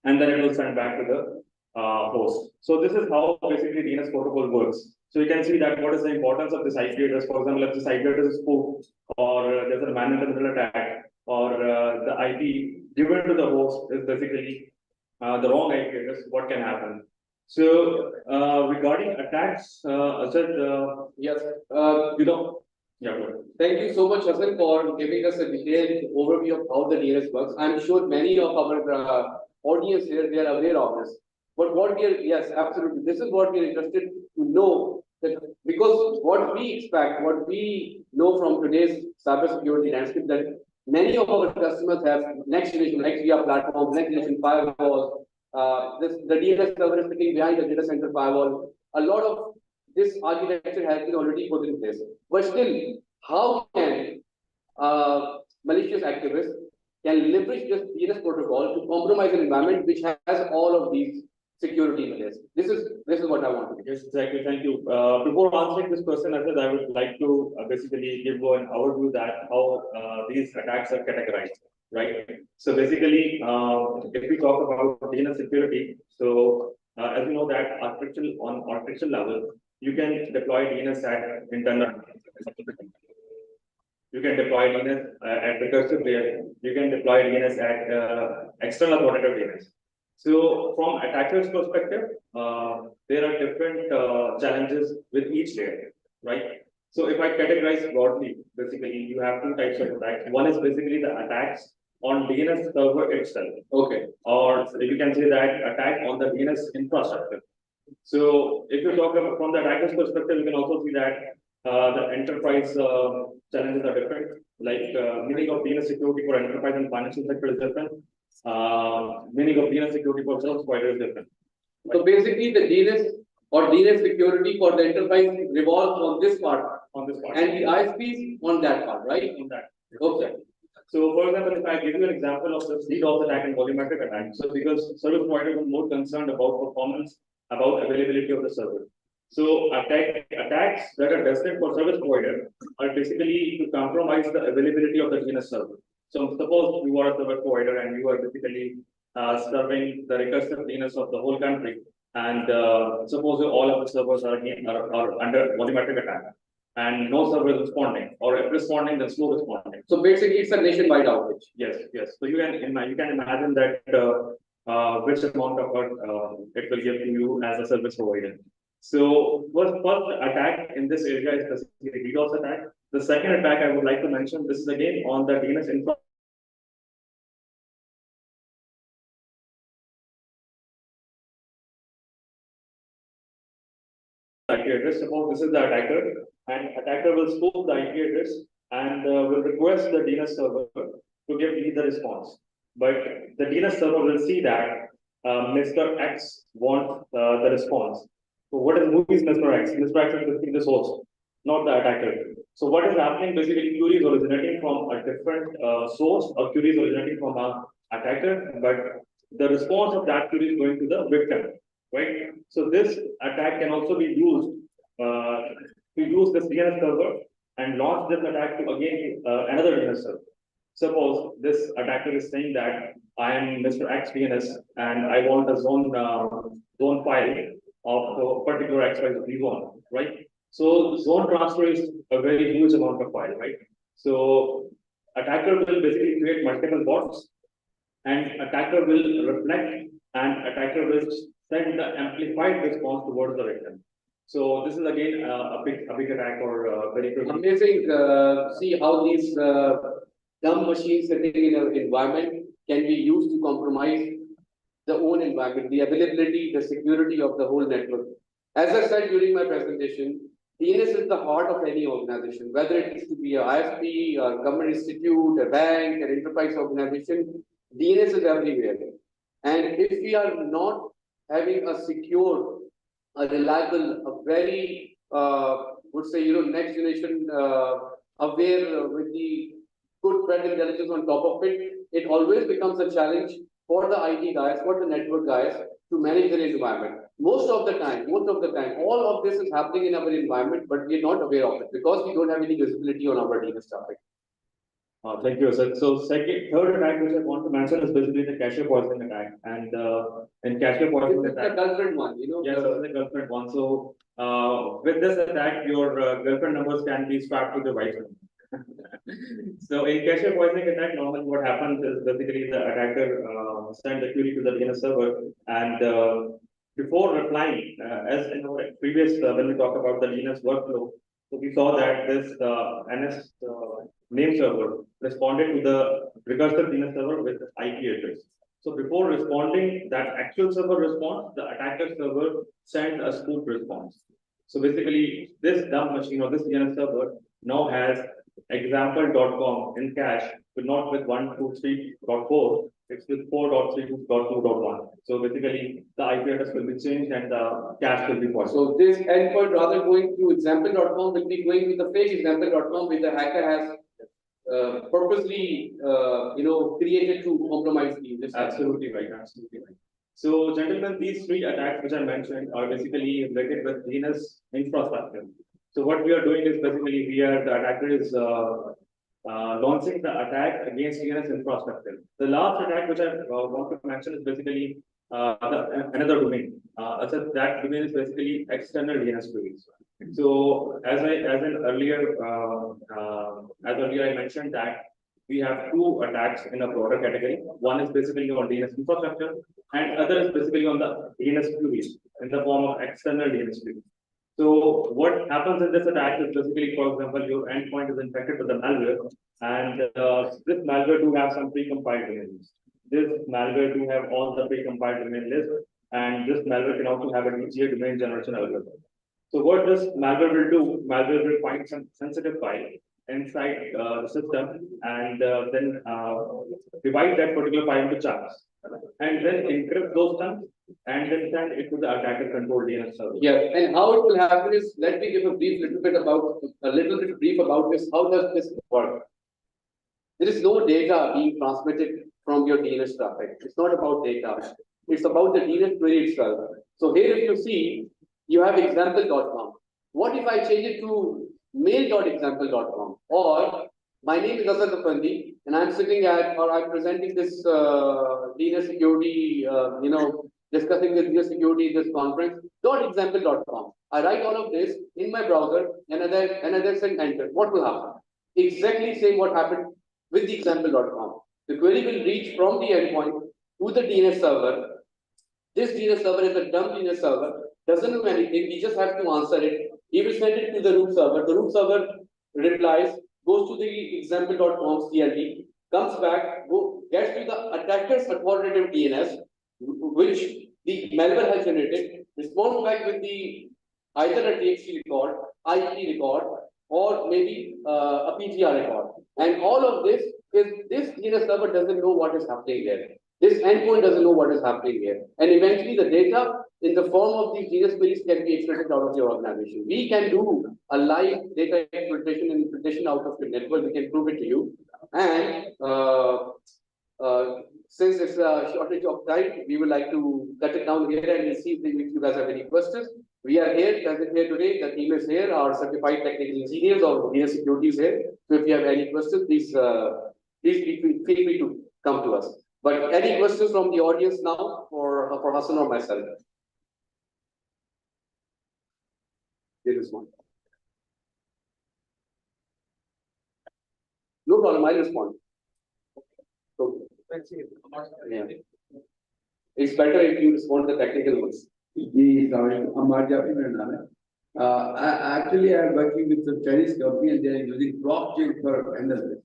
and then it will send back to the host. So this is how basically DNS protocol works. So you can see that what is the importance of this IP address. For example, if this IP address is spoofed, or there's a man-in-the-middle attack, or the IP given to the host is basically the wrong IP address, what can happen? So regarding attacks, Yes, yeah, go ahead. thank you so much, Hassan, for giving us a detailed overview of how the DNS works. I'm sure many of our audience here, they are aware of this. But what we are, yes, absolutely, this is what we are interested to know, that because what we expect, what we know from today's cybersecurity landscape, that many of our customers have next generation XDR platforms, next generation firewalls. The DNS server is sitting behind the data center firewall. A lot of this architecture has been already put in place. But still, how can malicious activists can leverage this DNS protocol to compromise an environment which has all of these security in place? This is what I want to do. Yes, exactly. Thank you. Before answering this question, I would like to basically give an overview that how these attacks are categorized, right? So basically, if we talk about DNS security, so as you know that on architectural level, you can deploy DNS at internal. You can deploy DNS at recursive layer. You can deploy DNS at external authoritative DNS. So from attacker's perspective, there are different challenges with each layer, right? So if I categorize broadly, basically you have two types of attacks. One is basically the attacks on DNS server itself. Okay. Or you can say that attack on the DNS infrastructure. So if you talk about from the attacker's perspective, you can also see that the enterprise challenges are different. Like meaning of DNS security for enterprise and financial sector is different. Meaning of DNS security for service provider is different. So basically, the DNS or DNS security for the enterprise revolves on this part, and the ISPs on that part, right? On that. Okay. So, for example, if I give you an example of the DDoS attack and volumetric attack, so because service providers are more concerned about performance, about availability of the server. So, attacks that are destined for service provider are basically to compromise the availability of the DNS server. So, suppose you are a service provider and you are basically serving the recursive DNS of the whole country, and suppose all of the servers are under volumetric attack, and no server is responding, or if responding, then slow responding. So basically, it's a nationwide outage. Yes, yes. So you can imagine that which amount of it will give to you as a service provider. So first attack in this area is basically DDoS attack, The second attack I would like to mention, this is again on the DNS infra. IP address. Suppose this is the attacker, and attacker will spoof the IP address and will request the DNS server to give me the response. But the DNS server will see that Mr. X wants the response. So what is who is Mr. X? Mr. X is basically the source, not the attacker. So what is happening? Basically, queries originating from a different source, or queries originating from an attacker, but the response of that query is going to the victim, right? So this attack can also be used to use this DNS server and launch this attack to again another DNS server. Suppose this attacker is saying that I am Mr. X DNS and I want a zone file of a particular XYZ zone, right? So zone transfer is a very huge amount of file, right? So attacker will basically create multiple bots, and attacker will reflect, and attacker will send the amplified response towards the victim. So this is again a big attack, or very amazing. See how these dumb machines sitting in an environment can be used to compromise the own environment, the availability, the security of the whole network. As I said during my presentation, DNS is the heart of any organization, whether it is to be a ISP, a government institute, a bank, an enterprise organization. DNS is everywhere. And if we are not having a secure, a reliable, a very, would say, next generation aware with the good threat intelligence on top of it, it always becomes a challenge for the IT guys, for the network guys to manage their environment. Most of the time, all of this is happening in our environment, but we are not aware of it because we don't have any visibility on our DNS traffic. Thank you, sir. So third attack which I want to mention is basically the cache poisoning attack. And in cache poisoning attack, the girlfriend one, yes, this is the girlfriend one. So with this attack, your girlfriend numbers can be swapped to the wife. So in cache poisoning attack, normally what happens is basically the attacker sends the query to the DNS server, and before replying, as in our previous when we talked about the DNS workflow, so we saw that this NS name server responded to the recursive DNS server with IP address. So before responding that actual server response, the attacker server sent a spoof response. So basically, this dumb machine or this DNS server now has example.com in cache, but not with 123.4. It's with 4.32.2.1. So basically, the IP address will be changed and the cache will be poisoned. So this endpoint, rather going to example.com, will be going to the fake example.com, which the hacker has purposely, created to compromise the user. Absolutely right. Absolutely right. So, gentlemen, these three attacks which I mentioned are basically related with DNS infrastructure. So, what we are doing is basically the attacker is launching the attack against DNS infrastructure. The last attack which I want to mention is basically another domain. So that domain is basically external DNS queries. So as earlier I mentioned that we have two attacks in a broader category. One is basically on DNS infrastructure, and other is basically on the DNS queries in the form of external DNS queries. So what happens in this attack is basically, for example, your endpoint is infected with the malware, and this malware do have some precompiled domains. This malware do have all the precompiled domain lists, and this malware can also have a DGA domain generation algorithm. So what this malware will do? Malware will find some sensitive file inside the system, and then divide that particular file into chunks, and then encrypt those chunks, and then send it to the attacker controlled DNS server. Yeah, and how it will happen is, let me give a little bit brief about this. How does this work? There is no data being transmitted from your DNS traffic. It's not about data. It's about the DNS query itself. So here, if you see, you have example.com. What if I change it to mail.example.com? Or my name is Asad Afandi, and I'm I'm presenting this DNS security, discussing this DNS security in this conference, .example.com. I write all of this in my browser, and then send enter. What will happen? Exactly same what happened with the example.com. The query will reach from the endpoint to the DNS server. This DNS server is a dumb DNS server, doesn't know anything, we just have to answer it. He will send it to the root server. The root server replies, goes to the example.com CLD, comes back, gets to the attacker's authoritative DNS, which the malware has generated, responds back with the either a TXT record, IP record, or maybe a PGR record. And all of this DNS server doesn't know what is happening there. This endpoint doesn't know what is happening here. And eventually the data in the form of these DNS queries can be extracted out of your organization. We can do a live data exfiltration and infiltration out of your network. We can prove it to you. And since it's a shortage of time, we would like to cut it down here and see if you guys have any questions. We are here, present here today. The team is here. Our certified technical engineers or DNS security is here. So if you have any questions, please feel free to come to us. But any questions from the audience now for Hassan or myself? Here is one. No problem, I'll respond. So, yeah. It's better if you respond to the technical ones. Actually, I'm working with some Chinese company and they are using blockchain for analysis.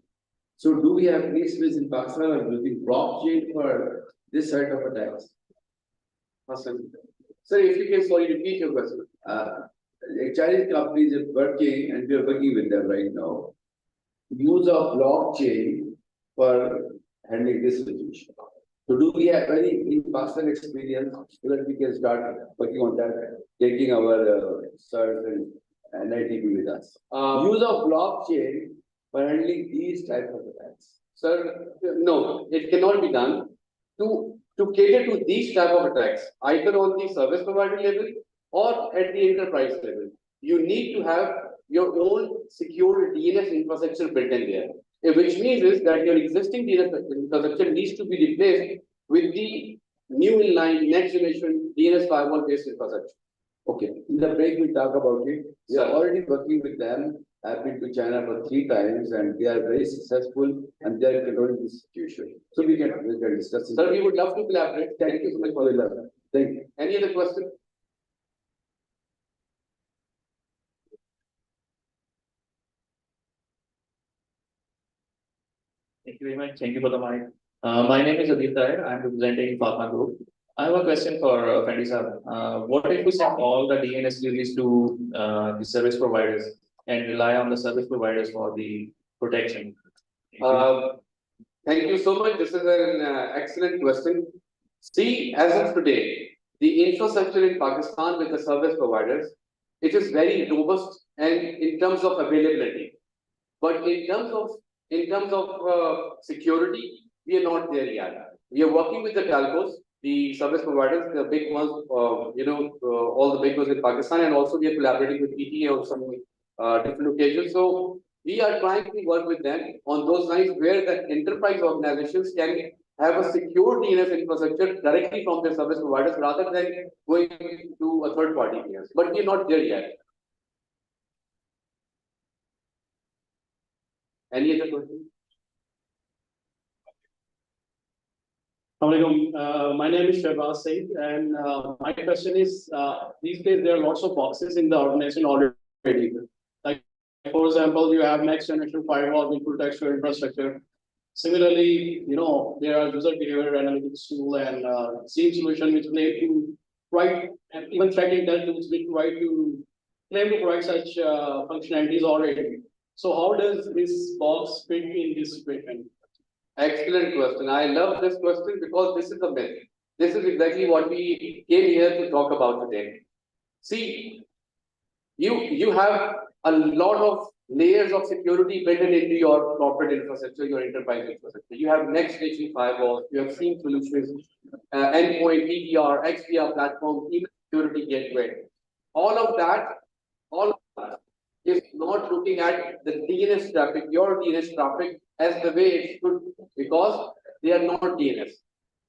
So do we have placements in Pakistan or using blockchain for this sort of attacks? Awesome. Sir, if you can sorry repeat your question. Chinese companies are working and we are working with them right now. Use of blockchain for handling this situation. So do we have any in Pakistan experience so that we can start working on that, taking our certs and NITP with us? Use of blockchain for handling these types of attacks. Sir, no, it cannot be done to cater to these type of attacks, either on the service provider level or at the enterprise level. You need to have your own secure DNS infrastructure built in there. Which means is that your existing DNS infrastructure needs to be replaced with the new inline next generation DNS firewall based infrastructure. Okay, in the break we'll talk about it. We are already working with them. I've been to China for 3 times and they are very successful and they are controlling this situation. So we can discuss it. Sir, we would love to collaborate. Thank you so much for the love. Thank you. Any other question? Thank you very much. Thank you for the mic. My name is Aditya Iyer. I'm representing Fatma Group. I have a question for Fendi sir. What if we send all the DNS release to the service providers and rely on the service providers for the protection? Thank you so much. This is an excellent question. See, as of today, the infrastructure in Pakistan with the service providers, it is very robust and in terms of availability. But in terms of security, we are not there yet. We are working with the telcos, the service providers, the big ones, all the big ones in Pakistan, and also we are collaborating with PTA on some different occasions. So we are trying to work with them on those lines where the enterprise organizations can have a secure DNS infrastructure directly from their service providers rather than going to a third party DNS. But we are not there yet. Any other questions? My name is Shehbaz Saeed, and my question is, these days there are lots of boxes in the organization already. Like, for example, you have next generation firewall with full text infrastructure. Similarly, there are user behavior analytics tool and SIEM solution which claim to provide, and even threat intel tools which claim to provide such functionalities already. So how does this box fit in this situation? Excellent question. I love this question because this is the myth. This is exactly what we came here to talk about today. See, you have a lot of layers of security built into your corporate infrastructure, your enterprise infrastructure. You have next generation firewalls, you have SIEM solutions, endpoint, EDR, XDR platform, email security gateway. All of that is not looking at the DNS traffic, your DNS traffic, as the way it should, because they are not DNS.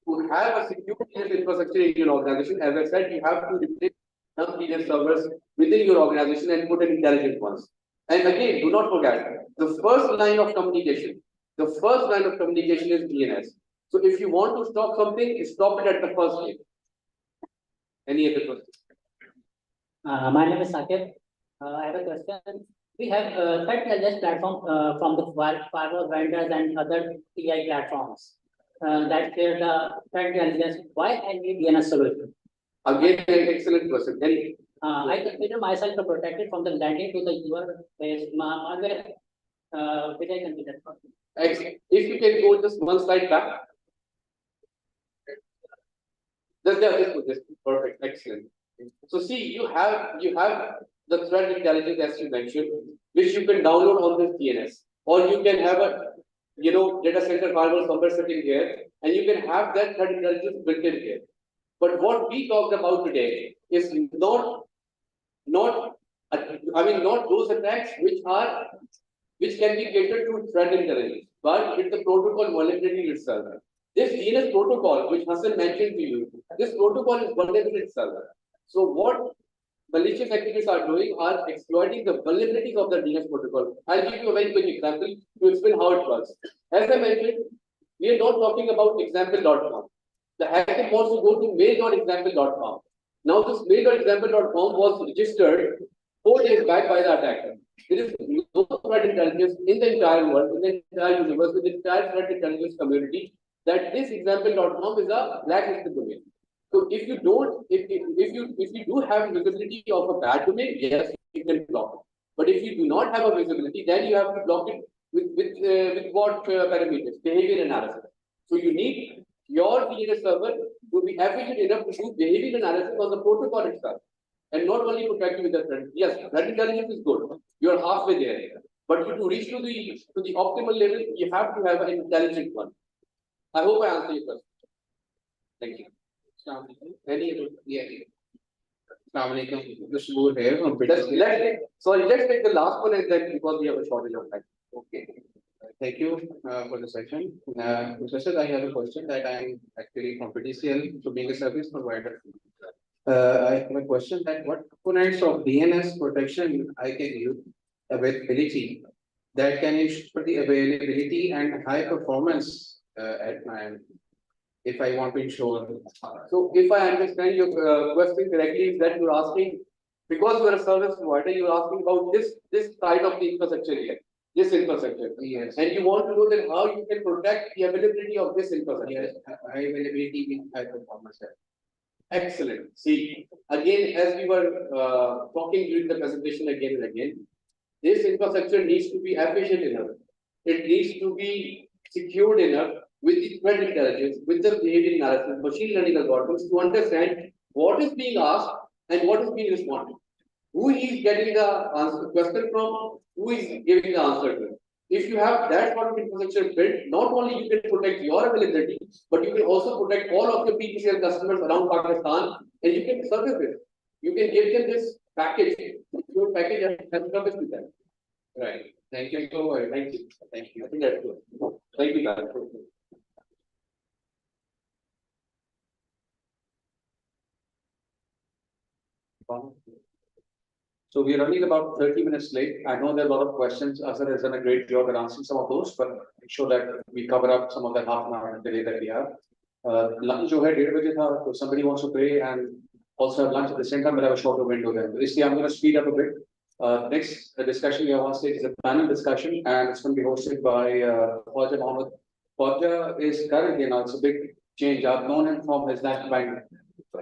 To have a secure DNS infrastructure in your organization, as I said, you have to replace some DNS servers within your organization and put in intelligent ones. And again, do not forget, the first line of communication is DNS. So if you want to stop something, stop it at the first line. Any other questions? My name is Sakib. I have a question. We have threat intelligence platform from the firewall vendors and other TI platforms that share the threat intelligence. Why I need DNS solution? Again, an excellent question. I consider myself to protect it from the landing to the user-based malware, which I consider. Excellent. If you can go just one slide back. This perfect, excellent. So see, you have the threat intelligence as you mentioned, which you can download on this DNS, or you can have a data center firewall somewhere sitting here, and you can have that threat intelligence built in here. But what we talked about today is not those attacks which can be catered to threat intelligence, but it's the protocol vulnerability itself. This DNS protocol, which Hassan mentioned to you, this protocol is vulnerable itself. So what malicious activities are doing are exploiting the vulnerabilities of the DNS protocol. I'll give you a very quick example to explain how it works. As I mentioned, we are not talking about example.com. The hacker wants to go to mail.example.com. Now this mail.example.com was registered 4 days back by the attacker. There is no threat intelligence in the entire world, in the entire universe, in the entire threat intelligence community, that this example.com is a blacklisted domain. So if you do have visibility of a bad domain, yes, you can block it. But if you do not have a visibility, then you have to block it with what parameters? Behavior analysis. So you need your DNS server to be efficient enough to do behavior analysis on the protocol itself, and not only protect you with the threat. Yes, threat intelligence is good. You are halfway there, but to reach to the optimal level, you have to have an intelligent one. I hope I answered your question. Thank you. Any other? Yeah. This move here. Let's take the last one and then because we have a shortage of time. Okay. Thank you for the session. Mr. I have a question that I'm actually from PTCL, so being a service provider. I have a question that what components of DNS protection I can use availability that can ensure the availability and high performance at my end, if I want to ensure. So if I understand your question correctly, is that you're asking, because you're a service provider, you're asking about this side of the infrastructure here, this infrastructure. Yes. And you want to know that how you can protect the availability of this infrastructure. Yes, high availability with high performance. Excellent. See, again, as we were talking during the presentation again and again, this infrastructure needs to be efficient enough. It needs to be secured enough with the threat intelligence, with the behavior analysis, machine learning algorithms to understand what is being asked and what is being responded. Who is getting the answer question from, who is giving the answer to. If you have that sort of infrastructure built, not only you can protect your availability, but you can also protect all of your PTCL customers around Pakistan, and you can service it. You can give them this package, your package and service to them. Right. Thank you. Thank you. Thank you. I think that's good. Thank you, guys. So we're running about 30 minutes late. I know there are a lot of questions. Azhar has done a great job at answering some of those, but make sure that we cover up some of that half an hour delay that we have. Lunch jo hai 1:30 baje tha, so somebody wants to pray and also have lunch at the same time, but I have a shorter window then. So I'm going to speed up a bit. Next discussion we have on stage is a panel discussion, and it's going to be hosted by Khwaja Mohammed. Khwaja is currently now, it's a big change. I've known him from his National Bank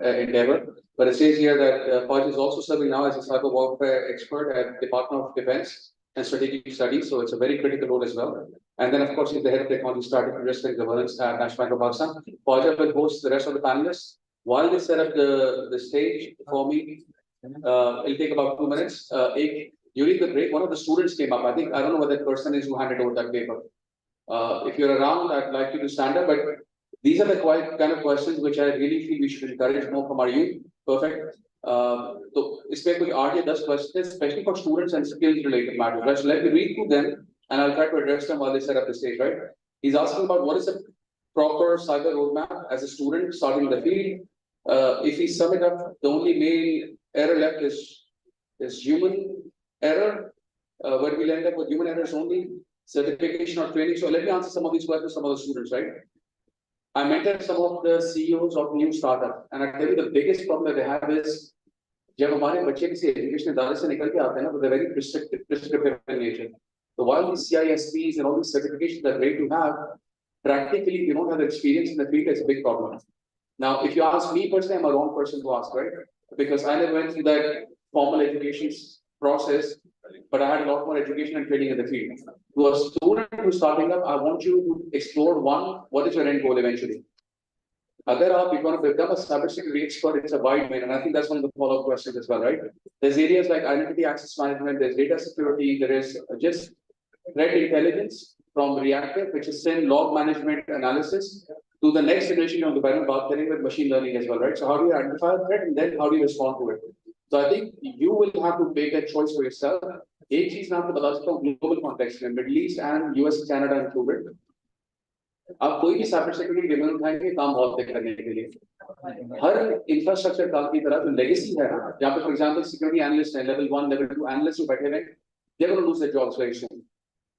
endeavor. But it says here that Khwaja is also serving now as a cyber warfare expert at Department of Defense and Strategic Studies, so it's a very critical role as well. And then, of course, he's the head of technology strategy, risk and governance at National Bank of Pakistan. Khwaja will host the rest of the panelists. While they set up the stage for me, it'll take about 2 minutes. During the break, one of the students came up. I don't know what that person is who handed over that paper. If you're around, I'd like you to stand up, but these are the kind of questions which I really feel we should encourage more from our youth. Perfect. So इसमें कुछ 8 या 10 questions, especially for students and skills related matters. Right? So let me read through them and I'll try to address them while they set up the stage, right? He's asking about what is a proper cyber roadmap as a student starting in the field. If we sum it up, the only main error left is human error. Where we'll end up with human errors only, certification or training. So let me answer some of these questions, some of the students, right? I mentored some of the CEOs of new startups, and I tell you the biggest problem that they have is जब हमारे बच्चे किसी education इदारे से निकल के आते हैं ना, तो they're very prescriptive in nature. So while these CISPs and all these certifications are great to have, practically if you don't have experience in the field, it's a big problem. Now, if you ask me personally, I'm a wrong person to ask, right? Because I never went through that formal education process, but I had a lot more education and training in the field. To a student who's starting up, I want you to explore one, what is your end goal eventually? Agar you're going to become a cybersecurity expert, it's a wide domain, and I think that's one of the follow-up questions as well, right? There's areas like identity access management, there's data security, there is just threat intelligence from reactive, which is then log management analysis, to the next generation of development about with machine learning as well, right? So how do you identify a threat and then how do you respond to it? So I think you will have to make a choice for yourself. एक चीज मैं आपको बता सकता हूँ global context में, Middle East and US, Canada included. आप कोई भी साइबर सिक्योरिटी डिमांड उठाएंगे काम बहुत तय करने के लिए हर इंफ्रास्ट्रक्चर काल की तरह जो लेगेसी है ना, जहाँ पे फॉर एग्जांपल सिक्योरिटी एनालिस्ट है, लेवल 1 लेवल 2 एनालिस्ट जो बैठे हैं, they will lose their jobs very soon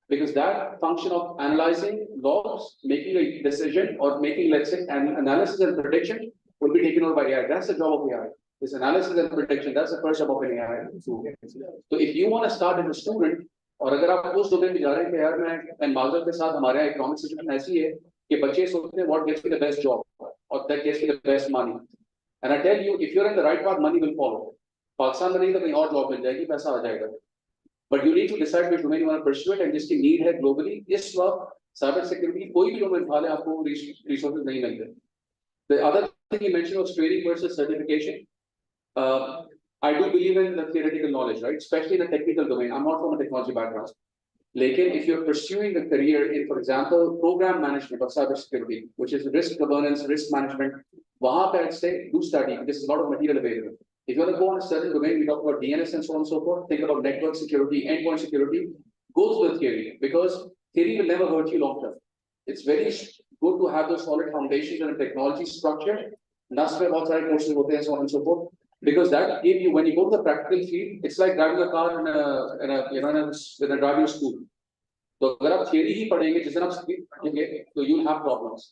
because that function of analyzing logs, making a decision or making, let's say, an analysis and prediction will be taken over by AI. That's the job of AI. This analysis and prediction, that's the first job of an AI. So if you want to start as a student, और अगर आप उस domain में जा रहे हैं कि यार मैं माजर के साथ हमारे इकोनॉमिक सिचुएशन ऐसी है कि बच्चे सोचते हैं what gets me the best job और that gets me the best money and I tell you if you are in the right path money will follow Pakistan में नहीं तो कहीं और जॉब मिल जाएगी पैसा आ जाएगा but you need to decide which domain you want to pursue it and जिसकी नीड है ग्लोबली इस वक्त साइबर सिक्योरिटी कोई भी डोमेन उठा ले आपको रिसोर्सेज नहीं मिलते the other thing you mention was training versus certification I do believe in the theoretical knowledge, right? Especially in the technical domain. I'm not from a technology background. Like if you're pursuing a career in, for example, program management or cybersecurity, which is risk governance, risk management, wahan pe I'd say do study. There's a lot of material available. If you want to go on a certain domain, we talk about DNS and so on and so forth. Think about network security, endpoint security. Go through the theory because theory will never hurt you long term. It's very good to have those solid foundations and a technology structure. NAS pe bahut sare courses hote hain, so on and so forth. Because that give you, when you go to the practical field, it's like driving a car in a driving school. So अगर आप theory ही पढ़ेंगे जिस दिन आप सीखेंगे तो you'll have problems.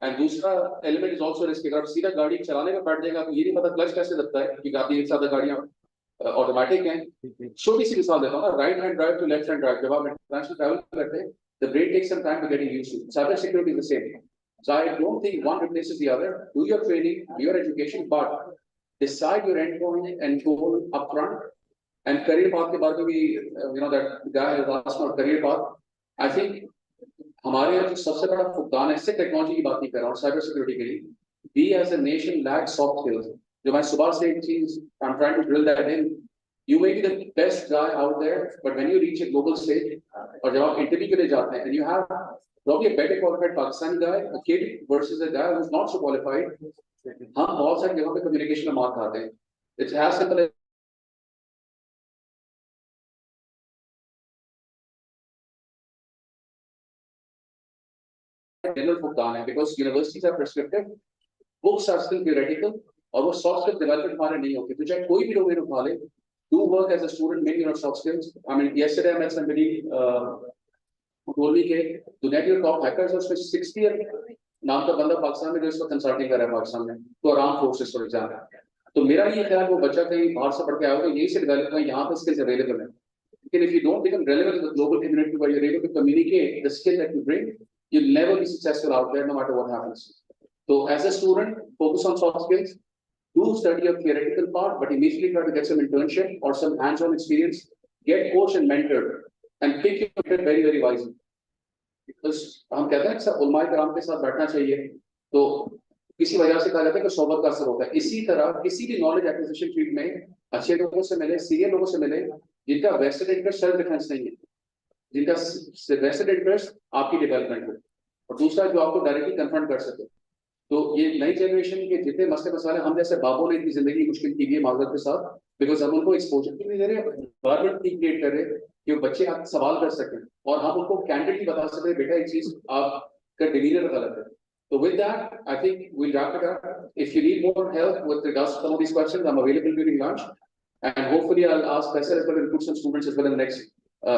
And दूसरा element is also risk. अगर आप सीधा गाड़ी चलाने में बैठ जाएगा तो ये नहीं पता क्लच कैसे दबता है क्योंकि आपकी एक साथ गाड़ियाँ ऑटोमेटिक हैं. छोटी सी मिसाल देता हूँ ना, right hand drive to left hand drive जब आप इंटरनेशनल ट्रैवल करते हैं the brain takes some time to getting used to. Cyber security is the same. So I don't think one replaces the other. Do your training, do your education, but decide your endpoint and goal upfront. And career path के बारे में भी, that guy has asked for career path. I think हमारे यहाँ जो सबसे बड़ा फुकदान है, इससे टेक्नोलॉजी की बात नहीं कर रहा हूँ, साइबर सिक्योरिटी के लिए. We as a nation lack soft skills. जो मैं सुबह से एक चीज, I'm trying to drill that in. You may be the best guy out there, but when you reach a global stage, और जब आप इंटरव्यू के लिए जाते हैं, and you have probably a better qualified Pakistani guy, a kid versus a guy who's not so qualified. हम बहुत सारी जगहों पे कम्युनिकेशन में मार खाते हैं. It's as simple as general फुकदान है because universities are prescriptive, books are still theoretical, और वो soft skill development हमारे नहीं होती. तो चाहे कोई भी डोमेन उठा ले, do work as a student, make your soft skills. I mean, yesterday I met somebody who told me कि दुनिया के top hackers उसमें 60 नाम का बंदा पाकिस्तान में जो इसको कंसल्टिंग कर रहा है पाकिस्तान में, तो आराम फोर्सेस फॉर एग्जाम्पल. तो मेरा ये ख्याल वो बच्चा कहीं बाहर से पढ़ के आया होगा, यही से डेवलप हुआ, यहाँ पे स्किल्स अवेलेबल है. लेकिन if you don't become relevant in the global community where you're able to communicate the skill that you bring, you'll never be successful out there no matter what happens. So as a student, focus on soft skills, do study a theoretical part, but immediately try to get some internship or some hands-on experience, get coached and mentored, and pick your mentor very, very wisely. Because हम कहते हैं सब उलमाए कराम के साथ बैठना चाहिए, तो किसी वजह से कहा जाता है कि सोबत का असर होता है. इसी तरह किसी भी नॉलेज एक्विजिशन फील्ड में अच्छे लोगों से मिले, सीनियर लोगों से मिले, जिनका वेस्टेड इंटरेस्ट सेल्फ डिफेंस नहीं है, जिनका वेस्टेड इंटरेस्ट आपकी डेवलपमेंट हो, और दूसरा जो आपको डायरेक्टली कन्फ्रंट कर सके. तो ये नई जनरेशन के जितने मसले मसाले हम जैसे बाबों ने इतनी जिंदगी मुश्किल की है माजरत के साथ, बिकॉज हम उनको एक्सपोजर भी नहीं दे रहे, एनवायरमेंट भी क्रिएट कर रहे कि बच्चे आप सवाल कर सकें और हम उनको कैंडिडेटली बता सकें बेटा एक चीज आपका डिवीजन गलत है. So with that, I think we'll wrap it up. If you need more help with regards to some of these questions, I'm available during lunch, and hopefully I'll ask Faisal as well and put some students as well in the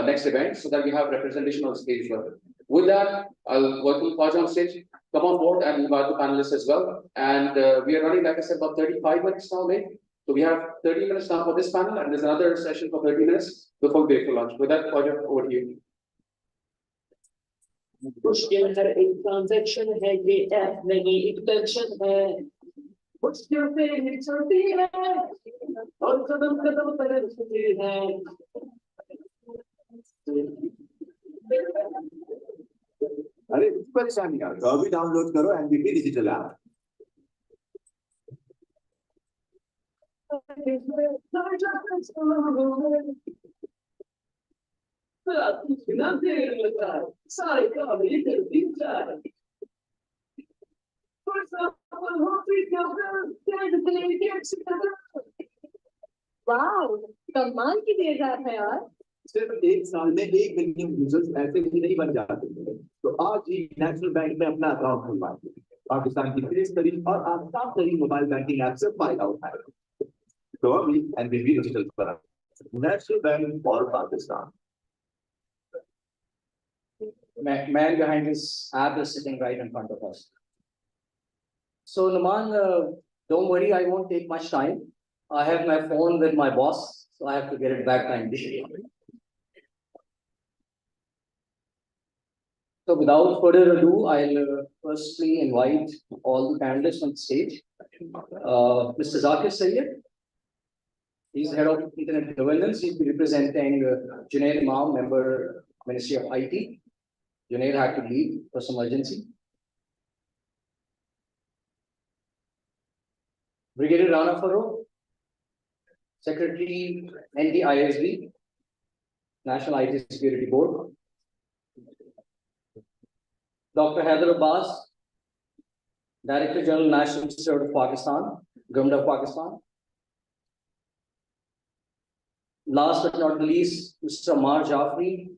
next event so that we have representation on the stage as well. With that, I'll welcome Faja on stage. Come on board and invite the panelists as well. And we are running, like I said, about 35 minutes now, mate. So we have 30 minutes now for this panel, and there's another session for 30 minutes before we break for lunch. With that, Roger, over to you. मुश्किल हर एक transaction है ये app नहीं intention है मुश्किल से ही चलती है और कदम कदम पर रुकती है अरे परेशानी यार तो अभी डाउनलोड करो एनबीपी डिजिटल ऐप सारे काम लेकर दिन जाए वाह, कमाल की तेजाब है यार। सिर्फ एक साल में 1 मिलियन यूजर्स ऐसे ही नहीं बन जाते तो आज ही नेशनल बैंक में अपना अकाउंट खुलवाएं पाकिस्तान की तेज तरीन और आसान तरीन मोबाइल बैंकिंग ऐप से फायदा उठाएं तो अभी एनबीपी डिजिटल पर national bank for Pakistan Man behind this app is sitting right in front of us. So Numan, don't worry, I won't take much time. I have my phone with my boss, so I have to get it back timely. So without further ado, I'll firstly invite all the panelists on the stage. Mr. Zakir Syed, he's head of Internet Governance. He'll be representing Junaid Imam, member Ministry of IT. Junaid had to leave for some urgency. Brigadier Rana Farooq, Secretary NDISB, National IT Security Board. Dr. Haider Abbas, Director General National Institute of Pakistan, Government of Pakistan. Last but not least, Mr. Ammar Jafri,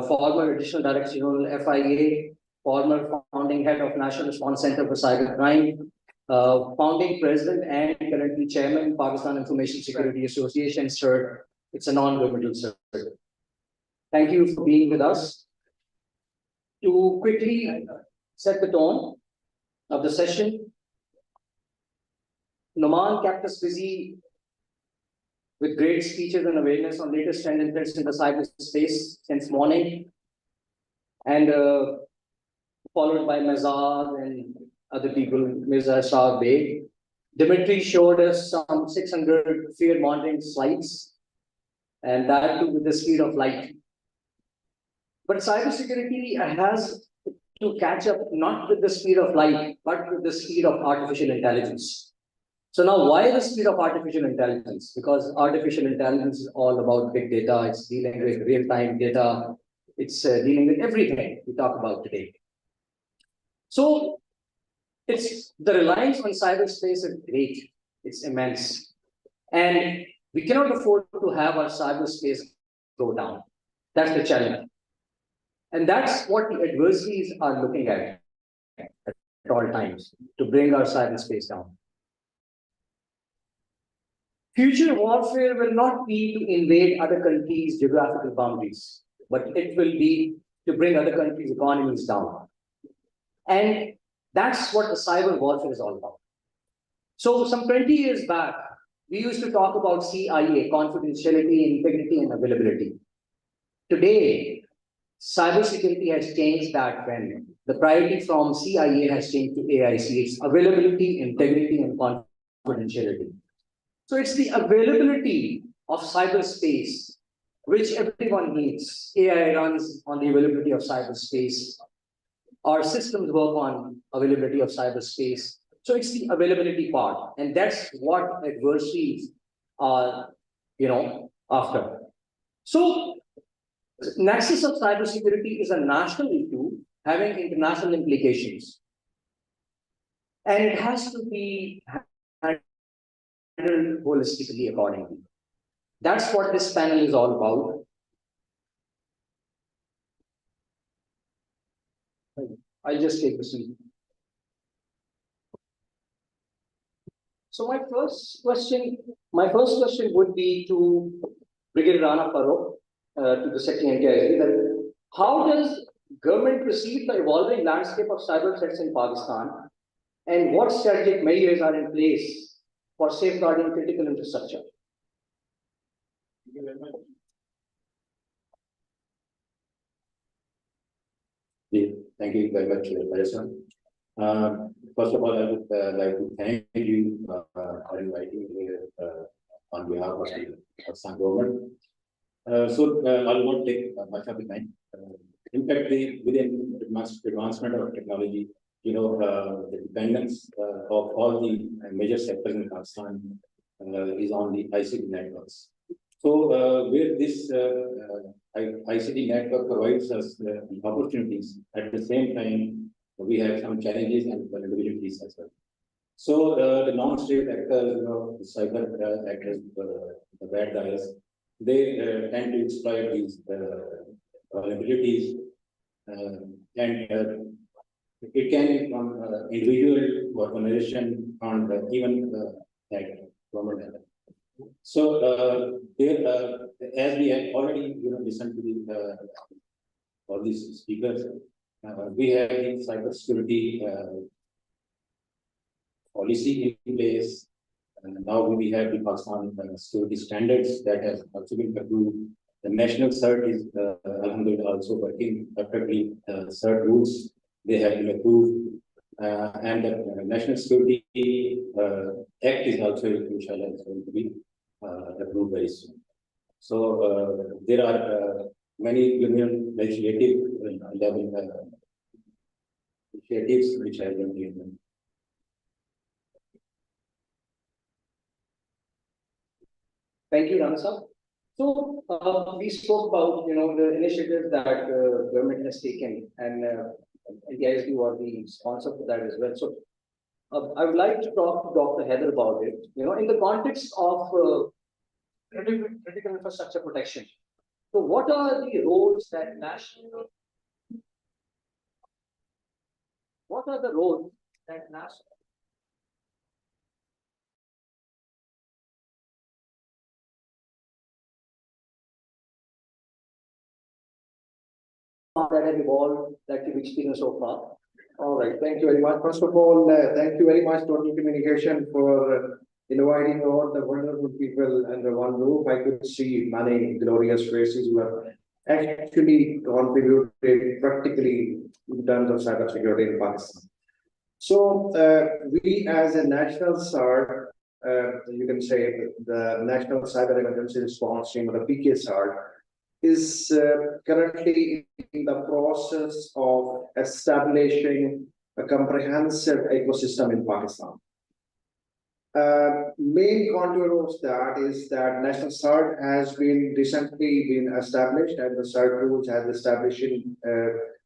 former Additional Director General FIA, former founding head of National Response Center for Cybercrime, founding president and currently chairman Pakistan Information Security Association, sir. It's a non-governmental sir. Thank you for being with us. To quickly set the tone of the session, Numan kept us busy with great speeches and awareness on latest trends and threats in the cyberspace since morning, and followed by Mazar and other people, Mirza Shah Beg. Dimitri showed us some 600 field monitoring slides, and that too with the speed of light. But cybersecurity has to catch up not with the speed of light, but with the speed of artificial intelligence. So now, why the speed of artificial intelligence? Because artificial intelligence is all about big data. It's dealing with real-time data. It's dealing with everything we talk about today. So it's the reliance on cyberspace is great. It's immense. And we cannot afford to have our cyberspace go down. That's the challenge. And that's what the adversaries are looking at all times, to bring our cyberspace down. Future warfare will not be to invade other countries' geographical boundaries, but it will be to bring other countries' economies down. And that's what the cyber warfare is all about. So some 20 years back, we used to talk about CIA, confidentiality, integrity, and availability. Today, cybersecurity has changed that trend. The priority from CIA has changed to AIC. It's availability, integrity, and confidentiality. So it's the availability of cyberspace, which everyone needs. AI runs on the availability of cyberspace. Our systems work on availability of cyberspace. So it's the availability part. And that's what adversaries are, after. So nexus of cybersecurity is a national issue having international implications. And it has to be holistically accordingly. That's what this panel is all about. I'll just take the seat. So my first question would be to Brigadier Rana Farooq, to the Secretary NDISB, that how does government perceive the evolving landscape of cyber threats in Pakistan, and what strategic measures are in place for safeguarding critical infrastructure. Thank you very much, Parison. First of all, I would like to thank you for inviting me here on behalf of the Pakistan government. I will not take much of the time. In fact, within advancement of technology, the dependence of all the major sectors in Pakistan is on the ICT networks. So, where this ICT network provides us the opportunities, at the same time, we have some challenges and vulnerabilities as well. So, the non-state actors, the cyber actors, the bad guys, they tend to exploit these vulnerabilities, and it can be from individual organization and even at government level. So as we have already listened to all these speakers, we have the cybersecurity policy in place. And now we have the Pakistan security standards that has also been approved. The national CERT is Alhamdulillah also working perfectly. CERT rules, they have been approved. And the National Security Act is also, inshallah, going to be approved very soon. So there are many union legislative level initiatives which have been taken. Thank you, Rana sir. So we spoke about the initiatives that government has taken, and NTISB was the sponsor for that as well. So I would like to talk to Dr. Heather about it. In the context of critical infrastructure protection. So what are the roles that national? What are the roles that national? That have evolved that you've experienced so far? All right, thank you very much. First of all, thank you very much, Total Communication, for inviting all the wonderful people under one roof. I could see many glorious faces who have actually contributed practically in terms of cybersecurity in Pakistan. So we as a national CERT, you can say the National Cyber Emergency Response Team, or the PK-CERT, is currently in the process of establishing a comprehensive ecosystem in Pakistan. Main contour of that is that National CERT has recently been established, and the CERT rules has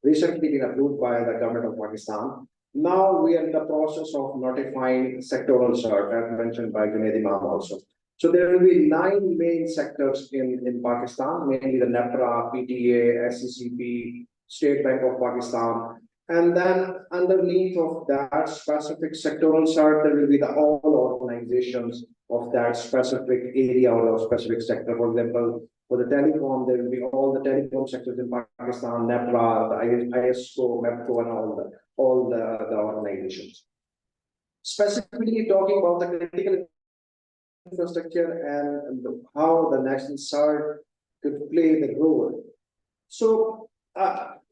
recently been approved by the government of Pakistan. Now we are in the process of notifying sectoral CERT, as mentioned by Junaid Imam also. So there will be 9 main sectors in Pakistan, mainly the NEPRA, PTA, SCCP, State Bank of Pakistan. And then underneath of that specific sectoral CERT, there will be all organizations of that specific area or specific sector. For example, for the telecom, there will be all the telecom sectors in Pakistan, NEPRA, the ISO, MEPCO, and all the organizations. Specifically talking about the critical infrastructure and how the National CERT could play the role. So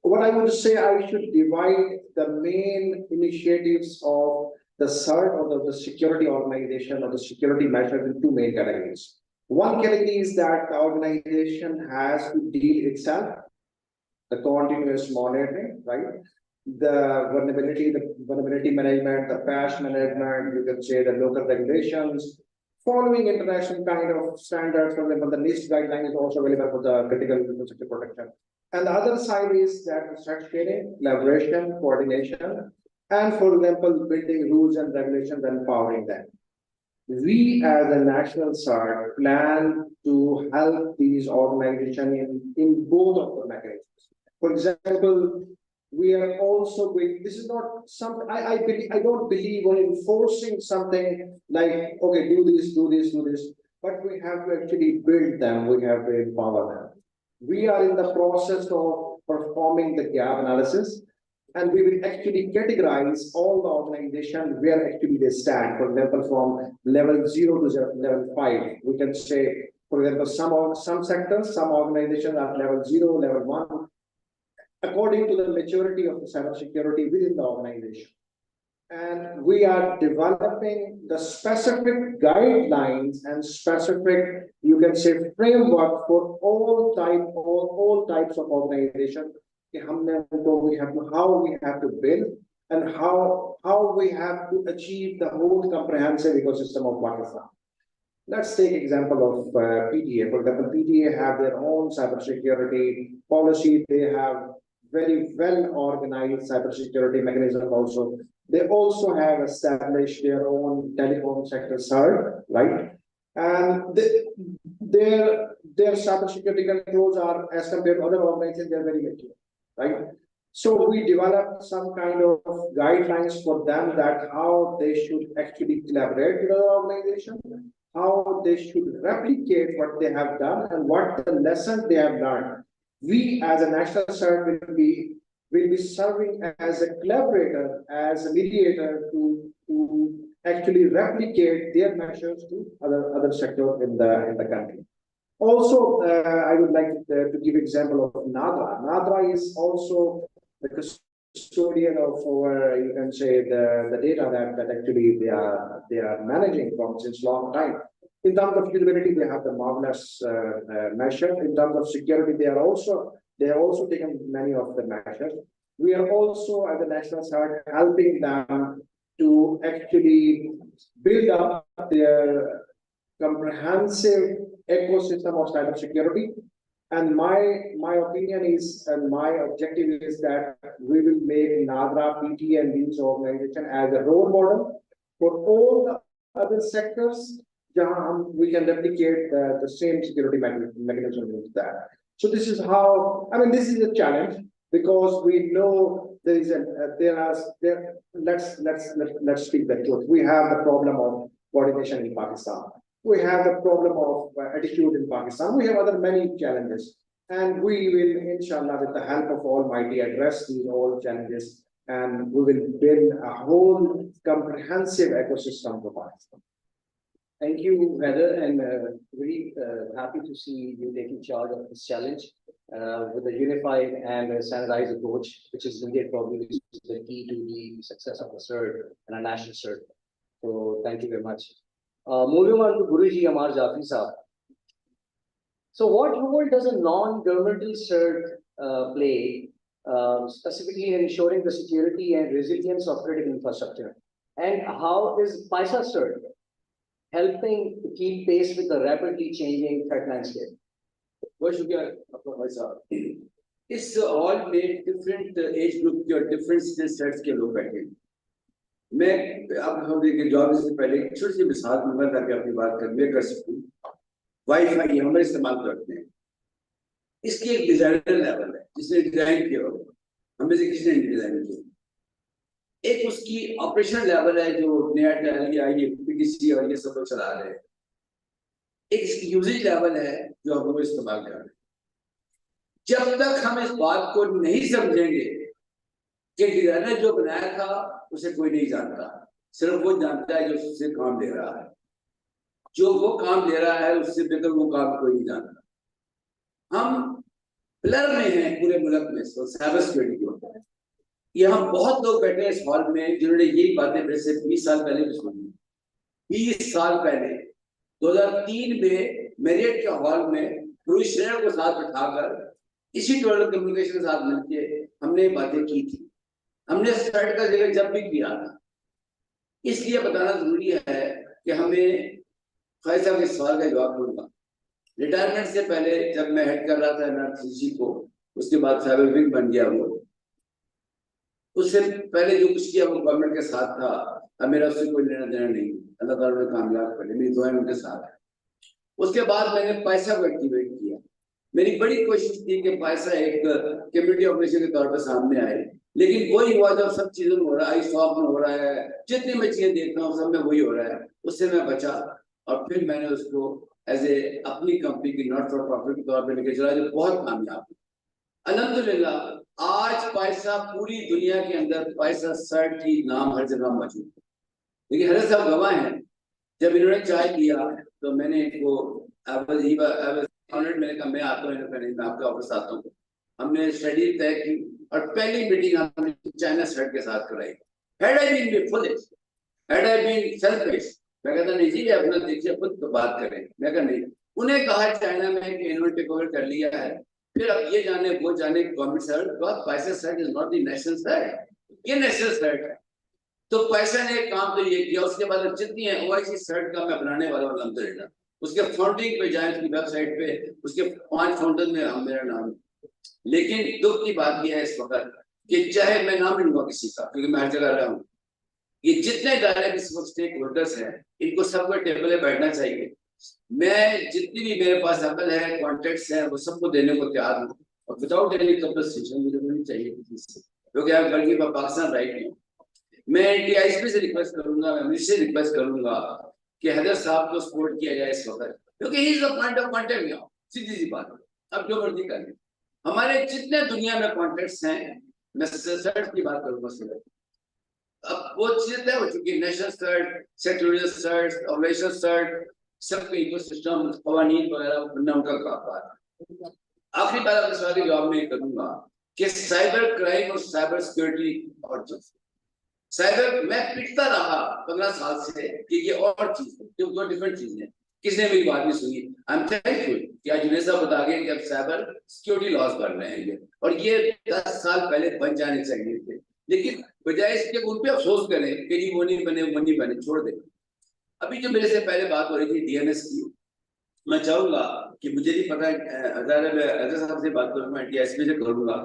what I would say, I should divide the main initiatives of the CERT or the security organization or the security measures in 2 main categories. One category is that the organization has to deal itself, the continuous monitoring, right? The vulnerability management, the patch management, you can say the local regulations, following international kind of standards. For example, the NIST guideline is also available for the critical infrastructure protection. And the other side is that threat sharing, collaboration, coordination, and for example, building rules and regulations and empowering them. We as a national CERT plan to help these organizations in both of the mechanisms. For example, we are also going, this is not something, I don't believe on enforcing something like, okay, do this, but we have to actually build them, we have to empower them. We are in the process of performing the gap analysis. and we will actually categorize all the organization where actually they stand. For example, from level 0 to level 5, we can say, for example, some sectors, some organizations are level 0, level 1, according to the maturity of the cybersecurity within the organization. And we are developing the specific guidelines and specific, you can say, framework for all types of organization. How we have to build and how we have to achieve the whole comprehensive ecosystem of Pakistan. Let's take example of PTA. For example, PTA have their own cybersecurity policy. They have very well organized cybersecurity mechanism also. They also have established their own telecom sector CERT, right? And their cybersecurity controls are, as compared to other organizations, they're very mature, right? So we developed some kind of guidelines for them that how they should actually collaborate with other organizations, how they should replicate what they have done and what the lessons they have learned. We as a national CERT will be serving as a collaborator, as a mediator to actually replicate their measures to other sectors in the country. Also, I would like to give example of NADRA. NADRA is also the custodian of our, you can say, the data that actually they are managing from since long time. In terms of usability, they have the marvelous measure. In terms of security, they have also taken many of the measures. We are also, as a national CERT, helping them to actually build up their comprehensive ecosystem of cybersecurity. And my opinion is, and my objective is that we will make NADRA, PT, and these organizations as a role model for all the other sectors. We can replicate the same security mechanism into that. So this is how, I mean, this is a challenge because we know let's speak the truth. We have the problem of coordination in Pakistan. We have the problem of attitude in Pakistan. We have other many challenges. And we will, inshallah, with the help of Almighty, address these all challenges. And we will build a whole comprehensive ecosystem for Pakistan. Thank you, Heather, and very happy to see you taking charge of this challenge with a unified and standardized approach, which is indeed probably the key to the success of the CERT and a national CERT. So thank you very much. Moving on to Guruji Amar Jafri Sahab. So what role does a non-governmental CERT play, specifically in ensuring the security and resilience of critical infrastructure? And how is PISA CERT helping to keep pace with the rapidly changing threat landscape? It's all made different age group or different skill sets के लोग बैठे हैं। मैं अब हम देखिए job से पहले एक छोटी सी मिसाल दूंगा ताकि अपनी बात कर सकूं। वाईफाई हम इस्तेमाल करते हैं। इसकी एक डिजाइनर लेवल है जिसने डिजाइन किया हो, हमें से किसी ने डिजाइन किया। एक उसकी ऑपरेशनल लेवल है जो नया ये पीटीसी और ये सब चला रहे हैं। एक इसकी यूजेज लेवल है जो हम लोग इस्तेमाल कर रहे हैं। जब तक हम इस बात को नहीं समझेंगे कि डिजाइनर जो बनाया था उसे कोई नहीं जानता, सिर्फ वो जानता है जो उससे काम ले रहा है। जो वो काम ले रहा है उससे बेहतर वो काम कोई नहीं जानता। हम ब्लर में हैं पूरे मुल्क में साइबर सिक्योरिटी के ऊपर। यहाँ बहुत लोग बैठे हैं इस हॉल में जिन्होंने यही बातें मेरे से 20 साल पहले भी सुनी। 20 साल पहले 2003 में मेरियट के हॉल में पुरुष को साथ बिठाकर इसी टोटल कम्युनिकेशन के साथ मिलकर हमने बातें की थी। हमने स्टार्ट का जिक्र जब भी किया था, इसलिए बताना जरूरी है कि हमें खालिद साहब के सवाल का जवाब दूंगा। रिटायरमेंट से पहले जब मैं हेड कर रहा था एनआरसीसी को, उसके बाद साइबर विंग बन गया वो, उससे पहले जो कुछ किया वो गवर्नमेंट के साथ था। अब मेरा उससे कोई लेना देना नहीं, अल्लाह ताला ने कामयाब कर लिया, मेरी दुआएं उनके साथ है। उसके बाद मैंने पैसा को एक्टिवेट किया। मेरी बड़ी कोशिश थी कि पैसा एक कम्युनिटी ऑर्गेनाइजेशन के तौर पर सामने आए, लेकिन वही हुआ जब सब चीजों में हो रहा है, आई सॉफ्ट में हो रहा है, जितनी मैं चीजें देखता हूँ सब में वही हो रहा है। उससे मैं बचा और फिर मैंने उसको एज ए अपनी कंपनी की नॉट फॉर प्रॉफिट के तौर पर लेकर चला, जो बहुत कामयाब है। अल्हम्दुलिल्लाह आज पैसा पूरी दुनिया के अंदर पैसा सर्ट ही नाम हर जगह मौजूद है। लेकिन हजरत साहब गवाह हैं, जब इन्होंने चाय किया तो मैंने इनको मैंने कहा मैं आता हूँ, मैं आपके ऑफिस आता हूँ। हमने स्टडी तय की और पहली मीटिंग हमने चाइना सर्ट के साथ कराई। Had I been foolish, had I been selfish, मैं कहता नहीं जी अपना देखिए खुद तो बात करें। मैं कहता नहीं, उन्हें कहा चाइना में कि इन्होंने टेक ओवर कर लिया है, फिर अब ये जाने वो जाने गवर्नमेंट सर्ट, पैसा CERT is not the national CERT, ये नेशनल सर्ट है। तो पैसा ने काम तो ये किया, उसके बाद जितनी है ओआईसी सर्ट का मैं बनाने वाला हूँ अल्हम्दुलिल्लाह। उसके फाउंडिंग पे जाए उसकी वेबसाइट पे, उसके 5 फाउंडर में मेरा नाम है। लेकिन दुख की बात यह है इस वक्त कि चाहे मैं नाम लूंगा किसी का, क्योंकि मैं हर जगह रहा हूँ, ये जितने डायरेक्ट इस वक्त स्टेक होल्डर्स हैं इनको सबको टेबल पे बैठना चाहिए। मैं जितनी भी मेरे पास अकल है, कॉन्टेक्ट्स हैं, वो सबको देने को तैयार हूँ और विदाउट एनी कंपनसेशन मुझे नहीं चाहिए किसी से, क्योंकि आप बल्कि मैं पाकिस्तान राइट नहीं हूँ। मैं टीआईएसपी से रिक्वेस्ट करूंगा, मैं मिनिस्टर से रिक्वेस्ट करूंगा कि हैदर साहब को सपोर्ट किया जाए इस वक्त, क्योंकि he is the point of contact now. सीधी सी बात है, अब जो मर्जी कर लें। हमारे जितने दुनिया में कॉन्टेक्ट्स हैं, मैं सर्ट की बात करूंगा सिर्फ, अब वो चीजें तय हो चुकी है, national CERT, sectoral CERT, operational CERT, सबके इकोसिस्टम, कवानीन वगैरह बनना उनका काम है। आखिरी बात अपने सवाल के जवाब में करूंगा कि साइबर क्राइम और साइबर सिक्योरिटी और चीज, साइबर मैं पिटता रहा 15 साल से कि ये और चीज है, जो दो डिफरेंट चीजें हैं। किसने मेरी बात नहीं सुनी। आई एम थैंकफुल कि आज जुनेद साहब बता गए कि अब साइबर सिक्योरिटी लॉस बन रहे हैं ये, और ये 10 साल पहले बन जाने चाहिए थे, लेकिन बजाय इसके उन पे अफसोस करें कि जी वो नहीं बने, वो नहीं बने, छोड़ दें। अभी जो मेरे से पहले बात हो रही थी डीएनएस की, मैं चाहूंगा कि मुझे नहीं पता, अजहर साहब से बात करूंगा, डीएसपी से करूंगा।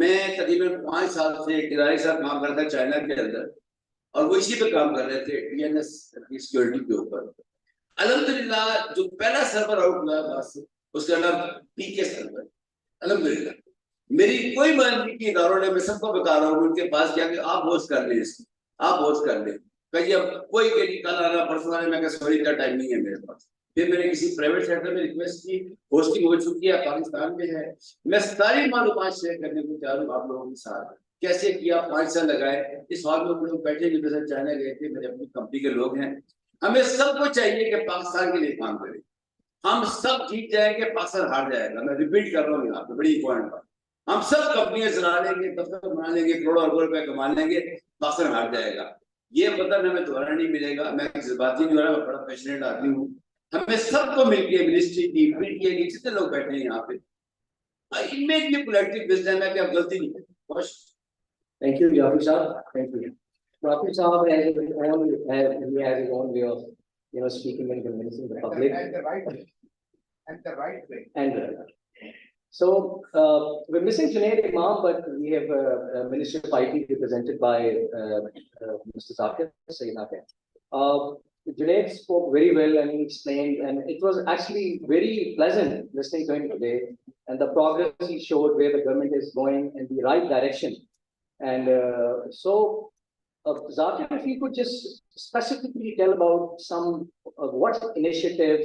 मैं तकरीबन 5 साल से किराए के साथ काम करता चाइना के अंदर, और वो इसी पे काम कर रहे थे डीएनएस की सिक्योरिटी के ऊपर। अल्हम्दुलिल्लाह जो पहला सर्वर आउट हुआ बस उसका नाम पीके सर्वर। अल्हम्दुलिल्लाह मेरी कोई मर्जी की इदारों ने, मैं सबको बता रहा हूँ, उनके पास गया कि आप होस्ट कर लें इसको, आप होस्ट कर लें। कहीं अब कोई कहीं कल आना परसों आना, मैं कहा सॉरी इतना टाइम नहीं है मेरे पास। फिर मैंने किसी प्राइवेट सेक्टर में रिक्वेस्ट की, होस्टिंग हो चुकी है, पाकिस्तान में है। मैं सारी मालूमात शेयर करने को तैयार हूँ आप लोगों के साथ। कैसे किया, 5 साल लगाए। इस हॉल में लोग बैठे जिनके चाइना गए थे, मेरे अपनी कंपनी के लोग हैं। हमें सबको चाहिए कि पाकिस्तान के लिए काम करें। हम सब जीत जाएंगे, पाकिस्तान हार जाएगा। मैं रिपीट कर रहा हूँ यहाँ पे, बड़ी इंपॉर्टेंट बात। हम सब कंपनियां चला लेंगे, दफ्तर बना लेंगे, करोड़ों अरबों रुपए कमा लेंगे, पाकिस्तान हार जाएगा। ये मतलब हमें दोबारा नहीं मिलेगा। मैं जज्बाती नहीं हो रहा, मैं बड़ा पैशनेट आदमी हूँ। हमें सबको मिलकर मिनिस्ट्री की, पीटीए की, जितने लोग बैठे हैं यहाँ पे, इनमें भी कलेक्टिव विजडम है कि अब गलती नहीं है। Thank you, Jafi Saab. Thank you. Jafi Saab has his own way of, speaking and convincing the public. And the right way. And the right way. And so we're missing Junaid Imam, but we have Minister of IT represented by Mr. Zakir Sayyid. Junaid spoke very well and he explained, and it was actually very pleasant listening to him today, and the progress he showed where the government is going in the right direction. And Zakir, if you could just specifically tell about some what initiative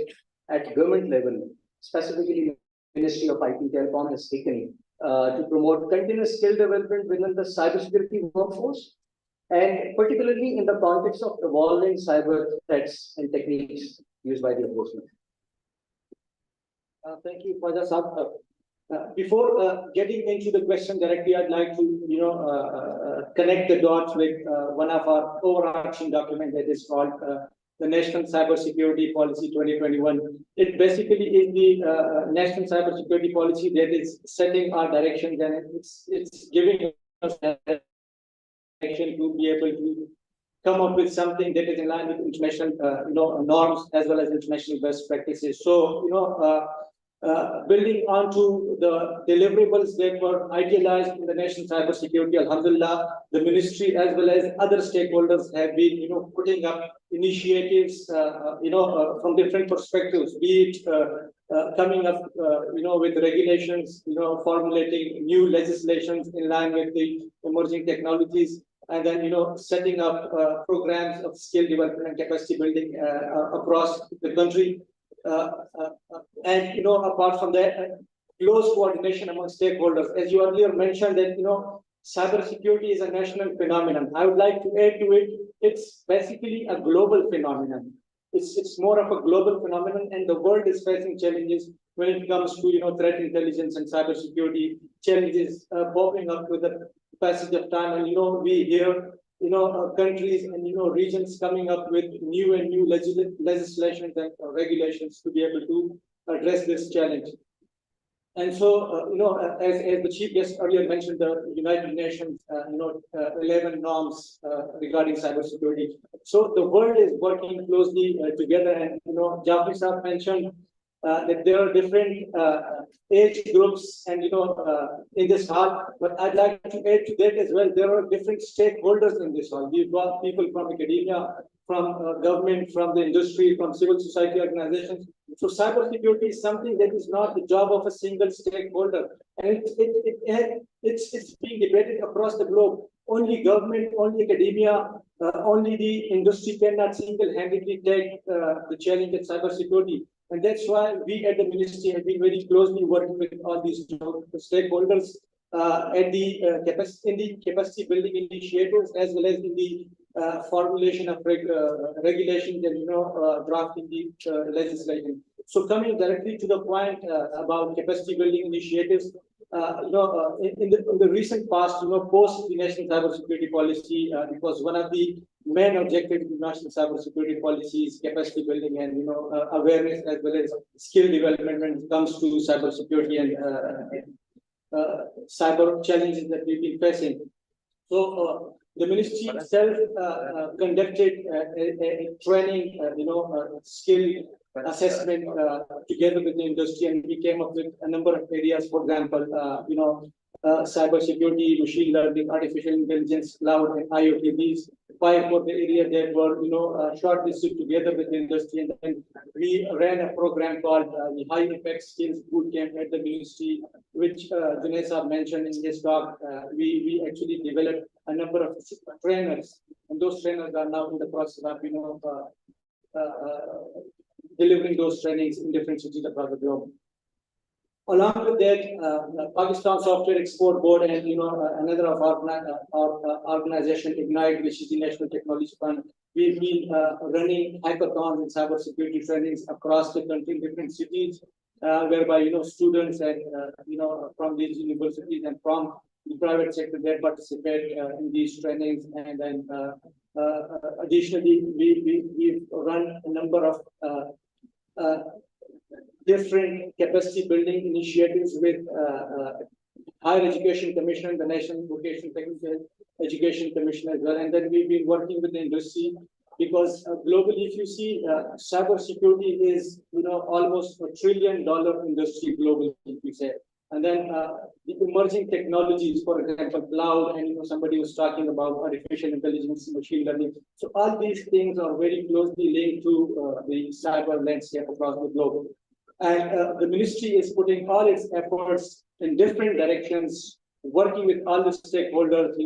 at government level, specifically Ministry of IT Telecom has taken to promote continuous skill development within the cybersecurity workforce, and particularly in the context of evolving cyber threats and techniques used by the enforcement. Thank you, Khwaja Saab. Before getting into the question directly, I'd like to, connect the dots with one of our overarching documents that is called the National Cybersecurity Policy 2021. It basically is the National Cybersecurity Policy that is setting our directions, and it's giving us direction to be able to come up with something that is in line with international, norms as well as international best practices. So, building onto the deliverables that were idealized in the national cybersecurity, alhamdulillah, the ministry as well as other stakeholders have been, putting up initiatives, from different perspectives, be it coming up, with regulations, formulating new legislations in line with the emerging technologies, and then, setting up programs of skill development and capacity building across the country. And apart from that, close coordination among stakeholders. As you earlier mentioned that, cybersecurity is a national phenomenon. I would like to add to it, it's basically a global phenomenon. It's more of a global phenomenon, and the world is facing challenges when it comes to, threat intelligence and cybersecurity challenges popping up with the passage of time. And, we hear, countries and, regions coming up with new and new legislations and regulations to be able to address this challenge. And so, as the chief guest earlier mentioned, the United Nations, 11 norms regarding cybersecurity. So the world is working closely together, and Jafri Saab mentioned that there are different age groups, and in this hall. But I'd like to add to that as well. There are different stakeholders in this hall. We've got people from academia, from government, from the industry, from civil society organizations. So cybersecurity is something that is not the job of a single stakeholder, and it's being debated across the globe. Only government, only academia, only the industry cannot single-handedly take the challenge of cybersecurity. And that's why we at the ministry have been very closely working with all these stakeholders at the capacity building initiatives, as well as in the formulation of regulations and drafting the legislation. So coming directly to the point about capacity building initiatives, in the recent past, post the national cybersecurity policy, it was one of the main objectives of the national cybersecurity policies, capacity building and awareness as well as skill development when it comes to cybersecurity and cyber challenges that we've been facing. So the ministry itself conducted a training, skill assessment together with the industry, and we came up with a number of areas. For example, cyber security, machine learning, artificial intelligence, cloud, and IoT. These 5 were the areas that were shortlisted together with the industry, and then we ran a program called the High Impact Skills Bootcamp at the ministry, which Junaid Saab mentioned in his talk. We actually developed a number of trainers, and those trainers are now in the process of delivering those trainings in different cities across the globe. Along with that, Pakistan Software Export Board and another of our organization, Ignite, which is the National Technology Fund, we've been running hackathons and cybersecurity trainings across the country in different cities, whereby students and from these universities and from the private sector that participate in these trainings. And then additionally, we've run a number of different capacity building initiatives with Higher Education Commission, the National Vocational Technical Education Commission as well. And then we've been working with the industry because globally, if you see, cybersecurity is almost $1 trillion industry globally, if you say. And then the emerging technologies, for example, cloud, and somebody was talking about artificial intelligence, machine learning. So all these things are very closely linked to the cyber landscape across the globe. And the ministry is putting all its efforts in different directions, working with all the stakeholders,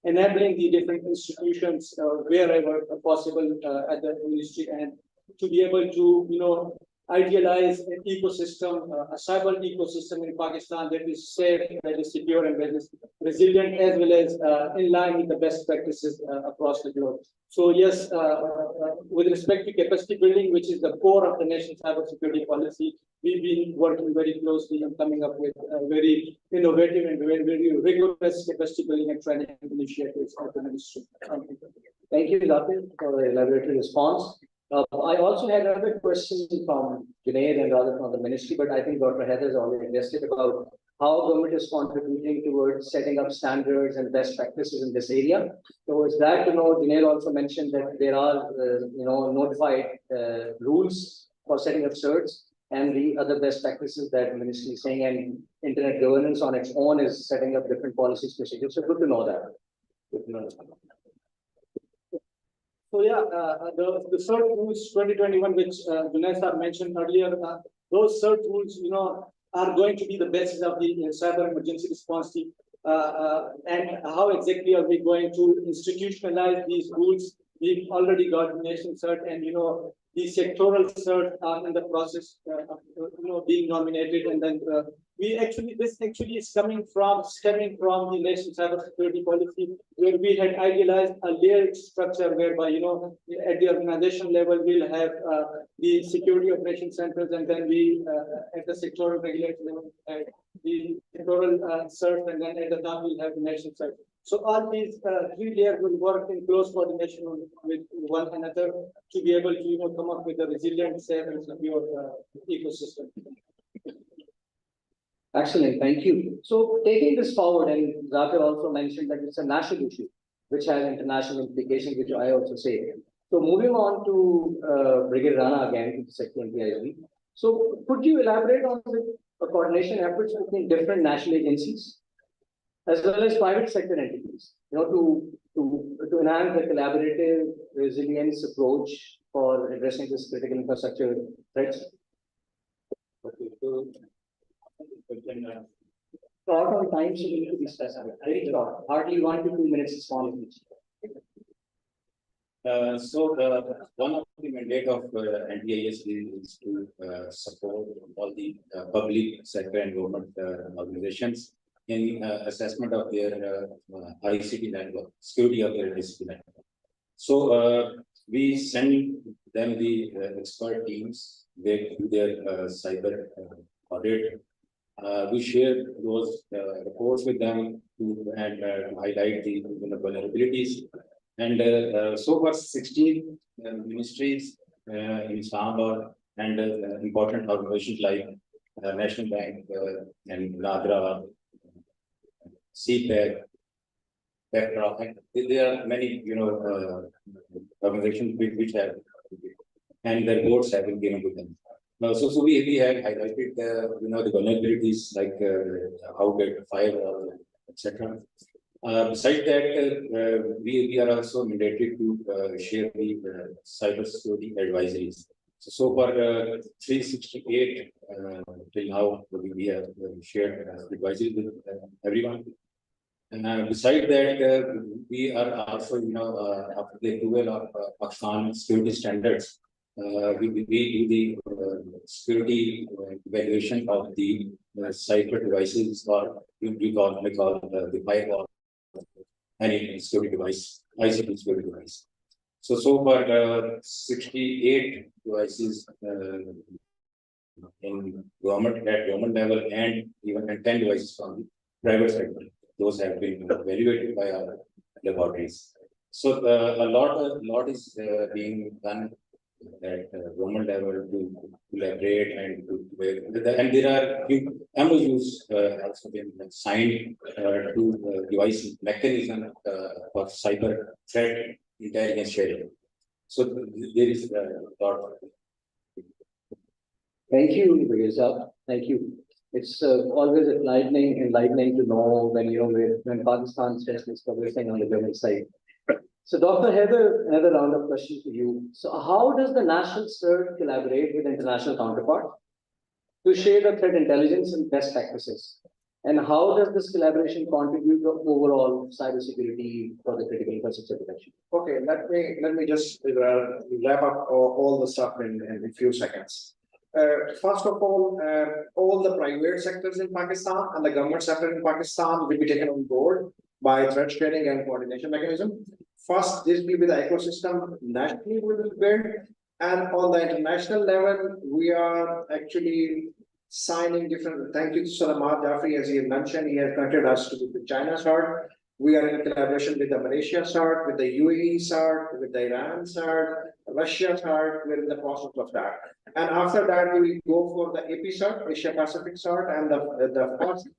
enabling the different institutions wherever possible at the ministry, and to be able to, idealize an ecosystem, a cyber ecosystem in Pakistan that is safe, that is secure, and that is resilient, as well as in line with the best practices across the globe. So yes, with respect to capacity building, which is the core of the national cybersecurity policy, we've been working very closely and coming up with very innovative and very rigorous capacity building and training initiatives at the ministry. Thank you, Zafir, for the elaborate response. I also had another question from Junaid and rather from the ministry, but I think Dr. Heather has already addressed it about how government is contributing towards setting up standards and best practices in this area. So it's glad to know Junaid also mentioned that there are, notified rules for setting up certs and the other best practices that the ministry is saying, and internet governance on its own is setting up different policies, procedures. So good to know that. Good to know that. So yeah, the CERT rules 2021, which Junaid Saab mentioned earlier, those CERT rules, are going to be the basis of the cyber emergency response team. And how exactly are we going to institutionalize these rules we've already got the national cert, and the sectoral cert are in the process of being nominated, and then this actually is stemming from the national cybersecurity policy, where we had idealized a layered structure whereby at the organization level we'll have the security operation centers, and then we at the sectoral regulator level the sectoral cert, and then at the top we'll have the national cert. So all these three layers will work in close coordination with one another to be able to come up with a resilient, safe, and secure ecosystem. Excellent, thank you. So taking this forward, and Zakir also mentioned that it's a national issue, which has international implications, which I also say. So moving on to Brigadier Rana again, to the Sector NTISB. So could you elaborate on the coordination efforts between different national agencies, as well as private sector entities, to enhance the collaborative resilience approach for addressing this critical infrastructure threats? Okay, so short on time, so we need to be specific. Very short, hardly 1 to 2 minutes, small each. One of the mandate of NTISB is to support all the public sector and government organizations in assessment of their ICT network, security of their ICT network. So we send them the expert teams. They do their cyber audit. We share those reports with them and highlight the vulnerabilities. And so far, 16 ministries in Islamabad and important organizations like National Bank and NADRA, CPEC, PEPRA, there are many organizations which have, and their boards have been given to them. So we have highlighted the vulnerabilities like outdated firewall, etc. Besides that, we are also mandated to share the cybersecurity advisories. So far, 368 till now we have shared advisories with everyone. And besides that, we are also after the approval of Pakistan security standards, we do the security evaluation of the cyber devices, or we call the firewall, any security device, ICT security device. So far, 68 devices in government level, and even 10 devices from the private sector. Those have been evaluated by our laboratories. So a lot is being done at government level to collaborate and and there are few MOUs also been signed to devise mechanism for cyber threat intelligence sharing. So there is a lot. Thank you, Brigadier. Thank you. It's always enlightening to know when Pakistan is progressing on the government side. So Dr. Heather, another round of questions for you. So how does the national CERT collaborate with international counterparts to share the threat intelligence and best practices? And how does this collaboration contribute to overall cybersecurity for the critical infrastructure protection? Okay, let me just wrap up all the stuff in a few seconds. First of all the private sectors in Pakistan and the government sector in Pakistan will be taken on board by threat sharing and coordination mechanism. First, this will be the ecosystem nationally we will build, and on the international level, we are actually signing different. Thank you to Sir Ahmad Jafri, as he mentioned, he has connected us to the China CERT. We are in collaboration with the Malaysia CERT, with the UAE CERT, with the Iran CERT, Russia CERT. We're in the process of that. And after that, we will go for the AP CERT, Asia Pacific CERT, and the first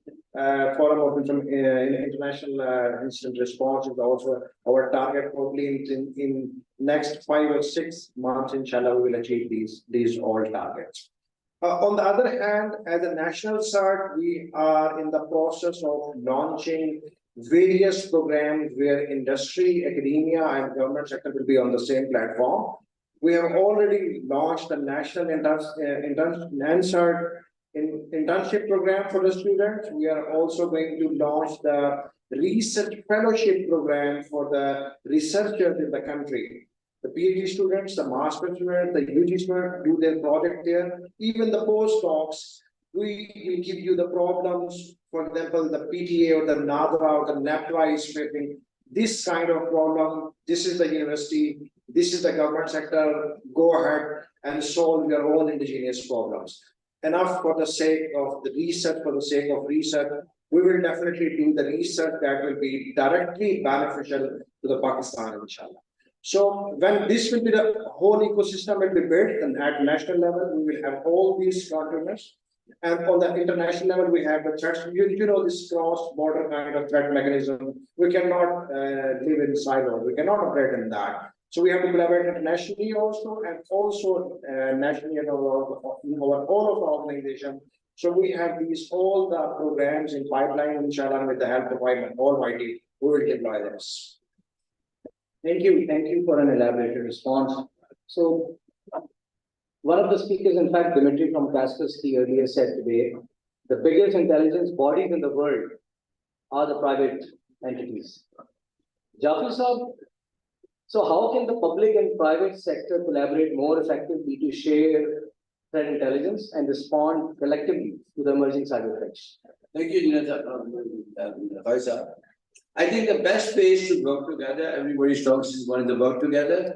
forum of international incident response is also our target. Probably in next 5 or 6 months, inshallah, we will achieve these all targets. On the other hand, as a national CERT, we are in the process of launching various programs where industry, academia, and government sector will be on the same platform. We have already launched the national internship program for the students. We are also going to launch the research fellowship program for the researchers in the country. The PhD students, the master students, the UG students do their project there. Even the postdocs, we will give you the problems. For example, the PTA or the NADRA or the NAPRA is facing this kind of problem. This is the university, this is the government sector. Go ahead and solve your own indigenous problems. Enough for the sake of the research, for the sake of research. We will definitely do the research that will be directly beneficial to the Pakistan, inshallah. So when this will be the whole ecosystem will be built, and at national level, we will have all these contributors. And on the international level, we have the threats. You know, this cross-border kind of threat mechanism. We cannot live in silos. We cannot operate in that. So we have to collaborate internationally also, and also nationally in our all of our organization. So we have these all the programs in pipeline, inshallah, with the help of Almighty, we will deploy this. Thank you for an elaborated response. So, one of the speakers, in fact, Dimitri from Kaspersky earlier said today, the biggest intelligence bodies in the world are the private entities. Jafar Saab, so how can the public and private sector collaborate more effectively to share threat intelligence and respond collectively to the emerging cyber threats? Thank you, Faisal. I think the best way is to work together. Everybody talks is going to work together.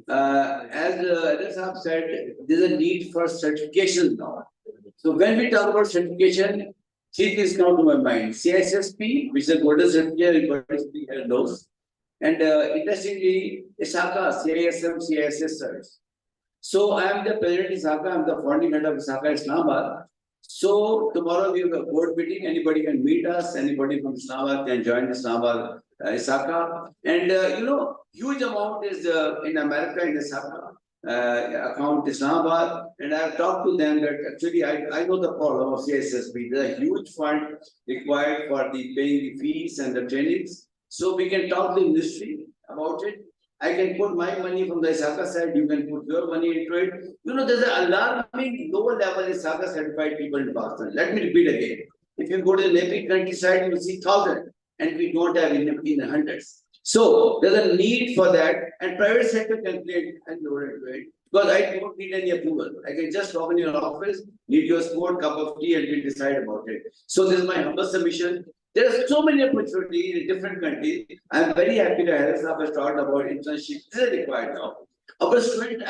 As Adar said, there's a need for certification now. So when we talk about certification, three things come to my mind. CISSP, which is a golden certificate, everybody knows. And interestingly, ISACA, CISM, CISS certs. So I am the president of ISACA, I'm the founding head of ISACA Islamabad. So tomorrow we have a board meeting, anybody can meet us, anybody from Islamabad can join Islamabad ISACA. And you know, huge amount is in America in ISACA account Islamabad. And I've talked to them that actually I know the problem of CISSP. There's a huge fund required for the paying the fees and the trainings. So we can talk to the industry about it. I can put my money from the ISACA side, you can put your money into it. You know, there's an alarming low level ISACA certified people in Pakistan. Let me repeat again. If you go to the neighboring countryside, you will see thousands, and we don't have in the hundreds. So there's a need for that, and private sector can play and do it, because I don't need any approval. I can just walk in your office, need your sport cup of tea, and we'll decide about it. So this is my humble submission. There are so many opportunities in different countries. I am very happy to have talked about internship. This is required now. Our students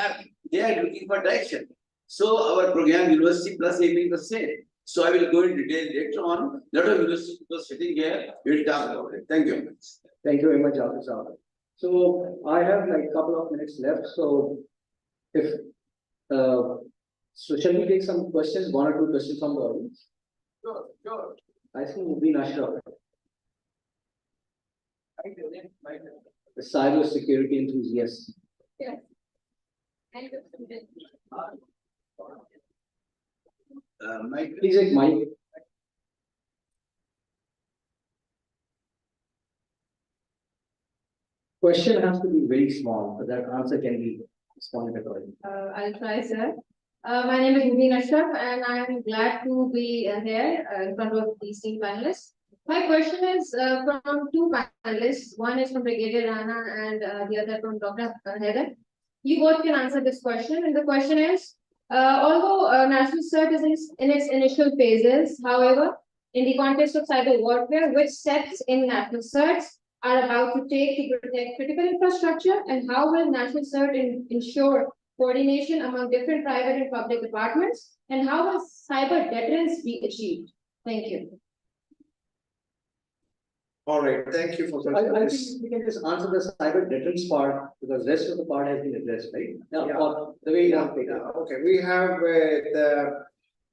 they are looking for direction. So our program, University Plus, aiming the same. So I will go in detail later on. A lot of university people sitting here, we will talk about it. Thank you. Thank you very much, Jafar Saab. So I have like a couple of minutes left. So if so shall we take some questions, one or two questions from the audience? Sure. I think Mubin Ashraf. The cyber security enthusiast. Yes. Mike, please take Mike. Question has to be very small, but that answer can be responded accordingly. I'll try, sir. My name is Mubin Ashraf, and I'm glad to be here in front of these esteemed panelists. My question is from two panelists. One is from Brigadier Rana and the other from Dr. Heather. You both can answer this question. And the question is, although national cert is in its initial phases, however, in the context of cyber warfare, which steps in national certs are about to take to protect critical infrastructure, and how will national cert ensure coordination among different private and public departments, and how will cyber deterrence be achieved? Thank you. All right, thank you for I think we can just answer the cyber deterrence part, because the rest of the part has been addressed, right? Now, for the way you want to take it. Okay, we have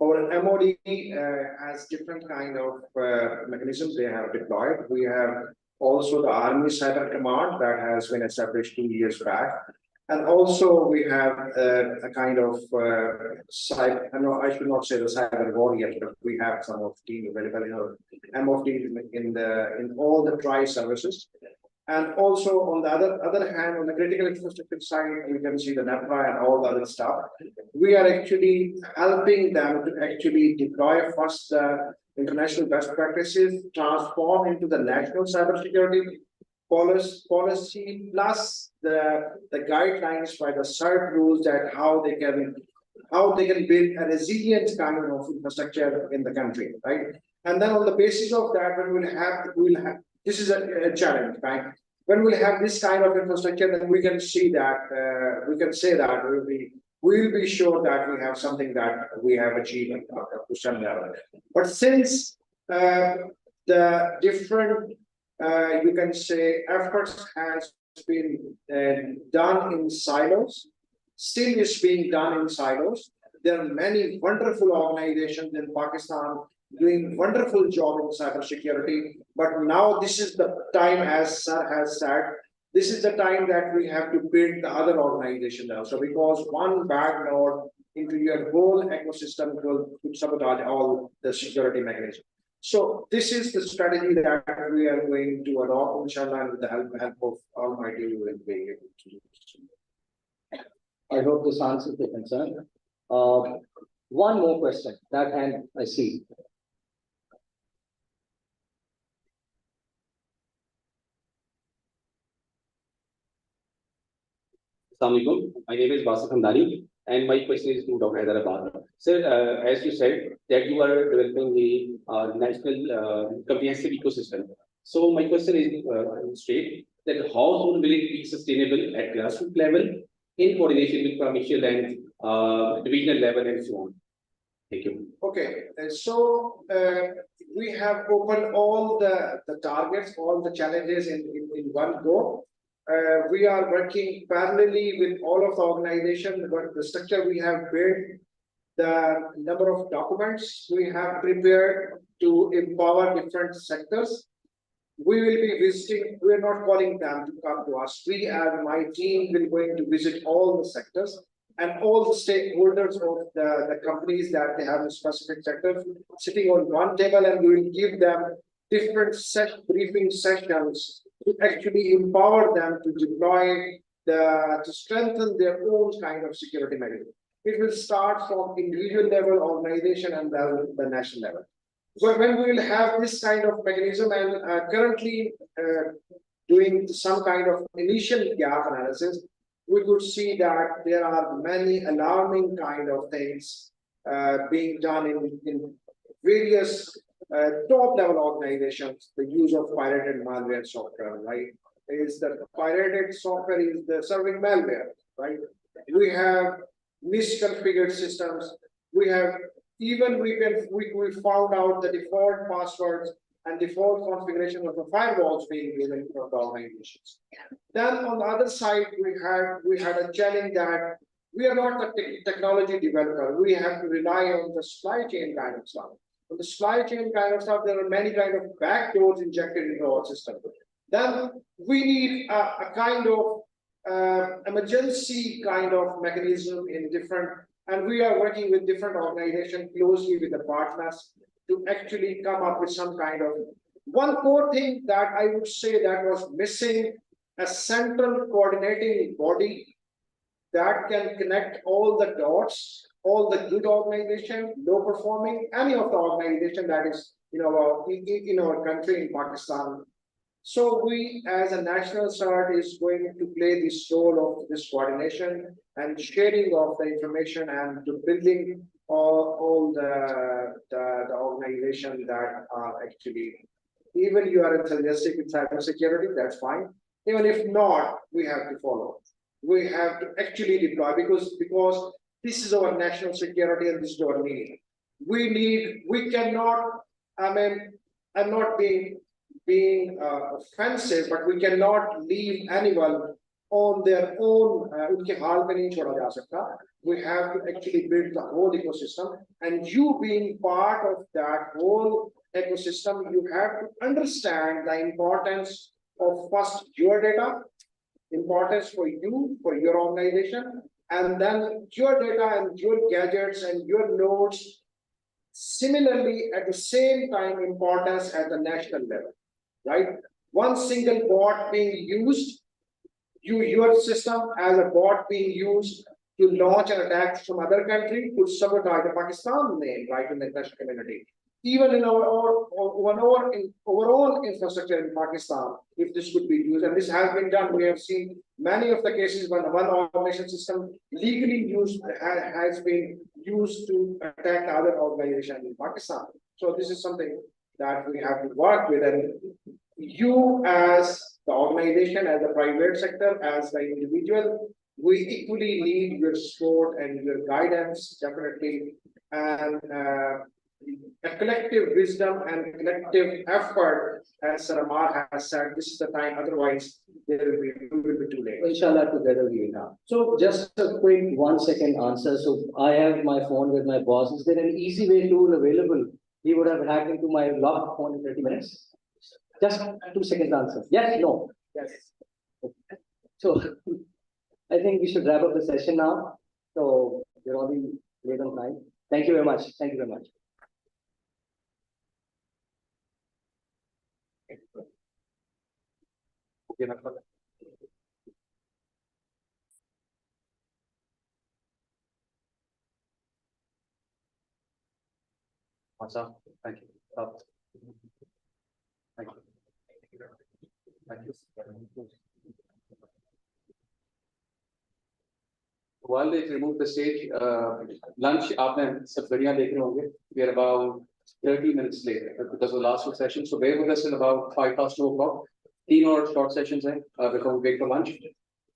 our MOD has different kind of mechanisms they have deployed. We have also the Army Cyber Command that has been established 2 years back. And also we have a kind of cyber, I should not say the cyber warriors, but we have some of the team available in our MOD in all the tri-services. And also on the other hand, on the critical infrastructure side, we can see the NAPRA and all the other stuff. We are actually helping them to actually deploy first international best practices, transform into the national cybersecurity policy plus the guidelines by the CERT rules that how they can build a resilient kind of infrastructure in the country, right? And then on the basis of that, when we'll have this is a challenge, right? When we'll have this kind of infrastructure, then we can see that we can say that we'll be sure that we have something that we have achieved to some level. But since the different you can say efforts has been done in silos, still is being done in silos. There are many wonderful organizations in Pakistan doing wonderful job in cybersecurity, but now this is the time, as Sir has said, this is the time that we have to build the other organization now. So because one bad node into your whole ecosystem will sabotage all the security mechanisms. So this is the strategy that we are going to adopt, inshallah, and with the help of Almighty, we will be able to do this. I hope this answers the concern. One more question, that hand I see. Assalamualaikum. My name is Basit Hamdani, and my question is to Dr. Hyderabad. Sir, as you said that you are developing a national comprehensive ecosystem. So my question is straight that how soon will it be sustainable at grassroots level in coordination with provincial and divisional level and so on? Thank you. Okay, so we have opened all the targets, all the challenges in one go. We are working parallelly with all of the organizations, but the structure we have built, the number of documents we have prepared to empower different sectors. We will be visiting, we are not calling them to come to us. We as my team will going to visit all the sectors and all the stakeholders of the companies that they have in specific sectors sitting on one table, and we will give them different briefing sessions to actually empower them to deploy to strengthen their own kind of security mechanism. It will start from individual level, organization, and then the national level. So when we will have this kind of mechanism, and currently doing some kind of initial gap analysis, we could see that there are many alarming kind of things being done in various top level organizations. The use of pirated malware software, right? Is that pirated software is the serving malware, right? We have misconfigured systems. We have even we found out the default passwords and default configuration of the firewalls being given from the organizations. Then on the other side, we had a challenge that we are not a technology developer. We have to rely on the supply chain kind of stuff. On the supply chain kind of stuff, there are many kind of backdoors injected into our system. Then we need a kind of emergency kind of mechanism in different, and we are working with different organizations closely with the partners to actually come up with some kind of one core thing that I would say that was missing: a central coordinating body that can connect all the dots, all the good organization, low performing, any of the organization that is in our country in Pakistan. So we as a national CERT is going to play this role of this coordination and sharing of the information and to building all the organization that are actually, even you are enthusiastic in cybersecurity, that's fine. Even if not, we have to follow. We have to actually deploy because this is our national security and this is our need. We cannot, I mean, I'm not being offensive, but we cannot leave anyone on their own. We have to actually build the whole ecosystem, and you being part of that whole ecosystem, you have to understand the importance of first your data, importance for you, for your organization, and then your data and your gadgets and your nodes similarly at the same time importance at the national level, right? One single bot being used, your system as a bot being used to launch an attack from other country could sabotage the Pakistan name, right, in the international community. even in overall infrastructure in Pakistan, if this could be used, and this has been done, we have seen many of the cases when one organization system legally used has been used to attack other organizations in Pakistan. So this is something that we have to work with, and you as the organization, as the private sector, as the individual, we equally need your support and your guidance, definitely, and a collective wisdom and collective effort, as Ramar has said, this is the time, otherwise we will be too late. Inshallah, together we will have. So just a quick 1 second answer. So I have my phone with my boss. Is there an easy way tool available? He would have hacked into my locked phone in 30 minutes. Just 2 seconds answer. Yes, no. Yes. So I think we should wrap up the session now. So we're already late on time. Thank you very much. Thank you very much. Awesome. Thank you. Thank you. Thank you. While they remove the stage, lunch, आपने सब बढ़िया देख रहे होंगे. We are about 30 minutes late because of the last two sessions. So bear with us in about 2:05. 3 more short sessions before we break for lunch.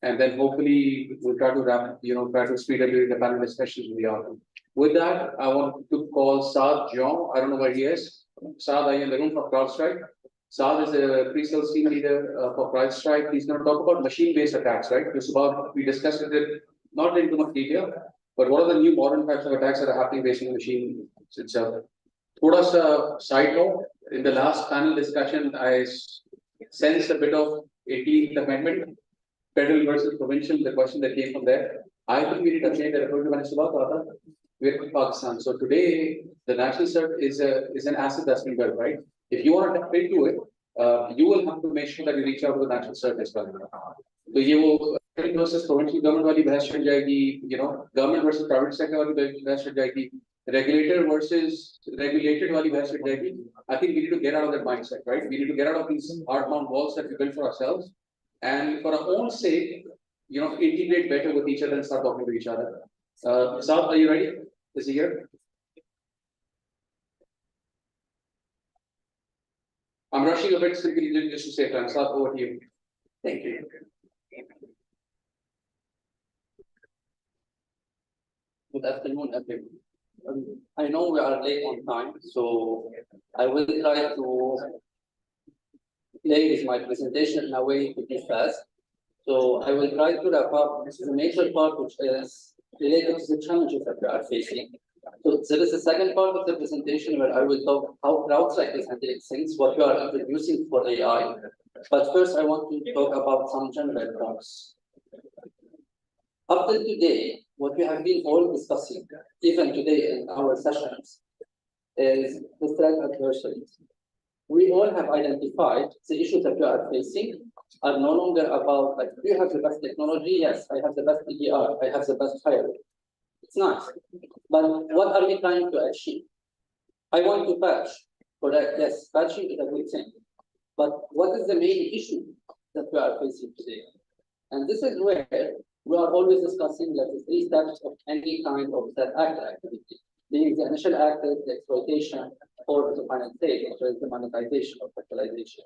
And then hopefully we'll try to try to speed up during the panel discussions in the afternoon. With that, I want to call Saad John. I don't know where he is. Saad, are you in the room for CrowdStrike? Saad is a pre-sales team leader for CrowdStrike. He's going to talk about machine-based attacks, right? We discussed it, not in too much detail, but what are the new modern types of attacks that are happening based on the machine itself? Thoda sa side note, in the last panel discussion, I sensed a bit of 18th Amendment, federal versus provincial, the question that came from there. I think we need to change that approach when it's about we're in Pakistan. So today, the national cert is an asset that's been built, right? If you want to tap into it, you will have to make sure that you reach out to the national cert as well. So you versus provincial government wali bahas chal jayegi, government versus private sector wali bahas chal jayegi, regulator versus regulated wali bahas chal jayegi. I think we need to get out of that mindset, right? We need to get out of these hard-bound walls that we built for ourselves, and for our own sake, integrate better with each other and start talking to each other. Saad, are you ready? Is he here? I'm rushing a bit simply just to save time. Saad, over to you. Thank you. Good afternoon, everyone. I know we are late on time, so I will try to play with my presentation in a way to be fast. So I will try to wrap up the major part, which is related to the challenges that we are facing. So there is a second part of the presentation where I will talk how CrowdStrike is handling things, what we are introducing for AI. But first, I want to talk about some general terms. Up till today, what we have been all discussing, even today in our sessions, is the threat adversaries. We all have identified the issues that we are facing are no longer about, like, do you have the best technology? Yes, I have the best EDR, I have the best firewall. It's nice. But what are we trying to achieve? I want to patch. Correct, yes, patching is a good thing. But what is the main issue that we are facing today? And this is where we are always discussing like the 3 steps of any kind of that activity, being the initial actor, the exploitation, or the final stage, which is the monetization or capitalization.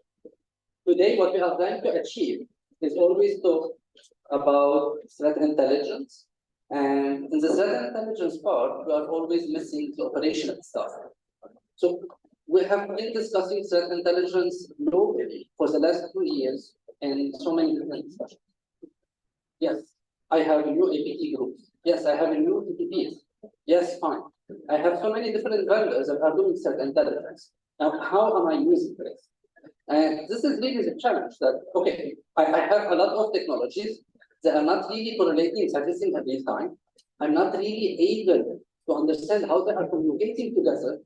Today, what we are trying to achieve is always talk about threat intelligence. And in the threat intelligence part, we are always missing the operational stuff. So we have been discussing threat intelligence globally for the last 2 years in so many different discussions. Yes, I have new APT groups. Yes, I have new TTPs. Yes, fine. I have so many different vendors that are doing threat intelligence. Now, how am I using this? And this is really the challenge that, okay, I have a lot of technologies that are not really correlating everything at this time. I'm not really able to understand how they are communicating together.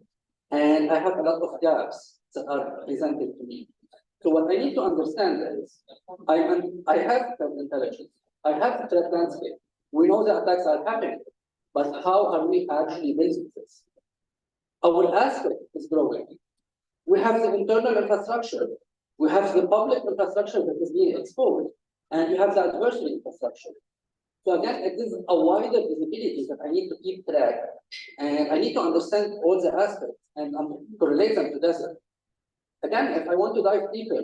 And I have a lot of gaps that are presented to me. So what I need to understand is, I have threat intelligence. I have the threat landscape. We know the attacks are happening, but how are we actually basing this? I will ask it is growing. We have the internal infrastructure, we have the public infrastructure that is being exposed, and you have the adversary infrastructure. So again, it is a wider visibility that I need to keep track, and I need to understand all the aspects and correlate them together. Again, if I want to dive deeper,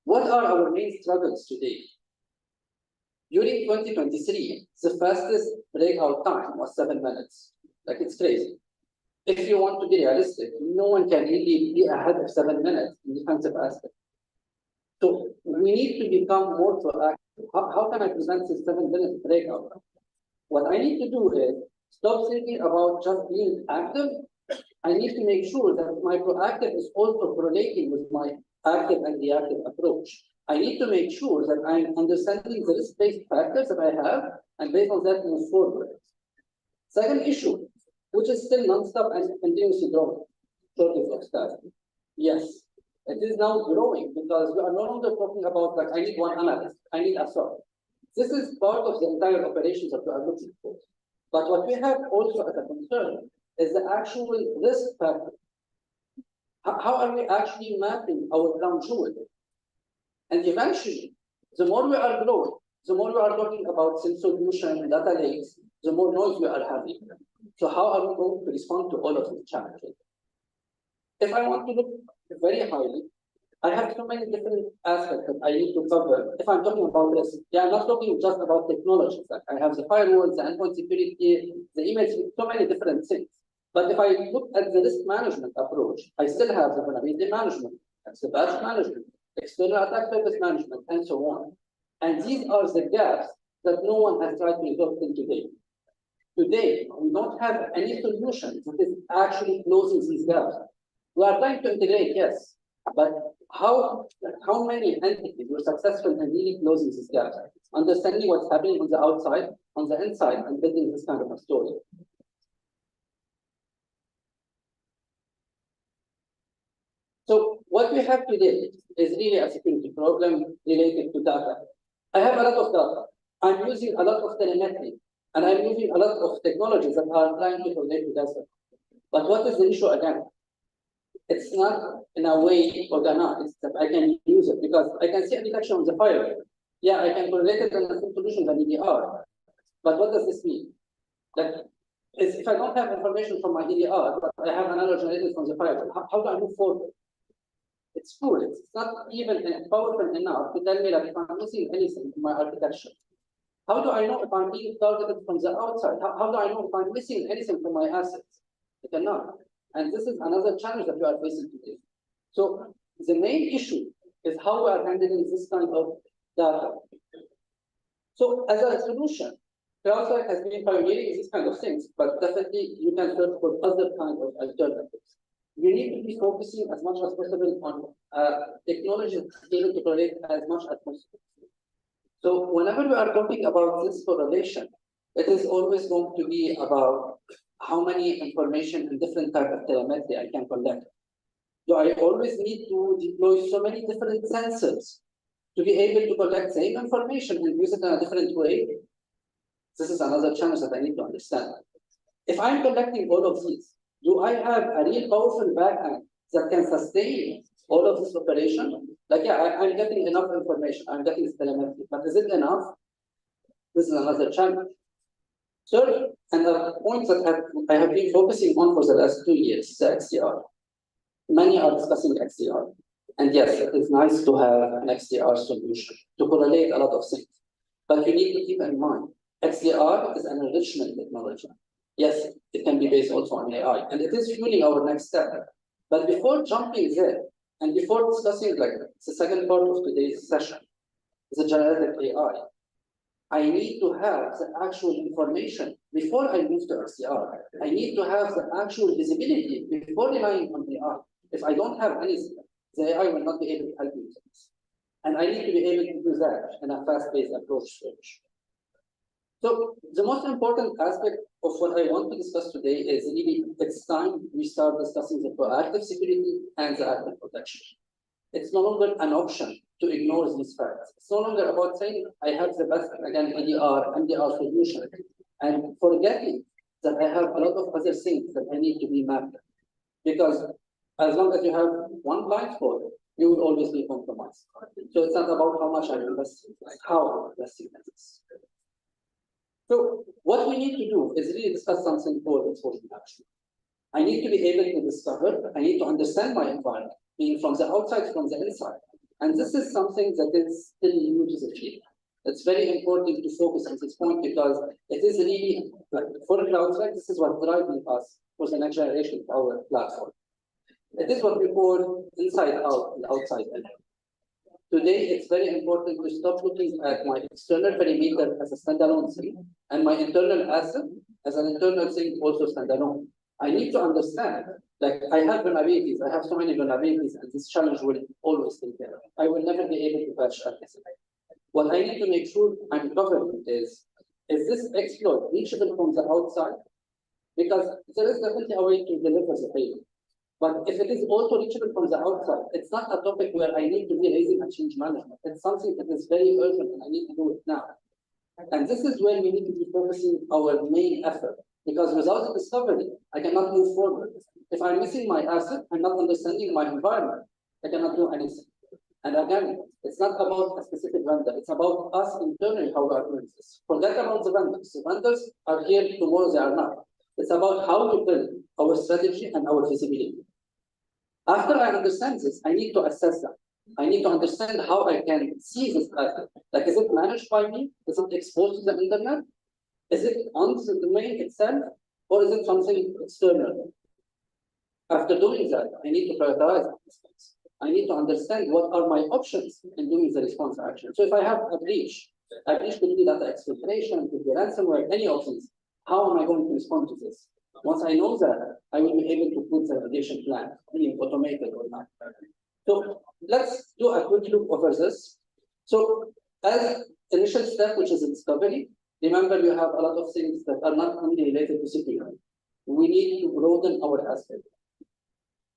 what are our main struggles today? During 2023, the fastest breakout time was 7 minutes. Like, it's crazy. If you want to be realistic, no one can really be ahead of 7 minutes in defensive aspect. So we need to become more proactive. How can I prevent this 7 minute breakout? What I need to do is stop thinking about just being active. I need to make sure that my proactive is also correlating with my active and reactive approach. I need to make sure that I'm understanding the risk-based factors that I have, and based on that, move forward. Second issue, which is still non-stop and continuously growing, shortage of staff. Yes, it is now growing because we are no longer talking about like I need one analyst, I need a SOC. This is part of the entire operations that we are looking for. But what we have also as a concern is the actual risk factor. How are we actually mapping our ground jewel? And eventually, the more we are growing, the more we are talking about solution, data lakes, the more noise we are having. So how are we going to respond to all of these challenges? If I want to look very highly, I have so many different aspects that I need to cover. If I'm talking about this, I'm not talking just about technologies. Like I have the firewalls, the endpoint security, the email, so many different things. But if I look at the risk management approach, I still have the vulnerability management, the patch management, external attack surface management, and so on. And these are the gaps that no one has tried to resolve till today. Today, we don't have any solution that is actually closing these gaps. We are trying to integrate, yes, but how many entities were successful in really closing these gaps? Understanding what's happening on the outside, on the inside, and building this kind of a story. So what we have today is really a security problem related to data. I have a lot of data. I'm using a lot of telemetry, and I'm using a lot of technologies that are trying to relate to data. But what is the issue again? It's not in a way organized that I can use it, because I can see a detection on the firewall. Yeah, I can correlate it in some solutions and EDR. But what does this mean? Like, if I don't have information from my EDR, but I have an alert generated from the firewall, how do I move forward? It's full. It's not even powerful enough to tell me that if I'm missing anything in my architecture. How do I know if I'm being targeted from the outside? How do I know if I'm missing anything from my assets? I cannot. And this is another challenge that we are facing today. So the main issue is how we are handling this kind of data. So as a solution, CrowdStrike has been pioneering these kind of things, but definitely you can search for other kind of alternatives. You need to be focusing as much as possible on technology able to correlate as much as possible. So whenever we are talking about this correlation, it is always going to be about how many information and different type of telemetry I can collect. So I always need to deploy so many different sensors to be able to collect same information and use it in a different way. This is another challenge that I need to understand. If I'm collecting all of these, do I have a real powerful backend that can sustain all of this operation? Like, yeah, I'm getting enough information, I'm getting telemetry, but is it enough? This is another challenge. Third, and the point that I have been focusing on for the last 2 years, the XDR. Many are discussing XDR. And yes, it is nice to have an XDR solution to correlate a lot of things. But you need to keep in mind, XDR is an enrichment technology. Yes, it can be based also on AI, and it is fueling our next step. But before jumping there, and before discussing like the second part of today's session, the generative AI, I need to have the actual information before I move to XDR. I need to have the actual visibility before relying on AI. If I don't have anything, the AI will not be able to help me with this. And I need to be able to do that in a fast-paced approach. So the most important aspect of what I want to discuss today is really it's time we start discussing the proactive security and the active protection. It's no longer an option to ignore these facts. It's no longer about saying I have the best, again, EDR, MDR solution, and forgetting that I have a lot of other things that I need to be mapped. Because As long as you have one blind spot, you will always be compromised. So it's not about how much I invest, it's how I invest in this. So what we need to do is really discuss something called enforcement action. I need to be able to discover, I need to understand my environment, being from the outside, from the inside. And this is something that is still new to the field. It's very important to focus on this point because it is really, like, for CrowdStrike, this is what driving us for the next generation of our platform. It is what we call inside out and outside in. Today, it's very important to stop looking at my external perimeter as a standalone thing and my internal asset as an internal thing also standalone. I need to understand, like, I have vulnerabilities, I have so many vulnerabilities, and this challenge will always take care of. I will never be able to patch everything. What I need to make sure I'm covering is this exploit reachable from the outside? Because there is definitely a way to deliver the payment. But if it is also reachable from the outside, it's not a topic where I need to be raising a change management. It's something that is very urgent and I need to do it now. And this is where we need to be focusing our main effort. Because without the discovery, I cannot move forward. If I'm missing my asset, I'm not understanding my environment, I cannot do anything. And again, it's not about a specific vendor, it's about us internally, how we are doing this. Forget about the vendors. The vendors are here, tomorrow they are not. It's about how we build our strategy and our visibility. After I understand this, I need to assess that. I need to understand how I can see this asset. Like, is it managed by me? Is it exposed to the internet? Is it on the domain itself? Or is it something external? After doing that, I need to prioritize this. I need to understand what are my options in doing the response action. So if I have a breach could be data exfiltration, could be ransomware, any options. How am I going to respond to this? Once I know that, I will be able to put the remediation plan, being automated or not. So let's do a quick look over this. So as initial step, which is discovery, remember you have a lot of things that are not only related to security. We need to broaden our aspect.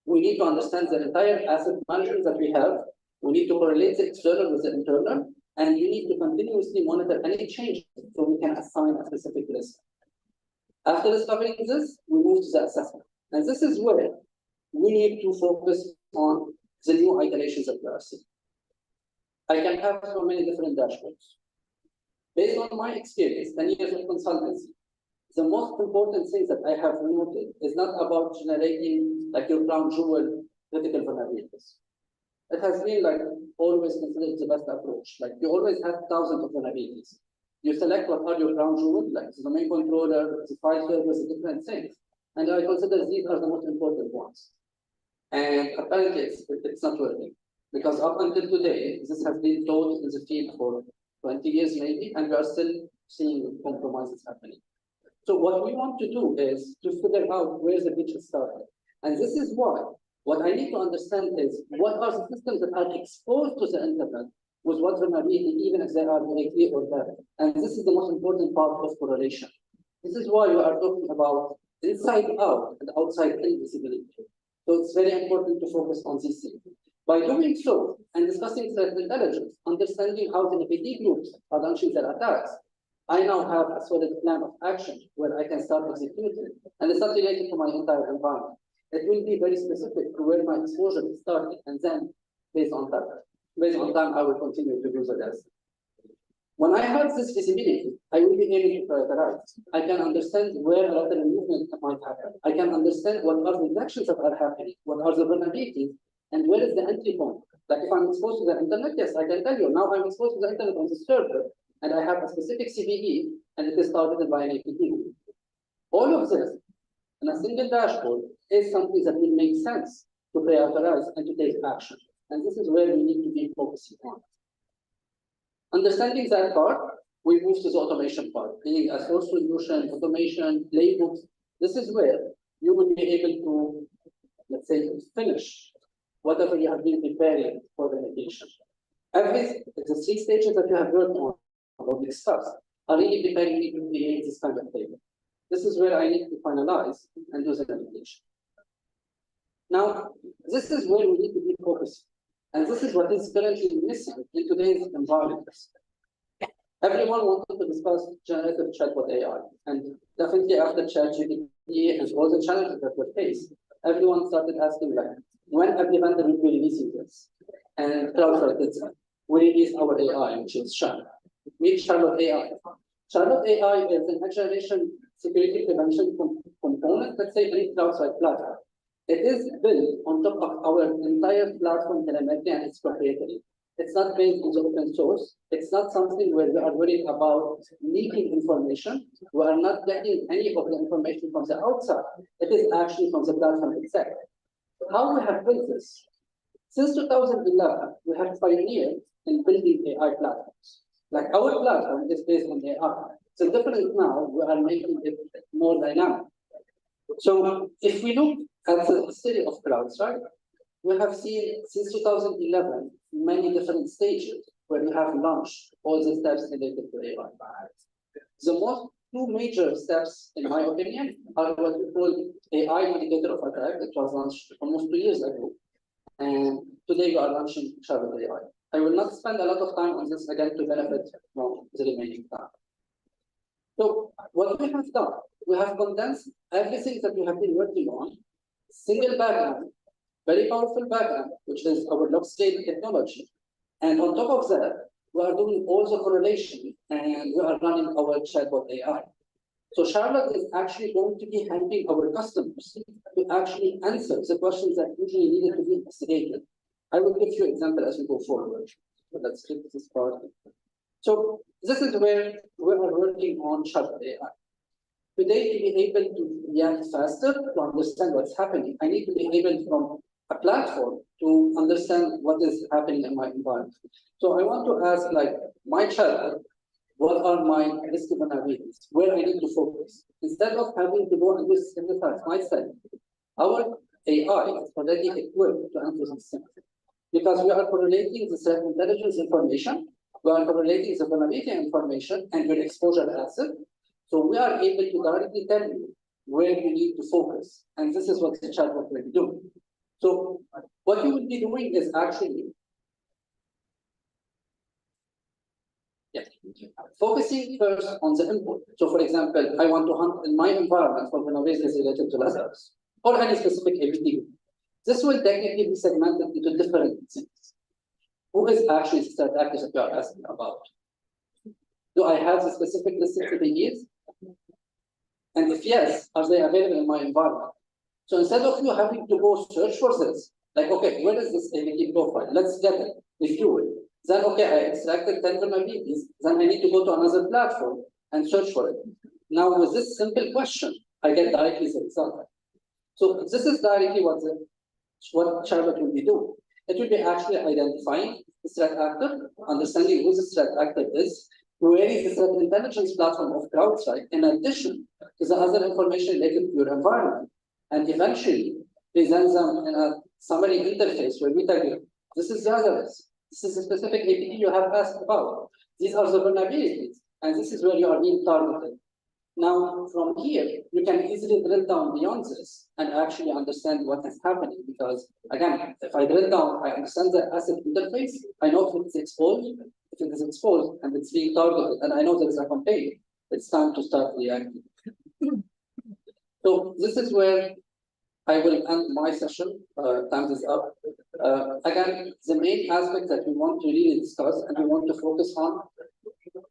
We need to understand the entire asset management that we have. We need to correlate the external with the internal, and we need to continuously monitor any changes so we can assign a specific risk. After discovering this, we move to the assessment. And this is where we need to focus on the new iterations of the RC. I can have so many different dashboards. Based on my experience, 10 years of consultancy, the most important thing that I have noted is not about generating like your crown jewel critical vulnerabilities. It has been like always considered the best approach. Like you always have thousands of vulnerabilities. You select what are your crown jewel, like the domain controller, the file servers, the different things. And I consider these are the most important ones. And apparently it's not working. Because up until today, this has been taught in the field for 20 years maybe, and we are still seeing compromises happening. So what we want to do is to figure out where the breach started. And this is why what I need to understand is what are the systems that are exposed to the internet with what vulnerability, even if they are directly or there. And this is the most important part of correlation. This is why we are talking about inside out and outside in visibility. So it's very important to focus on these things. By doing so and discussing threat intelligence, understanding how the NPT groups are launching their attacks, I now have a solid plan of action where I can start executing, and it's not related to my entire environment. It will be very specific to where my exposure is starting, and then based on time, I will continue to do the rest. When I have this visibility, I will be able to prioritize. I can understand where a lateral movement might happen. I can understand what are the actions that are happening, what are the vulnerabilities, and where is the entry point. Like if I'm exposed to the internet, yes, I can tell you, now I'm exposed to the internet on the server, and I have a specific CVE, and it is targeted by an APT. All of this in a single dashboard is something that will make sense to prioritize and to take action. And this is where we need to be focusing on. Understanding that part, we move to the automation part, being a source solution, automation, playbooks. This is where you will be able to, let's say, finish whatever you have been preparing for the mitigation. The 3 stages that you have worked on or discussed are really preparing me to create this kind of table. This is where I need to finalize and do the mitigation. Now, this is where we need to be focused. And this is what is currently missing in today's environment. Everyone wanted to discuss generative chatbot AI. And definitely after ChatGPT and all the challenges that were faced, everyone started asking, like, when every vendor will be releasing this, and CrowdStrike did that, we release our AI, which is Charlotte. Meet Charlotte AI. Charlotte AI is a next generation security prevention component, let's say, in CrowdStrike platform. It is built on top of our entire platform telemetry, and it's proprietary. It's not based on the open source. It's not something where we are worried about leaking information. We are not getting any of the information from the outside. It is actually from the platform itself. How we have built this? Since 2011, we have pioneered in building AI platforms. Like our platform is based on AI. So different now, we are making it more dynamic. So if we look at the history of CrowdStrike, we have seen since 2011 many different stages where we have launched all the steps related to AI. The two major steps, in my opinion, are what we call AI Navigator of Attack, that was launched almost 2 years ago. And today we are launching Charlotte AI. I will not spend a lot of time on this again to benefit from the remaining time. So what we have done, we have condensed everything that we have been working on, single background, very powerful background, which is our log scale technology. And on top of that, we are doing all the correlation and we are running our chatbot AI. So Charlotte is actually going to be helping our customers to actually answer the questions that usually needed to be investigated. I will give you an example as we go forward. But let's click this part. So this is where we are working on Charlotte AI. Today, to be able to react faster, to understand what's happening, I need to be able from a platform to understand what is happening in my environment. So I want to ask, like, my child, what are my risk vulnerabilities? Where I need to focus? Instead of having to go and synthesize myself, our AI is already equipped to answer these things. Because we are correlating the threat intelligence information, we are correlating the vulnerability information and your exposure asset. So we are able to directly tell you where you need to focus. And this is what the chatbot will do. So what you will be doing is actually focusing first on the input. So for example, I want to hunt in my environment for vulnerabilities related to Lazarus or any specific APT. This will technically be segmented into different things. Who is actually the threat actors that you are asking about? Do I have the specific list of APTs? And if yes, are they available in my environment? So instead of you having to go search for this, like, okay, where is this APT profile? Let's get it, review it. Then, okay, I extracted 10 vulnerabilities. Then I need to go to another platform and search for it. Now, with this simple question, I get directly the result. So this is directly what Charlotte will be doing. It will be actually identifying the threat actor, understanding who the threat actor is, where is the threat intelligence platform of CrowdStrike, in addition to the other information related to your environment, and eventually present them in a summary interface where we tell you, this is the other risk. This is a specific APT you have asked about. These are the vulnerabilities, and this is where you are being targeted. Now, from here, you can easily drill down beyond this and actually understand what is happening. Because again, if I drill down, I understand the asset interface. I know if it's exposed. If it is exposed and it's being targeted, and I know there is a campaign, it's time to start reacting. So this is where I will end my session. Time is up. Again, the main aspect that we want to really discuss and we want to focus on,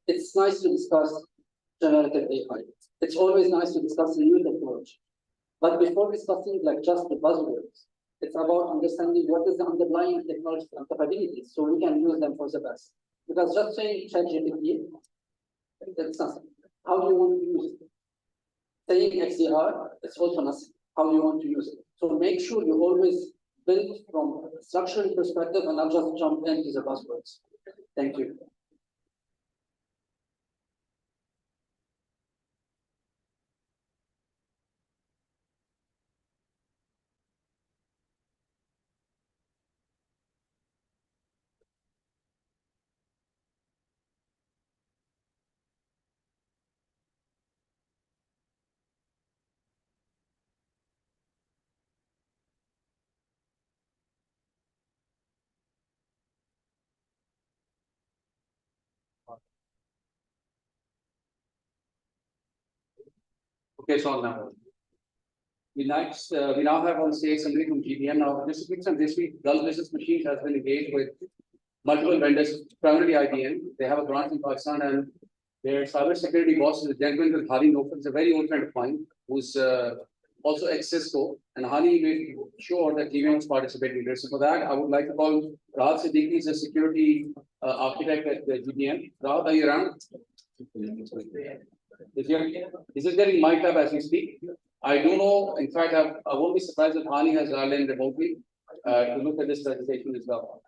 it's nice to discuss generative AI. It's always nice to discuss new technology. But before discussing like just the buzzwords, it's about understanding what is the underlying technological capabilities so we can use them for the best. Because just saying ChatGPT, it's nothing. How do you want to use it? Saying XDR, it's also nothing. How do you want to use it? So make sure you always build from a structural perspective and not just jump into the buzzwords. Thank you. Okay, so now. we now have on stage somebody from GBM. Now, this week and this week, Gulf Business Machines has been engaged with multiple vendors, primarily IBM. They have a branch in Pakistan, and their cybersecurity boss is a gentleman with Hani Nofal. It's a very old friend of mine who's also ex-Cisco. And Hani made sure that GBM was participating here. So for that, I would like to call Rahat Siddiqui, he's a security architect at the GBM. Rahat, are you around? This is getting mic'd up as we speak. I do know, in fact, I won't be surprised if Hani has dialed in remotely to look at this presentation as well.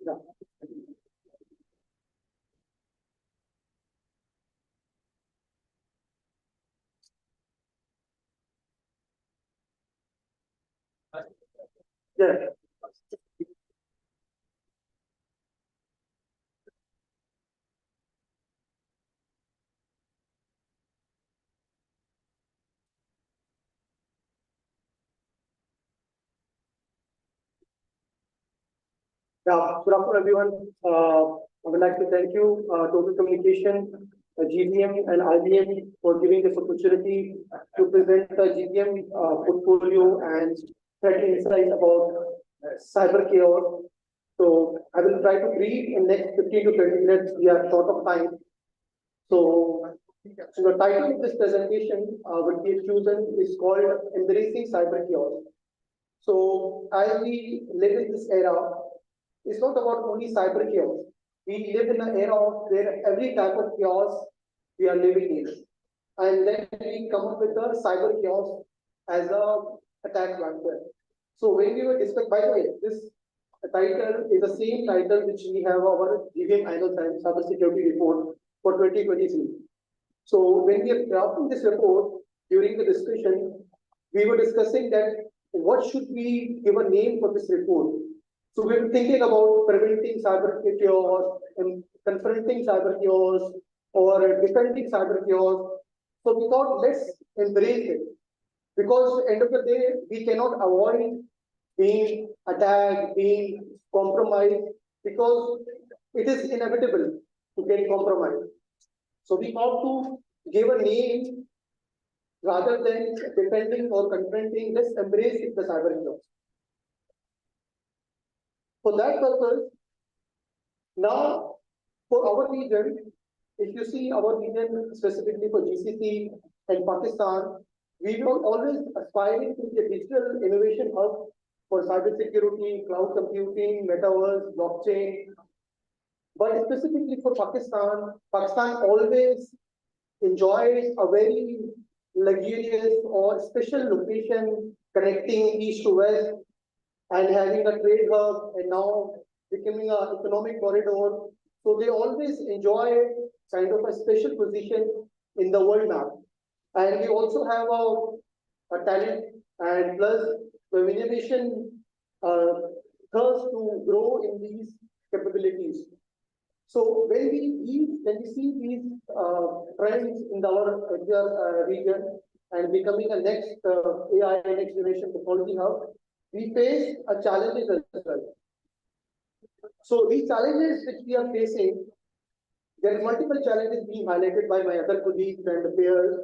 Yeah. Yeah, good afternoon, everyone. I would like to thank you, Total Communication, GBM and IBM for giving this opportunity to present the GBM portfolio and threat insights about cyber chaos. So I will try to brief in next 15 to 20 minutes. We are short of time. So the title of this presentation, what we have chosen is called Embracing Cyber Chaos. So as we live in this era, it's not about only cyber chaos. We live in an era where every type of chaos we are living in. And then we come up with the cyber chaos as a attack vector. So when we were discussing, by the way, this title is the same title which we have our GBM annual cyber security report for 2023. So when we are drafting this report, during the discussion, we were discussing that what should we give a name for this report. So we were thinking about preventing cyber chaos and confronting cyber chaos or defending cyber chaos. So we thought, let's embrace it. Because at the end of the day, we cannot avoid being attacked, being compromised, because it is inevitable to get compromised. So we thought to give a name rather than defending or confronting, let's embrace the cyber chaos. For that purpose, now for our region, if you see our region specifically for GCC and Pakistan, we were always aspiring to be a digital innovation hub for cybersecurity, cloud computing, metaverse, blockchain. But specifically for Pakistan, Pakistan always enjoys a very luxurious or special location connecting east to west and having a trade hub and now becoming an economic corridor. So they always enjoy kind of a special position in the world map. And we also have a talent and plus the innovation thirst to grow in these capabilities. So when we see these trends in our region and becoming a next AI next generation technology hub, we face a challenges as well. So these challenges which we are facing, there are multiple challenges being highlighted by my other colleagues and peers,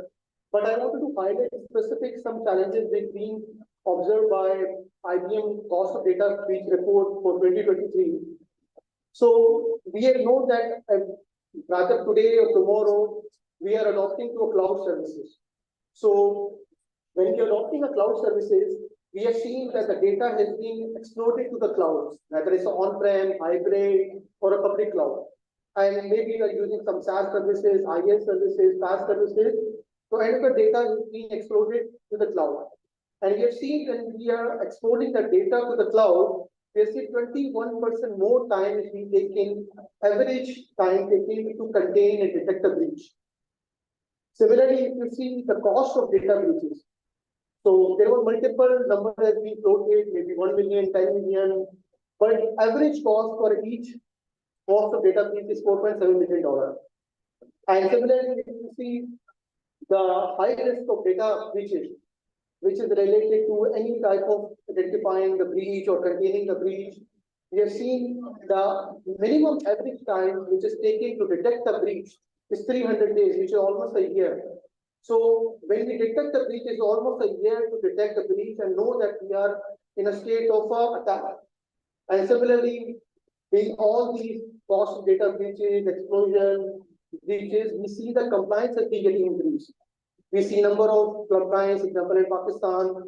but I wanted to highlight specific some challenges which being observed by IBM Cost of Data Breach Report for 2023. So we have known that rather today or tomorrow, we are adopting to a cloud services. So when we are adopting a cloud services, we have seen that the data has been exploded to the clouds, whether it's on-prem, hybrid, or a public cloud. And maybe we are using some SaaS services, IaaS services, PaaS services. So end of the data is being exploded to the cloud. And we have seen when we are exporting the data to the cloud, we see 21% more time is being taken, average time taken to contain and detect a breach. Similarly, if you see the cost of data breaches, so there were multiple numbers that we floated, maybe 1 million, 10 million, but average cost for each cost of data breach is $4.7 million. And similarly, if you see the high risk of data breaches, which is related to any type of identifying the breach or containing the breach, we have seen the minimum average time which is taken to detect the breach is 300 days, which is almost a year. So when we detect the breach, it's almost a year to detect the breach and know that we are in a state of attack. And similarly, in all these cost of data breaches, explosion breaches, we see the compliance has been getting increased. We see number of compliance, example in Pakistan,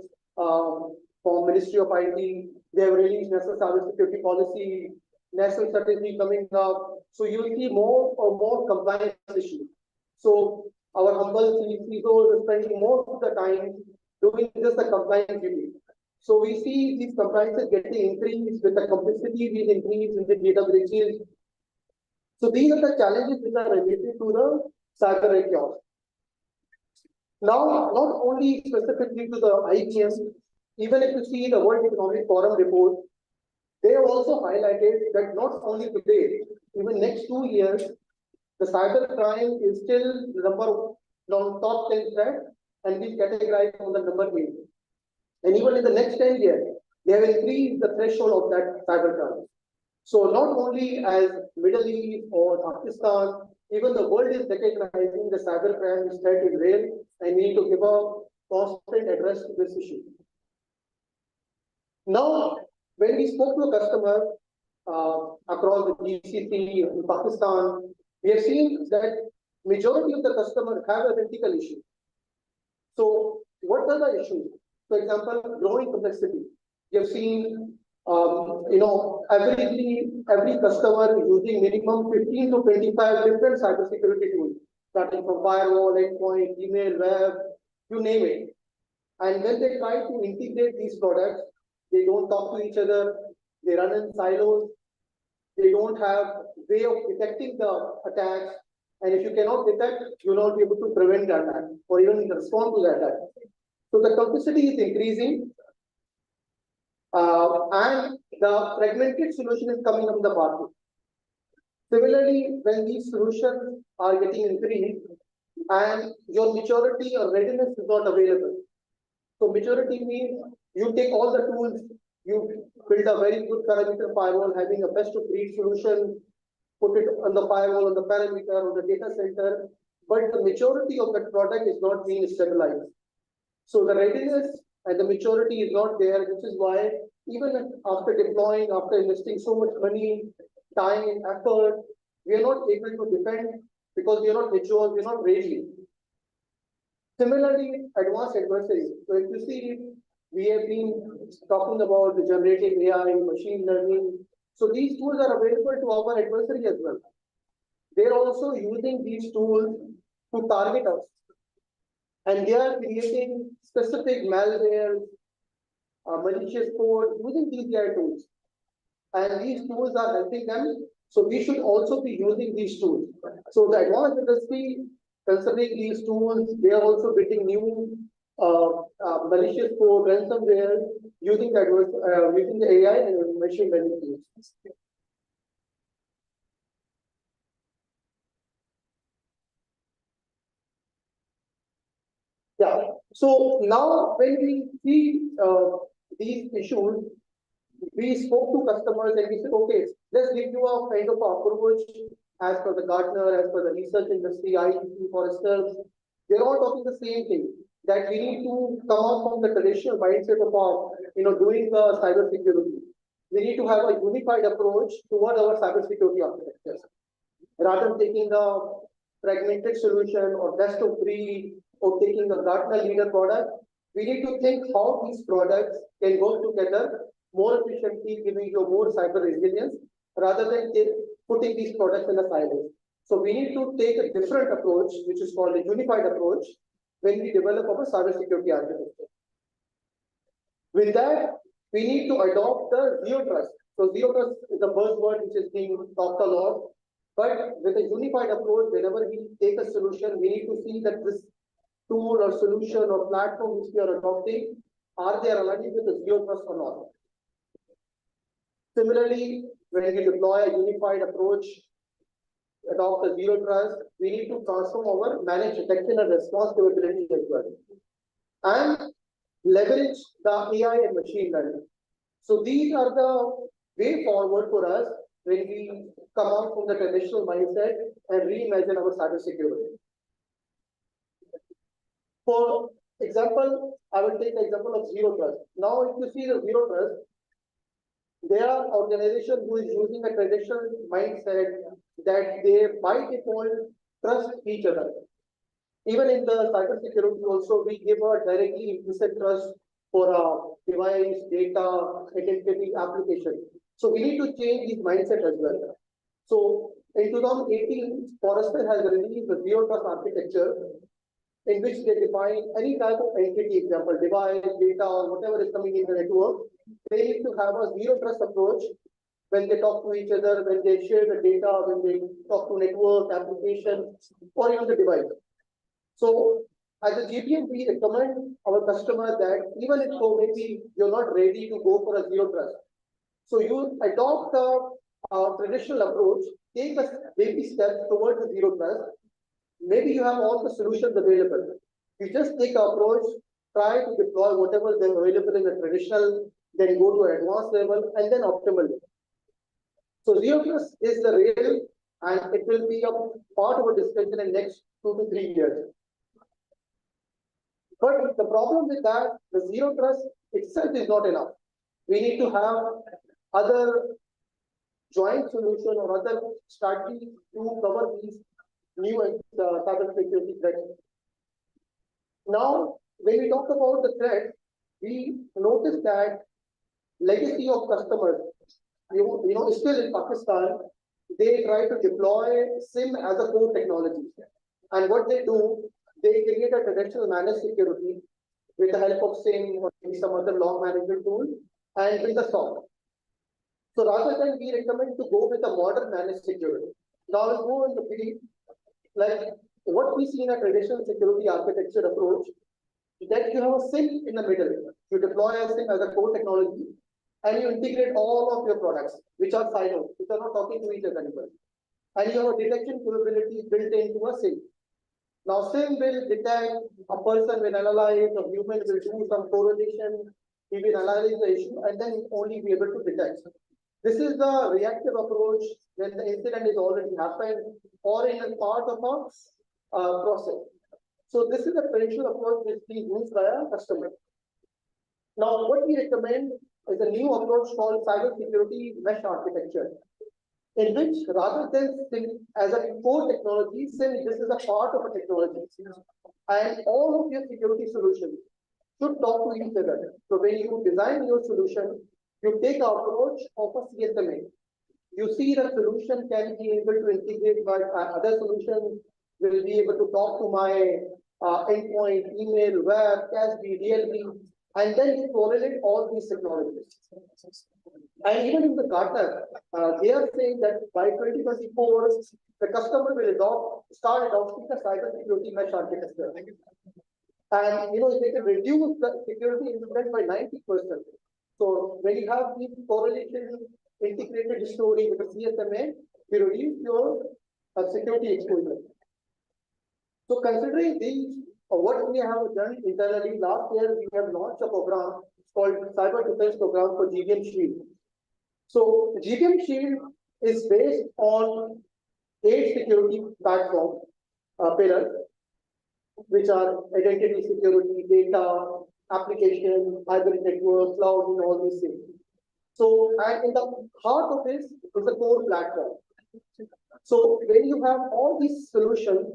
from Ministry of IT, they have released National Cybersecurity Policy, national strategy coming up. So you will see more or more compliance issues. So our humble CISO is spending most of the time doing just the compliance duty. So we see these compliances getting increased with the complexity being increased with the data breaches. So these are the challenges which are related to the cyber chaos. Now, not only specifically to the IBM, even if you see the World Economic Forum report, they have also highlighted that not only today, even next 2 years, the cyber crime is still number on top 10 threat and be categorized on the number 8. And even in the next 10 years, they have increased the threshold of that cyber crime. So not only as Middle East or Pakistan, even the world is recognizing the cyber crime threat is real and we need to give a constant address to this issue. Now, when we spoke to a customer across the GCC in Pakistan, we have seen that majority of the customers have identical issues. So what are the issues? For example, growing complexity. We have seen, every customer using minimum 15 to 25 different cybersecurity tools, starting from firewall, endpoint, email, web, you name it. And when they try to integrate these products, they don't talk to each other, they run in silos, they don't have way of detecting the attacks, and if you cannot detect, you will not be able to prevent the attack or even respond to the attack. So the complexity is increasing, and the fragmented solution is coming up in the market. Similarly, when these solutions are getting increased and your maturity or readiness is not available. So maturity means you take all the tools, you build a very good parameter firewall having a best of breed solution, put it on the firewall, on the parameter, on the data center, but the maturity of that product is not being stabilized. So the readiness and the maturity is not there, which is why even after deploying, after investing so much money, time, and effort, we are not able to defend because we are not mature, we are not ready. Similarly, advanced adversaries. So if you see, we have been talking about the generative AI, machine learning. So these tools are available to our adversary as well. They are also using these tools to target us. And they are creating specific malware, malicious code using these AI tools. And these tools are helping them. So we should also be using these tools. So the advanced industry, considering these tools, they are also building new malicious code, ransomware, using the AI and machine learning tools. Yeah, so now when we see these issues, we spoke to customers and we said, okay, let's give you a kind of approach as per the Gartner, as per the research industry, IEC, Forrester. They're all talking the same thing, that we need to come out from the traditional mindset of doing the cyber security. We need to have a unified approach toward our cybersecurity architectures. Rather than taking a fragmented solution or best of breed or taking a Gartner leader product, we need to think how these products can work together more efficiently, giving you more cyber resilience rather than putting these products in a silo. So we need to take a different approach, which is called a unified approach, when we develop our cybersecurity architecture. With that, we need to adopt the zero trust. So zero trust is a buzzword which is being talked a lot. But with a unified approach, whenever we take a solution, we need to see that this tool or solution or platform which we are adopting, are they aligning with the zero trust or not? Similarly, when we deploy a unified approach, adopt a zero trust, we need to transform our managed detection and response capabilities as well. And leverage the AI and machine learning. So these are the way forward for us when we come out from the traditional mindset and reimagine our cybersecurity. For example, I will take the example of zero trust. Now, if you see the zero trust, there are organizations who is using a traditional mindset that they by default trust each other. Even in the cybersecurity also, we give a directly implicit trust for a device, data, identity, application. So we need to change this mindset as well. So in 2018, Forrester has released the zero trust architecture in which they define any type of entity, example, device, data, or whatever is coming in the network. They need to have a zero trust approach when they talk to each other, when they share the data, when they talk to network, application, or even the device. So as a GTM, we recommend our customer that even if maybe you're not ready to go for a zero trust, so you adopt a traditional approach, take a baby steps towards the zero trust. Maybe you have all the solutions available. You just take an approach, try to deploy whatever is available in the traditional, then go to advanced level, and then optimal. So zero trust is the real, and it will be a part of a discussion in next 2 to 3 years. But the problem with that, the zero trust itself is not enough. We need to have other joint solution or other strategy to cover these new cybersecurity threats. Now, when we talk about the threat, we notice that legacy of customers, still in Pakistan, they try to deploy SIM as a core technology. And what they do, they create a traditional managed security with the help of SIM or some other log management tool and build a SOC. So rather than we recommend to go with a modern managed security. Now let's go in the brief, like what we see in a traditional security architecture approach, that you have a SIM in the middle. You deploy a SIM as a core technology and you integrate all of your products, which are siloed, which are not talking to each other anymore. And you have a detection capability built into a SIM. Now SIM will detect, a person will analyze, a human will do some correlation, he will analyze the issue and then only be able to detect. This is the reactive approach when the incident is already happened or in a part of a process. So this is a traditional approach which is used by a customer. Now what we recommend is a new approach called cybersecurity mesh architecture, in which rather than SIM as a core technology, SIM this is a part of a technology. And all of your security solutions should talk to each other. So when you design your solution, you take an approach of a CSMA. You see the solution can be able to integrate, but other solutions will be able to talk to my endpoint, email, web, CASB, DLP, and then you correlate all these technologies. And even in the Gartner, they are saying that by 2024, the customer will start adopting the cybersecurity mesh architecture. And they can reduce the security incident by 90%. So when you have these correlation integrated story with the CSMA, you reduce your security exposure. So considering these what we have done internally, last year we have launched a program called Cyber Defense Program for GVM Shield. So GVM Shield is based on 8 security platform pillars, which are identity security, data, application, hybrid network, cloud, and all these things. So, and in the heart of this is the core platform. So when you have all these solutions,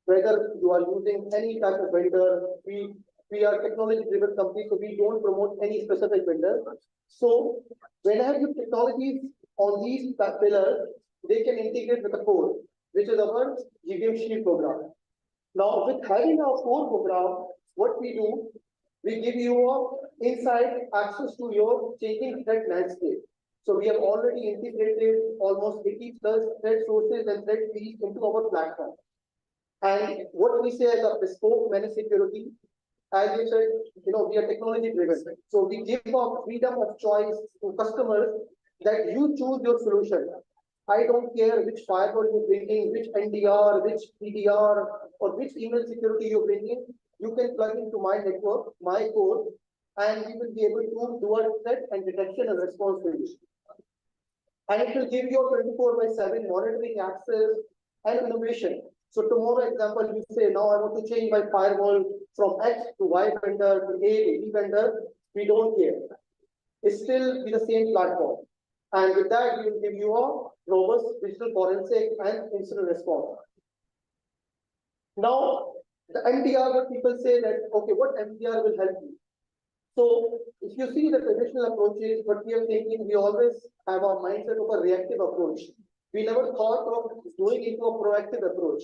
whether you are using any type of vendor, we are technology-driven company, so we don't promote any specific vendor. So whenever you technologies on these pillars, they can integrate with the core, which is our GVM Shield program. Now, with having our core program, what we do, we give you a inside access to your changing threat landscape. So we have already integrated almost 80 plus threat sources and threat feeds into our platform. And what we say as a bespoke managed security, as you said, we are technology driven. So we give a freedom of choice to customers that you choose your solution. I don't care which firewall you're bringing, which NDR, which PDR, or which email security you're bringing. You can plug into my network, my code, and we will be able to do a threat and detection and response for you. And it will give you a 24/7 monitoring access and innovation. So tomorrow, example, you say, now I want to change my firewall from X to Y vendor to A to B vendor. We don't care. It's still be the same platform. And with that, we will give you a robust digital forensic and incident response. Now, the MDR, what people say that, okay, what MDR will help you? So if you see the traditional approaches, what we are taking, we always have our mindset of a reactive approach. We never thought of doing into a proactive approach.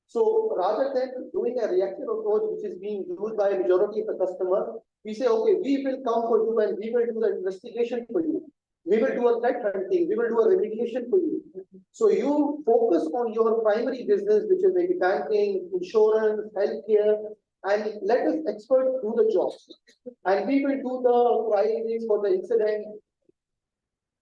So rather than doing a reactive approach, which is being used by a majority of the customer, we say, okay, we will come for you and we will do the investigation for you. We will do a threat hunting. We will do a remediation for you. So you focus on your primary business, which is maybe banking, insurance, healthcare, and let us experts do the job. And we will do the pricing for the incident.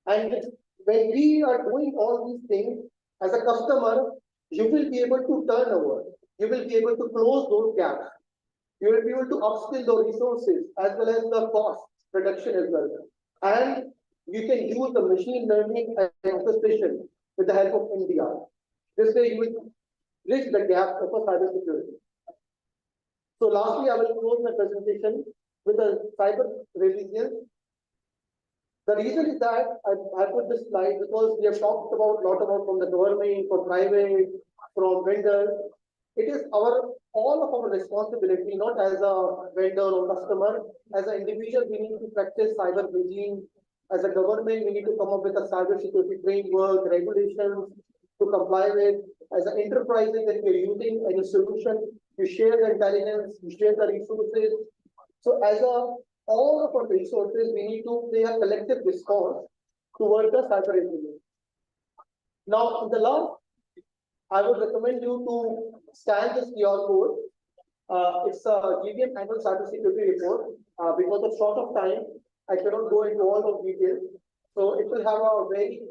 And when we are doing all these things, as a customer, you will be able to turn over. You will be able to close those gaps. You will be able to upskill those resources as well as the cost reduction as well. And you can use the machine learning and orchestration with the help of MDR. This way you will bridge the gap of cybersecurity. So lastly, I will close my presentation with a cyber resilience. The reason is that I put this slide because we have talked about a lot about from the government, from private, from vendors. It is all of our responsibility, not as a vendor or customer. As an individual, we need to practice cyber hygiene. As a government, we need to come up with a cybersecurity framework, regulations to comply with. As an enterprise that we are using any solution, you share the intelligence, you share the resources. So as all of our resources, we need to play a collective response towards the cyber resilience. Now, in the last, I would recommend you to scan this QR code. It's a GVM annual cybersecurity report. Because of short of time, I cannot go into all of details. So it will have a very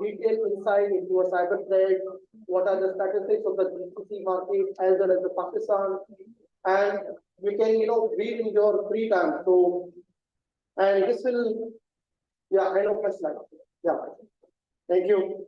detailed insight into a cyber threat, what are the statistics of the GCC market as well as the Pakistan, and we can read in your free time. So, and this will, I know my slide. Yeah, thank you.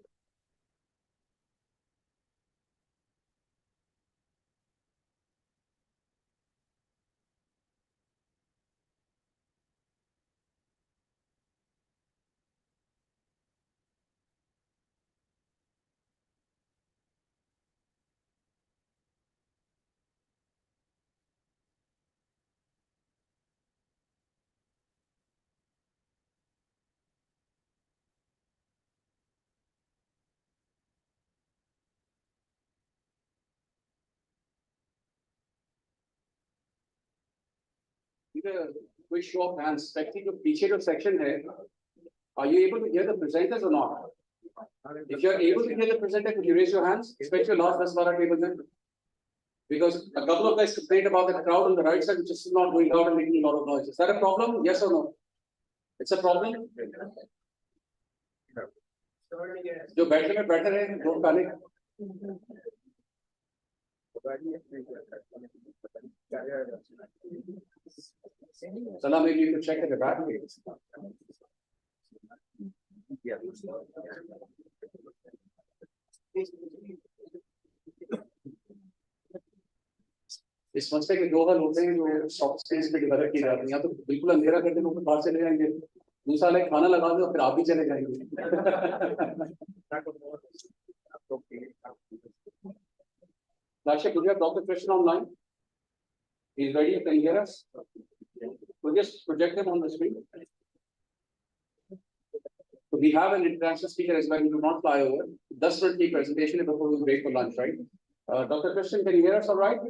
Quick show of hands, especially the पीछे जो section है, are you able to hear the presenters or not? If you are able to hear the presenter, could you raise your hands, especially last 10-12 tables? Because a couple of guys complained about the crowd on the right side, which is not going out and making a lot of noise. Is that a problem? Yes or no? It's a problem. जो बैठने में बैठे रहे, don't panic. Salah, maybe you could check at the back. इस मसले के दो हल होते हैं जो सॉफ्ट स्किल्स पे डेवलप की जाती हैं, या तो बिल्कुल अंधेरा कर दें, लोग बाहर चले जाएंगे, दूसरा लाइक खाना लगा दो फिर आप भी चले जाएंगे. Lakshya, could you have Dr. Krishnan online? He's ready, can you hear us? We'll just project him on the screen. So we have an international speaker as well, we do not fly over. 10 minute की presentation है before we break for lunch, right? Dr. Krishnan, can you hear us all right?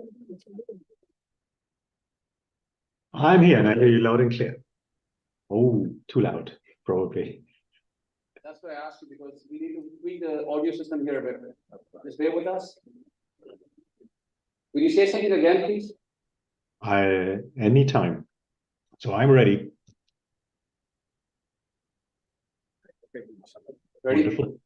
I'm here and I hear you loud and clear. Oh, too loud, probably. That's why I asked you, because we need to tweak the audio system here a bit. Just bear with us. Will you say something again, please? Anytime. So I'm ready. Ready? Wonderful.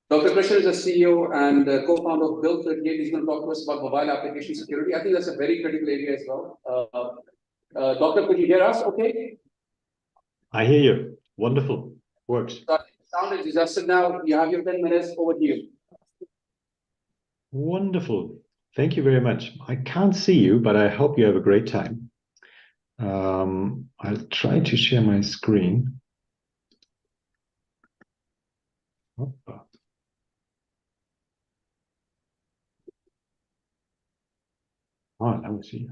Dr. Krishnan is the CEO and co-founder of Build 38. He's going to talk to us about mobile application security. I think that's a very critical area as well. Doctor, could you hear us? Okay. I hear you. Wonderful. Works. Sound is adjusted now. You have your 10 minutes. Over to you. Wonderful. Thank you very much. I can't see you, but I hope you have a great time. I'll try to share my screen. Hoppa. Oh, let me see.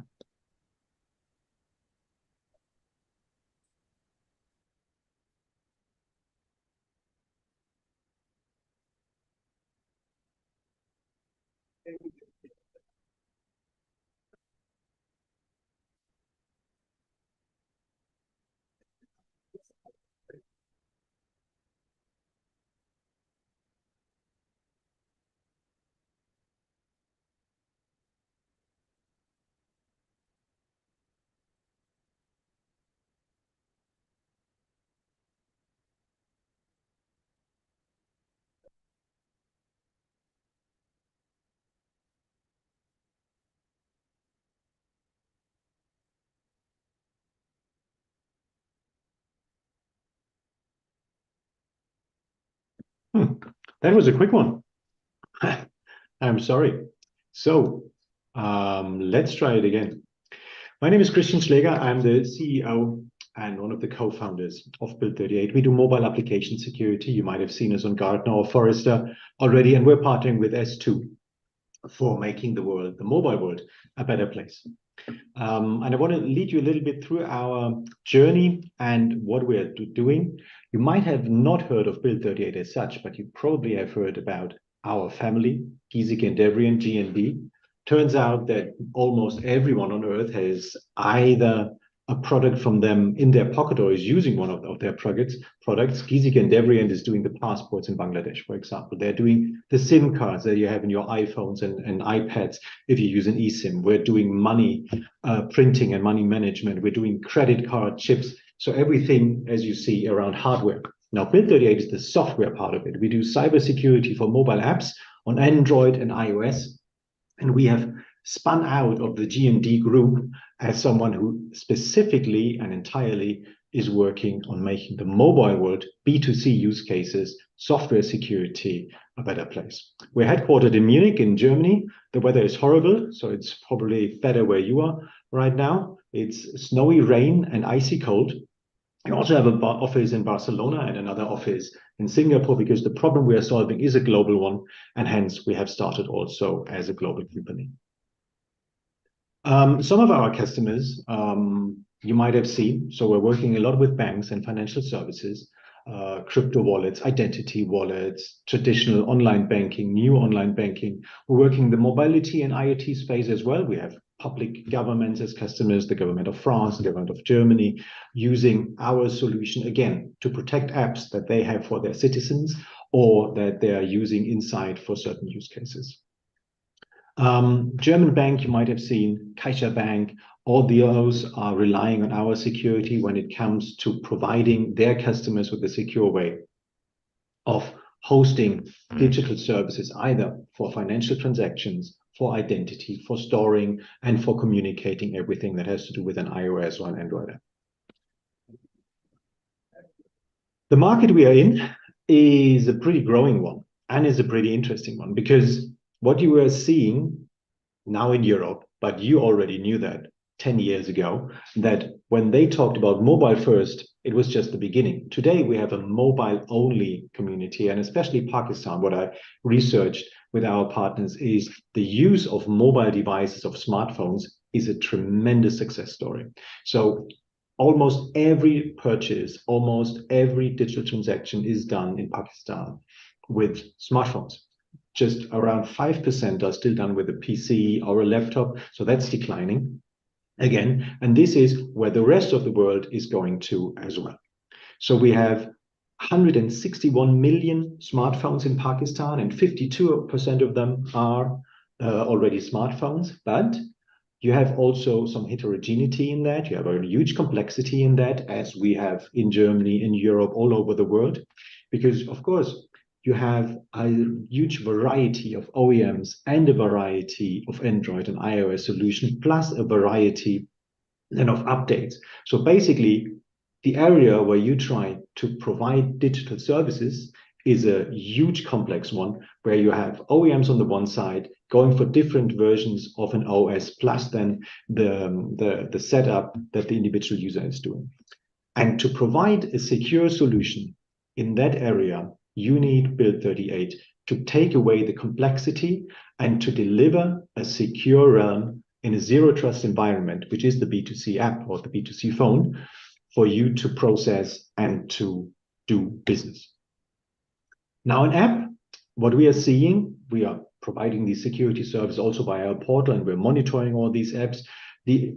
That was a quick one. I'm sorry. So let's try it again. My name is Christian Schläger. I'm the CEO and one of the co-founders of Build 38. We do mobile application security. You might have seen us on Gartner or Forrester already, and we're partnering with S2 for making the world, the mobile world, a better place. And I want to lead you a little bit through our journey and what we're doing. You might have not heard of Build 38 as such, but you probably have heard about our family, Giesecke and Devrient, GND. Turns out that almost everyone on earth has either a product from them in their pocket or is using one of their products. Giesecke and Devrient is doing the passports in Bangladesh, for example. They're doing the SIM cards that you have in your iPhones and iPads if you use an eSIM. We're doing money printing and money management. We're doing credit card chips. So everything, as you see, around hardware. Now, Build 38 is the software part of it. We do cybersecurity for mobile apps on Android and iOS. And we have spun out of the GND group as someone who specifically and entirely is working on making the mobile world, B2C use cases, software security, a better place. We're headquartered in Munich in Germany. The weather is horrible, so it's probably better where you are right now. It's snowy rain and icy cold. We also have an office in Barcelona and another office in Singapore because the problem we are solving is a global one, and hence we have started also as a global company. Some of our customers you might have seen, so we're working a lot with banks and financial services, crypto wallets, identity wallets, traditional online banking, new online banking. We're working in the mobility and IoT space as well. We have public governments as customers, the government of France, the government of Germany, using our solution again to protect apps that they have for their citizens or that they are using inside for certain use cases. German bank, you might have seen, CaixaBank, all those are relying on our security when it comes to providing their customers with a secure way of hosting digital services, either for financial transactions, for identity, for storing, and for communicating everything that has to do with an iOS or an Android app. The market we are in is a pretty growing one and is a pretty interesting one, because what you are seeing now in Europe, but you already knew that 10 years ago, that when they talked about mobile first, it was just the beginning. Today, we have a mobile-only community, and especially Pakistan, what I researched with our partners is the use of mobile devices, of smartphones, is a tremendous success story. So almost every purchase, almost every digital transaction is done in Pakistan with smartphones. Just around 5% are still done with a PC or a laptop, so that's declining again. And this is where the rest of the world is going to as well. So we have 161 million smartphones in Pakistan, and 52% of them are already smartphones. But you have also some heterogeneity in that. You have a huge complexity in that, as we have in Germany, in Europe, all over the world. Because, of course, you have a huge variety of OEMs and a variety of Android and iOS solutions, plus a variety then of updates. So basically, the area where you try to provide digital services is a huge complex one, where you have OEMs on the one side going for different versions of an OS, plus then the setup that the individual user is doing. And to provide a secure solution in that area, you need Build38 to take away the complexity and to deliver a secure realm in a zero trust environment, which is the B2C app or the B2C phone, for you to process and to do business. Now, an app, what we are seeing, we are providing the security service also by our portal, and we're monitoring all these apps. The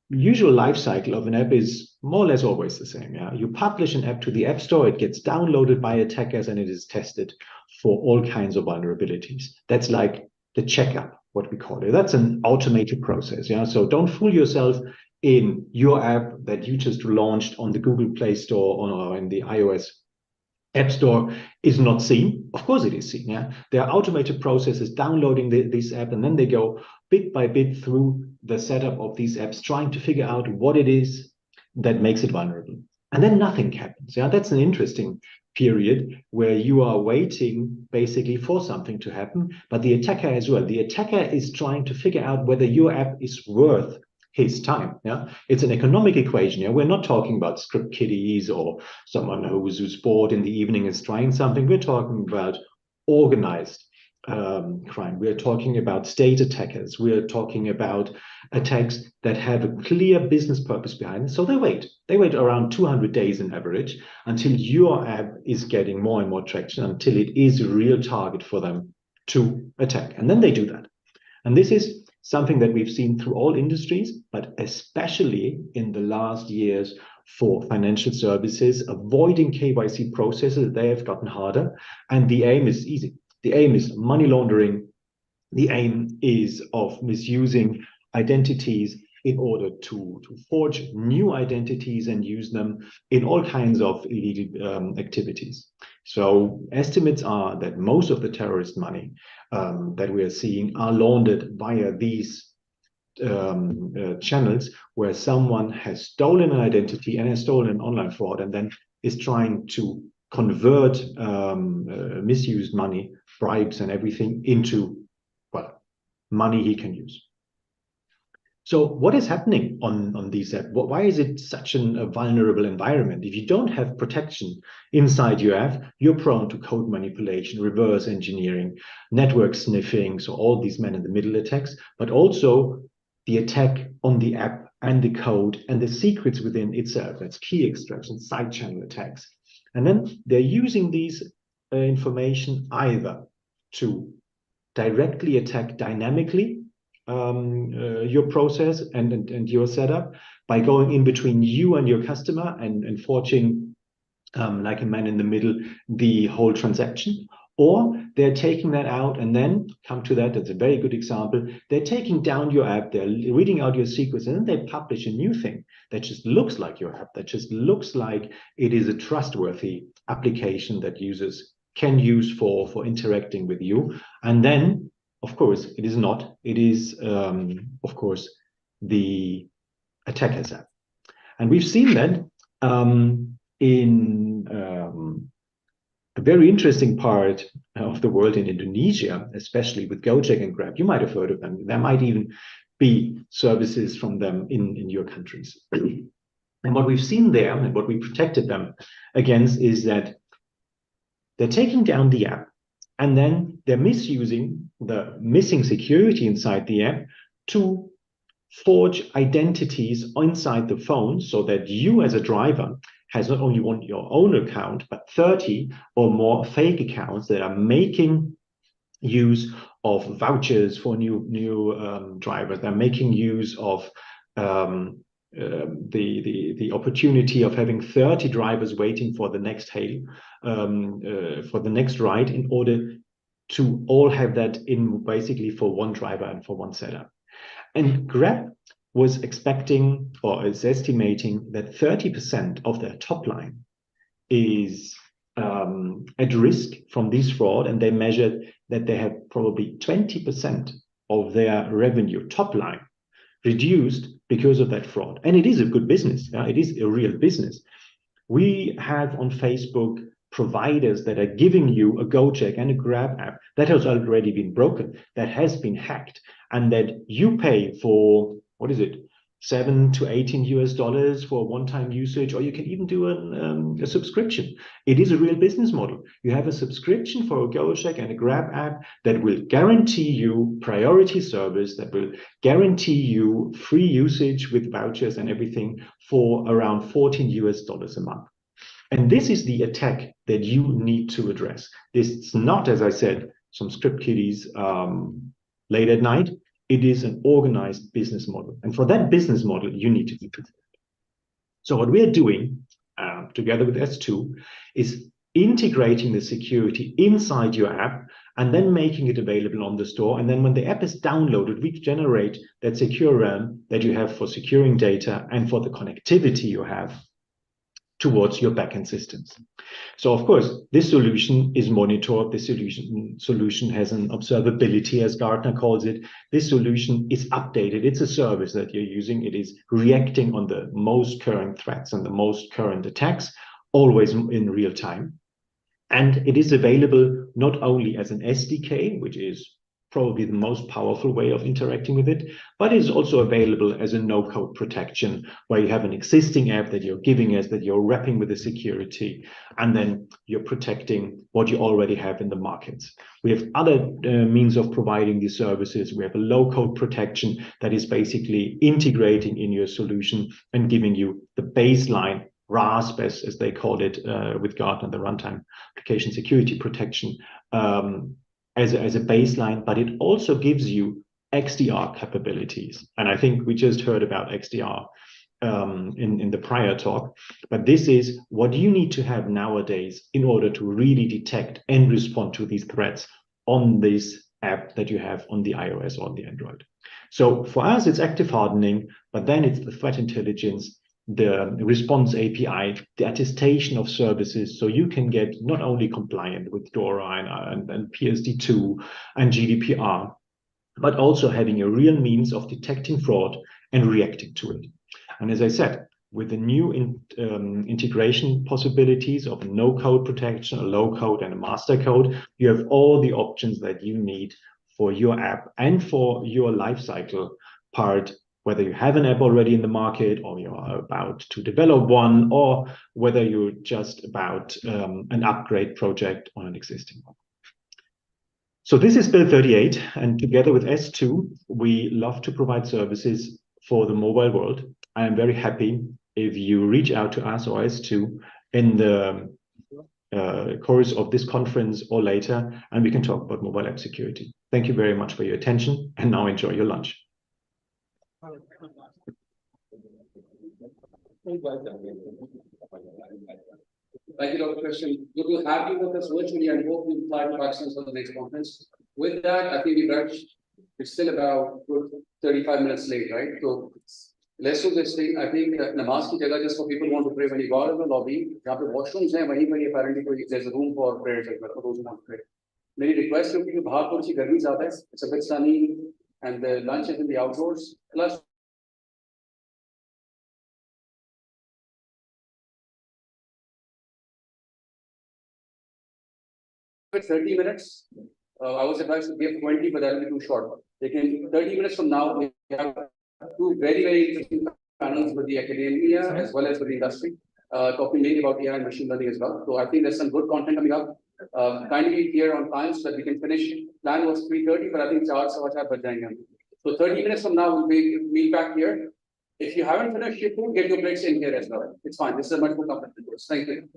usual life cycle of an app is more or less always the same. Yeah? You publish an app to the App Store, it gets downloaded by attackers, and it is tested for all kinds of vulnerabilities. That's like the checkup, what we call it. That's an automated process. Yeah. So don't fool yourself in your app that you just launched on the Google Play Store or in the iOS App Store is not seen. Of course it is seen. Yeah. There are automated processes downloading this app, and then they go bit by bit through the setup of these apps, trying to figure out what it is that makes it vulnerable. And then nothing happens. Yeah. That's an interesting period where you are waiting basically for something to happen, but the attacker as well. The attacker is trying to figure out whether your app is worth his time. Yeah, it's an economic equation. Yeah, we're not talking about script kiddies or someone who's bored in the evening is trying something. We're talking about organized crime. We're talking about state attackers. We're talking about attacks that have a clear business purpose behind it. So they wait. They wait around 200 days on average until your app is getting more and more traction, until it is a real target for them to attack. And then they do that. And this is something that we've seen through all industries, but especially in the last years for financial services, avoiding KYC processes, they have gotten harder. And the aim is easy. The aim is money laundering. The aim is of misusing identities in order to forge new identities and use them in all kinds of illegal activities. So estimates are that most of the terrorist money that we are seeing are laundered via these channels, where someone has stolen an identity and has stolen an online fraud, and then is trying to convert misused money, bribes and everything into, well, money he can use. So what is happening on these apps? Why is it such a vulnerable environment? If you don't have protection inside your app, you're prone to code manipulation, reverse engineering, network sniffing, so all these man-in-the-middle attacks, but also the attack on the app and the code and the secrets within itself. That's key extraction, side channel attacks. And then they're using these information either to directly attack dynamically your process and your setup by going in between you and your customer and forging like a man in the middle the whole transaction, or they're taking that out and then come to that. That's a very good example. They're taking down your app, they're reading out your secrets, and then they publish a new thing that just looks like your app, that just looks like it is a trustworthy application that users can use for interacting with you. And then, of course, it is not. It is, of course, the attacker's app. And we've seen that in a very interesting part of the world in Indonesia, especially with Gojek and Grab. You might have heard of them. There might even be services from them in your countries. And what we've seen there and what we protected them against is that they're taking down the app and then they're misusing the missing security inside the app to forge identities inside the phone so that you as a driver has not only on your own account, but 30 or more fake accounts that are making use of vouchers for new drivers. They're making use of the opportunity of having 30 drivers waiting for the next hail, for the next ride, in order to all have that in basically for one driver and for one setup. And Grab was expecting or is estimating that 30% of their top line is at risk from this fraud, and they measured that they have probably 20% of their revenue top line reduced because of that fraud. And it is a good business. It is a real business. We have on Facebook providers that are giving you a Gojek and a Grab app that has already been broken, that has been hacked, and that you pay for, what is it, $7 to $18 for one-time usage, or you can even do a subscription. It is a real business model. You have a subscription for a Gojek and a Grab app that will guarantee you priority service, that will guarantee you free usage with vouchers and everything for around $14 a month. And this is the attack that you need to address. This is not, as I said, some script kiddies late at night. It is an organized business model. And for that business model, you need to be prepared. So what we're doing together with S2 is integrating the security inside your app and then making it available on the store. And then when the app is downloaded, we generate that secure RAM that you have for securing data and for the connectivity you have towards your backend systems. So of course, this solution is monitored. This solution has an observability, as Gartner calls it. This solution is updated. It's a service that you're using. It is reacting on the most current threats and the most current attacks, always in real time. And it is available not only as an SDK, which is probably the most powerful way of interacting with it, but is also available as a no-code protection, where you have an existing app that you're giving us, that you're wrapping with the security, and then you're protecting what you already have in the markets. We have other means of providing these services. We have a low-code protection that is basically integrating in your solution and giving you the baseline RASP, as they call it with Gartner, the Runtime Application Security Protection, as a baseline, but it also gives you XDR capabilities. And I think we just heard about XDR in the prior talk, but this is what you need to have nowadays in order to really detect and respond to these threats on this app that you have on the iOS or on the Android. So for us, it's active hardening, but then it's the threat intelligence, the response API, the attestation of services, so you can get not only compliant with DORA and PSD2 and GDPR, but also having a real means of detecting fraud and reacting to it. And as I said, with the new integration possibilities of no-code protection, a low-code and a master code, you have all the options that you need for your app and for your lifecycle part, whether you have an app already in the market or you're about to develop one, or whether you're just about an upgrade project on an existing one. So this is Build 38, and together with S2, we love to provide services for the mobile world. I am very happy if you reach out to us or S2 in the course of this conference or later, and we can talk about mobile app security. Thank you very much for your attention, and now enjoy your lunch. Thank you, Dr. Christian. Good to have you with us virtually, and hope you fly to Pakistan for the next conference. With that, I think we rushed. It's still about 35 minutes late, right? So let's do this thing. I think namaz ki jagah just for people who want to pray when you go out of the lobby, jahan pe washrooms hain, wahin par apparently there's a room for prayers as well for those who want to pray. Meri request है कि बाहर थोड़ी सी गर्मी ज़्यादा है, it's a bit sunny, and the lunch is in the outdoors. Plus, with 30 minutes, I was advised to give 20, but that will be too short. They can 30 minutes from now. We have two very interesting panels with the academia as well as with the industry, talking mainly about AI and machine learning as well. So I think there's some good content coming up. Kindly be here on time so that we can finish. Plan was 3:30, but I think 4:15 baj jayenge. So 30 minutes from now we'll meet back here. If you haven't finished your food, get your plates in here as well. It's fine. This is a much more comfortable course. Thank you.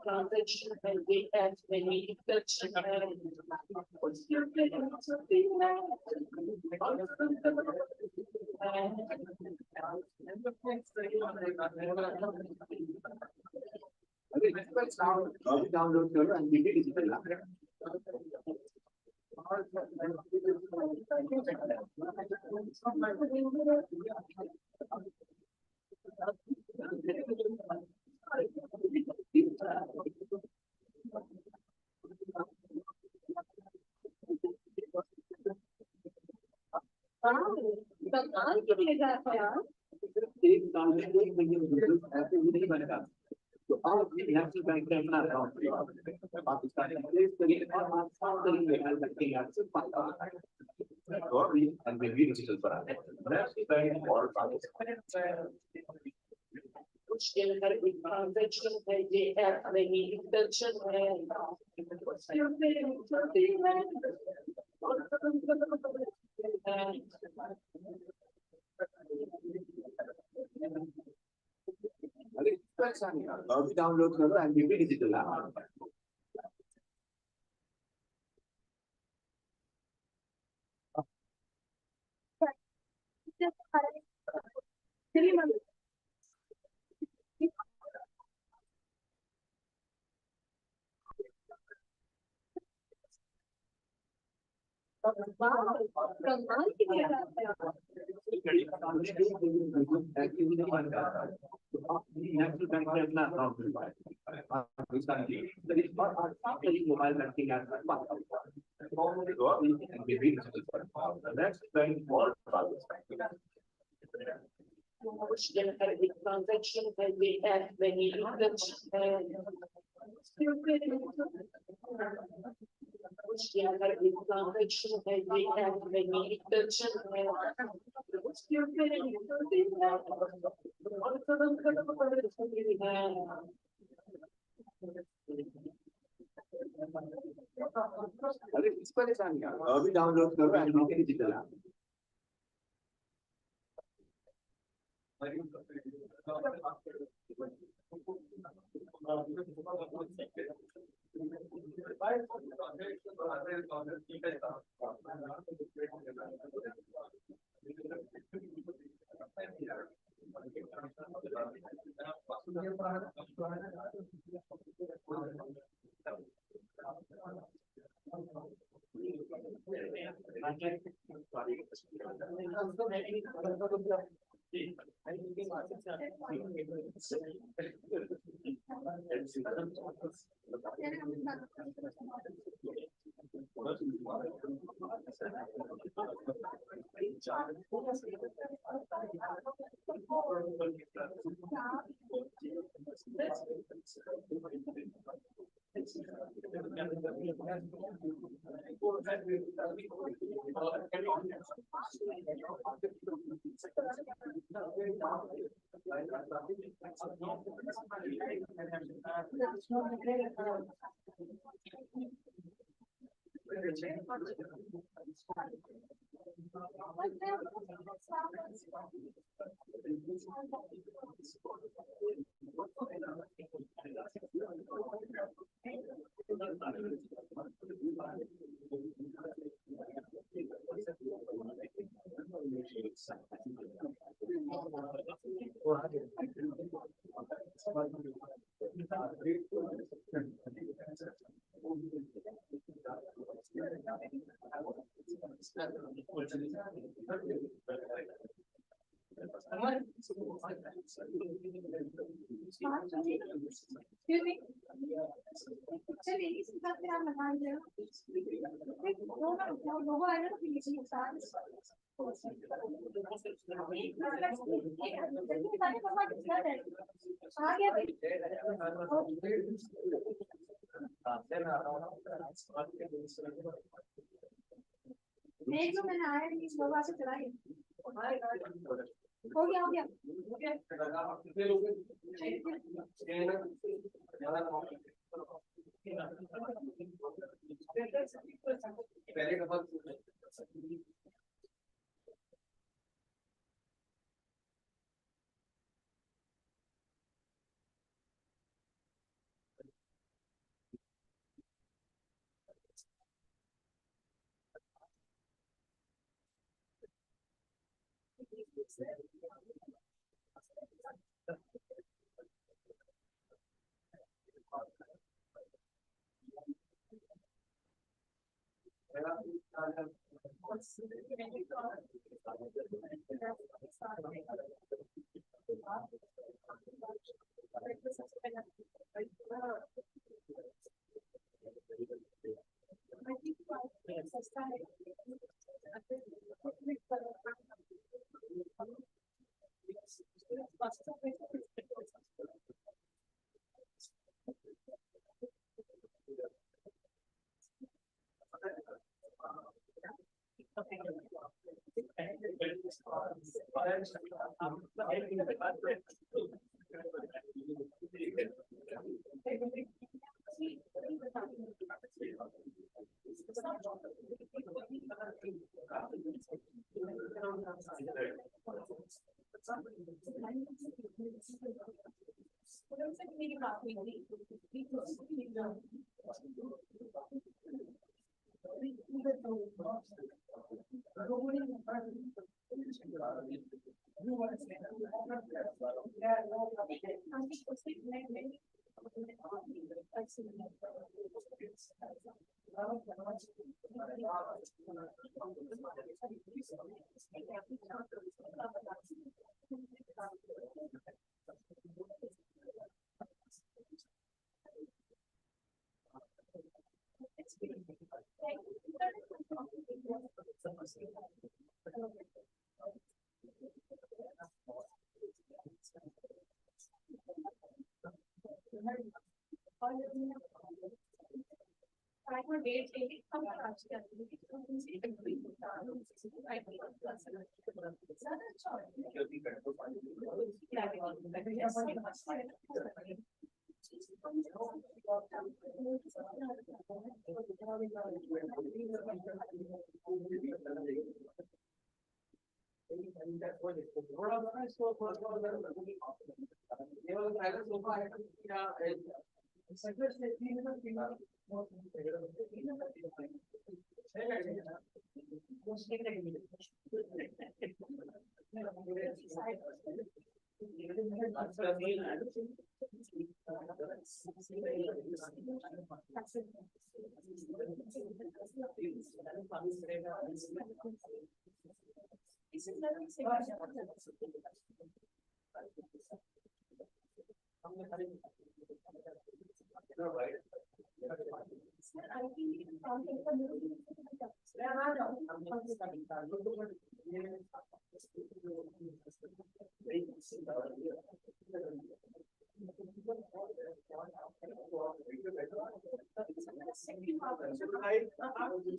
Transaction and they add many exception download करो and make it digital. तो आप भी national bank का अपना account Pakistani place करिए और आप सारे मोबाइल बैंकिंग ऐप से और भी एंड भी डिजिटल पर आते हैं नेशनल बैंक और पाकिस्तान कुछ हर एक ट्रांजैक्शन है ये ऐप नहीं इंटेंशन है अभी डाउनलोड करो एंड भी डिजिटल ऐप नेशनल बैंक में अपना account mobile banking app transaction है ये ऐप नहीं इंटेंशन है हर एक ट्रांजैक्शन है ये ऐप नहीं इंटेंशन है अरे इस परेशानी अभी डाउनलोड करो एंड भी digital app Excuse me. Actually, isn't that the Alejandro? No, I don't think it's एक तो मैंने आया नहीं इस लोगों से चलाई हो गया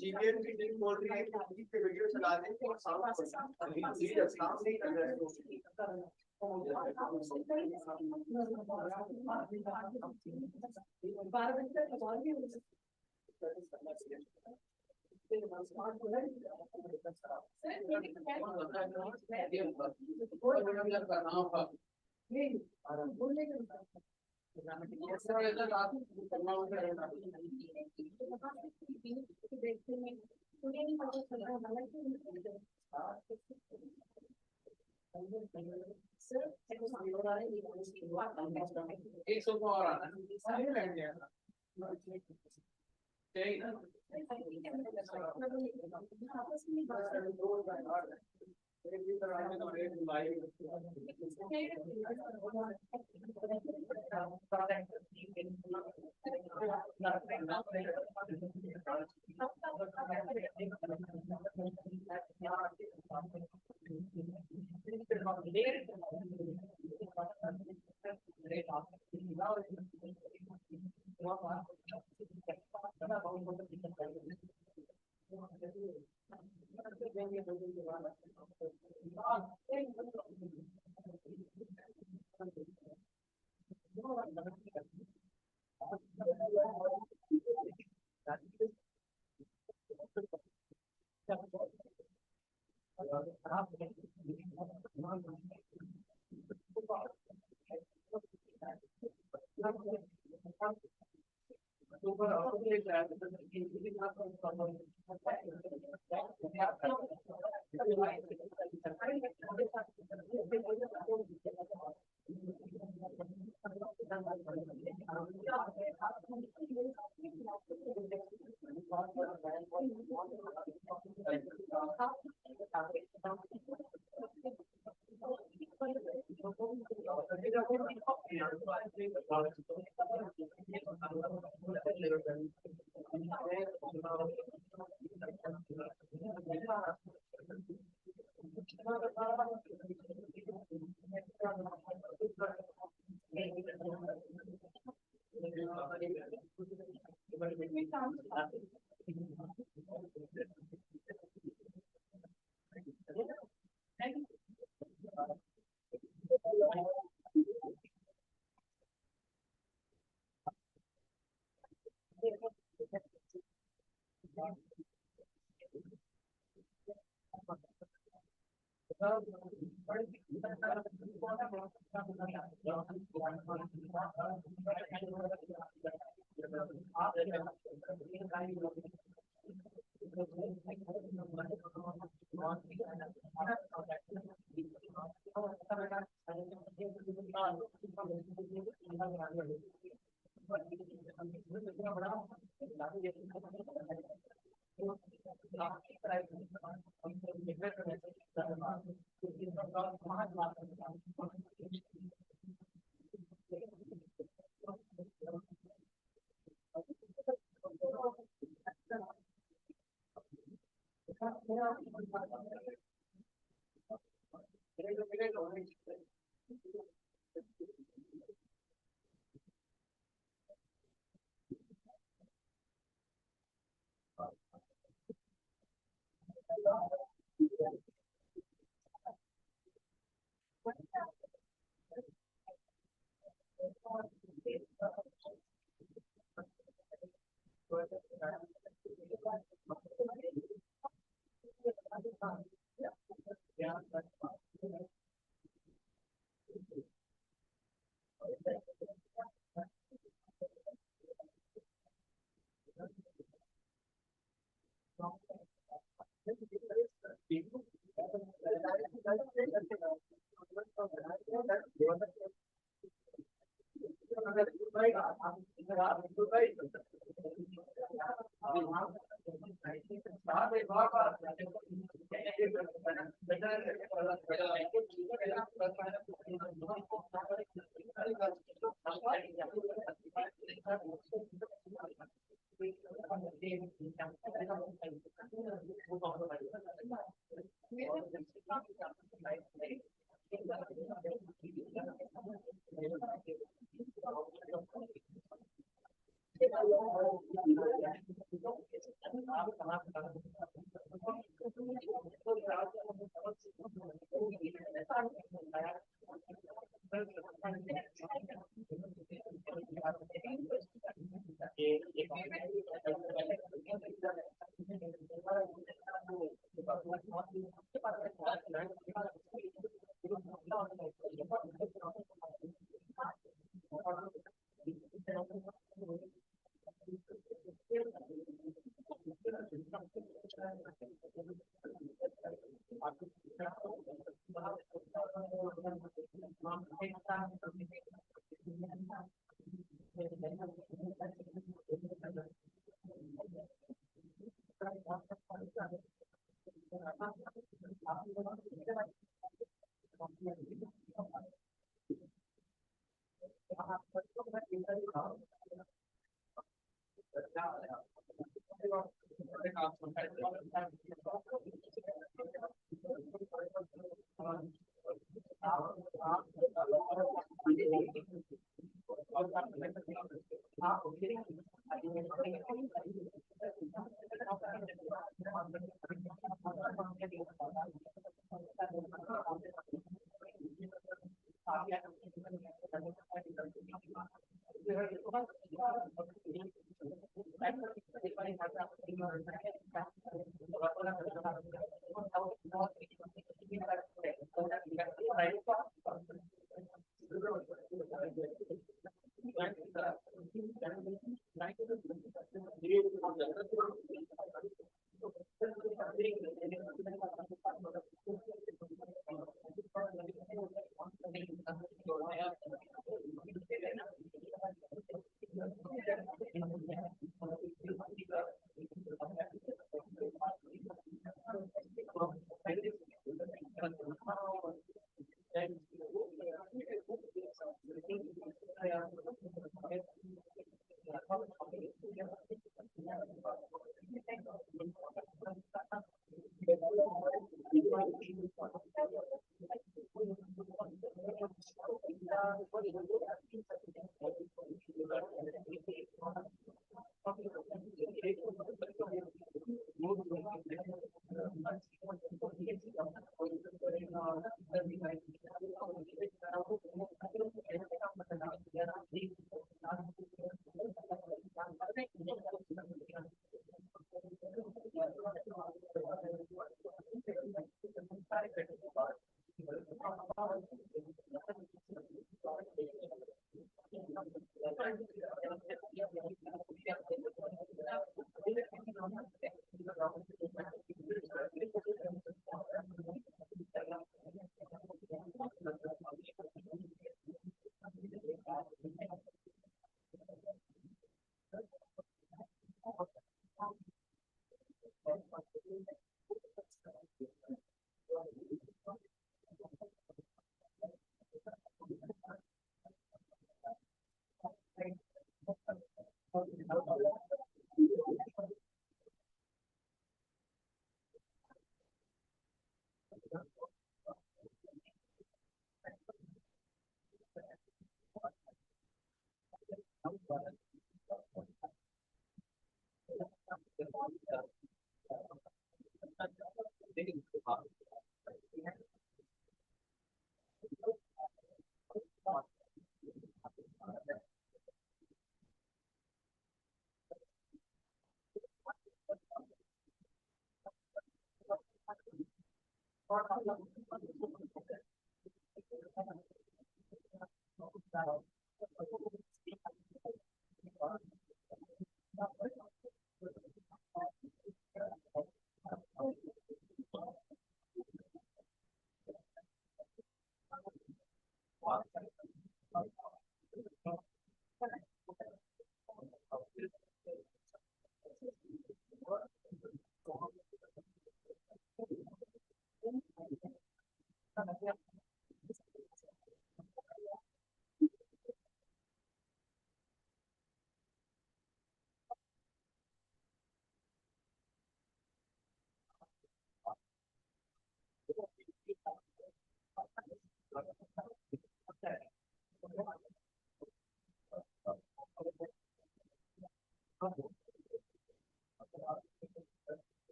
GPM मीटिंग बोल रही है कि वीडियो चला दें और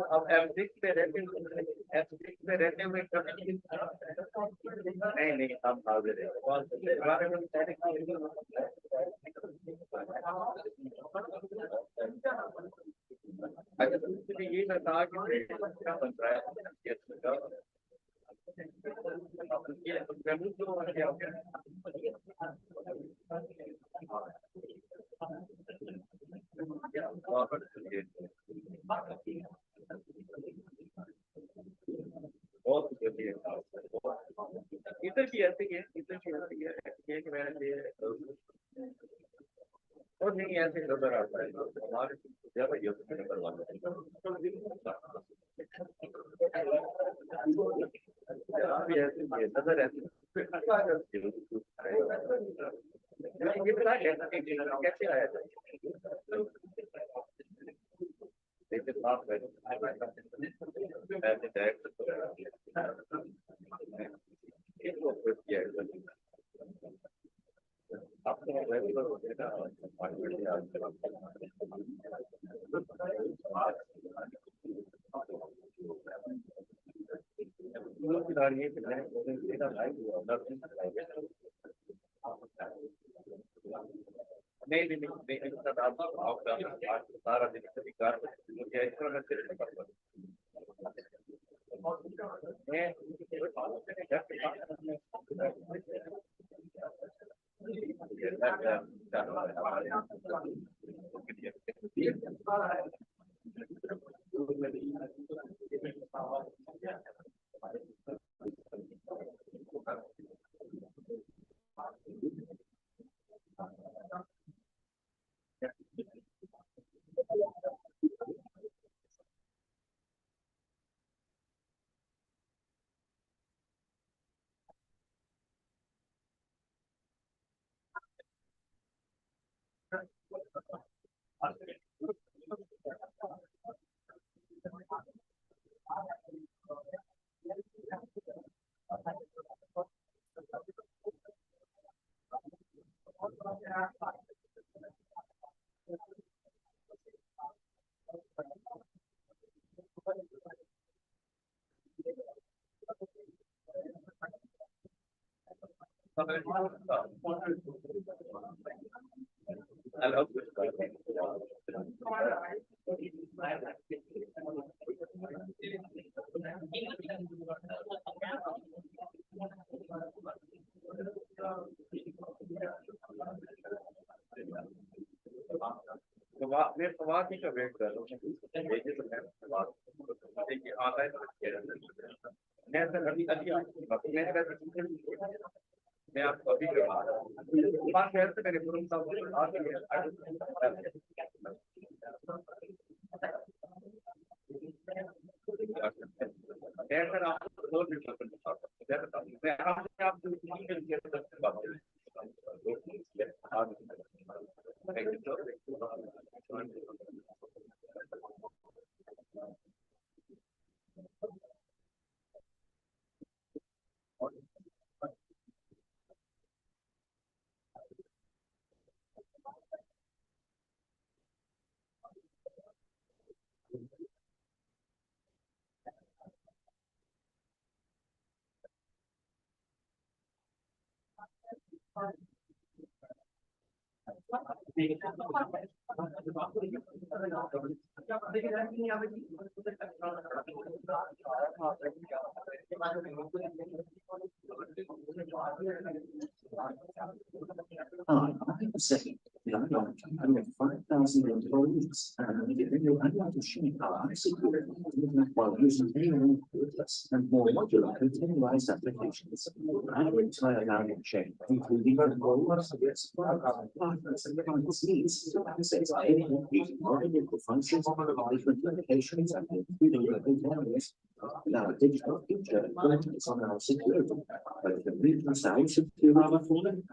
अब एवरेज पे रहते एवरेज पे रहते हुए नहीं नहीं हम भाग रहे अच्छा तुमसे ये बता कि क्या बन रहा है बहुत इधर भी ऐसे ही है इधर भी ऐसे ही है कि मैंने और नहीं ऐसे नजर आता है हमारे ज्यादा योजना करवाना नजर ऐसे कैसे आया था नहीं नहीं नहीं सारा दिन अधिकार मुझे इस तरह से मैं समाज ही का वेट कर रहा हूँ आता है मैं आपको अभी शहर से मेरे गुरु साहब सर आप Second, we have 5,000 employees, and we have to shape our security while using AI and more modular containerized applications. And we entire value chain, including all of our partners and clients' needs to access AI for functions, different applications, and including local areas. Now, digital future is on our security, but the real sound security.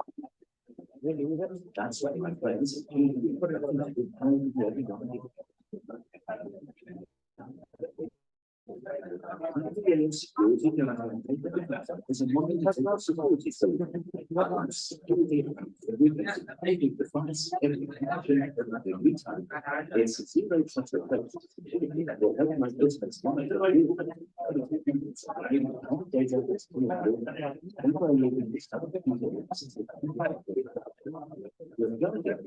That's why my friends. Is a modern technical security making the funds every time. It's zero trust approach. That will help my business monitor data is we're going to get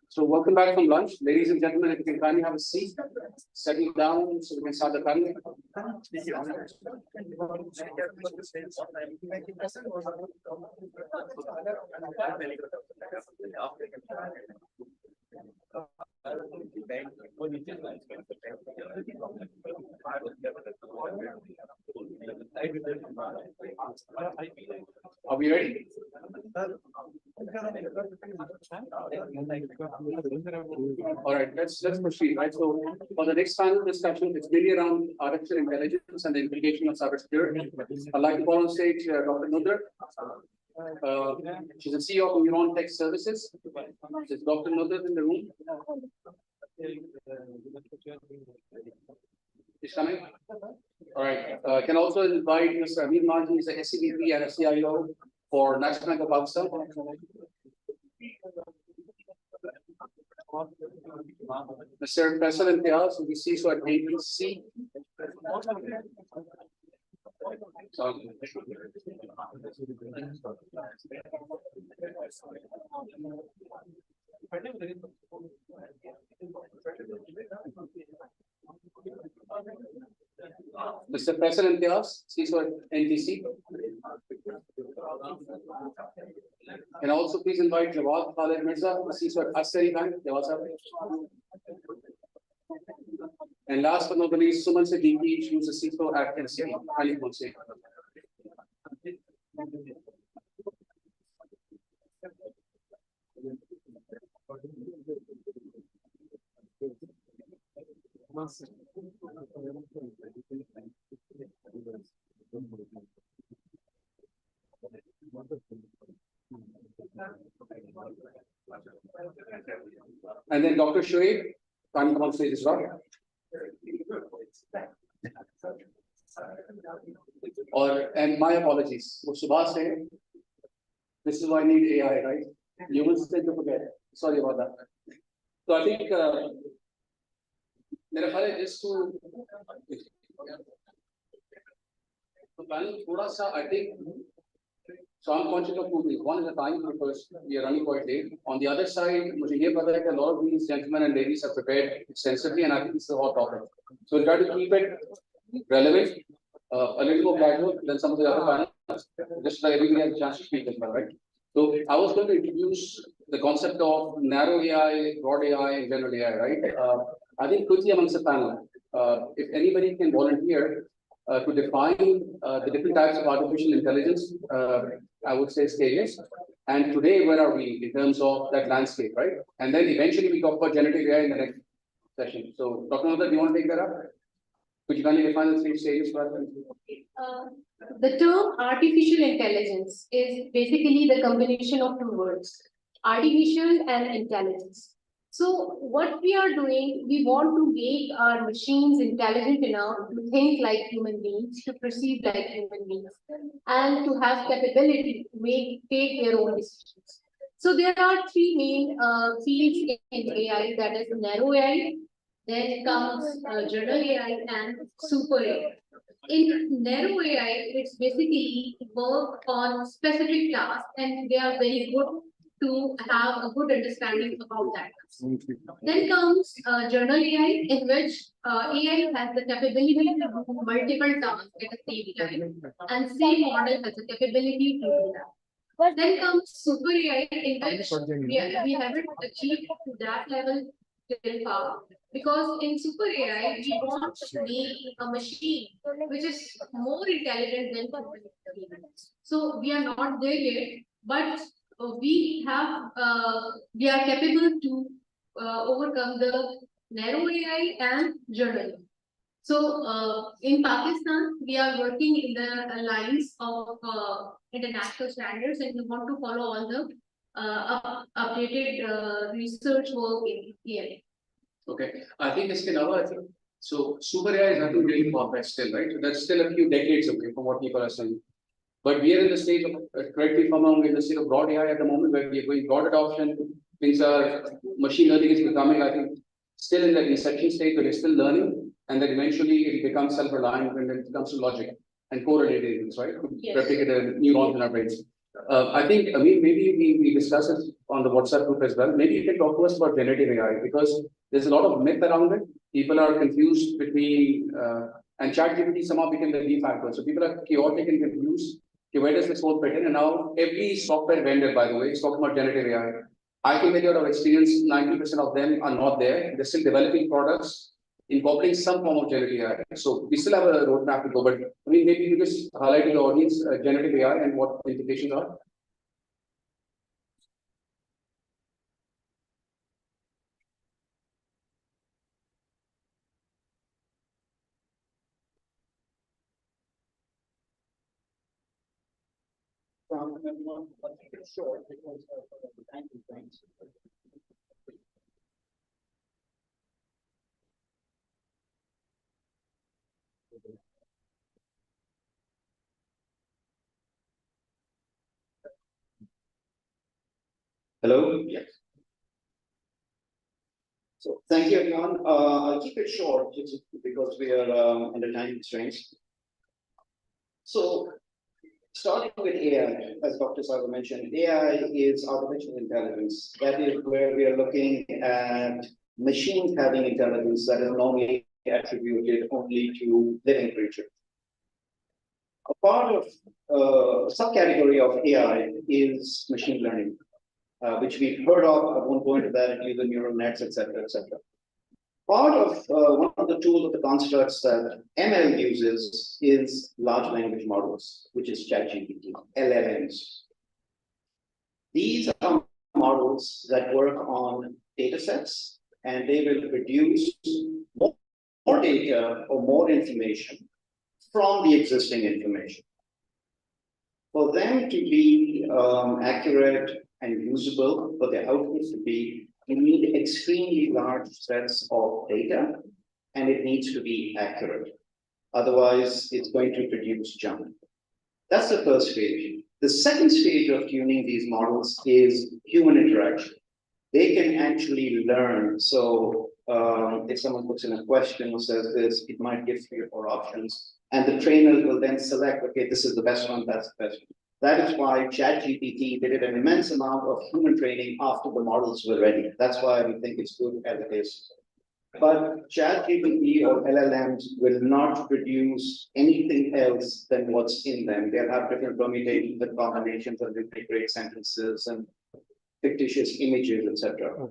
So welcome back from lunch, ladies and gentlemen. If you can kindly have a seat, settle down so we can start the panel. Are we ready? All right, let's proceed. Right. So for the next panel discussion, it's really around artificial intelligence and the implication of cybersecurity. I'd like to call on stage Dr. Nudar. She's the CEO of Neuron Tech Services. Is Dr. Nudar in the room? Is coming? All right. Can also invite Mr. Amin Manji, he's the SCVP and a CIO for National Bank of Pakistan. Mr. Faisal Imtiaz, who we see so at ABC. Mr. Faisal Imtiaz, CISO at NTC. And also please invite Jawad Khalid Mirza, CISO at Asari Bank. Jawad sir. And last but not the least, Suman Siddiqui, who's the CISO at NCB. Ali Monse. And then Dr. Shoaib, can come on stage as well. And my apologies. What Subhash said, this is why I need AI, right? You will still to forget. Sorry about that. So I think just to I think so I'm conscious of two things. One is the time because we are running quite late. On the other side, a lot of these gentlemen and ladies have prepared extensively, and I think it's a hot topic. So we'll try to keep it relevant, a little more casual than some of the other panels, just so that everybody has a chance to speak as well, right? So I was going to introduce the concept of narrow AI, broad AI, and general AI, right? I think quickly amongst the panel, if anybody can volunteer to define the different types of artificial intelligence, I would say stages. And today, where are we in terms of that landscape, right? And then eventually we talk about generative AI in the next session. So, Dr. Nudar, do you want to take that up? Could you kindly define the three stages for us? The term artificial intelligence is basically the combination of two words, artificial and intelligence. So what we are doing, we want to make our machines intelligent enough to think like human beings, to perceive like human beings, and to have capability to take their own decisions. So there are three main fields in AI, that is narrow AI, then comes general AI and super AI. In narrow AI, it's basically work on specific tasks, and they are very good to have a good understanding about that. Then comes general AI, in which AI has the capability to do multiple tasks at the same time, and same model has the capability to do that. Then comes super AI, in which we haven't achieved to that level still far. Because in super AI, we want to make a machine which is more intelligent than humans. So we are not there yet, but we are capable to overcome the narrow AI and general. So in Pakistan, we are working in the lines of international standards, and we want to follow all the updated research work in AI. Okay, I think it's I think so. Super AI is nothing really complex still, right? So that's still a few decades away from what people are saying. But we are in the stage of, correct me if I'm wrong, in the state of broad AI at the moment, where we are going broad adoption. Things are, machine learning is becoming, I think, still in the inception stage, but it's still learning. And then eventually it becomes self-reliant when it comes to logic and correlated things, right? Yes. Replicated neurons in our brains. I think, maybe we discuss it on the WhatsApp group as well. Maybe you can talk to us about generative AI, because there's a lot of myth around it. People are confused between, and ChatGPT somehow became the de facto. So people are chaotic and confused. Okay, where does this whole fit in? And now every software vendor, by the way, is talking about generative AI. I can tell you out of experience, 90% of them are not there. They're still developing products, incorporating some form of generative AI. So we still have a roadmap to go, but I mean, maybe you just highlight to the audience generative AI and what the implications are. Hello? Yes. So thank you, everyone. I'll keep it short just because we are under time constraints. So starting with AI, as Dr. Sagar mentioned, AI is artificial intelligence. That is where we are looking at machines having intelligence that is normally attributed only to living creatures. A part of subcategory of AI is machine learning, which we've heard of. I won't go into that and use the neural nets, etc., etc. Part of one of the tools of the constructs that ML uses is large language models, which is ChatGPT, LLMs. These are models that work on data sets, and they will produce more data or more information from the existing information. For them to be accurate and usable, for the outputs to be, you need extremely large sets of data, and it needs to be accurate. Otherwise, it's going to produce junk. That's the first stage. The second stage of tuning these models is human interaction. They can actually learn. So if someone puts in a question or says this, it might give 3 or 4 options, and the trainer will then select, okay, this is the best one, that's the best one. That is why ChatGPT did an immense amount of human training after the models were ready. That's why we think it's good as it is. But ChatGPT or LLMs will not produce anything else than what's in them. They'll have different permutations and combinations of different great sentences and fictitious images, etc.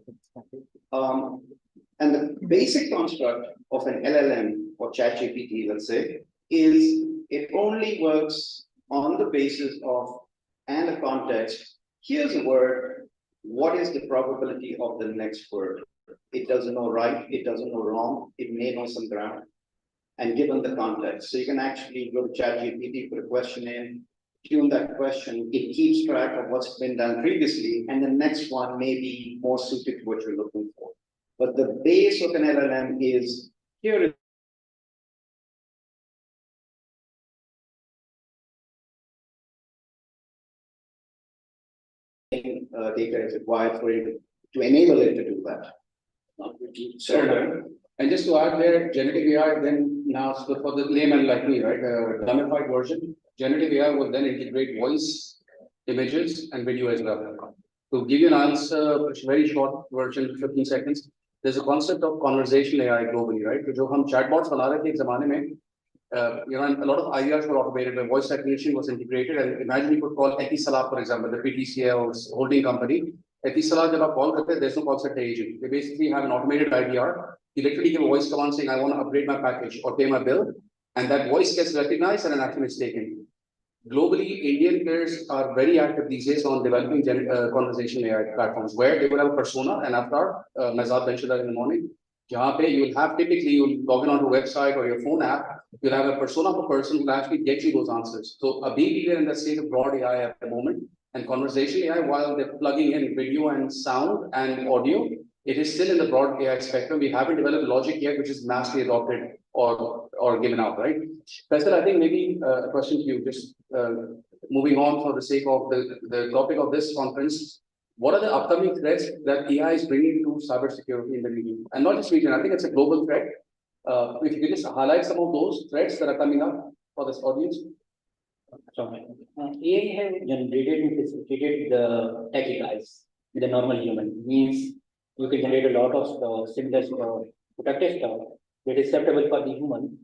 And the basic construct of an LLM or ChatGPT, let's say, is it only works on the basis of and a context. Here's a word. What is the probability of the next word? It doesn't know right. It doesn't know wrong. It may know some grammar. And given the context, so you can actually go to ChatGPT, put a question in, tune that question. It keeps track of what's been done previously, and the next one may be more suited to what you're looking for. But the base of an LLM is here is data is required for it to enable it to do that. So, and just to add there, generative AI then now, so for the layman like me, right, gamified version, generative AI will then integrate voice, images, and video as well. To give you an answer, very short version, 15 seconds, there's a concept of conversational AI globally, right? So, जो हम chatbots बना रहे थे एक ज़माने में, and a lot of IVRs were automated, where voice recognition was integrated. And imagine you could call Etisalat, for example, the PTCL's holding company, Etisalat jab aap call karte, there's no call center agent. They basically have an automated IVR. You literally give a voice command saying, I want to upgrade my package or pay my bill, and that voice gets recognized and an action is taken. Globally, Indian players are very active these days on developing conversational AI platforms where they will have a persona, an avatar, Mazad mentioned that in the morning. You will have typically, you'll log in onto a website or your phone app, you'll have a persona of a person who will actually get you those answers. So a big leader in the state of broad AI at the moment, and conversational AI, while they're plugging in video and sound and audio, it is still in the broad AI spectrum. We haven't developed logic yet, which is massively adopted or given out, right? Faisal, I think maybe a question to you, just moving on for the sake of the topic of this conference. What are the upcoming threats that AI is bringing to cybersecurity in the region? And not just region, I think it's a global threat. If you could just highlight some of those threats that are coming up for this audience. AI have generated and facilitated the techie guys with a normal human. Means you can generate a lot of similar productive stuff that is acceptable for the human.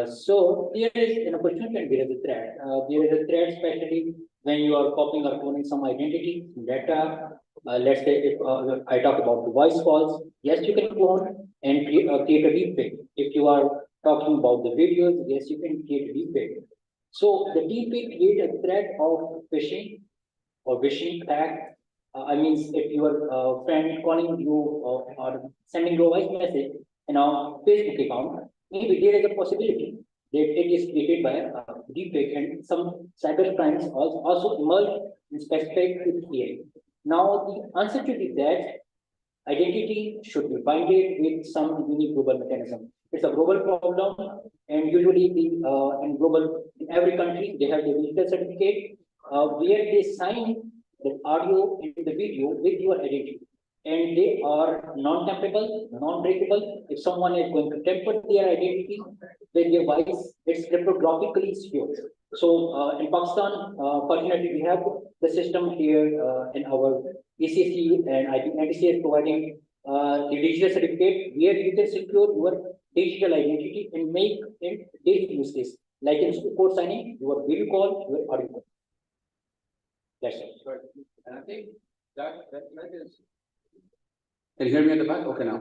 So there is an opportunity and there is a threat. There is a threat especially when you are copying or cloning some identity, data. Let's say if I talk about the voice calls, yes, you can clone and create a deepfake. If you are talking about the videos, yes, you can create a deepfake. So the deepfake create a threat of phishing or phishing attack. I mean, if your friend calling you or sending you a voice message in our Facebook account, maybe there is a possibility that it is created by a deepfake, and some cyber crimes also emerge in specific with AI. Now, the answer to that, identity should be binded with some unique global mechanism. It's a global problem, and usually in every country they have the digital certificate where they sign the audio and the video with your identity, and they are non-temperable, non-breakable. If someone is going to temper their identity with their voice, it's cryptographically secure. So in Pakistan, fortunately, we have the system here in our ECC, and I think NTC is providing the digital certificate where you can secure your digital identity and make it daily use case. Like in code signing, your video call, your audio call. That's it. And I think that threat is. Can you hear me at the back? Okay, now.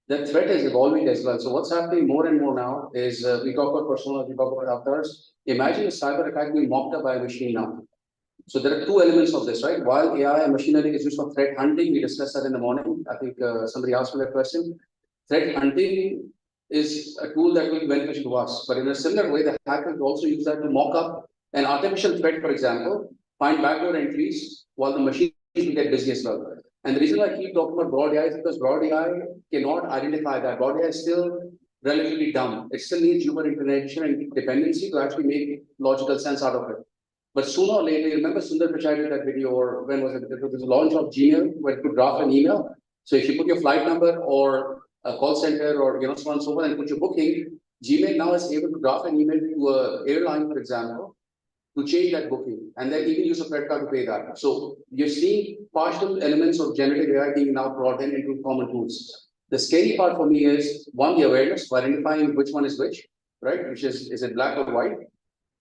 That threat is evolving as well. So what's happening more and more now is we talk about personas, we talk about avatars. Imagine a cyber attack being mocked up by a machine now. So there are two elements of this, right? While AI and machine learning is used for threat hunting, we discussed that in the morning. I think somebody asked me that question. Threat hunting is a tool that will be beneficial to us. But in a similar way, the hackers also use that to mock up an artificial threat, for example, find backdoor entries while the machine will get busy as well. And the reason why I keep talking about broad AI is because broad AI cannot identify that. Broad AI is still relatively dumb. It still needs human intervention and dependency to actually make logical sense out of it. But sooner or later, you remember Sundar Pichai did that video, or when was it? It was the launch of Gmail, where you could draft an email. So if you put your flight number or a call center or so on and so forth and put your booking, Gmail now is able to draft an email to an airline, for example, to change that booking, and then even use a credit card to pay that. So you're seeing partial elements of generative AI being now brought in into common tools. The scary part for me is one, the awareness, identifying which one is which, right? Which is it black or white?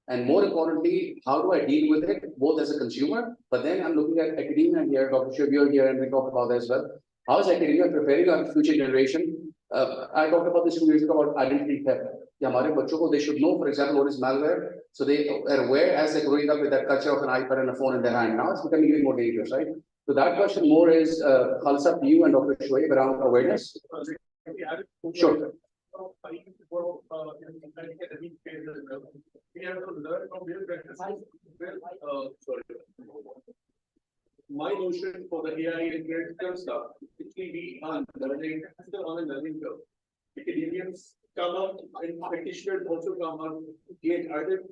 And more importantly, how do I deal with it, both as a consumer, but then I'm looking at academia here, Dr. Shiv, you're here, and we talk about that as well. How is academia preparing our future generation? I talked about this 2 years ago about identity theft. They should know, for example, what is malware. So they are aware as they're growing up with that culture of an iPad and a phone in their hand. Now it's becoming even more dangerous, right? So that question more is Khalsa to you and Dr. Shoaib around awareness. Sure. We have to learn from real practices. My notion for the AI and critical stuff, actually we are learning, still on a learning curve. Academians come up and practitioners also come up, get either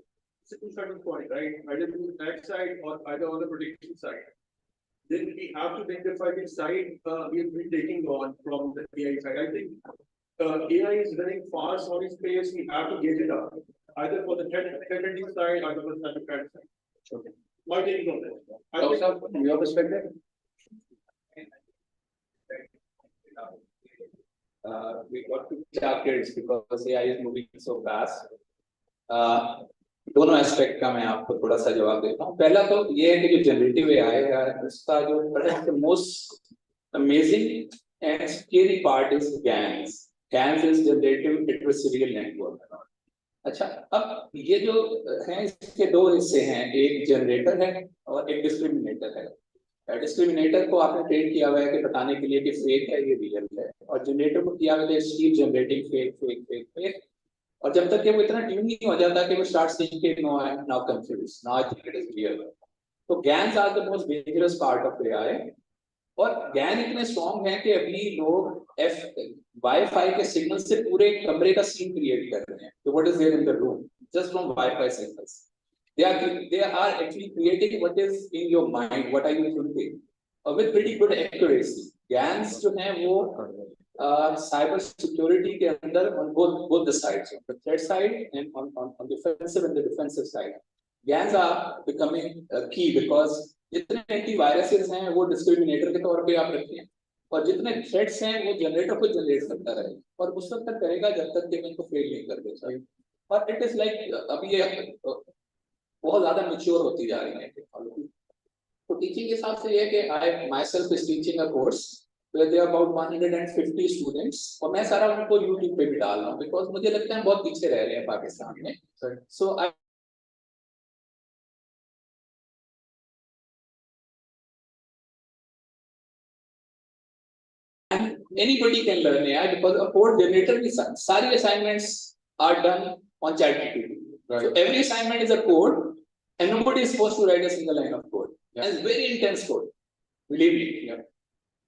to a certain point, right? Either to the attack side or either on the prediction side. Then we have to identify which side we'll be taking on from the AI side. I think AI is running fast on its pace. We have to get it up, either for the threat hunting side or for the threat side. Okay. My take on that. From your perspective? We got to chapters because AI is moving so fast. दोनों aspect का मैं आपको थोड़ा सा जवाब देता हूँ। पहला तो ये है कि जो जनरेटिव एआई है उसका जो most amazing and scary part is GANs। GANs is generative adversarial network. अच्छा, अब ये जो है इसके दो हिस्से हैं, एक जनरेटर है और एक डिस्क्रिमिनेटर है। डिस्क्रिमिनेटर को आपने ट्रेन किया हुआ है कि बताने के लिए कि फेक है ये रियल है, और जनरेटर को किया हुआ है keep generating fake fake fake fake, और जब तक कि वो इतना ट्यून नहीं हो जाता कि वो start thinking no I am now confused, now I think it is real. तो GANs are the most dangerous part of AI. और GAN इतने स्ट्रॉन्ग हैं कि अभी लोग वाईफाई के सिग्नल से पूरे कमरे का सीन क्रिएट कर रहे हैं। तो what is there in the room just from WiFi signals, they are actually creating what is in your mind, what are you thinking, with pretty good accuracy। GANs जो हैं वो साइबर सिक्योरिटी के अंदर on both the sides, on the threat side and on the offensive and the defensive side, GANs are becoming key because जितने antiviruses हैं वो discriminator के तौर पे आप रखते हैं, और जितने थ्रेट्स हैं वो जनरेटर को जनरेट करता रहे, और उस वक्त तक करेगा जब तक कि इनको फेल नहीं कर देता। और इट इज लाइक अभी ये बहुत ज्यादा मैच्योर होती जा रही है टेक्नोलॉजी। तो टीचिंग के हिसाब से ये है कि I myself is teaching a course where there are about 150 students, और मैं सारा उनको YouTube पे भी डाल रहा हूँ बिकॉज मुझे लगता है बहुत पीछे रह रहे हैं पाकिस्तान में। सो आई anybody can learn AI because a code generator की सारी assignments are done on ChatGPT. So every assignment is a code and nobody is supposed to write a single line of code. And it's very intense code, believe me.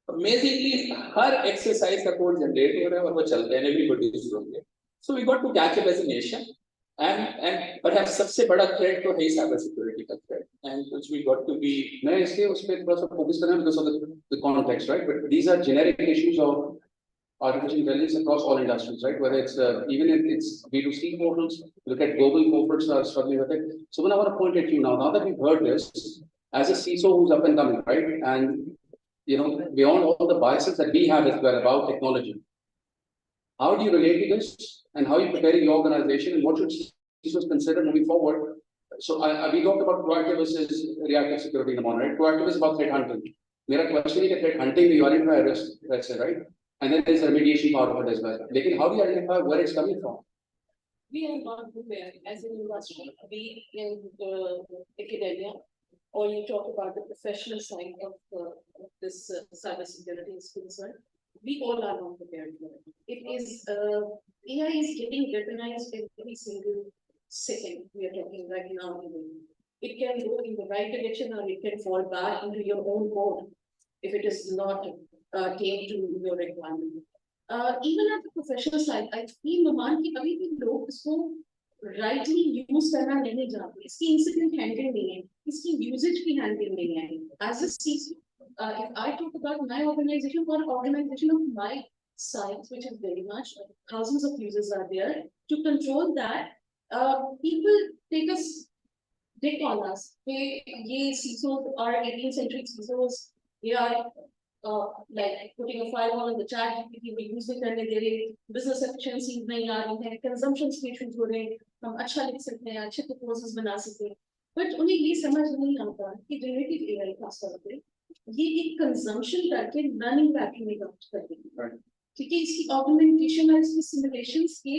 Amazingly her exercise का code generate हो रहा है और वो चल रहा है and everybody is doing it. So we got to catch up as a nation, and perhaps सबसे बड़ा threat तो है cyber security का threat, and which we got to be। मैं इसलिए उस पर थोड़ा सा फोकस करना because of the context, right? But these are generic issues of artificial intelligence across all industries, right? Whether it's even if it's B2C portals, look at global corporates are struggling with it. So when I want to point at you now that we've heard this, as a CISO who's up and coming, right? And you know, beyond all the biases that we have as well about technology, how do you relate to this, and how are you preparing your organization, and what should CISOs consider moving forward? So we talked about proactive versus reactive security in the morning, right? Proactive is about threat hunting. मेरा question है कि threat hunting you identify risk, let's say, right? And then there's a remediation part of it as well. Lekin how do you identify where it's coming from? We are not prepared as an industry, be in academia, or you talk about the professional side of this cybersecurity is concerned. We all are not prepared for it. It is AI is getting weaponized every single second. We are talking right now. It can go in the right direction or it can fall back into your own mode if it is not tamed to your requirement. Even at the professional side, I feel Noman कि अभी भी लोग इसको rightly use करना नहीं जानते, इसकी incident handling नहीं है, इसकी usage की handling नहीं है. As a CISO, if I talk about my organization or organization of my sites, which is very much thousands of users are there, to control that, people take us dick on us. ये CISOs are 18th century CISOs, they are like putting a firewall in the chat, we use it करने दे रहे, business efficiency नहीं आ रही है, consumption issues हो रहे, हम अच्छा लिख सकते हैं, अच्छे proposals बना सकते हैं, but उन्हें ये समझ नहीं आता कि generative AI खास तौर पे ये एक consumption करके learning pattern में काम करती है, ठीक है? इसकी augmentation और इसकी simulations के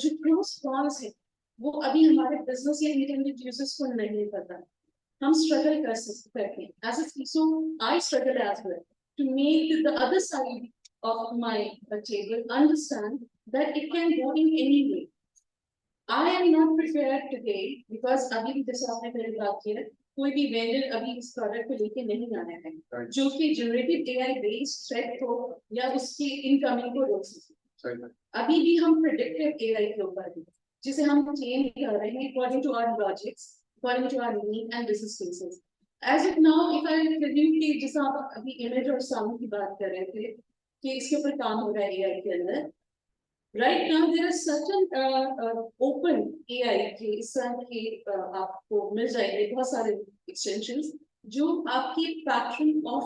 जो pros cons है वो अभी हमारे business या internet users को नहीं पता। हम struggle कर सकते हैं as a CISO, I struggle as well to make the other side of my table understand that it can go in any way. I am not prepared today because अभी भी जैसे आपने पहले बात की है, कोई भी vendor अभी इस product को लेके नहीं आने हैं जो कि generative AI based threat हो या उसकी incoming को रोक सके। अभी भी हम predictive AI के ऊपर हैं जिसे हम train कर रहे हैं according to our logics, according to our need and business cases. As of now, if I tell you कि जैसा आप अभी image और sound की बात कर रहे थे कि इसके ऊपर काम हो रहा है AI के अंदर, right now there are certain open AI के इस तरह के आपको मिल जाएंगे बहुत सारे extensions जो आपके pattern of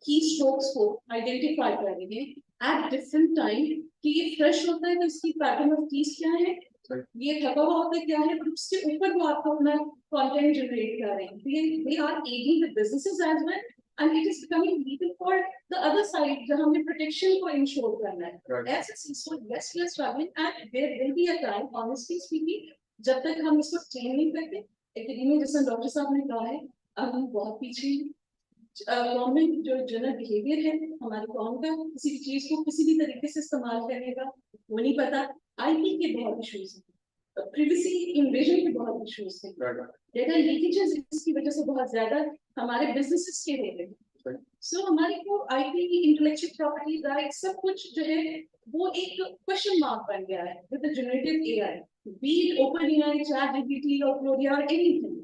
keystrokes को identify करेंगे at different time कि ये fresh होता है तो इसकी pattern of keys क्या है ये थका हुआ होता है क्या है, उसके ऊपर वो आपको अपना content generate कर रहे हैं. They are aiding the businesses as well, and it is becoming legal for the other side, जहाँ हमें protection को ensure करना है. As a CISO, yes, we are struggling, and there will be a time, honestly speaking, जब तक हम इसको train नहीं करते, academia जैसा डॉक्टर साहब ने कहा है, अब हम बहुत पीछे हैं. गवर्नमेंट जो जनरल बिहेवियर है हमारे कौम का, किसी भी चीज को किसी भी तरीके से इस्तेमाल करने का वो नहीं पता. आईपी के बहुत इश्यूज हैं, प्रिवेसी इन्वेजन के बहुत इश्यूज हैं, डेटा लीकेजेस इसकी वजह से बहुत ज्यादा हमारे बिजनेसेस के रह रहे हैं. सो हमारे को आईपी, इंटेलेक्चुअल प्रॉपर्टी राइट सब कुछ जो है वो एक क्वेश्चन मार्क बन गया है with the generative AI, B it open AI, ChatGPT और क्लोरिया और एनीथिंग.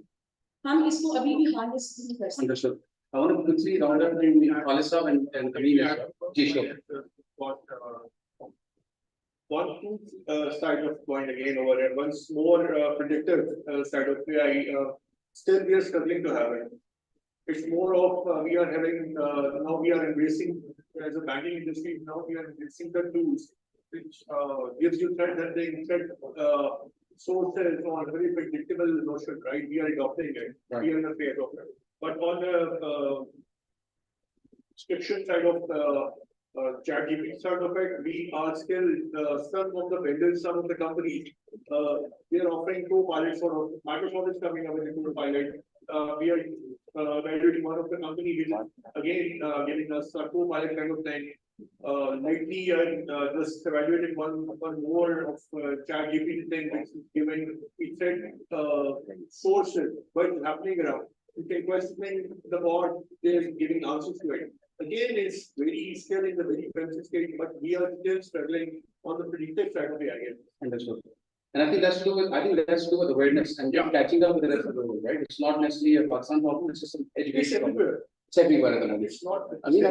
हम इसको अभी भी हार्नेस नहीं कर सकते. I want to quickly round up in Khalisab and Kareem. One side of coin again over here, once more predictive side of AI, still we are struggling to have it. It's more of we are having now we are embracing as a banking industry, now we are embracing the tools which gives you threat that they threat sources on a very predictable notion, right? We are adopting it, we are in a phase of it. But on the description side of ChatGPT side of it, we are still some of the vendors, some of the companies, they are offering co-pilots for Microsoft is coming up with a co-pilot. We are evaluating one of the company which is again giving us a co-pilot kind of thing. Lately, just evaluated one more of ChatGPT thing which is giving it said sources, what's happening around. You can question the bot, they're giving answers to it. Again, it's very still in the very fancy stage, but we are still struggling on the predictive side of the idea. Understood. And I think that's to do with, awareness and catching up with the rest of the world, right? It's not necessarily a Pakistan problem, it's just an education problem. It's everywhere at the moment. It's not. I mean,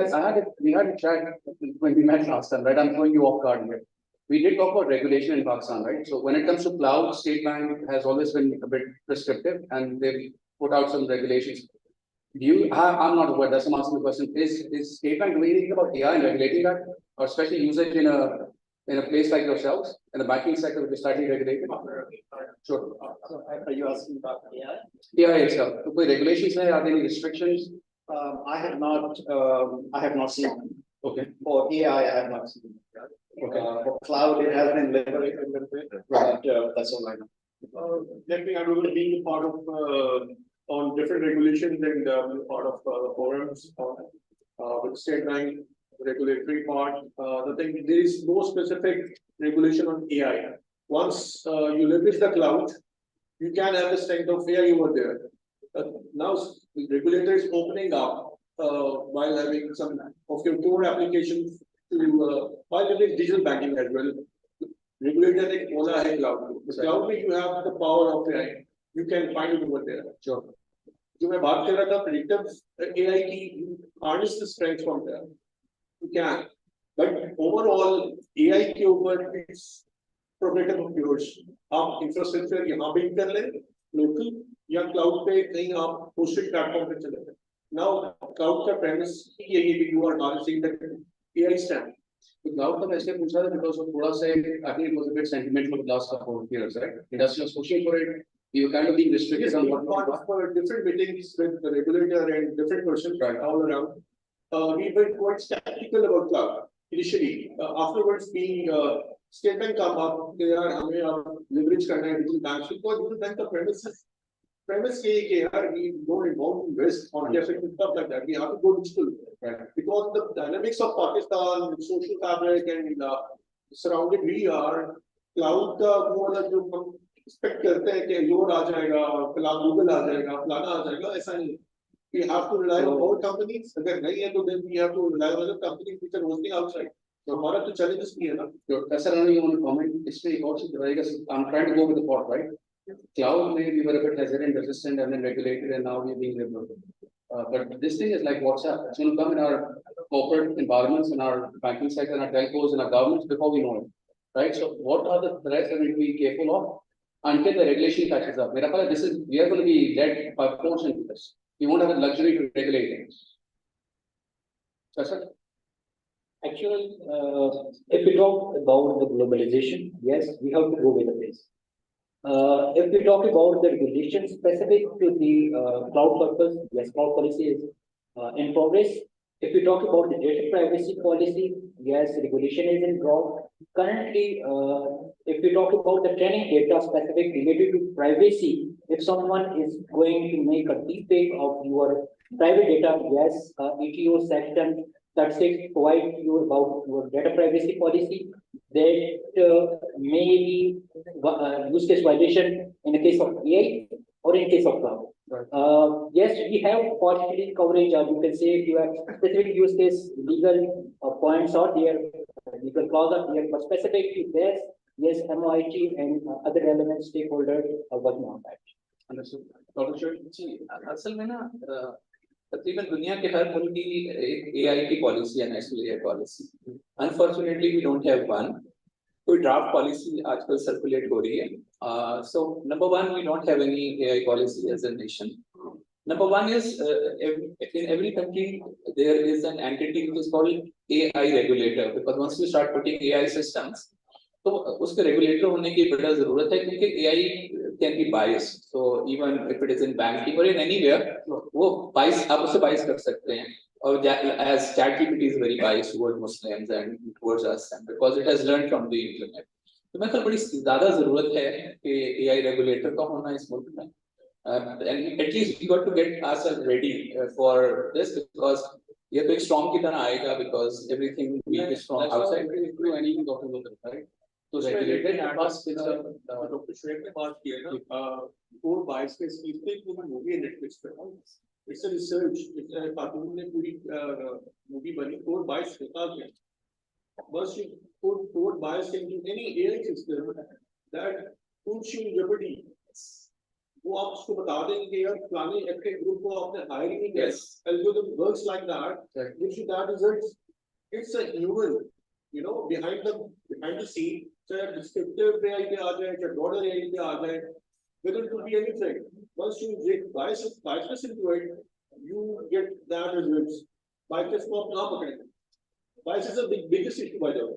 we had a chat when we met last time, right? I'm throwing you off guard here. We did talk about regulation in Pakistan, right? So when it comes to cloud, State Bank has always been a bit prescriptive and they've put out some regulations. I'm not aware, that's why I'm asking the question. Is State Bank doing anything about AI and regulating that? Or especially usage in a place like yourselves, in the banking sector, which is slightly regulated? Sure. So are you asking about AI? AI itself. So, regulations there, are there any restrictions? I have not seen them. Okay. For AI, I have not seen them. Okay. For cloud, it has been liberated a little bit, but that's all I know. Definitely, I will being a part of on different regulations and part of forums with State Bank regulatory part. The thing there is no specific regulation on AI. Once you leverage the cloud, you can have the strength of AI over there. Now the regulator is opening up while having some of your core applications to while doing digital banking as well. Regulator like Ola hai cloud. The cloud you have the power of AI. You can find it over there. Sure. जो मैं बात कर रहा था predictive AI की harness the strength from there. You can, but overall AI के ऊपर it's prerogative of yours. आप infrastructure यहाँ पे कर ले local या cloud पे कहीं आप hosted platform पे चले. Now cloud का premise ये कि you are harnessing the AI stack. The cloud का मैं इसलिए पूछ रहा था because वो थोड़ा सा I think it was a bit sentimental for the last couple of years, right? Industry was pushing for it. You were kind of being restricted on what not. For different meetings with the regulator and different persons all around. We were quite skeptical about cloud initially. Afterwards, being State Bank come up, they are हमें अब leverage करना है digital banks because digital bank का premise ये कि यार we don't involve invest on capital and stuff like that. We have to go digital, right? Because the dynamics of Pakistan, social fabric and surrounded we are cloud का वो वाला जो हम expect करते हैं कि Azure आ जाएगा, Google आ जाएगा, फलाना आ जाएगा, ऐसा नहीं. We have to rely on our companies. अगर नहीं है तो then we have to rely on other companies which are hosting outside. तो हमारा तो challenges भी है ना. Professor, I know you want to comment. इसमें एक और चीज रहेगा. I'm trying to go with the pot, right? Cloud may we were a bit hesitant, resistant, and then regulated, and now we're being regulated. But this thing is like WhatsApp. It's going to come in our corporate environments, in our banking sector, in our telcos, in our governments before we know it, right? So, what are the threats that we need to be careful of until the regulation catches up? We are going to be led by force into this. We won't have the luxury to regulate it. That's it. Actually, if we talk about the globalization, yes, we have to go with the pace. If we talk about the regulation specific to the cloud purpose, yes, cloud policy is in progress. If we talk about the data privacy policy, yes, regulation is in draft. Currently, if we talk about the training data specific related to privacy, if someone is going to make a deep fake of your private data, yes, ETO section 36 provides you about your data privacy policy that may be use case violation in the case of AI or in case of cloud. Yes, we have partially coverage, or you can say if you have specific use case, legal points are there, legal clause are there, but specific to this, yes, MOIT and other relevant stakeholders are working on that. Understood. Dr. Shah, असल में ना तकरीबन दुनिया के हर मुल्क की एक AI की पॉलिसी है, national AI policy. Unfortunately, we don't have one. कोई ड्राफ्ट पॉलिसी आजकल सर्कुलेट हो रही है. So number one, we don't have any AI policy as a nation. Number one is in every country there is an entity which is called AI regulator, because once you start putting AI systems, तो उसके regulator होने की बड़ा जरूरत है, क्योंकि AI can be biased. So even if it is in banking or in anywhere, वो bias आप उसे bias कर सकते हैं. Or as ChatGPT is very biased towards Muslims and towards us, and because it has learned from the internet. तो मैं कल बड़ी ज़्यादा ज़रूरत है कि AI regulator का होना इस मुल्क में. And at least we got to get ourselves ready for this, because ये तो एक storm की तरह आएगा, because everything weak is from outside. Anything right? So regulated advice with Dr. Shoaib ने बात की है ना, core bias के speech पे पूरी movie है Netflix पे. It's a research. It's a cartoon ने पूरी movie बनी. Core bias होता है. Once you put core bias into any AI system, that puts you in jeopardy. वो आप उसको बता देंगे कि यार फलाने एक्टिव ग्रुप को आपने हायर नहीं किया. Algorithm works like that. Gives you that results. It's a human, you know, behind the scene. चाहे descriptive AI पे आ जाए, चाहे broader AI पे आ जाए, whether it could be anything. Once you get bias into it, you get that results. Bias को आप कहाँ पकड़ेंगे? Bias is the biggest issue by the way.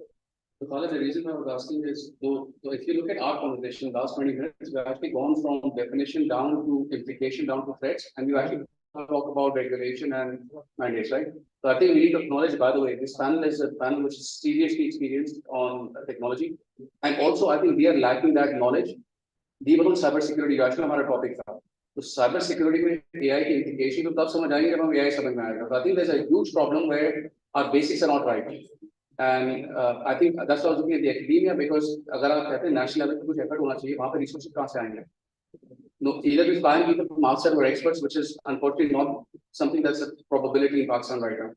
The reason I was asking is, so if you look at our conversation in the last 20 minutes, we've actually gone from definition down to implication, down to threats, and you actually talk about regulation and mandates, right? So I think we need to acknowledge, by the way, this panel is a panel which is seriously experienced on technology, and also I think we are lacking that knowledge. Even on cyber security, actually हमारा topic था. तो cyber security में AI की implication तो तब समझ आएंगे जब हम AI समझ में आएगा. So I think there's a huge problem where our basics are not right. And I think that's also looking at the academia, because अगर आप कहते हैं national level पे कुछ effort होना चाहिए, वहाँ पे resources कहाँ से आएंगे? No, either we find people from outside who are experts, which is unfortunately not something that's a probability in Pakistan right now.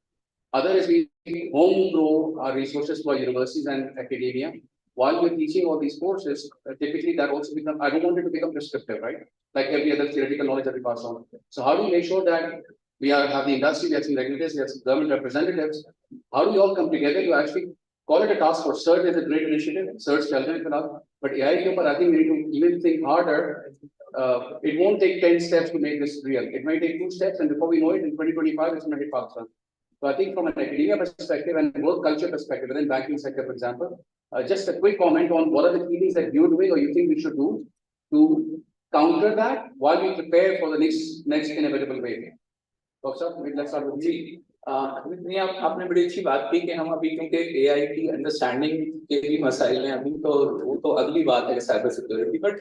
Other is we homegrow our resources for universities and academia. While we're teaching all these courses, typically that also becomes, I don't want it to become prescriptive, right? Like every other theoretical knowledge that we pass on. So how do we make sure that we have the industry, we have some regulators, we have some government representatives? How do we all come together to actually call it a task force? CERT is a great initiative, CERT's challenge, but AI ke upar, I think we need to even think harder. It won't take 10 steps to make this real. It might take 2 steps, and before we know it, in 2025, it's going to hit Pakistan. So I think from an academia perspective and work culture perspective, within banking sector, for example, just a quick comment on what are the key things that you're doing or you think we should do to counter that while we prepare for the next inevitable wave. Doctor, let's start with you. नहीं आपने बड़ी अच्छी बात की कि हम अभी क्योंकि AI की अंडरस्टैंडिंग के भी मसाइल हैं अभी, तो वो तो अगली बात है cyber security. But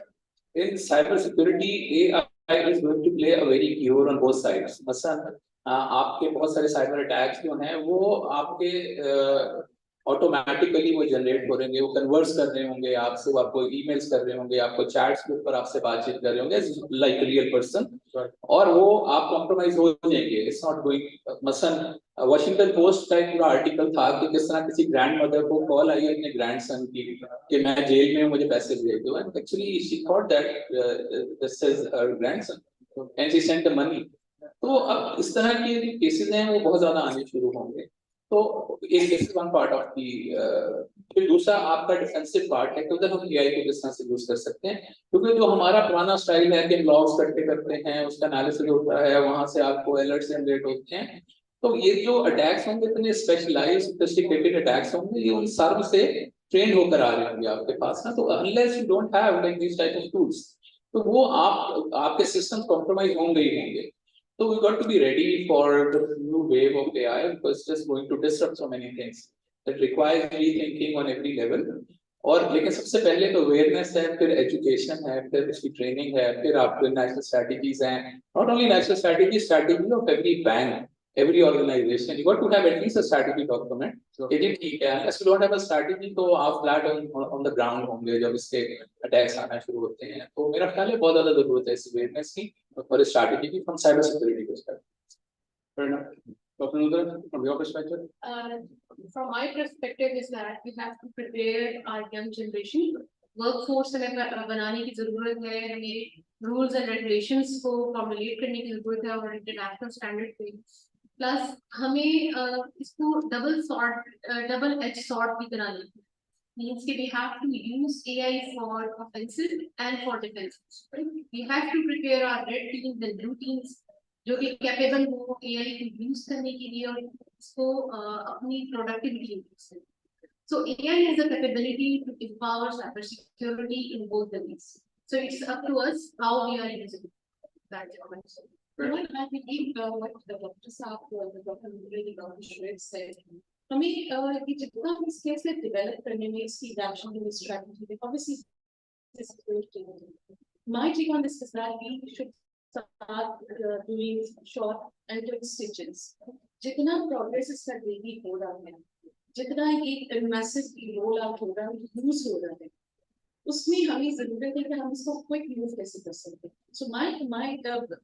in cyber security AI is going to play a very key role on both sides. मसलन आपके बहुत सारे साइबर अटैक्स जो हैं वो आपके ऑटोमेटिकली वो जनरेट हो रहेंगे, वो कन्वर्स कर रहे होंगे आपसे, वो आपको ईमेल्स कर रहे होंगे, आपको चैट्स के ऊपर आपसे बातचीत कर रहे होंगे लाइक रियल पर्सन, और वो आप कॉम्प्रोमाइज हो जाएंगे. It's not going. मसलन वॉशिंगटन पोस्ट का एक पूरा आर्टिकल था कि किस तरह किसी ग्रैंड मदर को कॉल आई अपने ग्रैंडसन की कि मैं जेल में हूं, मुझे पैसे भेज दो, and actually she thought that this is her grandson and she sent the money. तो अब इस तरह के जो केसेस हैं वो बहुत ज्यादा आने शुरू होंगे. तो एक वन पार्ट ऑफ दी. फिर दूसरा आपका डिफेंसिव पार्ट है कि उधर हम AI को किस तरह से यूज कर सकते हैं, क्योंकि जो हमारा पुराना स्टाइल है कि लॉग्स करते हैं, उसका एनालिसिस होता है, वहां से आपको अलर्ट्स जनरेट होते हैं. तो ये जो अटैक्स होंगे इतने स्पेशलाइज्ड सोफिस्टिकेटेड अटैक्स होंगे, ये उन सर्व से ट्रेन होकर आ रहे होंगे आपके पास ना, तो unless you don't have like this type of tools, तो वो आपके सिस्टम कॉम्प्रोमाइज होंगे ही होंगे. So we got to be ready for the new wave of AI because it's just going to disrupt so many things. It requires rethinking on every level. और लेकिन सबसे पहले तो अवेयरनेस है, फिर एजुकेशन है, फिर उसकी ट्रेनिंग है, फिर आपके नेशनल स्ट्रैटेजीज हैं. Not only national strategy of every bank, every organization, you got to have at least a strategy document. ये भी ठीक है, unless you don't have a strategy तो आप flat on the ground होंगे जब इसके attacks आना शुरू होते हैं. तो मेरा ख्याल है बहुत ज़्यादा जरूरत है इस awareness की और strategy की from cyber security perspective. Fair enough. Dr. Nudra, from your perspective? From my perspective is that we have to prepare our young generation. Workforce हमें बनाने की जरूरत है, हमें rules and regulations को formulate करने की जरूरत है और international standard पे. Plus हमें इसको double edged sword की तरह लेना. Means that we have to use AI for offensive and for defensive. Right? We have to prepare our red teams and blue teams जो कि capable हो AI को use करने के लिए और इसको अपनी productivity increase करने. So AI has a capability to empower cybersecurity in both the ways. So it's up to us how we are using that. I believe what the Dr. Saab or the Dr. Murali, Dr. Shred said. हमें ये जितना भी skill से develop करने में इसकी एडaptation strategy, obviously this is going to. My take on this is that we should start doing short and quick stitches. जितना progress इसका daily हो रहा है, जितना ये massive roll out हो रहा है, use हो रहा है, उसमें हमें जरूरत है कि हम इसको quick move कैसे कर सकते हैं. So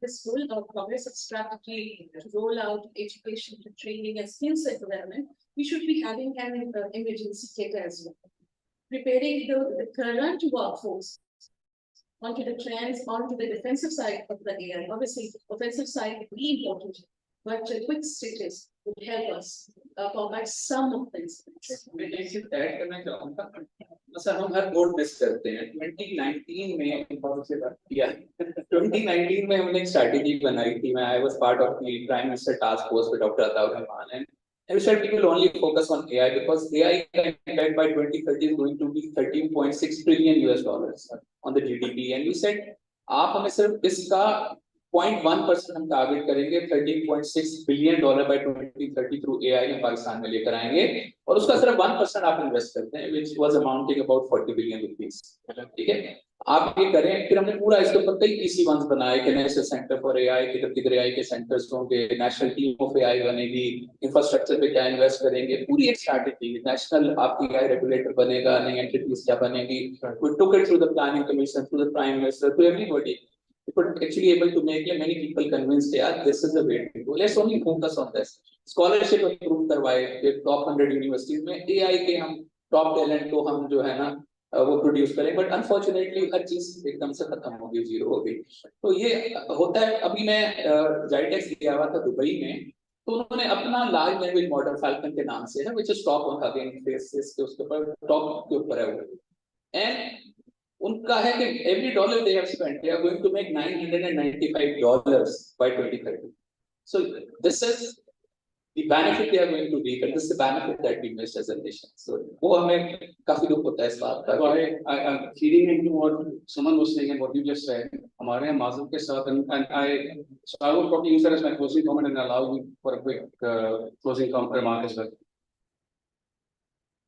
this whole progressive strategy to roll out education, to training and skills development, we should be having an emergency kit as well. Preparing the current workforce onto the trends, onto the defensive side of the AI. Obviously, offensive side will be important, but quick stitches would help us combat some of these. अच्छा हम हर board miss करते हैं. 2019 में 2019 में हमने एक strategy बनाई थी. मैं I was part of the Prime Minister Task Force with Dr. Ataur Rahman, and we said we will only focus on AI because AI by 2030 is going to be $13.6 trillion on the GDP, and we said आप हमें सिर्फ इसका 0.1% हम target करेंगे, $13.6 billion by 2030 through AI में पाकिस्तान में लेकर आएंगे और उसका सिर्फ 1% आप इन्वेस्ट करते हैं, which was amounting about 40 billion rupees. ठीक है, आप ये करें. फिर हमने पूरा इसके ऊपर कई PC1s बनाए कि नेशनल सेंटर फॉर AI, किधर AI के सेंटर्स होंगे, नेशनल टीम ऑफ AI बनेगी, इंफ्रास्ट्रक्चर पे क्या इन्वेस्ट करेंगे, पूरी एक स्ट्रैटेजी. नेशनल आपकी AI रेगुलेटर बनेगा, नई एंटिटीज क्या बनेगी. We took it through the planning commission, through the prime minister, to everybody. We were actually able to make many people convinced, yeah, this is the way to go. Let's only focus on this. Scholarship improve करवाए, top 100 universities में AI के हम top talent को हम जो है ना वो produce करें, but unfortunately हर चीज एकदम से खत्म हो गई, zero हो गई. तो ये होता है. अभी मैं Zytex गया हुआ था दुबई में, तो उन्होंने अपना large language model Falcon के नाम से है, which is top on again faces के उसके ऊपर top के ऊपर है वो. And उनका है कि every dollar they have spent, they are going to make $995 by 2030. So this is the benefit they are going to reap, and this is the benefit that we missed as a nation. So वो हमें काफी दुख होता है इस बात का. I'm feeding into what someone was saying and what you just said. हमारे यहाँ माज़ूम के साथ, and I will probably use that as my closing comment and allow you for a quick closing remark as well.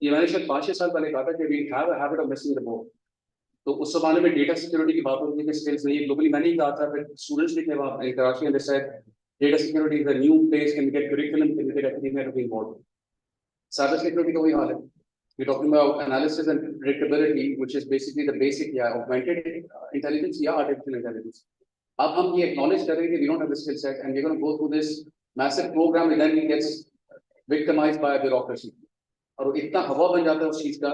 ये मैंने शायद 5-6 साल पहले कहा था कि we have a habit of missing the boat. तो उस जमाने में डेटा सिक्योरिटी की बात होती थी, स्किल्स नहीं, ग्लोबली मैंने ही कहा था, फिर स्टूडेंट्स भी थे वहाँ पे कराची में, said data security is a new place, can we get curriculum, can we get academia to be involved. Cyber security का वही हाल है. We're talking about analysis and predictability, which is basically the basic, yeah, augmented intelligence, yeah, artificial intelligence. अब हम ये acknowledge कर रहे हैं कि we don't have the skill set, and we're going to go through this massive program, and then it gets victimized by bureaucracy. और इतना हवा बन जाता है उस चीज का.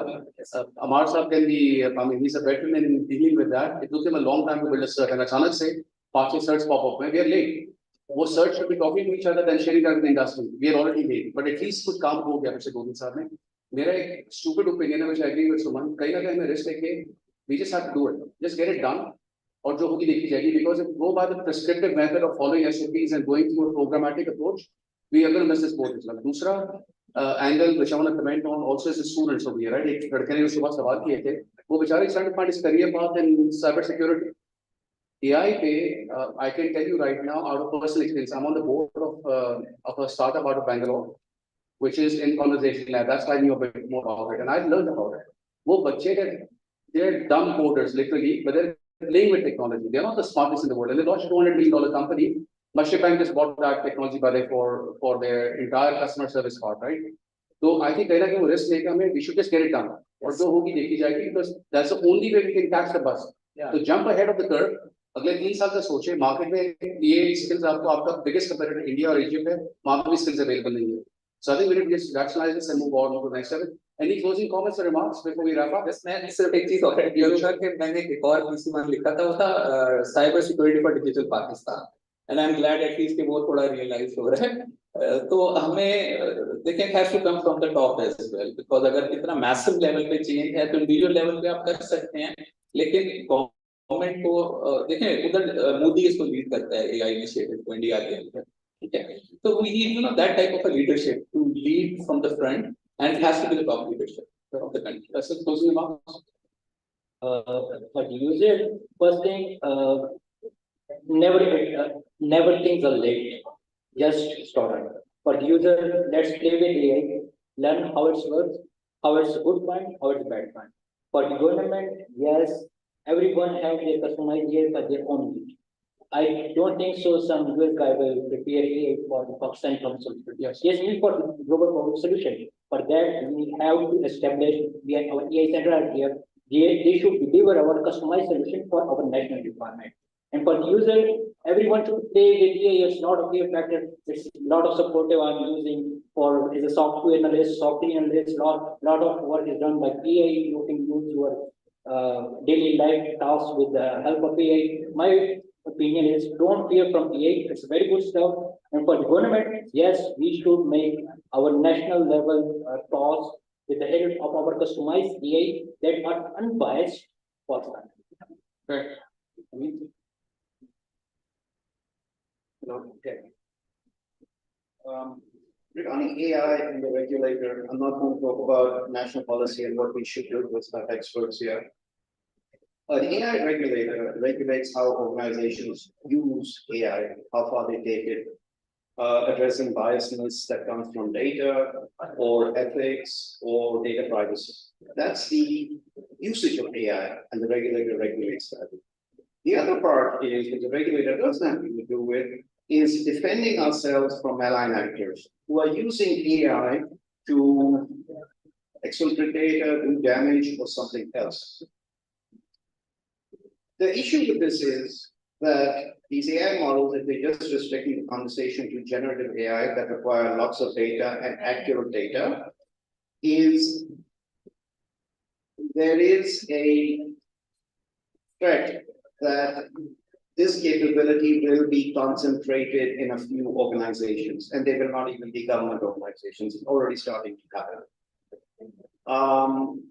अमर साहब can be, I mean, he's a veteran in dealing with that. It took him a long time to build a cert, and अचानक से 5-6 certs pop up. We are late. वो certs should be talking to each other, then sharing that with the industry. We are already late, but at least कुछ काम हो गया पिछले 2-3 साल में. मेरा एक stupid opinion है, which I agree with Suman. कहीं ना कहीं में risk लेके we just have to do it. Just get it done. और जो होगी देखी जाएगी, because if we go by the prescriptive method of following SOPs and going through a programmatic approach, we are going to miss this boat as well. दूसरा, angle which I want to comment on also is the students over here, right? एक लड़के ने जो सुबह सवाल किए थे, वो बेचारे trying to find his career path in cyber security. AI पे, I can tell you right now, out of personal experience, I'm on the board of a startup out of Bangalore, which is in conversation lab. That's why I knew a bit more about it, and I've learned about it. वो बच्चे they're dumb coders literally, but they're playing with technology. They're not the smartest in the world, and they launched a $200 million company. Mashreq Bank just bought that technology by for their entire customer service part, right? So I think कहीं risk लेके हमें we should just get it done. और जो होगी देखी जाएगी, because that's the only way we can catch the bus. So jump ahead of the curve. अगले 3 साल से सोचे मार्केट में ये skills आपको आपका biggest competitor India और Egypt है, वहाँ पे भी skills available नहीं है. So I think we need to just rationalize this and move on to the next level. Any closing comments or remarks before we wrap up? बस मैं सिर्फ एक चीज और जोड़ूंगा कि मैंने एक और पीसी वन लिखा था, वो था cyber security for digital Pakistan, and I am glad at least कि वो थोड़ा रियलाइज हो रहा है. तो हमें देखें has to come from the top as well, because अगर इतना मैसिव लेवल पे चेंज है तो इंडिविजुअल लेवल पे आप कर सकते हैं, लेकिन गवर्नमेंट को देखें उधर मोदी इसको लीड करता है एआई इनिशिएटिव को इंडिया के अंदर, ठीक है. तो we need that type of a leadership to lead from the front, and it has to be the top leadership of the country. That's it. Closing remarks. For the user, first thing, never things are late. Just start. For the user, let's play with AI, learn how it works, how it's a good point, how it's a bad point. For the government, yes, everyone has their customized AI for their own need. I don't think so. Some US guy will prepare AI for the Pakistan Council. Yes, we need for the global problem solution. For that, we have to establish our AI center out here. They should deliver our customized solution for our national requirement. And for the user, everyone should play with AI. It's not a fear factor. It's a lot of supportive I'm using for as a software analyst. Lot of work is done by AI. You can use your daily life tasks with the help of AI. My opinion is don't fear from AI. It's very good stuff. And for the government, yes, we should make our national level tasks with the help of our customized AI that are unbiased for the country. Right. Okay. Regarding AI and the regulator, I'm not going to talk about national policy and what we should do with our experts here. The AI regulator regulates how organizations use AI, how far they take it, addressing biasness that comes from data or ethics or data privacy. That's the usage of AI, and the regulator regulates that. The other part is that the regulator doesn't have to do with is defending ourselves from malign actors who are using AI to exfiltrate data, do damage, or something else. The issue with this is that these AI models, if they just restricting the conversation to generative AI that require lots of data and accurate data, there is a threat that this capability will be concentrated in a few organizations, and they will not even be government organizations. It's already starting to happen.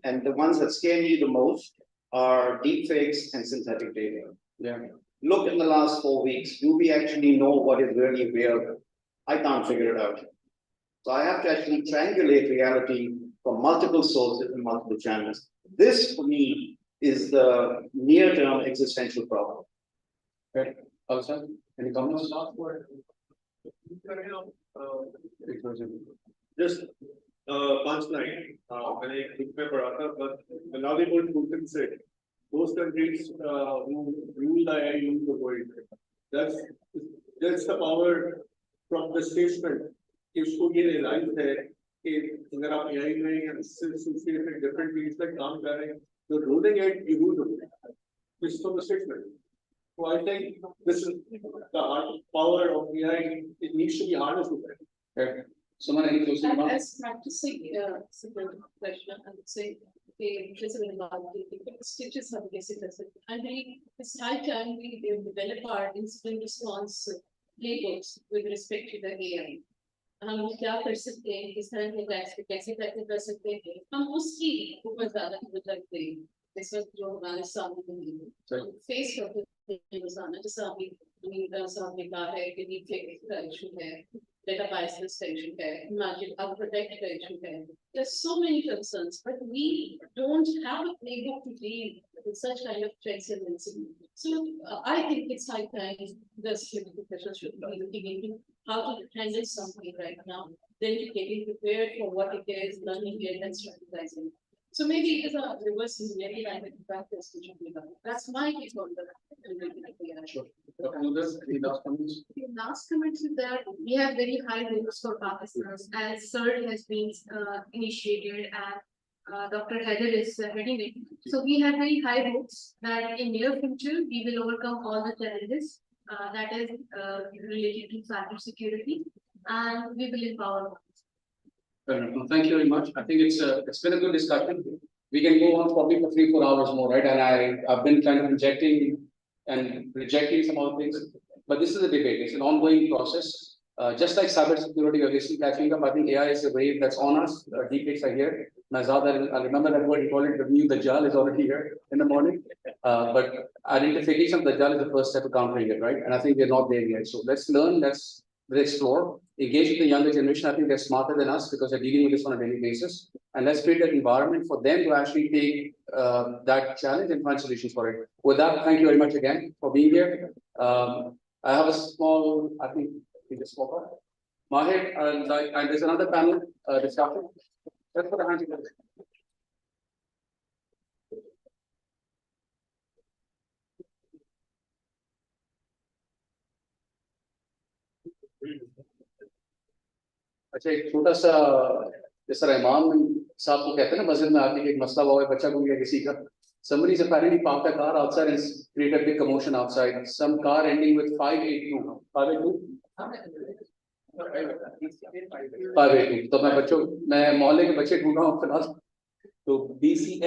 And the ones that scare me the most are deepfakes and synthetic data. Yeah. Look in the last 4 weeks, do we actually know what is really real? I can't figure it out. So I have to actually triangulate reality from multiple sources and multiple channels. This, for me, is the near-term existential problem. Okay. Also, any comments? Just punchline. मैंने एक book में पढ़ा था, but Malawi Putin said, those countries who rule the AI rule the world. That's the power from the statement. कि उसको ये realize है कि अगर आप AI में या associate different things like काम कर रहे हैं, you're ruling it, you rule the world. This is from the statement. So I think this is the power of AI. It needs to be harnessed. Okay. Someone any closing remarks? As practicing security professional, I would say the president stitches have basic lesson. I think it's high time we develop our incident response playbooks with respect to the AI. हम क्या कर सकते हैं, किस तरह के tax पे कैसे टैकल कर सकते हैं, हम उसकी ऊपर ज्यादा नजर रखते हैं। इस वक्त जो हमारे सामने फेस करते हैं रोजाना, जैसा अभी साहब ने कहा है कि डीपफेक का इशू है, data biases tension care, imagine unprotected tension care. There's so many concerns, but we don't have a playbook to deal with such kind of threats and incidents. So I think it's high time the security professionals should be looking into how to handle something right now, then to getting prepared for what it is, learning it and strategizing. So maybe it is a reverse engineering kind of practice which should be done. That's my take on the. Sure. Any last comments? The last comment is that we have very high hopes for Pakistan as CERT has been initiated and Dr. Heather is heading it. So we have very high hopes that in near future we will overcome all the challenges that is related to cyber security and we will empower. Fair enough. No, thank you very much. I think it's been a good discussion. We can go on probably for 3-4 hours more, right? And I've been kind of injecting and rejecting some of the things, but this is a debate. It's an ongoing process. Just like cybersecurity, we're basically catching up. I think AI is a wave that's on us. Deepfakes are here. Nazad, I remember that word, he called it the new Dajjal is already here in the morning. But identification of Dajjal is the first step to countering it, right? And I think we're not there yet. So let's learn, let's explore, engage with the younger generation. I think they're smarter than us because they're dealing with this on a daily basis. And let's create an environment for them to actually take that challenge and find solutions for it. With that, thank you very much again for being here. I have a small, I think, we just spoke up. Mahir, and there's another panel discussion. Let's put a hand together. अच्छा एक छोटा सा जैसा रहमान साहब को कहते हैं ना मस्जिद में आके एक मसला हुआ है बच्चा गुम गया किसी का. Somebody is apparently parked a car outside and created a big commotion outside. Some car ending with 582. 582? 582. तो मैं मोहल्ले के बच्चे ढूंढ रहा हूँ फिलहाल. तो BCK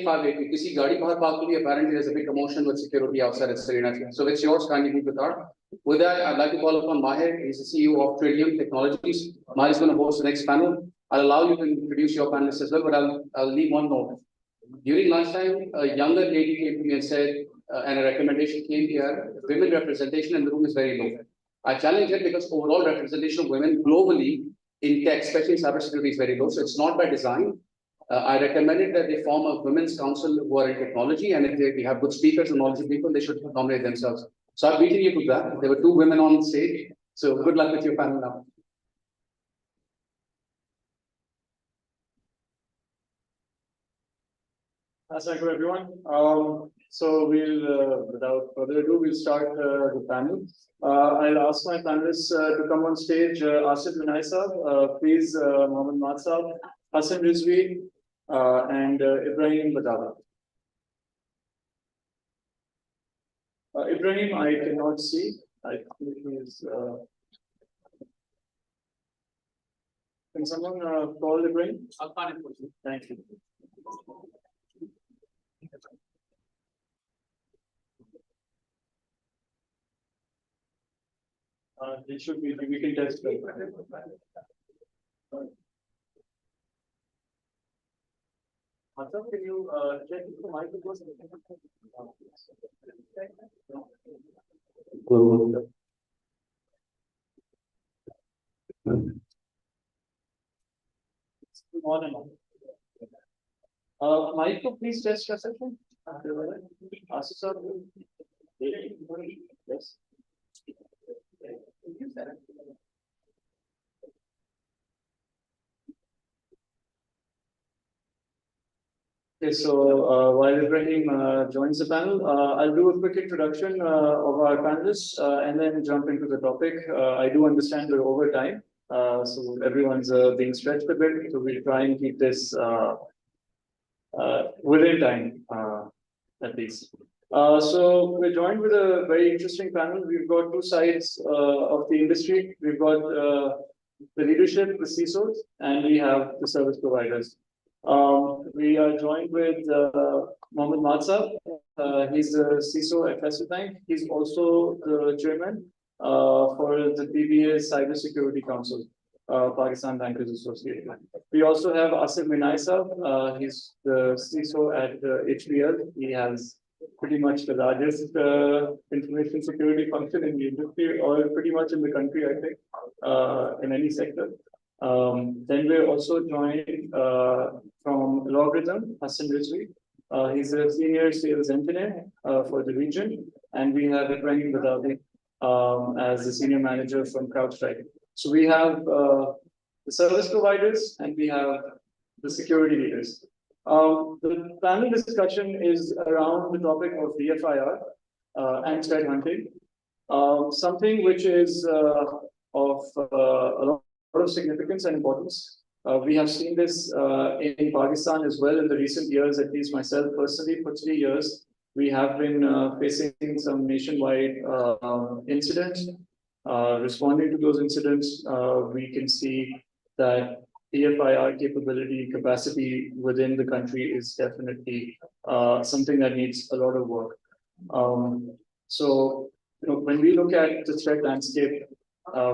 582. किसी गाड़ी बाहर पार्क हुई. Apparently there's a big commotion with security outside at Serena. So it's yours. Kindly keep it out. With that, I'd like to call upon Mahir. He's the CEO of Trillium Technologies. Mahir is going to host the next panel. I'll allow you to introduce your panelists as well, but I'll leave one note. During lunchtime, a younger lady came to me and said, and a recommendation came here, women representation in the room is very low. I challenge it because overall representation of women globally in tech, especially in cybersecurity, is very low. So it's not by design. I recommended that they form a women's council who are in technology, and if we have good speakers and knowledgeable people, they should nominate themselves. So I'm beating you to that. There were 2 women on stage. So good luck with your panel now. Thank you, everyone. So we'll, without further ado, we'll start the panel. I'll ask my panelists to come on stage. Asif Vinay Saab, please, Mohammed Mat Saab, Hassan Rizvi, and Ibrahim Badala. Ibrahim, I cannot see. I think he's. Can someone call Ibrahim? Thank you. It should be, we can test it. Hassan, can you check if the mic was? On and on. Mic, please test your session. Asif sir. Yes. Okay, so while Ibrahim joins the panel, I'll do a quick introduction of our panelists and then jump into the topic. I do understand we're over time, so everyone's being stretched a bit, so we'll try and keep this within time, at least. So we're joined with a very interesting panel. We've got 2 sides of the industry. We've got the leadership, the CISOs, and we have the service providers. We are joined with Mohammed Mat Saab. He's the CISO at Faisal Bank. He's also the chairman for the PBA Cybersecurity Council, Pakistan Bankers Association. We also have Asif Vinay Saab. He's the CISO at HBL. He has pretty much the largest information security function in the industry, or pretty much in the country, I think, in any sector. Then we're also joined from Logarithm, Hassan Rizvi. He's a senior sales engineer for the region, and we have Ibrahim Badawi as the senior manager from CrowdStrike. So we have the service providers and we have the security leaders. The panel discussion is around the topic of DFIR and threat hunting, something which is of a lot of significance and importance. We have seen this in Pakistan as well in the recent years, at least myself personally, for 3 years. We have been facing some nationwide incidents. Responding to those incidents, we can see that DFIR capability, capacity within the country is definitely something that needs a lot of work. So, when we look at the threat landscape,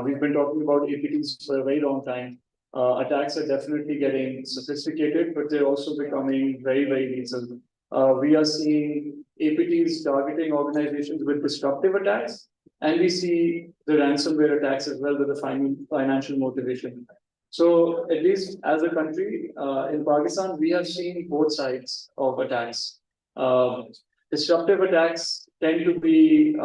we've been talking about APTs for a very long time. Attacks are definitely getting sophisticated, but they're also becoming very, very lethal. We are seeing APTs targeting organizations with disruptive attacks, and we see the ransomware attacks as well with the financial motivation. So at least as a country, in Pakistan, we have seen both sides of attacks. Disruptive attacks tend to be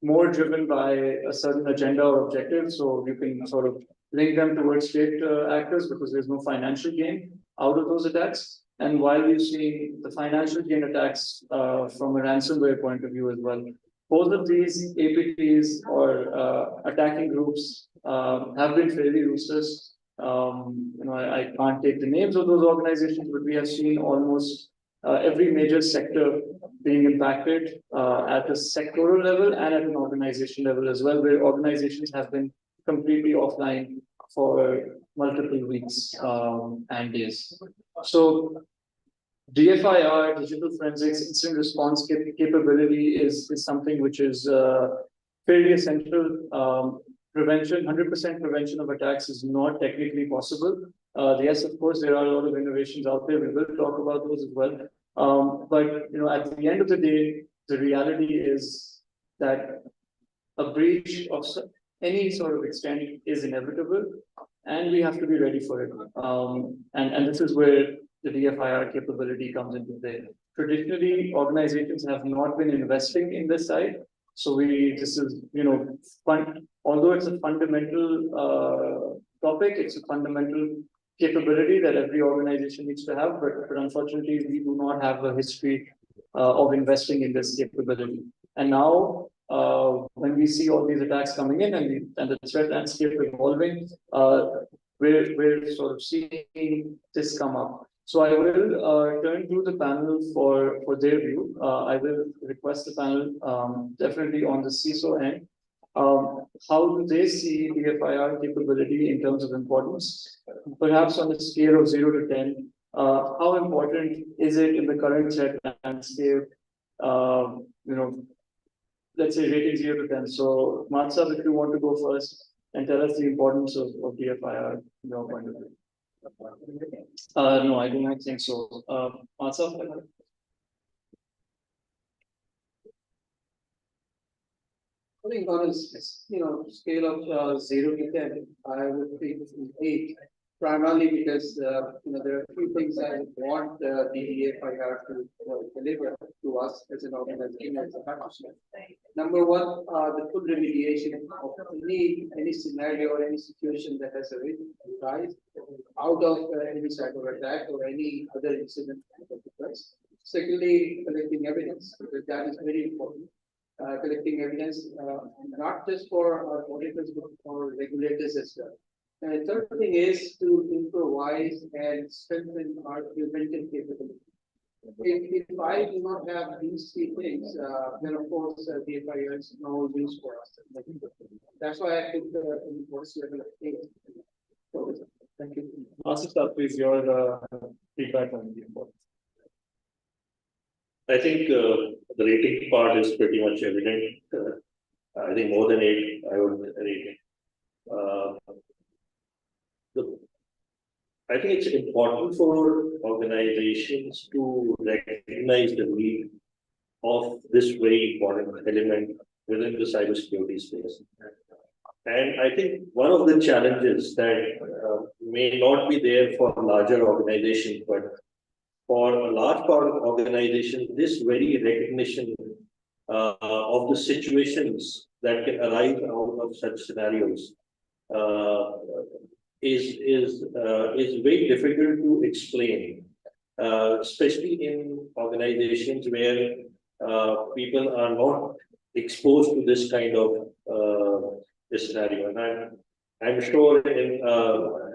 more driven by a certain agenda or objective. So you can sort of link them towards state actors because there's no financial gain out of those attacks. And while we've seen the financial gain attacks from a ransomware point of view as well, both of these APTs or attacking groups have been fairly ruthless. I can't take the names of those organizations, but we have seen almost every major sector being impacted at a sectoral level and at an organization level as well, where organizations have been completely offline for multiple weeks and days. So DFIR, digital forensics, incident response capability is something which is fairly essential. Prevention, 100% prevention of attacks is not technically possible. Yes, of course, there are a lot of innovations out there. We will talk about those as well. But at the end of the day, the reality is that a breach of any sort of extent is inevitable, and we have to be ready for it. And this is where the DFIR capability comes into play. Traditionally, organizations have not been investing in this side. So this is, although it's a fundamental topic, it's a fundamental capability that every organization needs to have, but unfortunately, we do not have a history of investing in this capability. And now, when we see all these attacks coming in and the threat landscape evolving, we're sort of seeing this come up. So I will turn to the panel for their view. I will request the panel definitely on the CISO end. How do they see DFIR capability in terms of importance? Perhaps on a scale of 0 to 10, how important is it in the current threat landscape? Let's say rating 0 to 10. So Matsab, if you want to go first and tell us the importance of DFIR from your point of view. No, I do not think so. Matsab? I think on a scale of 0 to 10, I would think 8. Primarily because there are a few things I want the DFIR to deliver to us as an organization, as a partnership. Number one, the full remediation of any scenario or any situation that has arisen out of any cyber attack or any other incident. Secondly, collecting evidence, because that is very important. Collecting evidence, not just for our auditors, but for regulators as well. And the third thing is to improvise and strengthen our preventive capability. If I do not have these 3 things, then of course DFIR is no use for us. That's why I put the importance level of 8. So, thank you. Asif, please, your feedback on the importance. I think the rating part is pretty much evident. I think more than 8, I would rate. I think it's important for organizations to recognize the need of this very important element within the cybersecurity space. And I think one of the challenges that may not be there for larger organizations, but for a large part of organizations, this very recognition of the situations that can arise out of such scenarios is very difficult to explain, especially in organizations where people are not exposed to this kind of this scenario. And I'm sure in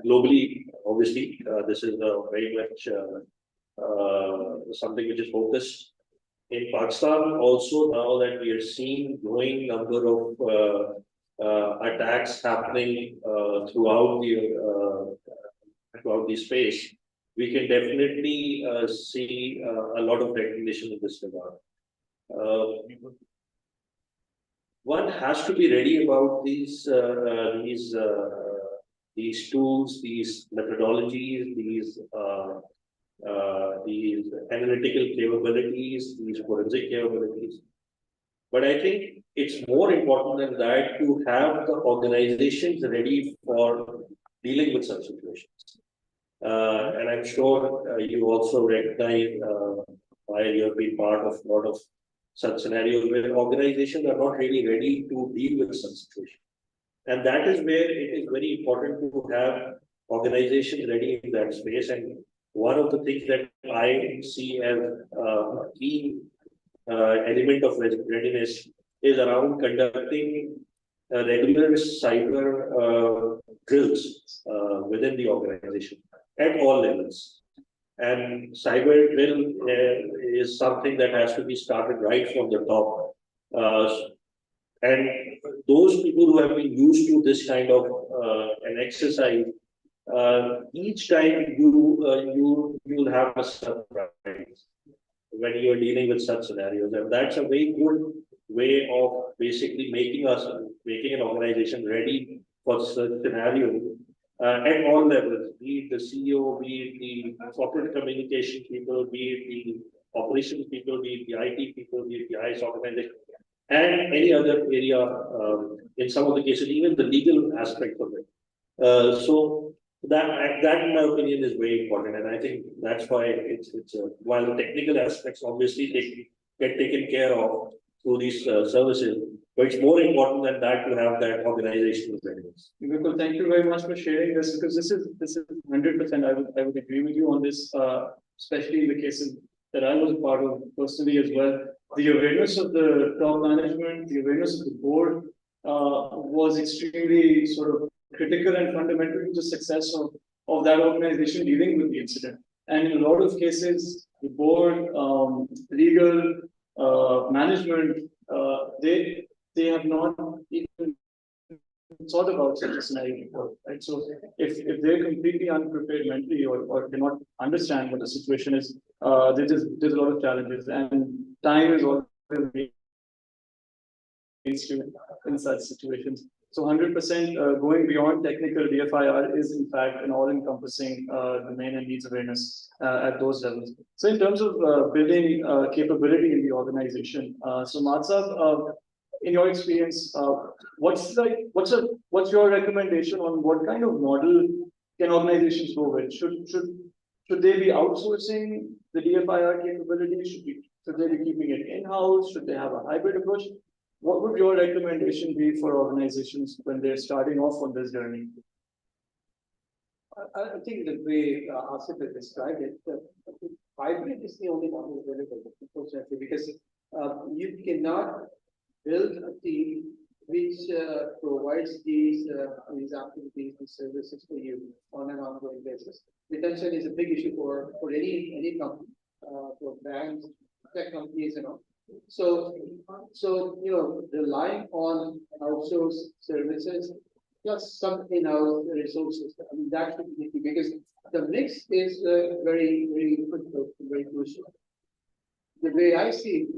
globally, obviously, this is very much something which is focused in Pakistan. Also, now that we are seeing growing number of attacks happening throughout the space, we can definitely see a lot of recognition in this regard. One has to be ready about these tools, these methodologies, these analytical capabilities, these forensic capabilities. But I think it's more important than that to have the organizations ready for dealing with such situations. And I'm sure you also recognize while you have been part of a lot of such scenarios where organizations are not really ready to deal with such situations. And that is where it is very important to have organizations ready in that space. And one of the things that I see as a key element of readiness is around conducting regular cyber drills within the organization at all levels. And cyber drill is something that has to be started right from the top. And those people who have been used to this kind of an exercise, each time you'll have a surprise when you are dealing with such scenarios, and that's a very good way of basically making an organization ready for such scenario at all levels, be it the CEO, be it the corporate communication people, be it the operations people, be it the IT people, be it the IS organization, and any other area, in some of the cases, even the legal aspect of it. So that in my opinion is very important, and I think that's why it's while the technical aspects obviously get taken care of through these services, but it's more important than that to have that organizational readiness. Vipul, thank you very much for sharing this, because this is 100%. I would agree with you on this, especially in the cases that I was a part of personally as well. The awareness of the top management, the awareness of the board was extremely sort of critical and fundamental to the success of that organization dealing with the incident. And in a lot of cases, the board, legal, management, they have not even thought about such a scenario before, right? So if they're completely unprepared mentally or cannot understand what the situation is, there's a lot of challenges, and time is always in such situations. So 100% going beyond technical DFIR is in fact an all-encompassing domain and needs awareness at those levels. So in terms of building capability in the organization, so Matsab, in your experience, what's your recommendation on what kind of model can organizations go with? Should they be outsourcing the DFIR capability? Should they be keeping it in-house? Should they have a hybrid approach? What would your recommendation be for organizations when they're starting off on this journey? I think the way Asif has described it, hybrid is the only model available, unfortunately, because you cannot build a team which provides these activities and services for you on an ongoing basis. Retention is a big issue for any company, for banks, tech companies, and all. So relying on outsourced services plus some in-house resources. I mean, that should be key, because the mix is very, very critical, very crucial. The way I see,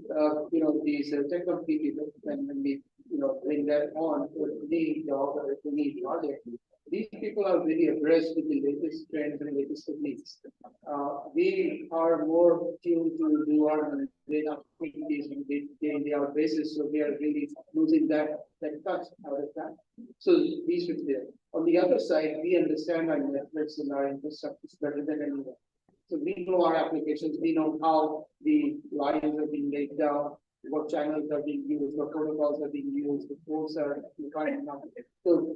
these tech company people, when we bring that on to any job or to any project. These people are very abreast with the latest trends and latest techniques. We are more tuned to do our data activities on day-in-day out basis, so we are really losing that touch out of that. So these should be there. On the other side, we understand our networks and our infrastructure better than anyone. So we know our applications, we know how the lines are being laid down, what channels are being used, what protocols are being used, the ports are defined. So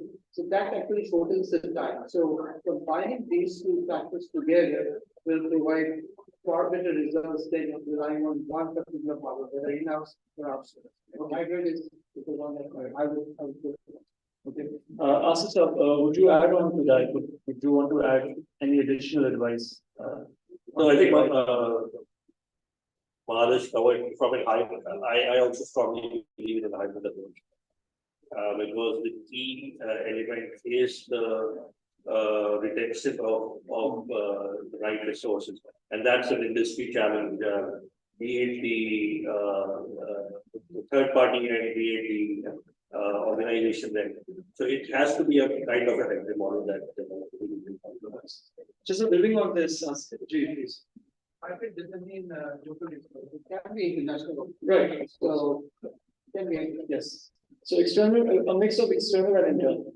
that actually shortens the time. So combining these two factors together will provide far better results than relying on one particular model, whether in-house or outsourced. Hybrid is the one that I would go for. Okay. Asif, would you add on to that? Would you want to add any additional advice? No, I think Maharaj covered from a hybrid. I also strongly believe in the hybrid approach. Because the key element is the retention of the right resources. And that's an industry challenge, be it the third party and be it the organization then. So it has to be a kind of a hybrid model that just building on this, please. Hybrid doesn't mean local, it can be international. Right. So can be, yes. So external, a mix of external and internal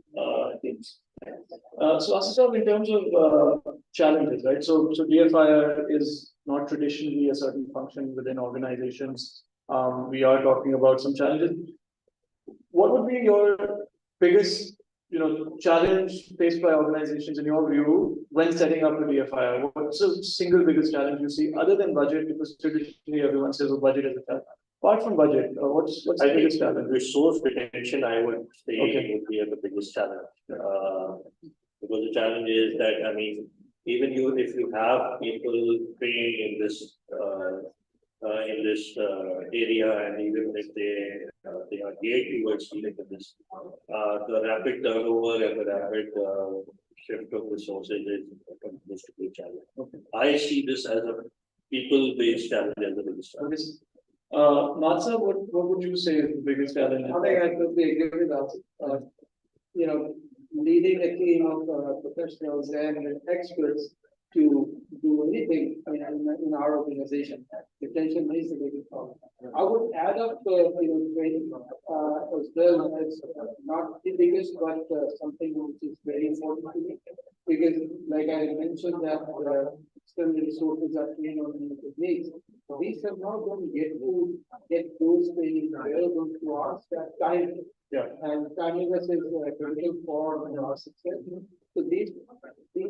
teams. So Asif, in terms of challenges, right? So DFIR is not traditionally a certain function within organizations. We are talking about some challenges. What would be your biggest, challenge faced by organizations in your view when setting up a DFIR? What's the single biggest challenge you see other than budget? Because traditionally everyone says, "Oh, budget is a challenge." Apart from budget, what's the biggest challenge? Resource retention, I would say, would be the biggest challenge. Because the challenge is that, I mean, even if you have people trained in this area, and even if they are geared towards dealing with this, the rapid turnover and the rapid shift of resources continues to be a challenge. I see this as a people-based challenge as the biggest challenge. Natsa, what would you say is the biggest challenge? I think I totally agree with that. Leading a team of professionals and experts to do anything in our organization, retention is the biggest problem. I would add up, training as well as not the biggest, but something which is very important to me. Because, like I mentioned, that external resources are trained on new techniques. These have not going to get those trainings available to us that time. Yeah. And timeliness is critical for our success. So these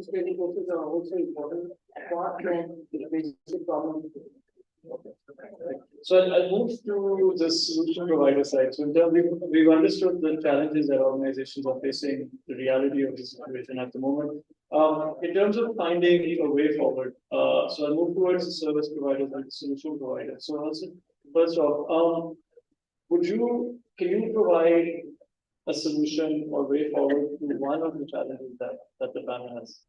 training courses are also important apart from the basic problem. So I'll move to the solution provider side. So in terms we've understood the challenges that organizations are facing, the reality of the situation at the moment. In terms of finding a way forward, so I'll move towards the service providers and the solution providers. So also, first off, can you provide a solution or way forward to one of the challenges that the panel has?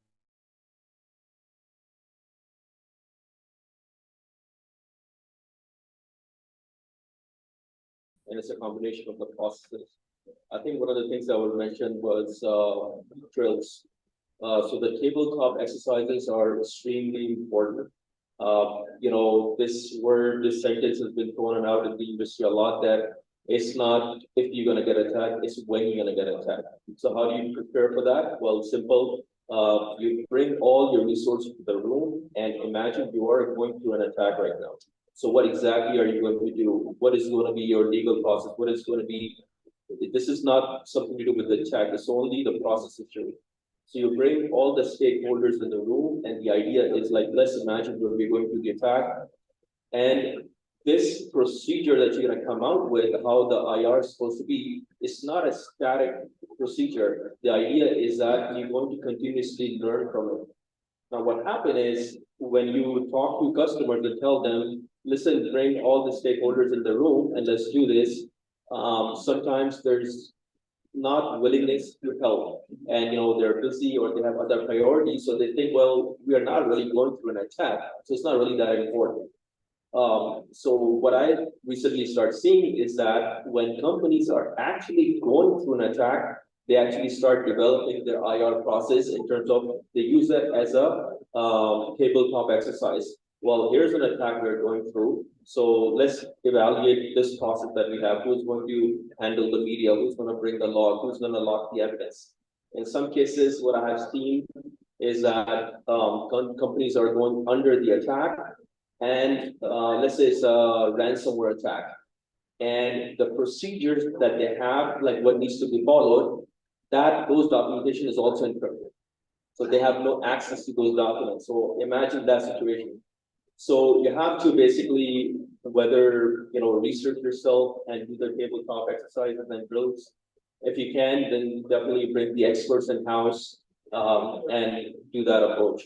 And it's a combination of the processes. I think one of the things I would mention was drills. So the tabletop exercises are extremely important. This sentence has been thrown out in the industry a lot, that it's not if you're going to get attacked, it's when you're going to get attacked. So how do you prepare for that? Well, simple. You bring all your resources to the room and imagine you are going through an attack right now. So what exactly are you going to do? What is going to be your legal process? What is going to be, this is not something to do with the attack, it's only the process history. So you bring all the stakeholders in the room, and the idea is like, let's imagine we're going through the attack. And this procedure that you're going to come out with, how the IR is supposed to be, is not a static procedure. The idea is that you're going to continuously learn from it. Now, what happened is when you talk to customers and tell them, listen, bring all the stakeholders in the room and let's do this. Sometimes there's not willingness to help, and they're busy or they have other priorities, so they think, well, we are not really going through an attack, so it's not really that important. So what I recently start seeing is that when companies are actually going through an attack, they actually start developing their IR process in terms of they use that as a tabletop exercise. Well, here's an attack we're going through. So let's evaluate this process that we have. Who's going to handle the media? Who's going to bring the log? Who's going to log the evidence? In some cases, what I have seen is that companies are going under the attack, and let's say it's a ransomware attack, and the procedures that they have, like what needs to be followed, those documentation is also encrypted. So they have no access to those documents. So imagine that situation. So you have to basically, whether, research yourself and do the tabletop exercises and drills. If you can, then definitely bring the experts in-house and do that approach.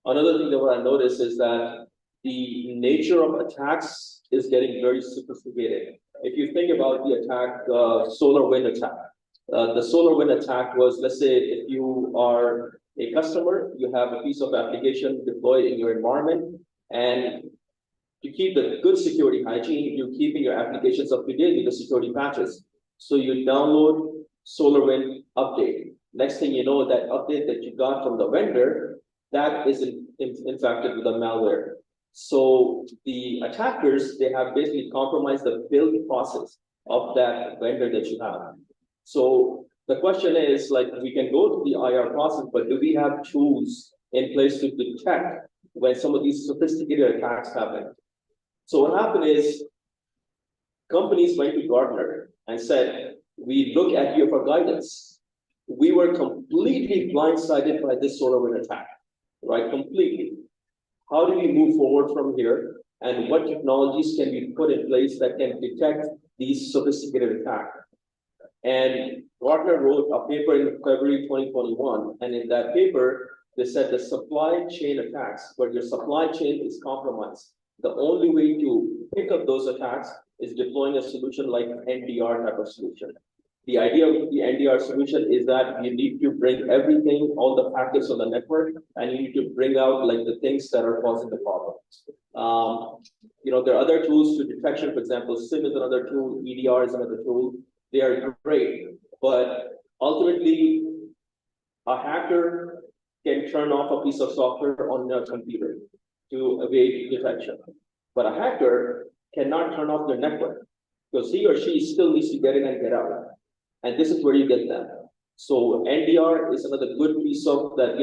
Another thing that what I noticed is that the nature of attacks is getting very sophisticated. If you think about the attack, SolarWinds attack, the SolarWinds attack was, let's say, if you are a customer, you have a piece of application deployed in your environment, and to keep the good security hygiene, you're keeping your applications up to date with the security patches. So you download SolarWinds update. Next thing you know, that update that you got from the vendor, that is infected with a malware. So the attackers, they have basically compromised the build process of that vendor that you have. So the question is, like, we can go to the IR process, but do we have tools in place to detect when some of these sophisticated attacks happen? So what happened is, companies went to Gartner and said, we look at you for guidance. We were completely blindsided by this SolarWinds attack, right? Completely. How do we move forward from here? And what technologies can we put in place that can detect these sophisticated attacks? And Gartner wrote a paper in February 2021. And in that paper, they said the supply chain attacks, where your supply chain is compromised, the only way to pick up those attacks is deploying a solution like NDR type of solution. The idea of the NDR solution is that you need to bring everything, all the packets on the network, and you need to bring out like the things that are causing the problems. There are other tools to detection. For example, SIM is another tool, EDR is another tool. They are great, but ultimately, a hacker can turn off a piece of software on your computer to evade detection. But a hacker cannot turn off their network, because he or she still needs to get in and get out. And this is where you get them. So NDR is another good piece of that,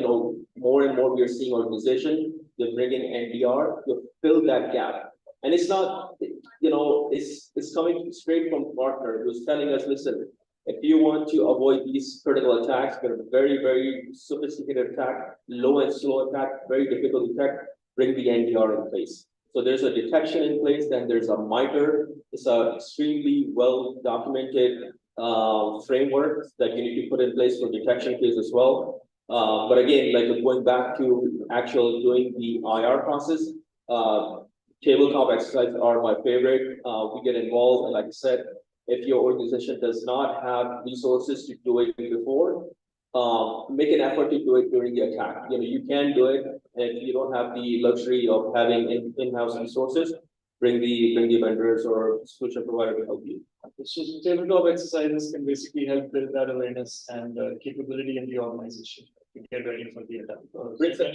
more and more we are seeing organizations, they're bringing NDR to fill that gap. And it's not, it's coming straight from Gartner, who's telling us, listen, if you want to avoid these critical attacks, they're very, very sophisticated attack, low and slow attack, very difficult to detect, bring the NDR in place. So there's a detection in place, then there's a MITRE. It's an extremely well documented framework that you need to put in place for detection case as well. But again, like going back to actual doing the IR process, tabletop exercises are my favorite. We get involved, and like I said, if your organization does not have resources to do it before, make an effort to do it during the attack. You can do it, and if you don't have the luxury of having in-house resources, bring the vendors or solution provider to help you. So tabletop exercises can basically help build that awareness and capability in the organization to get ready for the attack. Brings a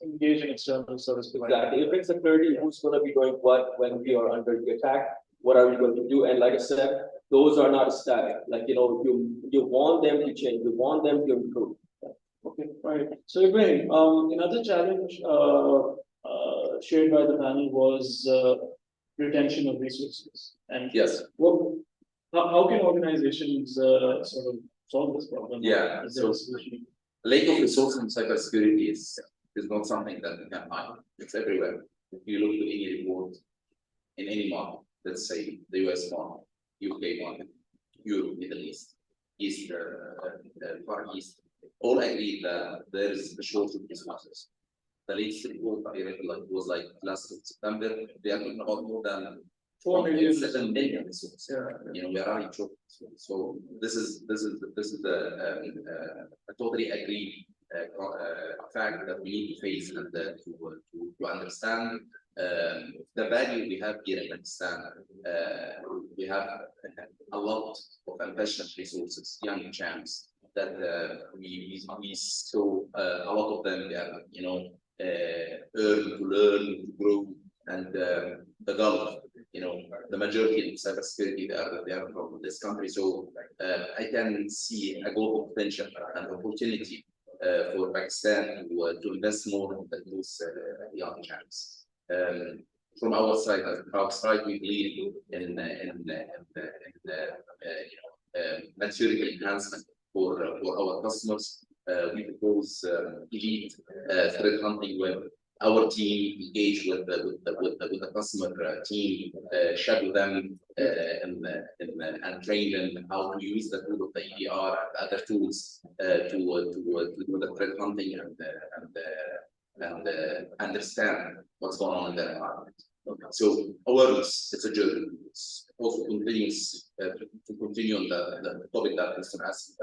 engage in external service provider. Exactly. It brings a clarity who's going to be doing what when we are under the attack. What are we going to do? And like I said, those are not static. Like, you want them to change. You want them to improve. Okay, right. So Ibrahim, another challenge shared by the panel was retention of resources. And yes, how can organizations sort of solve this problem? Yeah, so lack of resources in cybersecurity is not something that we can hide. It's everywhere. If you look to any report in any market, let's say the US market, UK market, Europe, Middle East, Far East, all agree that there is a shortage of resources. The latest report I read was like last September, they are talking about more than 7 million resources. We are running short. So this is a totally agreed fact that we need to face and to understand The value we have here in Pakistan, we have a lot of ambitious resources, young champs that we saw a lot of them, earn to learn, to grow, and the Gulf, the majority in cybersecurity, they are from this country. So I can see a global potential and opportunity for Pakistan to invest more in those young champs. From our side, we believe in maturity enhancement for our customers. We propose elite threat hunting where our team engage with the customer team, shadow them and train them how to use the tool of the EDR and other tools to do the threat hunting and understand what's going on in their environment. So awareness, it's a journey. It's also continues to continue on the topic that Mr. has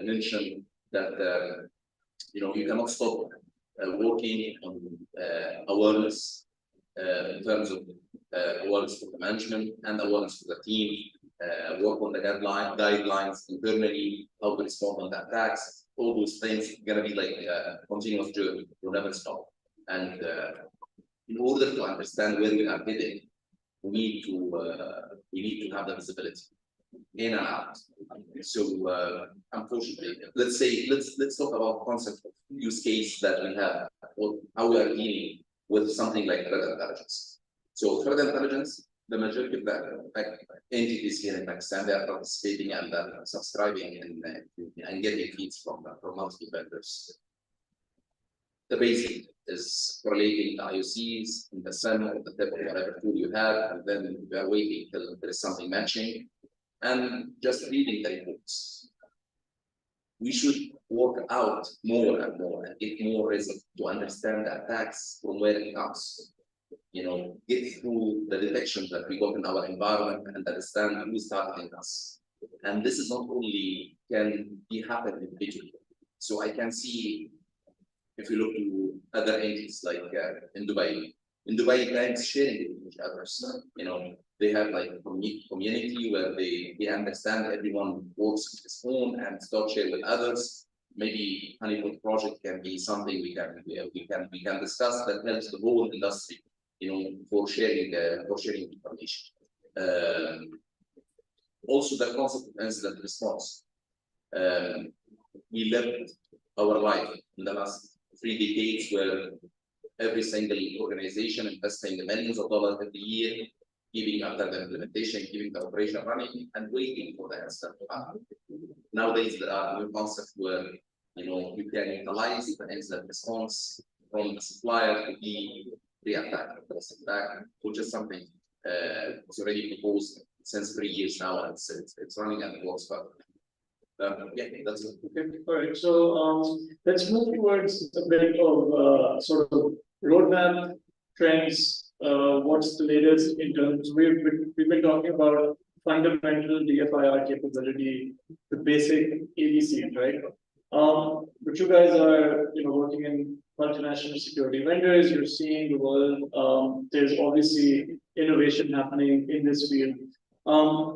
mentioned, that you cannot stop working on awareness in terms of awareness for the management and awareness for the team, work on the guidelines internally, how to respond on the attacks. All those things are going to be like a continuous journey. You'll never stop. And in order to understand where we are heading, we need to have the visibility in and out. So unfortunately, let's talk about concept of use case that we have, or how we are dealing with something like threat intelligence. So threat intelligence, the majority of the entities here in Pakistan, they are participating and subscribing and getting feeds from multiple vendors. The basic is correlating the IOCs in the SIEM or the type of whatever tool you have, and then we are waiting till there is something matching and just reading the reports. We should work out more and more and get more reason to understand the attacks from where it comes. Get through the detections that we got in our environment and understand who's targeting us. And this is not only can be happen individually. So I can see, if you look to other entities like in Dubai, banks sharing with each other. They have like a community where they understand everyone works with his own and start sharing with others. Maybe Honeypot project can be something we can discuss that helps the whole industry, for sharing information. Also, the concept of incident response. We lived our life in the last 3 decades where every single organization investing millions of dollars every year, keeping after the implementation, keeping the operation running, and waiting for the incident to happen. Nowadays, there are new concepts where you can utilize the incident response from the supplier to be re-attack, which is something it's already proposed since 3 years now, and it's running and it works well. Yeah, that's it. Okay, all right. So let's move towards a bit of sort of roadmap trends. What's the latest in terms? We've been talking about fundamental DFIR capability, the basic ABC, right? But you guys are working in multinational security vendors. You're seeing the world. There's obviously innovation happening in this field.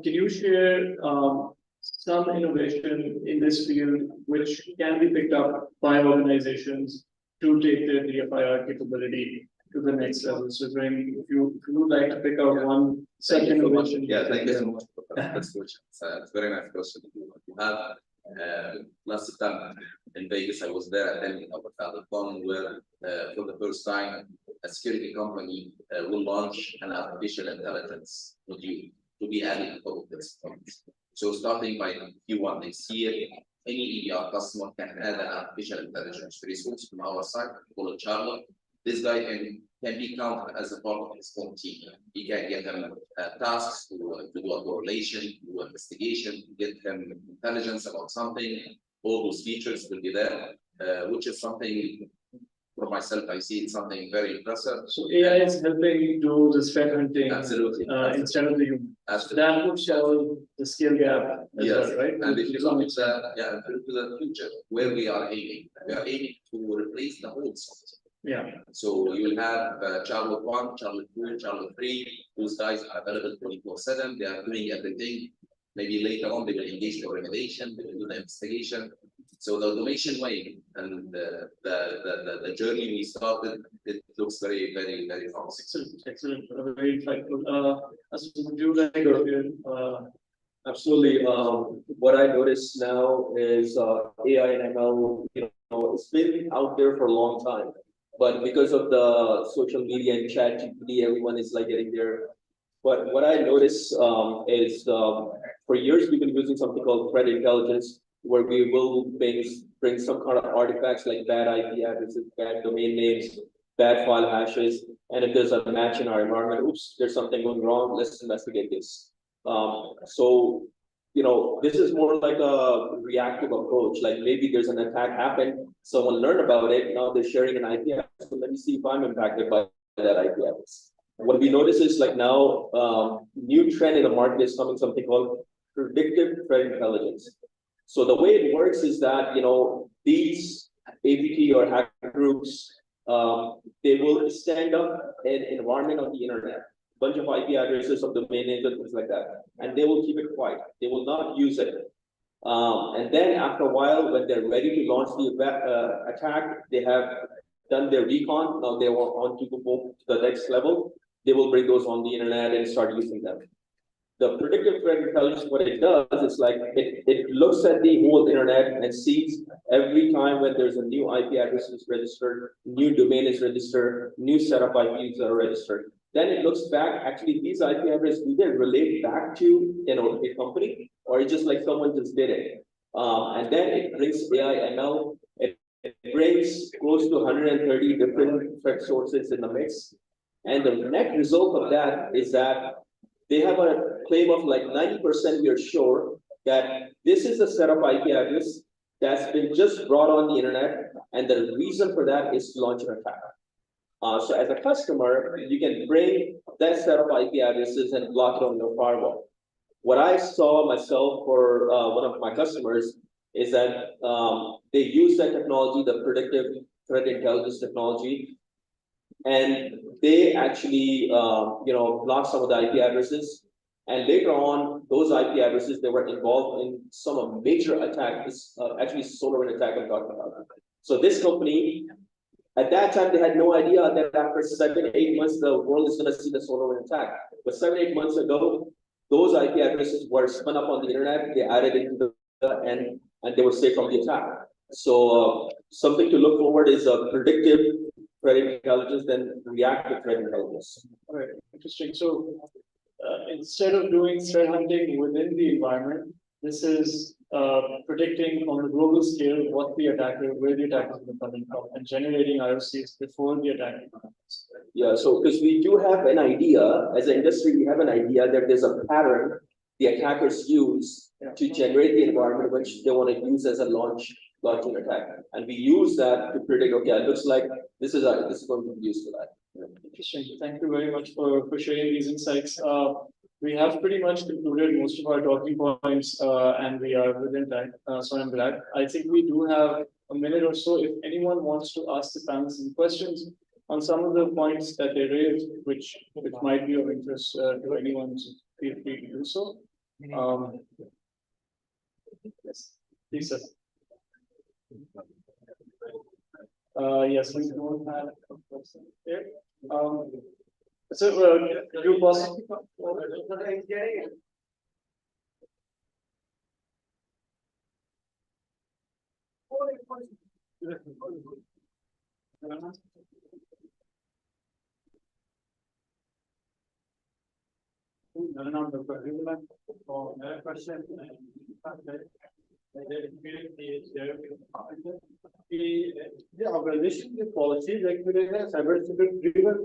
Can you share some innovation in this field which can be picked up by organizations to take their DFIR capability to the next level? So if you would like to pick out one such innovation. Yeah, thank you so much for that question. It's a very nice question. You have last September in Vegas, I was there attending our Falcon where for the first time a security company will launch an artificial intelligence module to be added to all of this. So starting by Q1 next year, any EDR customer can add an artificial intelligence resource from our side, called Charlotte. This guy can be counted as a part of his own team. He can get them tasks to do a correlation, to do investigation, to get them intelligence about something. All those features will be there, which is something for myself, I see it's something very impressive. So AI is helping do this threat hunting instead of the human. Absolutely. That would solve the skill gap as yes. well, right? And if you look at the future, where we are aiming to replace the whole software. Yeah. So you will have Charlotte 1, Charlotte 2, Charlotte 3. Those guys are available 24/7. They are doing everything. Maybe later on they will engage the remediation, they will do the investigation. So the automation way and the journey we started, it looks very, very, very promising. Excellent, very insightful. Would you like to, Absolutely. What I notice now is AI and ML, it's been out there for a long time. But because of the social media and chat GPT, everyone is like getting there. But what I notice is for years we've been using something called threat intelligence, where we will bring some kind of artifacts like bad IP addresses, bad domain names, bad file hashes, and if there's a match in our environment, oops, there's something going wrong, let's investigate this. So, this is more like a reactive approach. Like maybe there's an attack happened, someone learned about it, now they're sharing an IP address, so let me see if I'm impacted by that IP address. What we notice is like now, new trend in the market is coming, something called predictive threat intelligence. So the way it works is that, these APT or hacker groups, they will stand up an environment on the internet, bunch of IP addresses of domain names and things like that, and they will keep it quiet. They will not use it. And then after a while, when they're ready to launch the attack, they have done their recon. Now they want to go to the next level. They will bring those on the internet and start using them. The predictive threat intelligence, what it does is like it looks at the whole internet and sees every time when there's a new IP address is registered, new domain is registered, new set of IPs are registered. Then it looks back, actually these IP addresses, do they relate back to a company, or it's just like someone just did it? And then it brings AI ML, it brings close to 130 different threat sources in the mix. And the net result of that is that they have a claim of like 90% we are sure that this is a set of IP address that's been just brought on the internet, and the reason for that is to launch an attack. So as a customer, you can bring that set of IP addresses and block it on your firewall. What I saw myself for one of my customers is that they use that technology, the predictive threat intelligence technology, and they actually block some of the IP addresses. And later on, those IP addresses, they were involved in some major attack, actually SolarWinds attack I'm talking about. So this company, at that time, they had no idea that after 7-8 months, the world is going to see the SolarWinds attack. But 7-8 months ago, those IP addresses were spun up on the internet, they added into and they were saved from the attack. So something to look forward is a predictive threat intelligence than reactive threat intelligence. All right, interesting. So instead of doing threat hunting within the environment, this is predicting on a global scale where the attacker is coming from, and generating IOCs before the attack happens. Yeah, so because we do have an idea, as an industry, we have an idea that there's a pattern the attackers use to generate the environment which they want to use as a launching attack. And we use that to predict, okay, it looks like this is going to be used for that. Interesting. Thank you very much for sharing these insights. We have pretty much concluded most of our talking points, and we are within time. So I'm glad. I think we do have a minute or so. If anyone wants to ask the panel some questions on some of the points that they raised, which might be of interest to anyone, so feel free to do so. Yes, please, sir. Yes, we don't have a question here. So, you possibly. Organisation की policy regulator है cyber security driven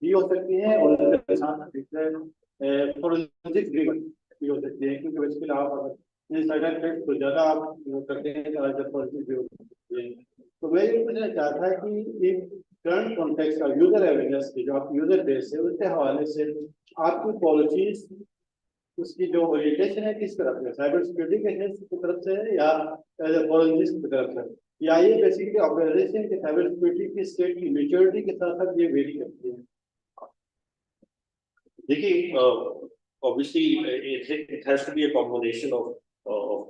भी हो सकती है और इसके साथ forensic driven भी हो सकती है, क्योंकि बेसिकली आप अगर साइबर थ्रेट तो ज्यादा आप करते हैं जब तो मैं ये पूछना चाहता है कि एक करंट कॉन्टेक्स्ट का यूजर अवेयरनेस की जो आप यूजर बेस है उसके हवाले से आपकी पॉलिसीज उसकी जो ओरिएंटेशन है किस तरफ है, साइबर सिक्योरिटी के हेल्थ की तरफ से है या फॉरेंसिक्स की तरफ से, या ये बेसिकली ऑर्गेनाइजेशन के साइबर सिक्योरिटी की स्टेट की मेच्योरिटी के साथ साथ ये वेरी करती है? देखिए, obviously it has to be a combination of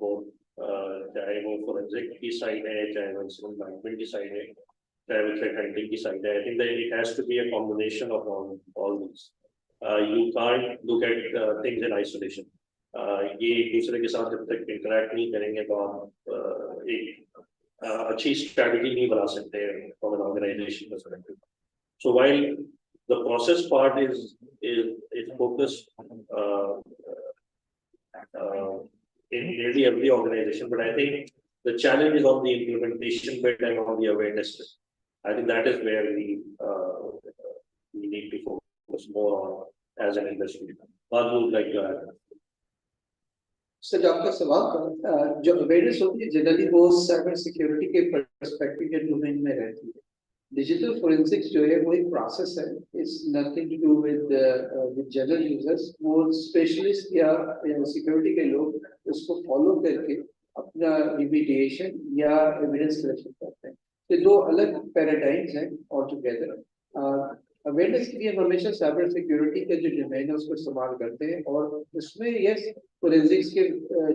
both. चाहे वो forensic की side है, चाहे वो incident management की side है, चाहे वो threat hunting की side है. I think that it has to be a combination of all these. You can't look at things in isolation. ये एक दूसरे के साथ जब तक interact नहीं करेंगे तो आप एक अच्छी strategy नहीं बना सकते from an organization perspective. So while the process part is focused in nearly every organization, but I think the challenge is on the implementation bit and on the awareness bit. I think that is where we need to focus more on as an industry. What would like to add? Sir जब आपका सवाल था जो awareness होती है generally वो cyber security के perspective के डोमेन में रहती है. डिजिटल फोरेंसिक्स जो है वो एक प्रोसेस है. It's nothing to do with general users. वो स्पेशलिस्ट या सिक्योरिटी के लोग उसको फॉलो करके अपना रिमीडिएशन या एविडेंस कलेक्शन करते हैं. तो दो अलग पैराडाइम्स हैं ऑल टुगेदर. अवेयरनेस के लिए हम हमेशा साइबर सिक्योरिटी के जो डोमेन है उसको इस्तेमाल करते हैं और उसमें यस फोरेंसिक्स के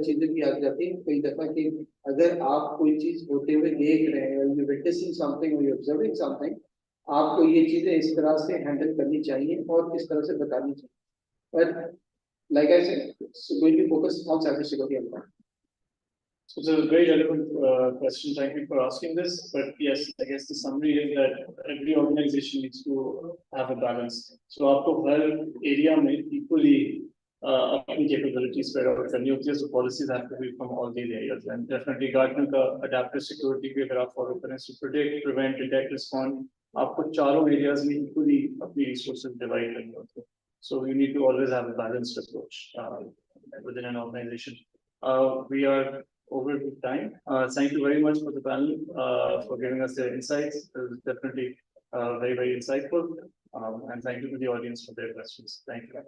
चीजें भी आ जाती हैं कई दफा कि अगर आप कोई चीज होते हुए देख रहे हैं, यू विटनेसिंग समथिंग और यू ऑब्जर्विंग समथिंग, आपको ये चीजें इस तरह से हैंडल करनी चाहिए और किस तरह से बतानी चाहिए. But like I said, so we will focus on cyber security. So it's a very relevant question. Thank you for asking this. But yes, I guess the summary is that every organization needs to have a balance. So आपको हर area में equally अपनी capabilities spread out करनी होती है. So policies have to be from all these areas. And definitely Gartner का adaptive security भी अगर आप follow करें, so predict, prevent, detect, respond, आपको चारों areas में equally अपनी resources divide करनी होती है. So we need to always have a balanced approach within an organization. We are over the time. Thank you very much for the panel for giving us their insights. It was definitely very, very insightful. And thank you to the audience for their questions. Thank you.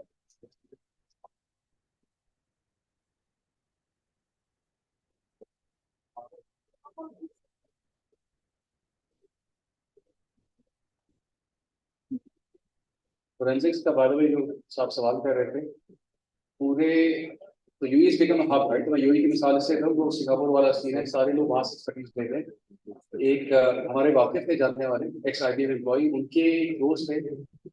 Forensics का by the way जो आप सवाल कर रहे थे पूरे तो US become a hub right. तो मैं यूएई की मिसाल से दूं, वो सिंगापुर वाला सीन है, सारे लोग वहां से एक्सपर्टीज ले गए. एक हमारे वाकिफ थे जानने वाले एक्स आईबीएम एम्प्लॉई, उनके दोस्त थे.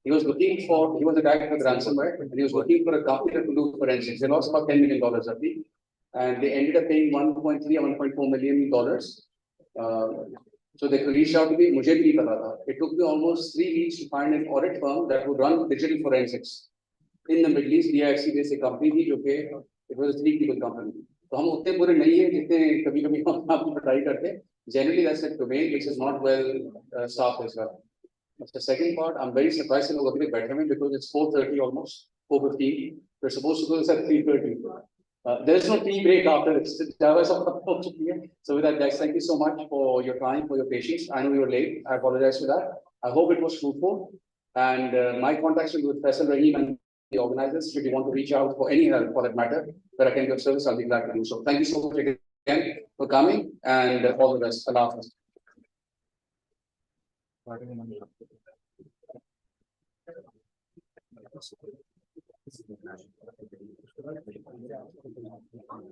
he was a guy with ransomware and he was looking for a company to do forensics. They lost about $10 million roughly, and they ended up paying $1.3 or $1.4 million. So they reached out to me. मुझे भी नहीं पता था. It took me almost 3 weeks to find an audit firm that would run digital forensics in the Middle East. DIFC based एक company थी जो कि it was a 3 people company. तो हम उतने पूरे नहीं है जितने कभी-कभी हम आपकी पढ़ाई करते हैं. Generally that's a domain which is not well staffed as well. The second part, I'm very surprised लोग अभी तक बैठे हैं because it's 4:30 almost 4:15. We're supposed to go at 3:30. There is no tea break after this. So with that, guys, thank you so much for your time, for your patience. I know you were late. I apologize for that. I hope it was fruitful. And my contacts will be with Faisal Rahim and the organizers. If you want to reach out for any help for that matter, that I can be of service, I'll be glad to do so. Thank you so much again for coming, and all the best. Allah Hafiz.